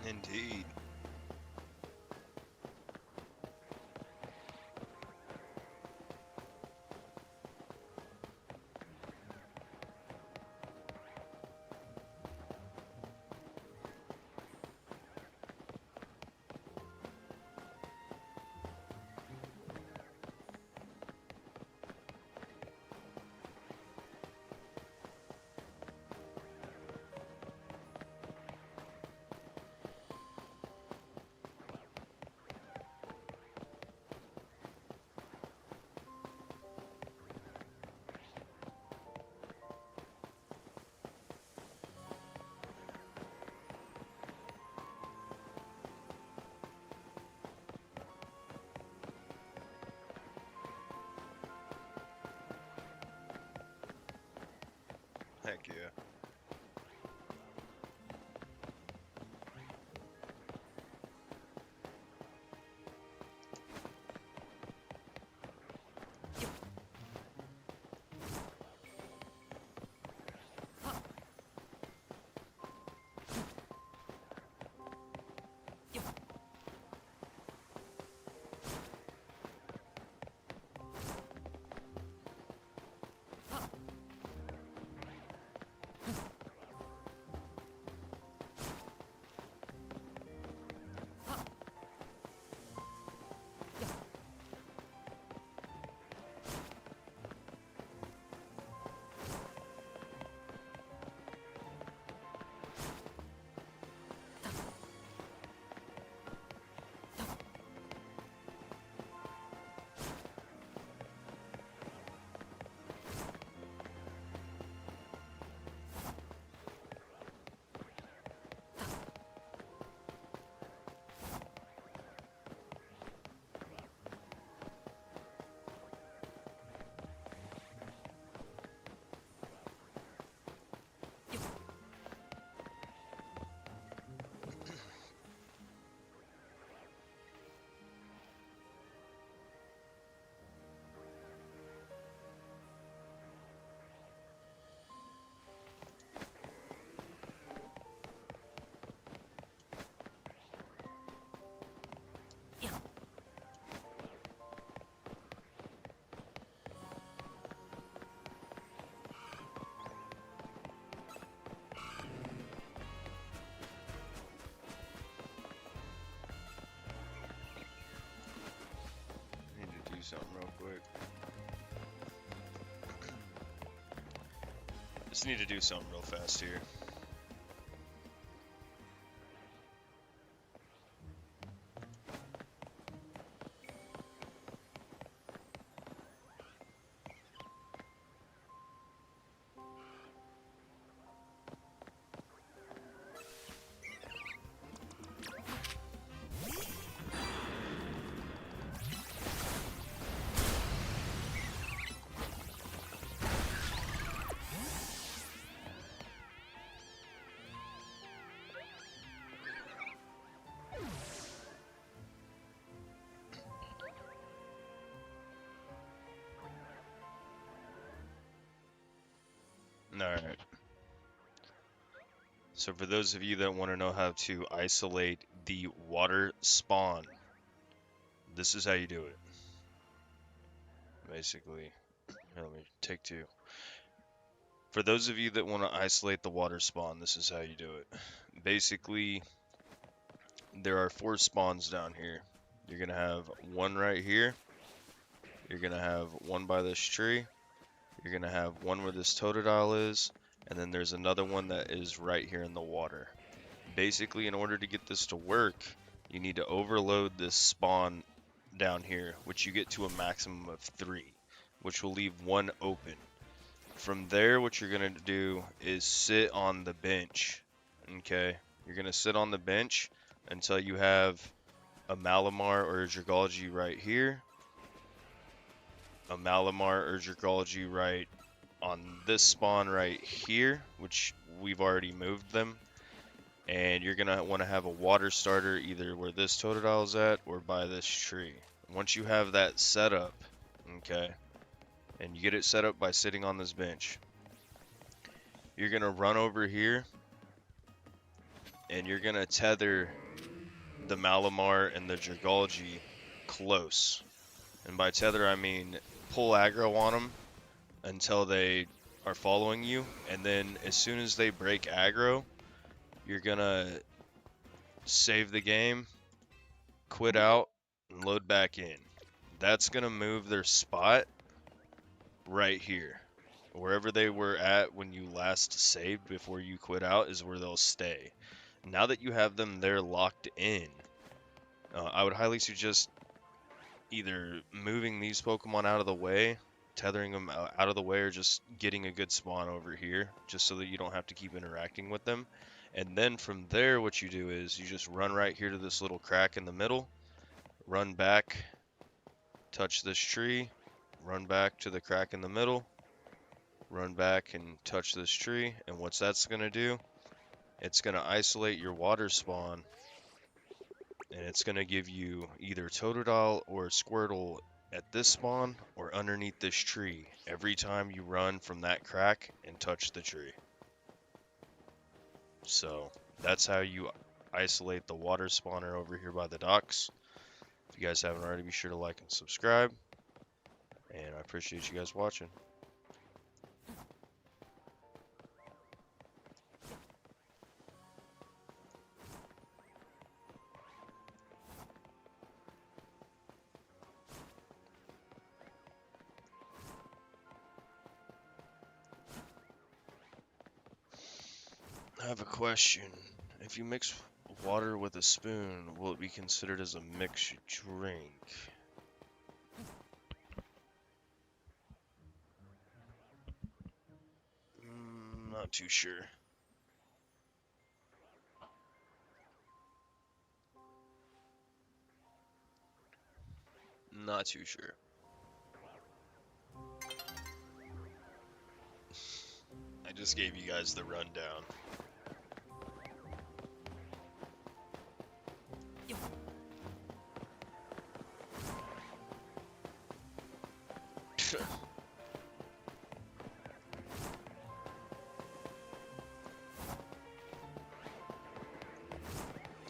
Indeed. Heck yeah. Need to do something real quick. Just need to do something real fast here. Alright. So for those of you that want to know how to isolate the water spawn, this is how you do it. Basically, here, let me take two. For those of you that want to isolate the water spawn, this is how you do it. Basically, there are 4 spawns down here. You're going to have one right here. You're going to have one by this tree. You're going to have one where this totodile is. And then there's another one that is right here in the water. Basically, in order to get this to work, you need to overload this spawn down here, which you get to a maximum of 3, which will leave one open. From there, what you're going to do is sit on the bench. Okay? You're going to sit on the bench until you have a Malamar or a Dragalge right here, a Malamar or Dragalge right on this spawn right here, which we've already moved them, and you're gonna want to have a water starter either where this Totodile is at or by this tree. Once you have that set up, okay, and you get it set up by sitting on this bench, you're gonna run over here and you're gonna tether the Malamar and the Dragalge close. And by tether, I mean pull aggro on them until they are following you, and then as soon as they break aggro, you're gonna save the game, quit out, and load back in. That's gonna move their spot right here. Wherever they were at when you last saved before you quit out is where they'll stay. Now that you have them there locked in, I would highly suggest either moving these Pokemon out of the way, tethering them out of the way, or just getting a good spawn over here, just so that you don't have to keep interacting with them. And then from there, what you do is you just run right here to this little crack in the middle, run back, touch this tree, run back to the crack in the middle, run back and touch this tree, and what's that's going to do, it's going to isolate your water spawn, and it's going to give you either Totodile or Squirtle at this spawn or underneath this tree every time you run from that crack and touch the tree. So that's how you isolate the water spawner over here by the docks. If you guys haven't already, be sure to like and subscribe, and I appreciate you guys watching. I have a question. If you mix water with a spoon, will it be considered as a mixed drink? Not too sure. Not too sure. I just gave you guys the rundown.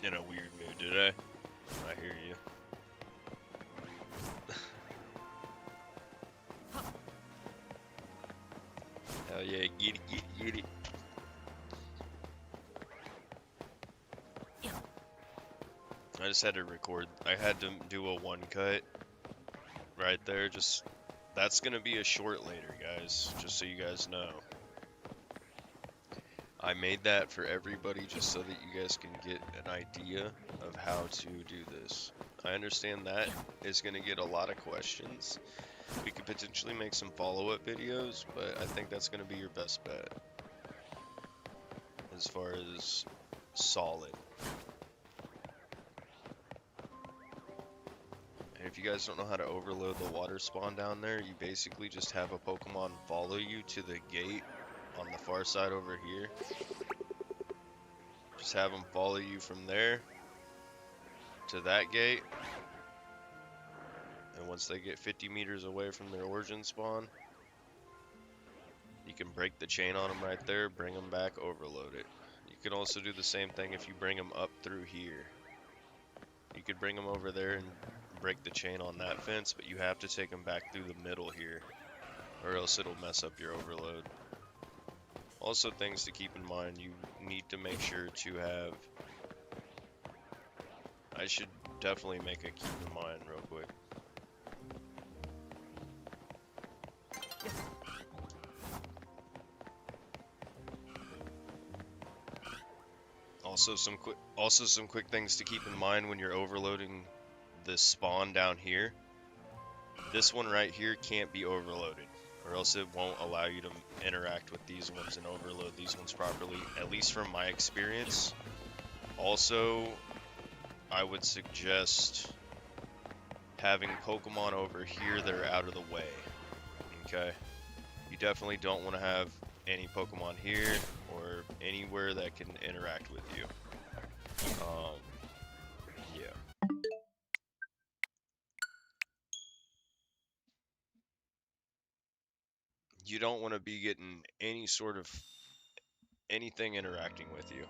In a weird mood today. I hear you. Hell yeah, get it, get it. I just had to record. I had to do a one cut right there. Just that's gonna be a short later, guys. Just so you guys know. I made that for everybody just so that you guys can get an idea of how to do this. I understand that is going to get a lot of questions. We could potentially make some follow-up videos, but I think that's going to be your best bet as far as solid. And if you guys don't know how to overload the water spawn down there, you basically just have a Pokemon follow you to the gate on the far side over here. Just have them follow you from there to that gate, and once they get 50 meters away from their origin spawn, you can break the chain on them right there, bring them back, overload it. You can also do the same thing if you bring them up through here. You could bring them over there and break the chain on that fence, but you have to take them back through the middle here, or else it'll mess up your overload. Also, things to keep in mind, you need to make sure to have, I should definitely make a keep in mind real quick. Also some quick things to keep in mind when you're overloading this spawn down here. This one right here can't be overloaded, or else it won't allow you to interact with these ones and overload these ones properly, at least from my experience. Also, I would suggest having Pokemon over here that are out of the way, okay? You definitely don't want to have any Pokemon here or anywhere that can interact with you. Yeah. You don't want to be getting any sort of anything interacting with you.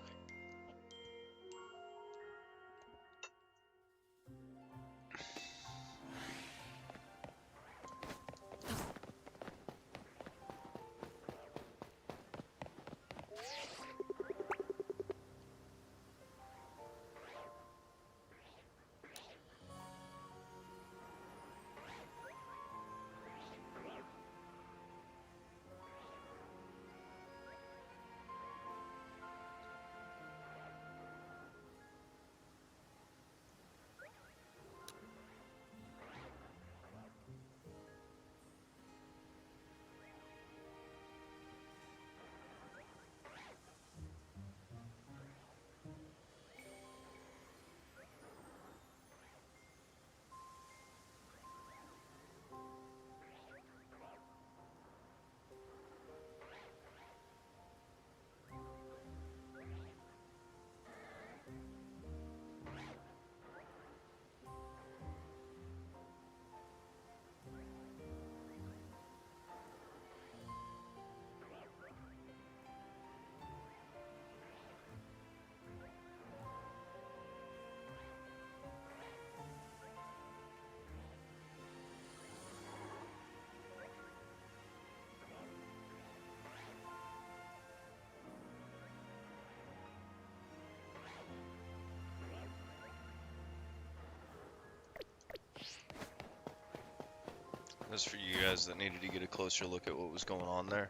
That's for you guys that needed to get a closer look at what was going on there.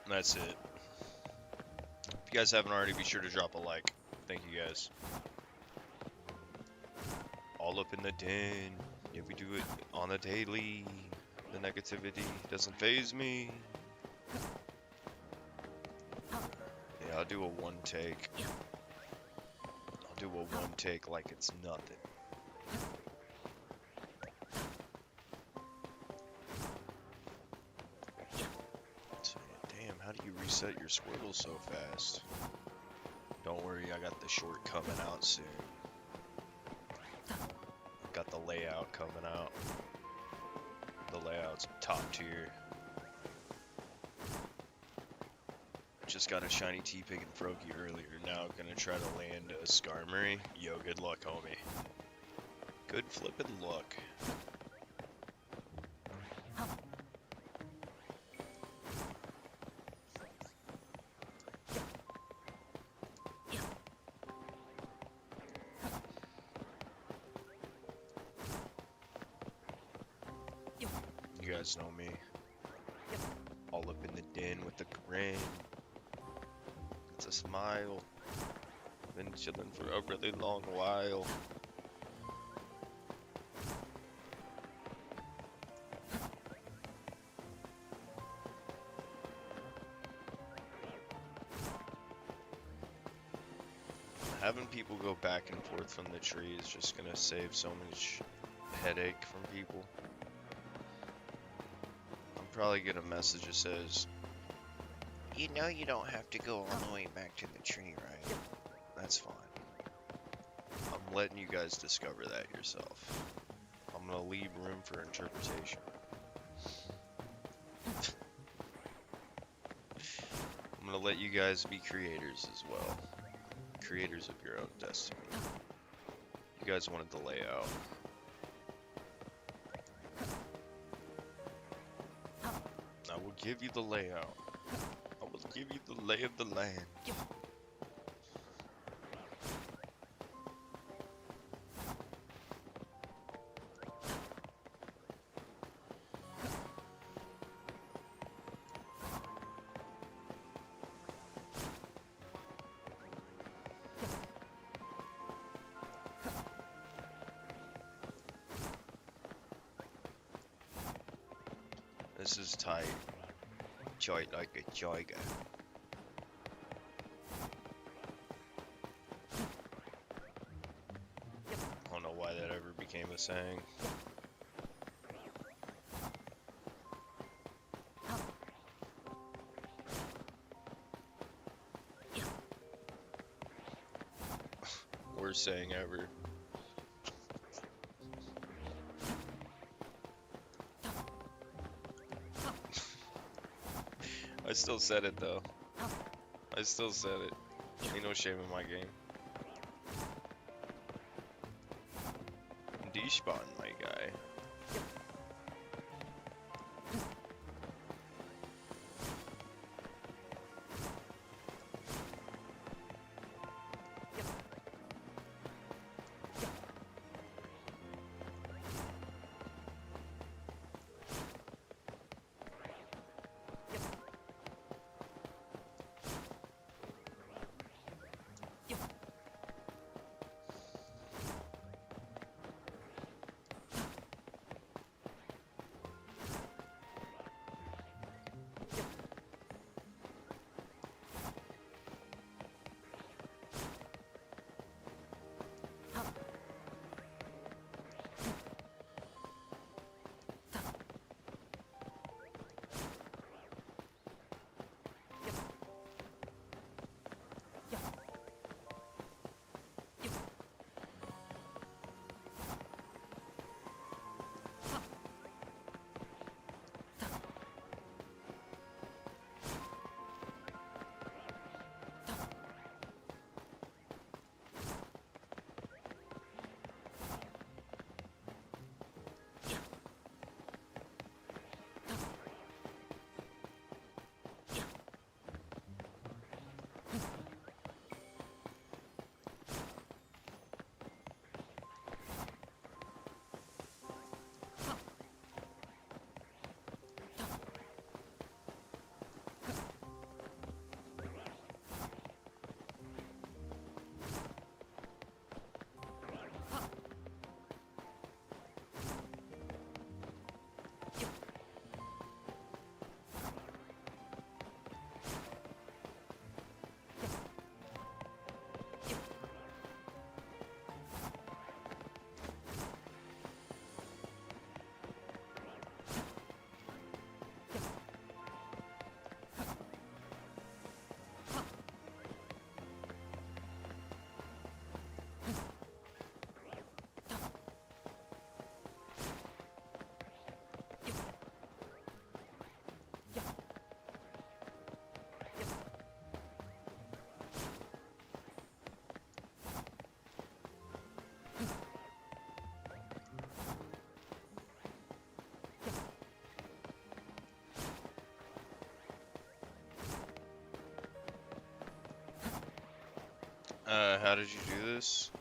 And that's it. If you guys haven't already, be sure to drop a like. Thank you guys. All up in the den. Yeah, we do it on a daily. The negativity doesn't phase me. Yeah, I'll do a one take. I'll do a one take like it's nothing. Damn, how do you reset your Squirtle so fast? Don't worry, I got the short coming out soon. Got the layout coming out. The layout's top tier. Just got a shiny T-Pig and Froakie earlier. Now I'm gonna try to land a Skarmory. Yo, good luck, homie. Good flippin' luck. You guys know me. All up in the den with the grin. It's a smile. Been chillin' for a really long while. Having people go back and forth from the tree is just gonna save so much headache from people. I'm probably get a message that says, "You know you don't have to go all the way back to the tree, right?" That's fine. I'm letting you guys discover that yourself. I'm gonna leave room for interpretation. I'm gonna let you guys be creators as well. Creators of your own destiny. You guys wanted the layout. I will give you the layout. I will give you the lay of the land. This is tight. Tight like a tiger. I don't know why that ever became a saying. Worst saying ever. I still said it though. I still said it. Ain't no shame in my game. Despawn, my guy. How did you do this?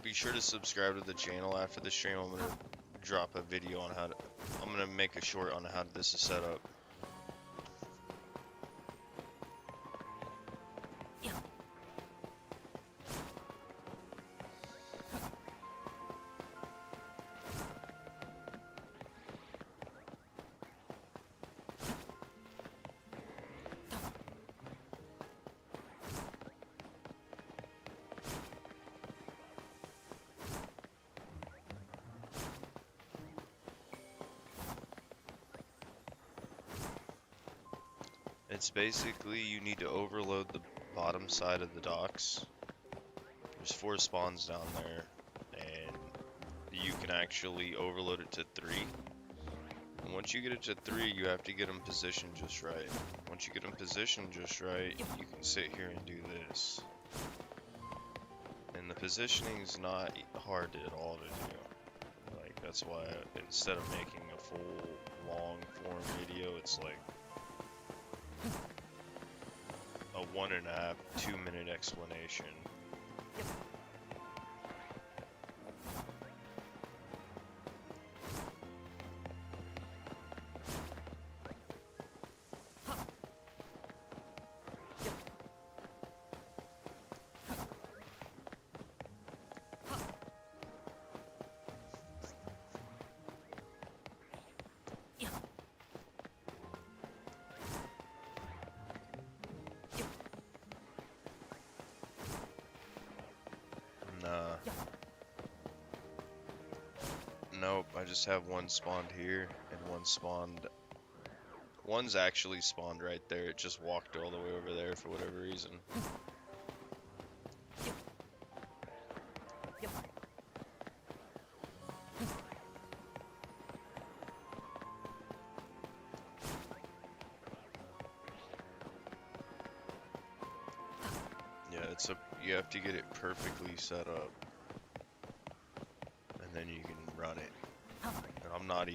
Be sure to subscribe to the channel after the stream. I'm gonna drop a video on how to. I'm gonna make a short on how this is set up. It's basically you need to overload the bottom side of the docks. There's 4 spawns down there, and you can actually overload it to 3. And once you get it to 3, you have to get them positioned just right. Once you get them positioned just right, you can sit here and do this. And the positioning is not hard at all to do. Like, that's why instead of making a full long form video, it's like a 1.5, 2-minute explanation. Nope, I just have one spawned here and one spawned. One's actually spawned right there. It just walked all the way over there for whatever reason. Yeah, you have to get it perfectly set up. And then you can run it. And I'm not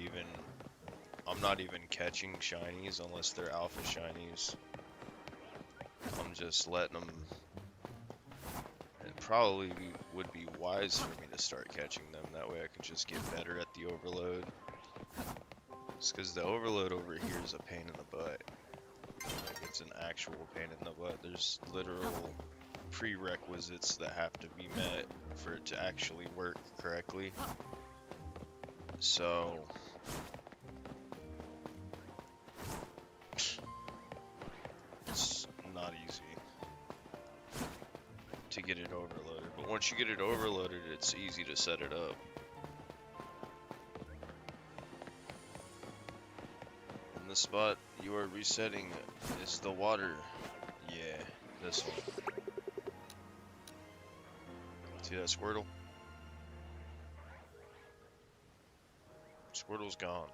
even catching shinies unless they're alpha shinies. I'm just letting them. It probably would be wise for me to start catching them. That way I can just get better at the overload. Just because the overload over here is a pain in the butt. Like, it's an actual pain in the butt. There's literal prerequisites that have to be met for it to actually work correctly. So it's not easy to get it overloaded, but once you get it overloaded, it's easy to set it up. And the spot you are resetting is the water. Yeah, this one. See that Squirtle? Squirtle's gone.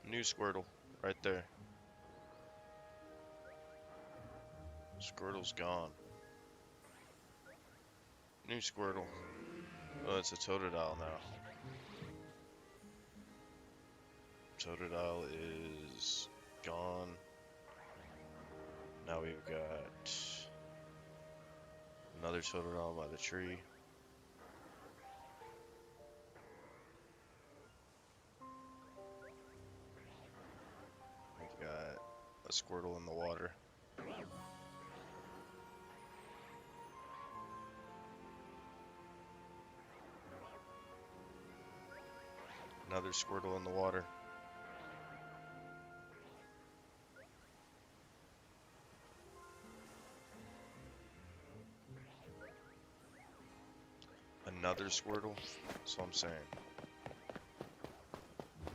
New Squirtle, right there. Squirtle's gone. New Squirtle. Oh, it's a Totodile now. Totodile is gone. Now we've got another Totodile by the tree. We've got a Squirtle in the water. Another Squirtle in the water. Another Squirtle? That's what I'm saying.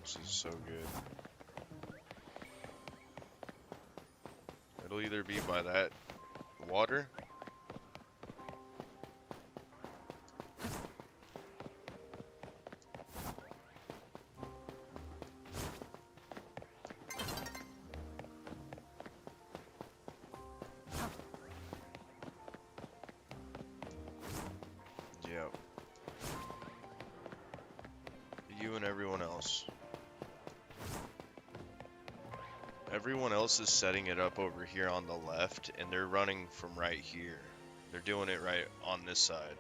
This is so good. It'll either be by that water. Yep. You and everyone else. Everyone else is setting it up over here on the left, and they're running from right here. They're doing it right on this side,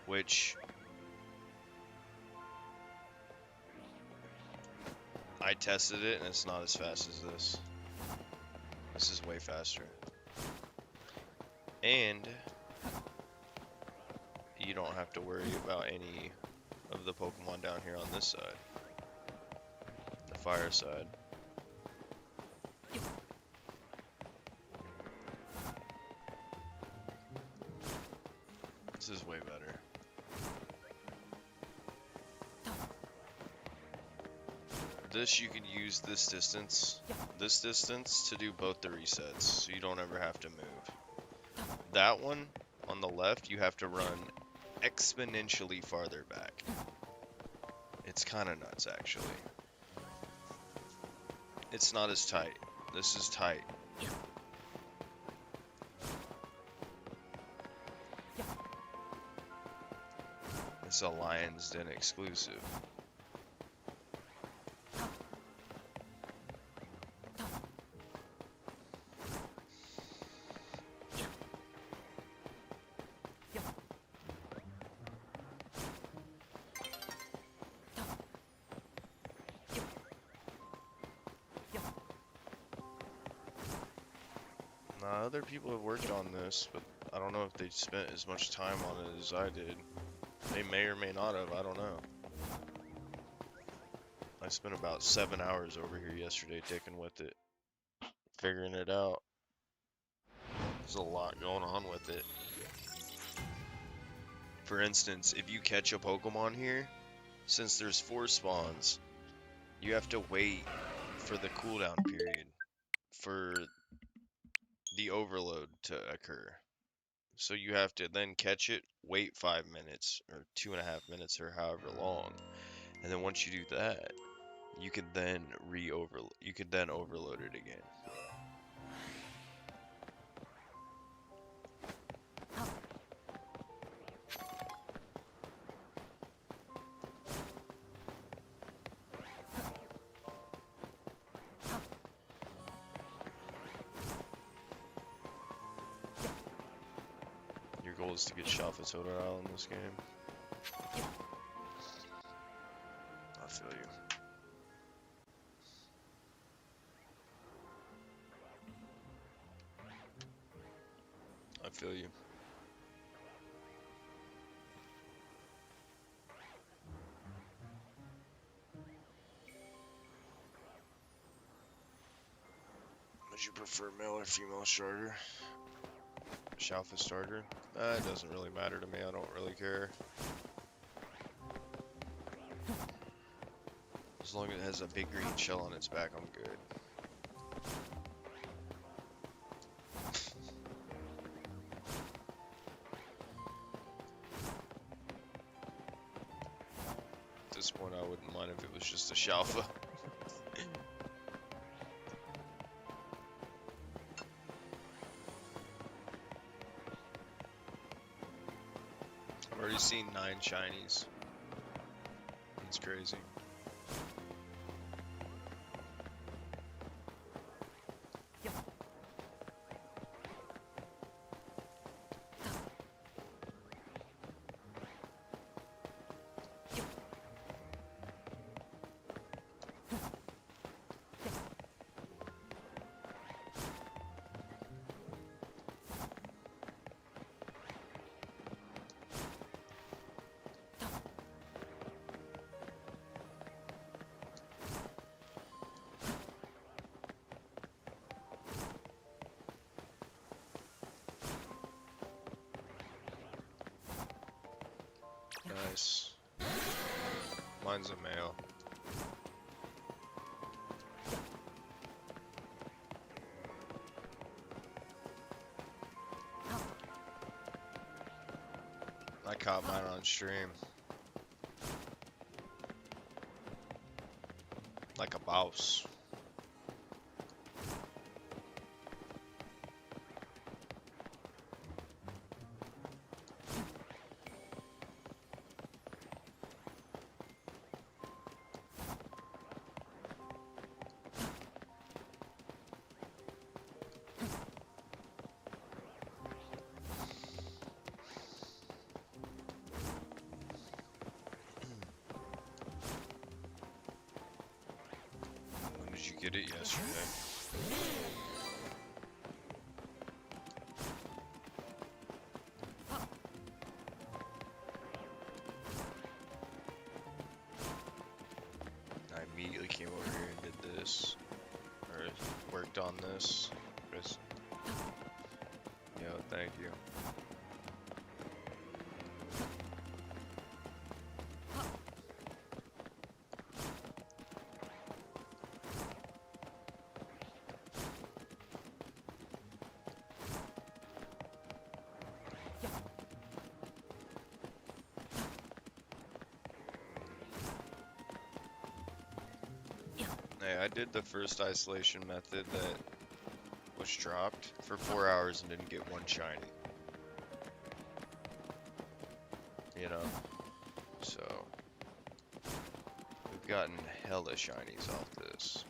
which I tested it, and it's not as fast as this. This is way faster. And you don't have to worry about any of the Pokemon down here on this side. The fire side. This is way better. This, you can use this distance to do both the resets, so you don't ever have to move. That one on the left, you have to run exponentially farther back. It's kind of nuts, actually. It's not as tight. This is tight. It's a Lion's Den exclusive. Other people have worked on this, but I don't know if they spent as much time on it as I did. They may or may not have, I don't know. I spent about 7 hours over here yesterday taking with it, figuring it out. There's a lot going on with it. For instance, if you catch a Pokemon here, since there's 4 spawns, you have to wait for the cooldown period for the overload to occur. So you have to then catch it, wait 5 minutes or 2.5 minutes or however long, and then once you do that, you can then overload it again. Your goal is to get SHALPHA Totodile in this game. I feel you. I feel you. Would you prefer male or female starter? SHALPHA starter? It doesn't really matter to me, I don't really care. As long as it has a big green shell on its back, I'm good. At this point, I wouldn't mind if it was just a SHALPHA. I've already seen 9 shinies. It's crazy. Nice. Mine's a male. I caught mine on stream. Like a boss. Did you get it yesterday? I immediately came over here and did this, or worked on this. Chris. Yo, thank you. Hey, I did the first isolation method that was dropped for 4 hours and didn't get one shiny. You know? So, we've gotten hella shinies off this.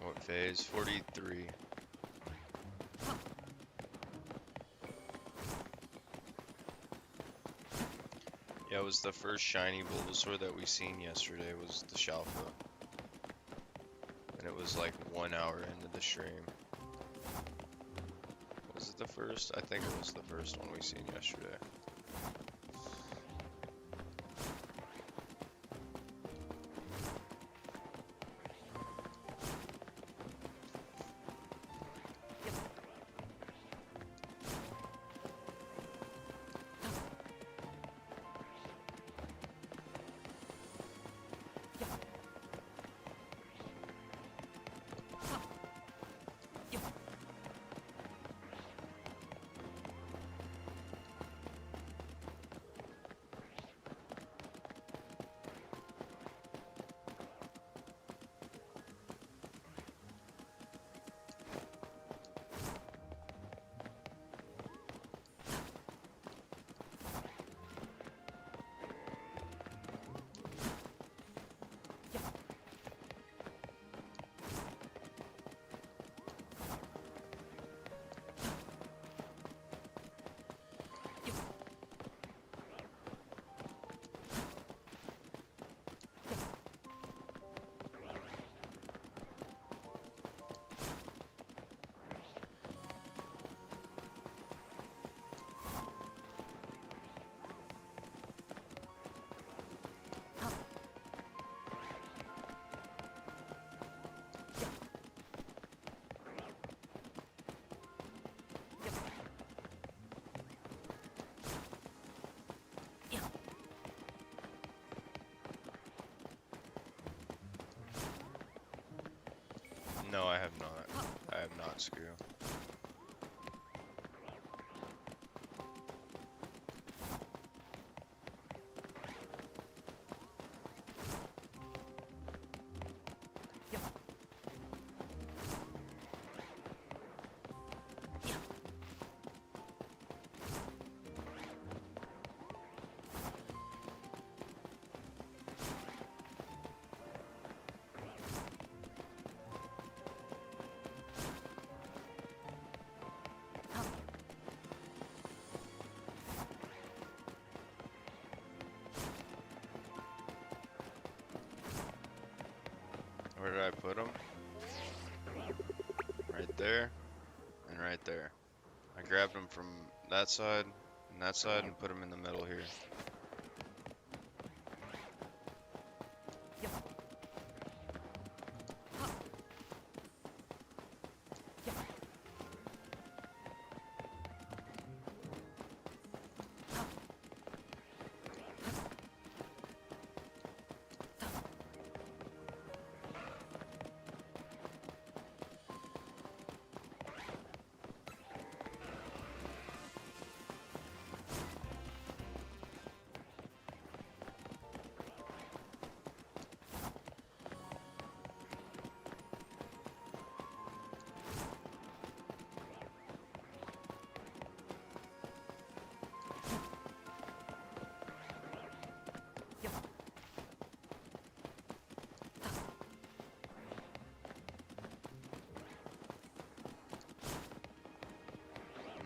What phase? 43. Yeah, it was the first shiny Bulbasaur that we seen yesterday was the SHALPHA. And it was like 1 hour into the stream. Was it the first? I think it was the first one we seen yesterday. No, I have not. I have not, Screw. Where did I put them? Right there, and right there. I grabbed them from that side and that side and put them in the middle here.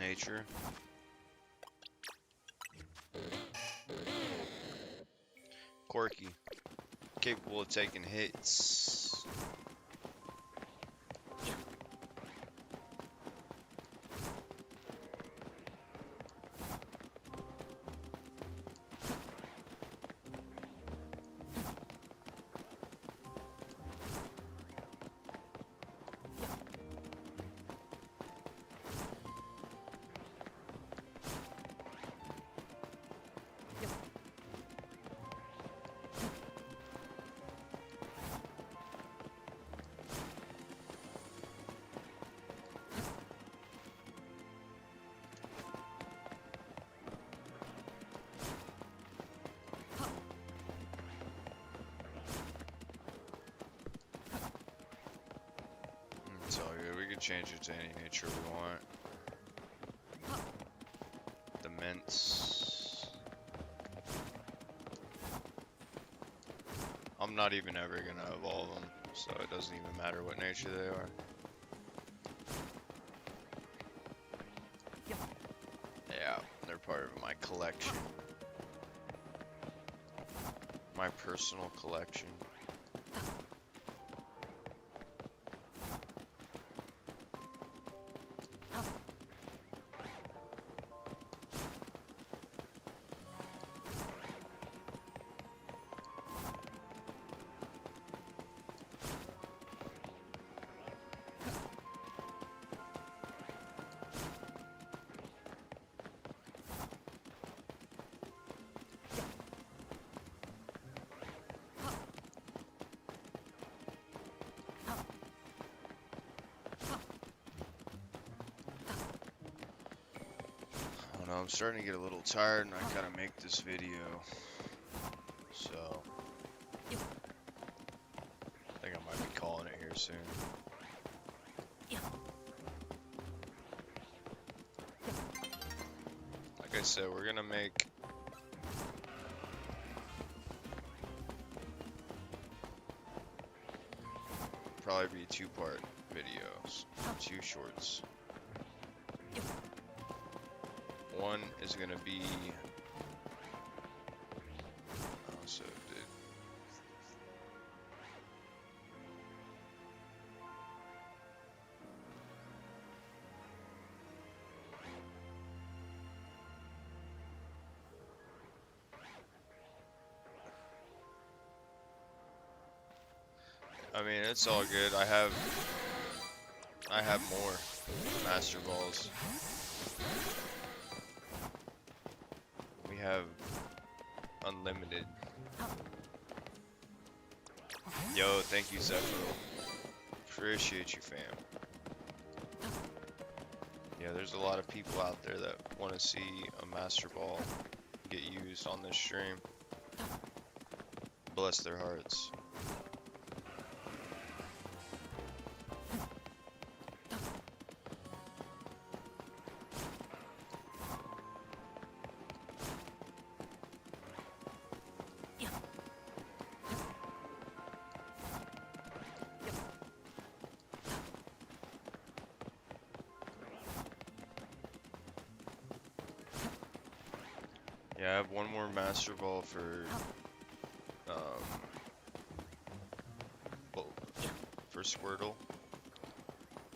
nature. Quirky. Capable of taking hits. It's all good. We can change it to any nature we want. The mints. I'm not even ever gonna evolve them, so it doesn't even matter what nature they are. Yeah, they're part of my collection. My personal collection. I'm starting to get a little tired and I gotta make this video. So I think I might be calling it here soon. Like I said, we're gonna make probably be 2-part videos, 2 shorts. One is gonna be I mean, it's all good. I have more Master Balls. We have unlimited. Yo, thank you, Zephyr. Appreciate you, fam. Yeah, there's a lot of people out there that want to see a Master Ball get used on this stream. Bless their hearts. Yeah, I have one more Master Ball for Squirtle,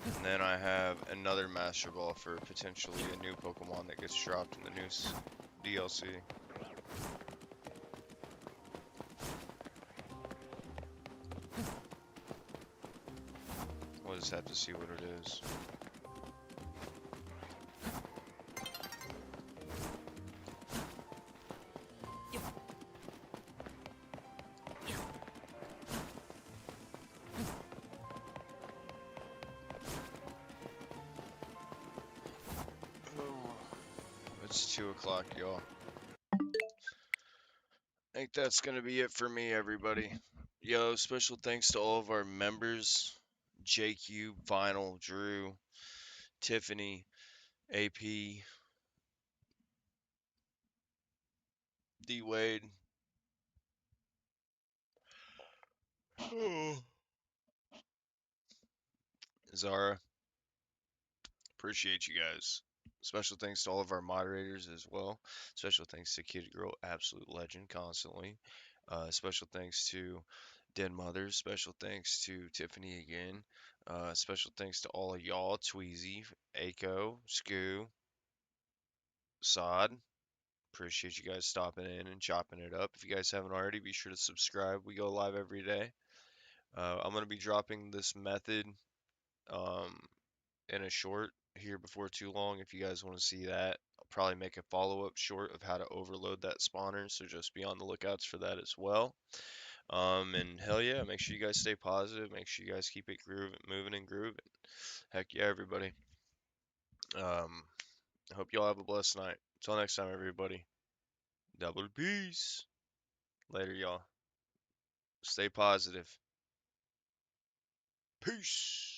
and then I have another Master Ball for potentially a new Pokemon that gets dropped in the new DLC. We'll just have to see what it is. It's 2 o'clock, y'all. I think that's gonna be it for me, everybody. Yo, special thanks to all of our members: JQ, Vinyl, Drew, Tiffany, AP, D Wade. Zara. Appreciate you guys. Special thanks to all of our moderators as well. Special thanks to Kid Girl, absolute legend, constantly. Special thanks to Den Mothers. Special thanks to Tiffany again. Special thanks to all of y'all, Tweezy, Aiko, Scoo, Sod. Appreciate you guys stopping in and chopping it up. If you guys haven't already, be sure to subscribe. We go live every day. I'm going to be dropping this method um, in a short here before too long. If you guys want to see that, I'll probably make a follow-up short of how to overload that spawner. So just be on the lookouts for that as well. And hell yeah, make sure you guys stay positive. Make sure you guys keep it grooving, moving and grooving. Heck yeah, everybody. I hope y'all have a blessed night. Until next time, everybody. Double peace. Later, y'all. Stay positive. Peace.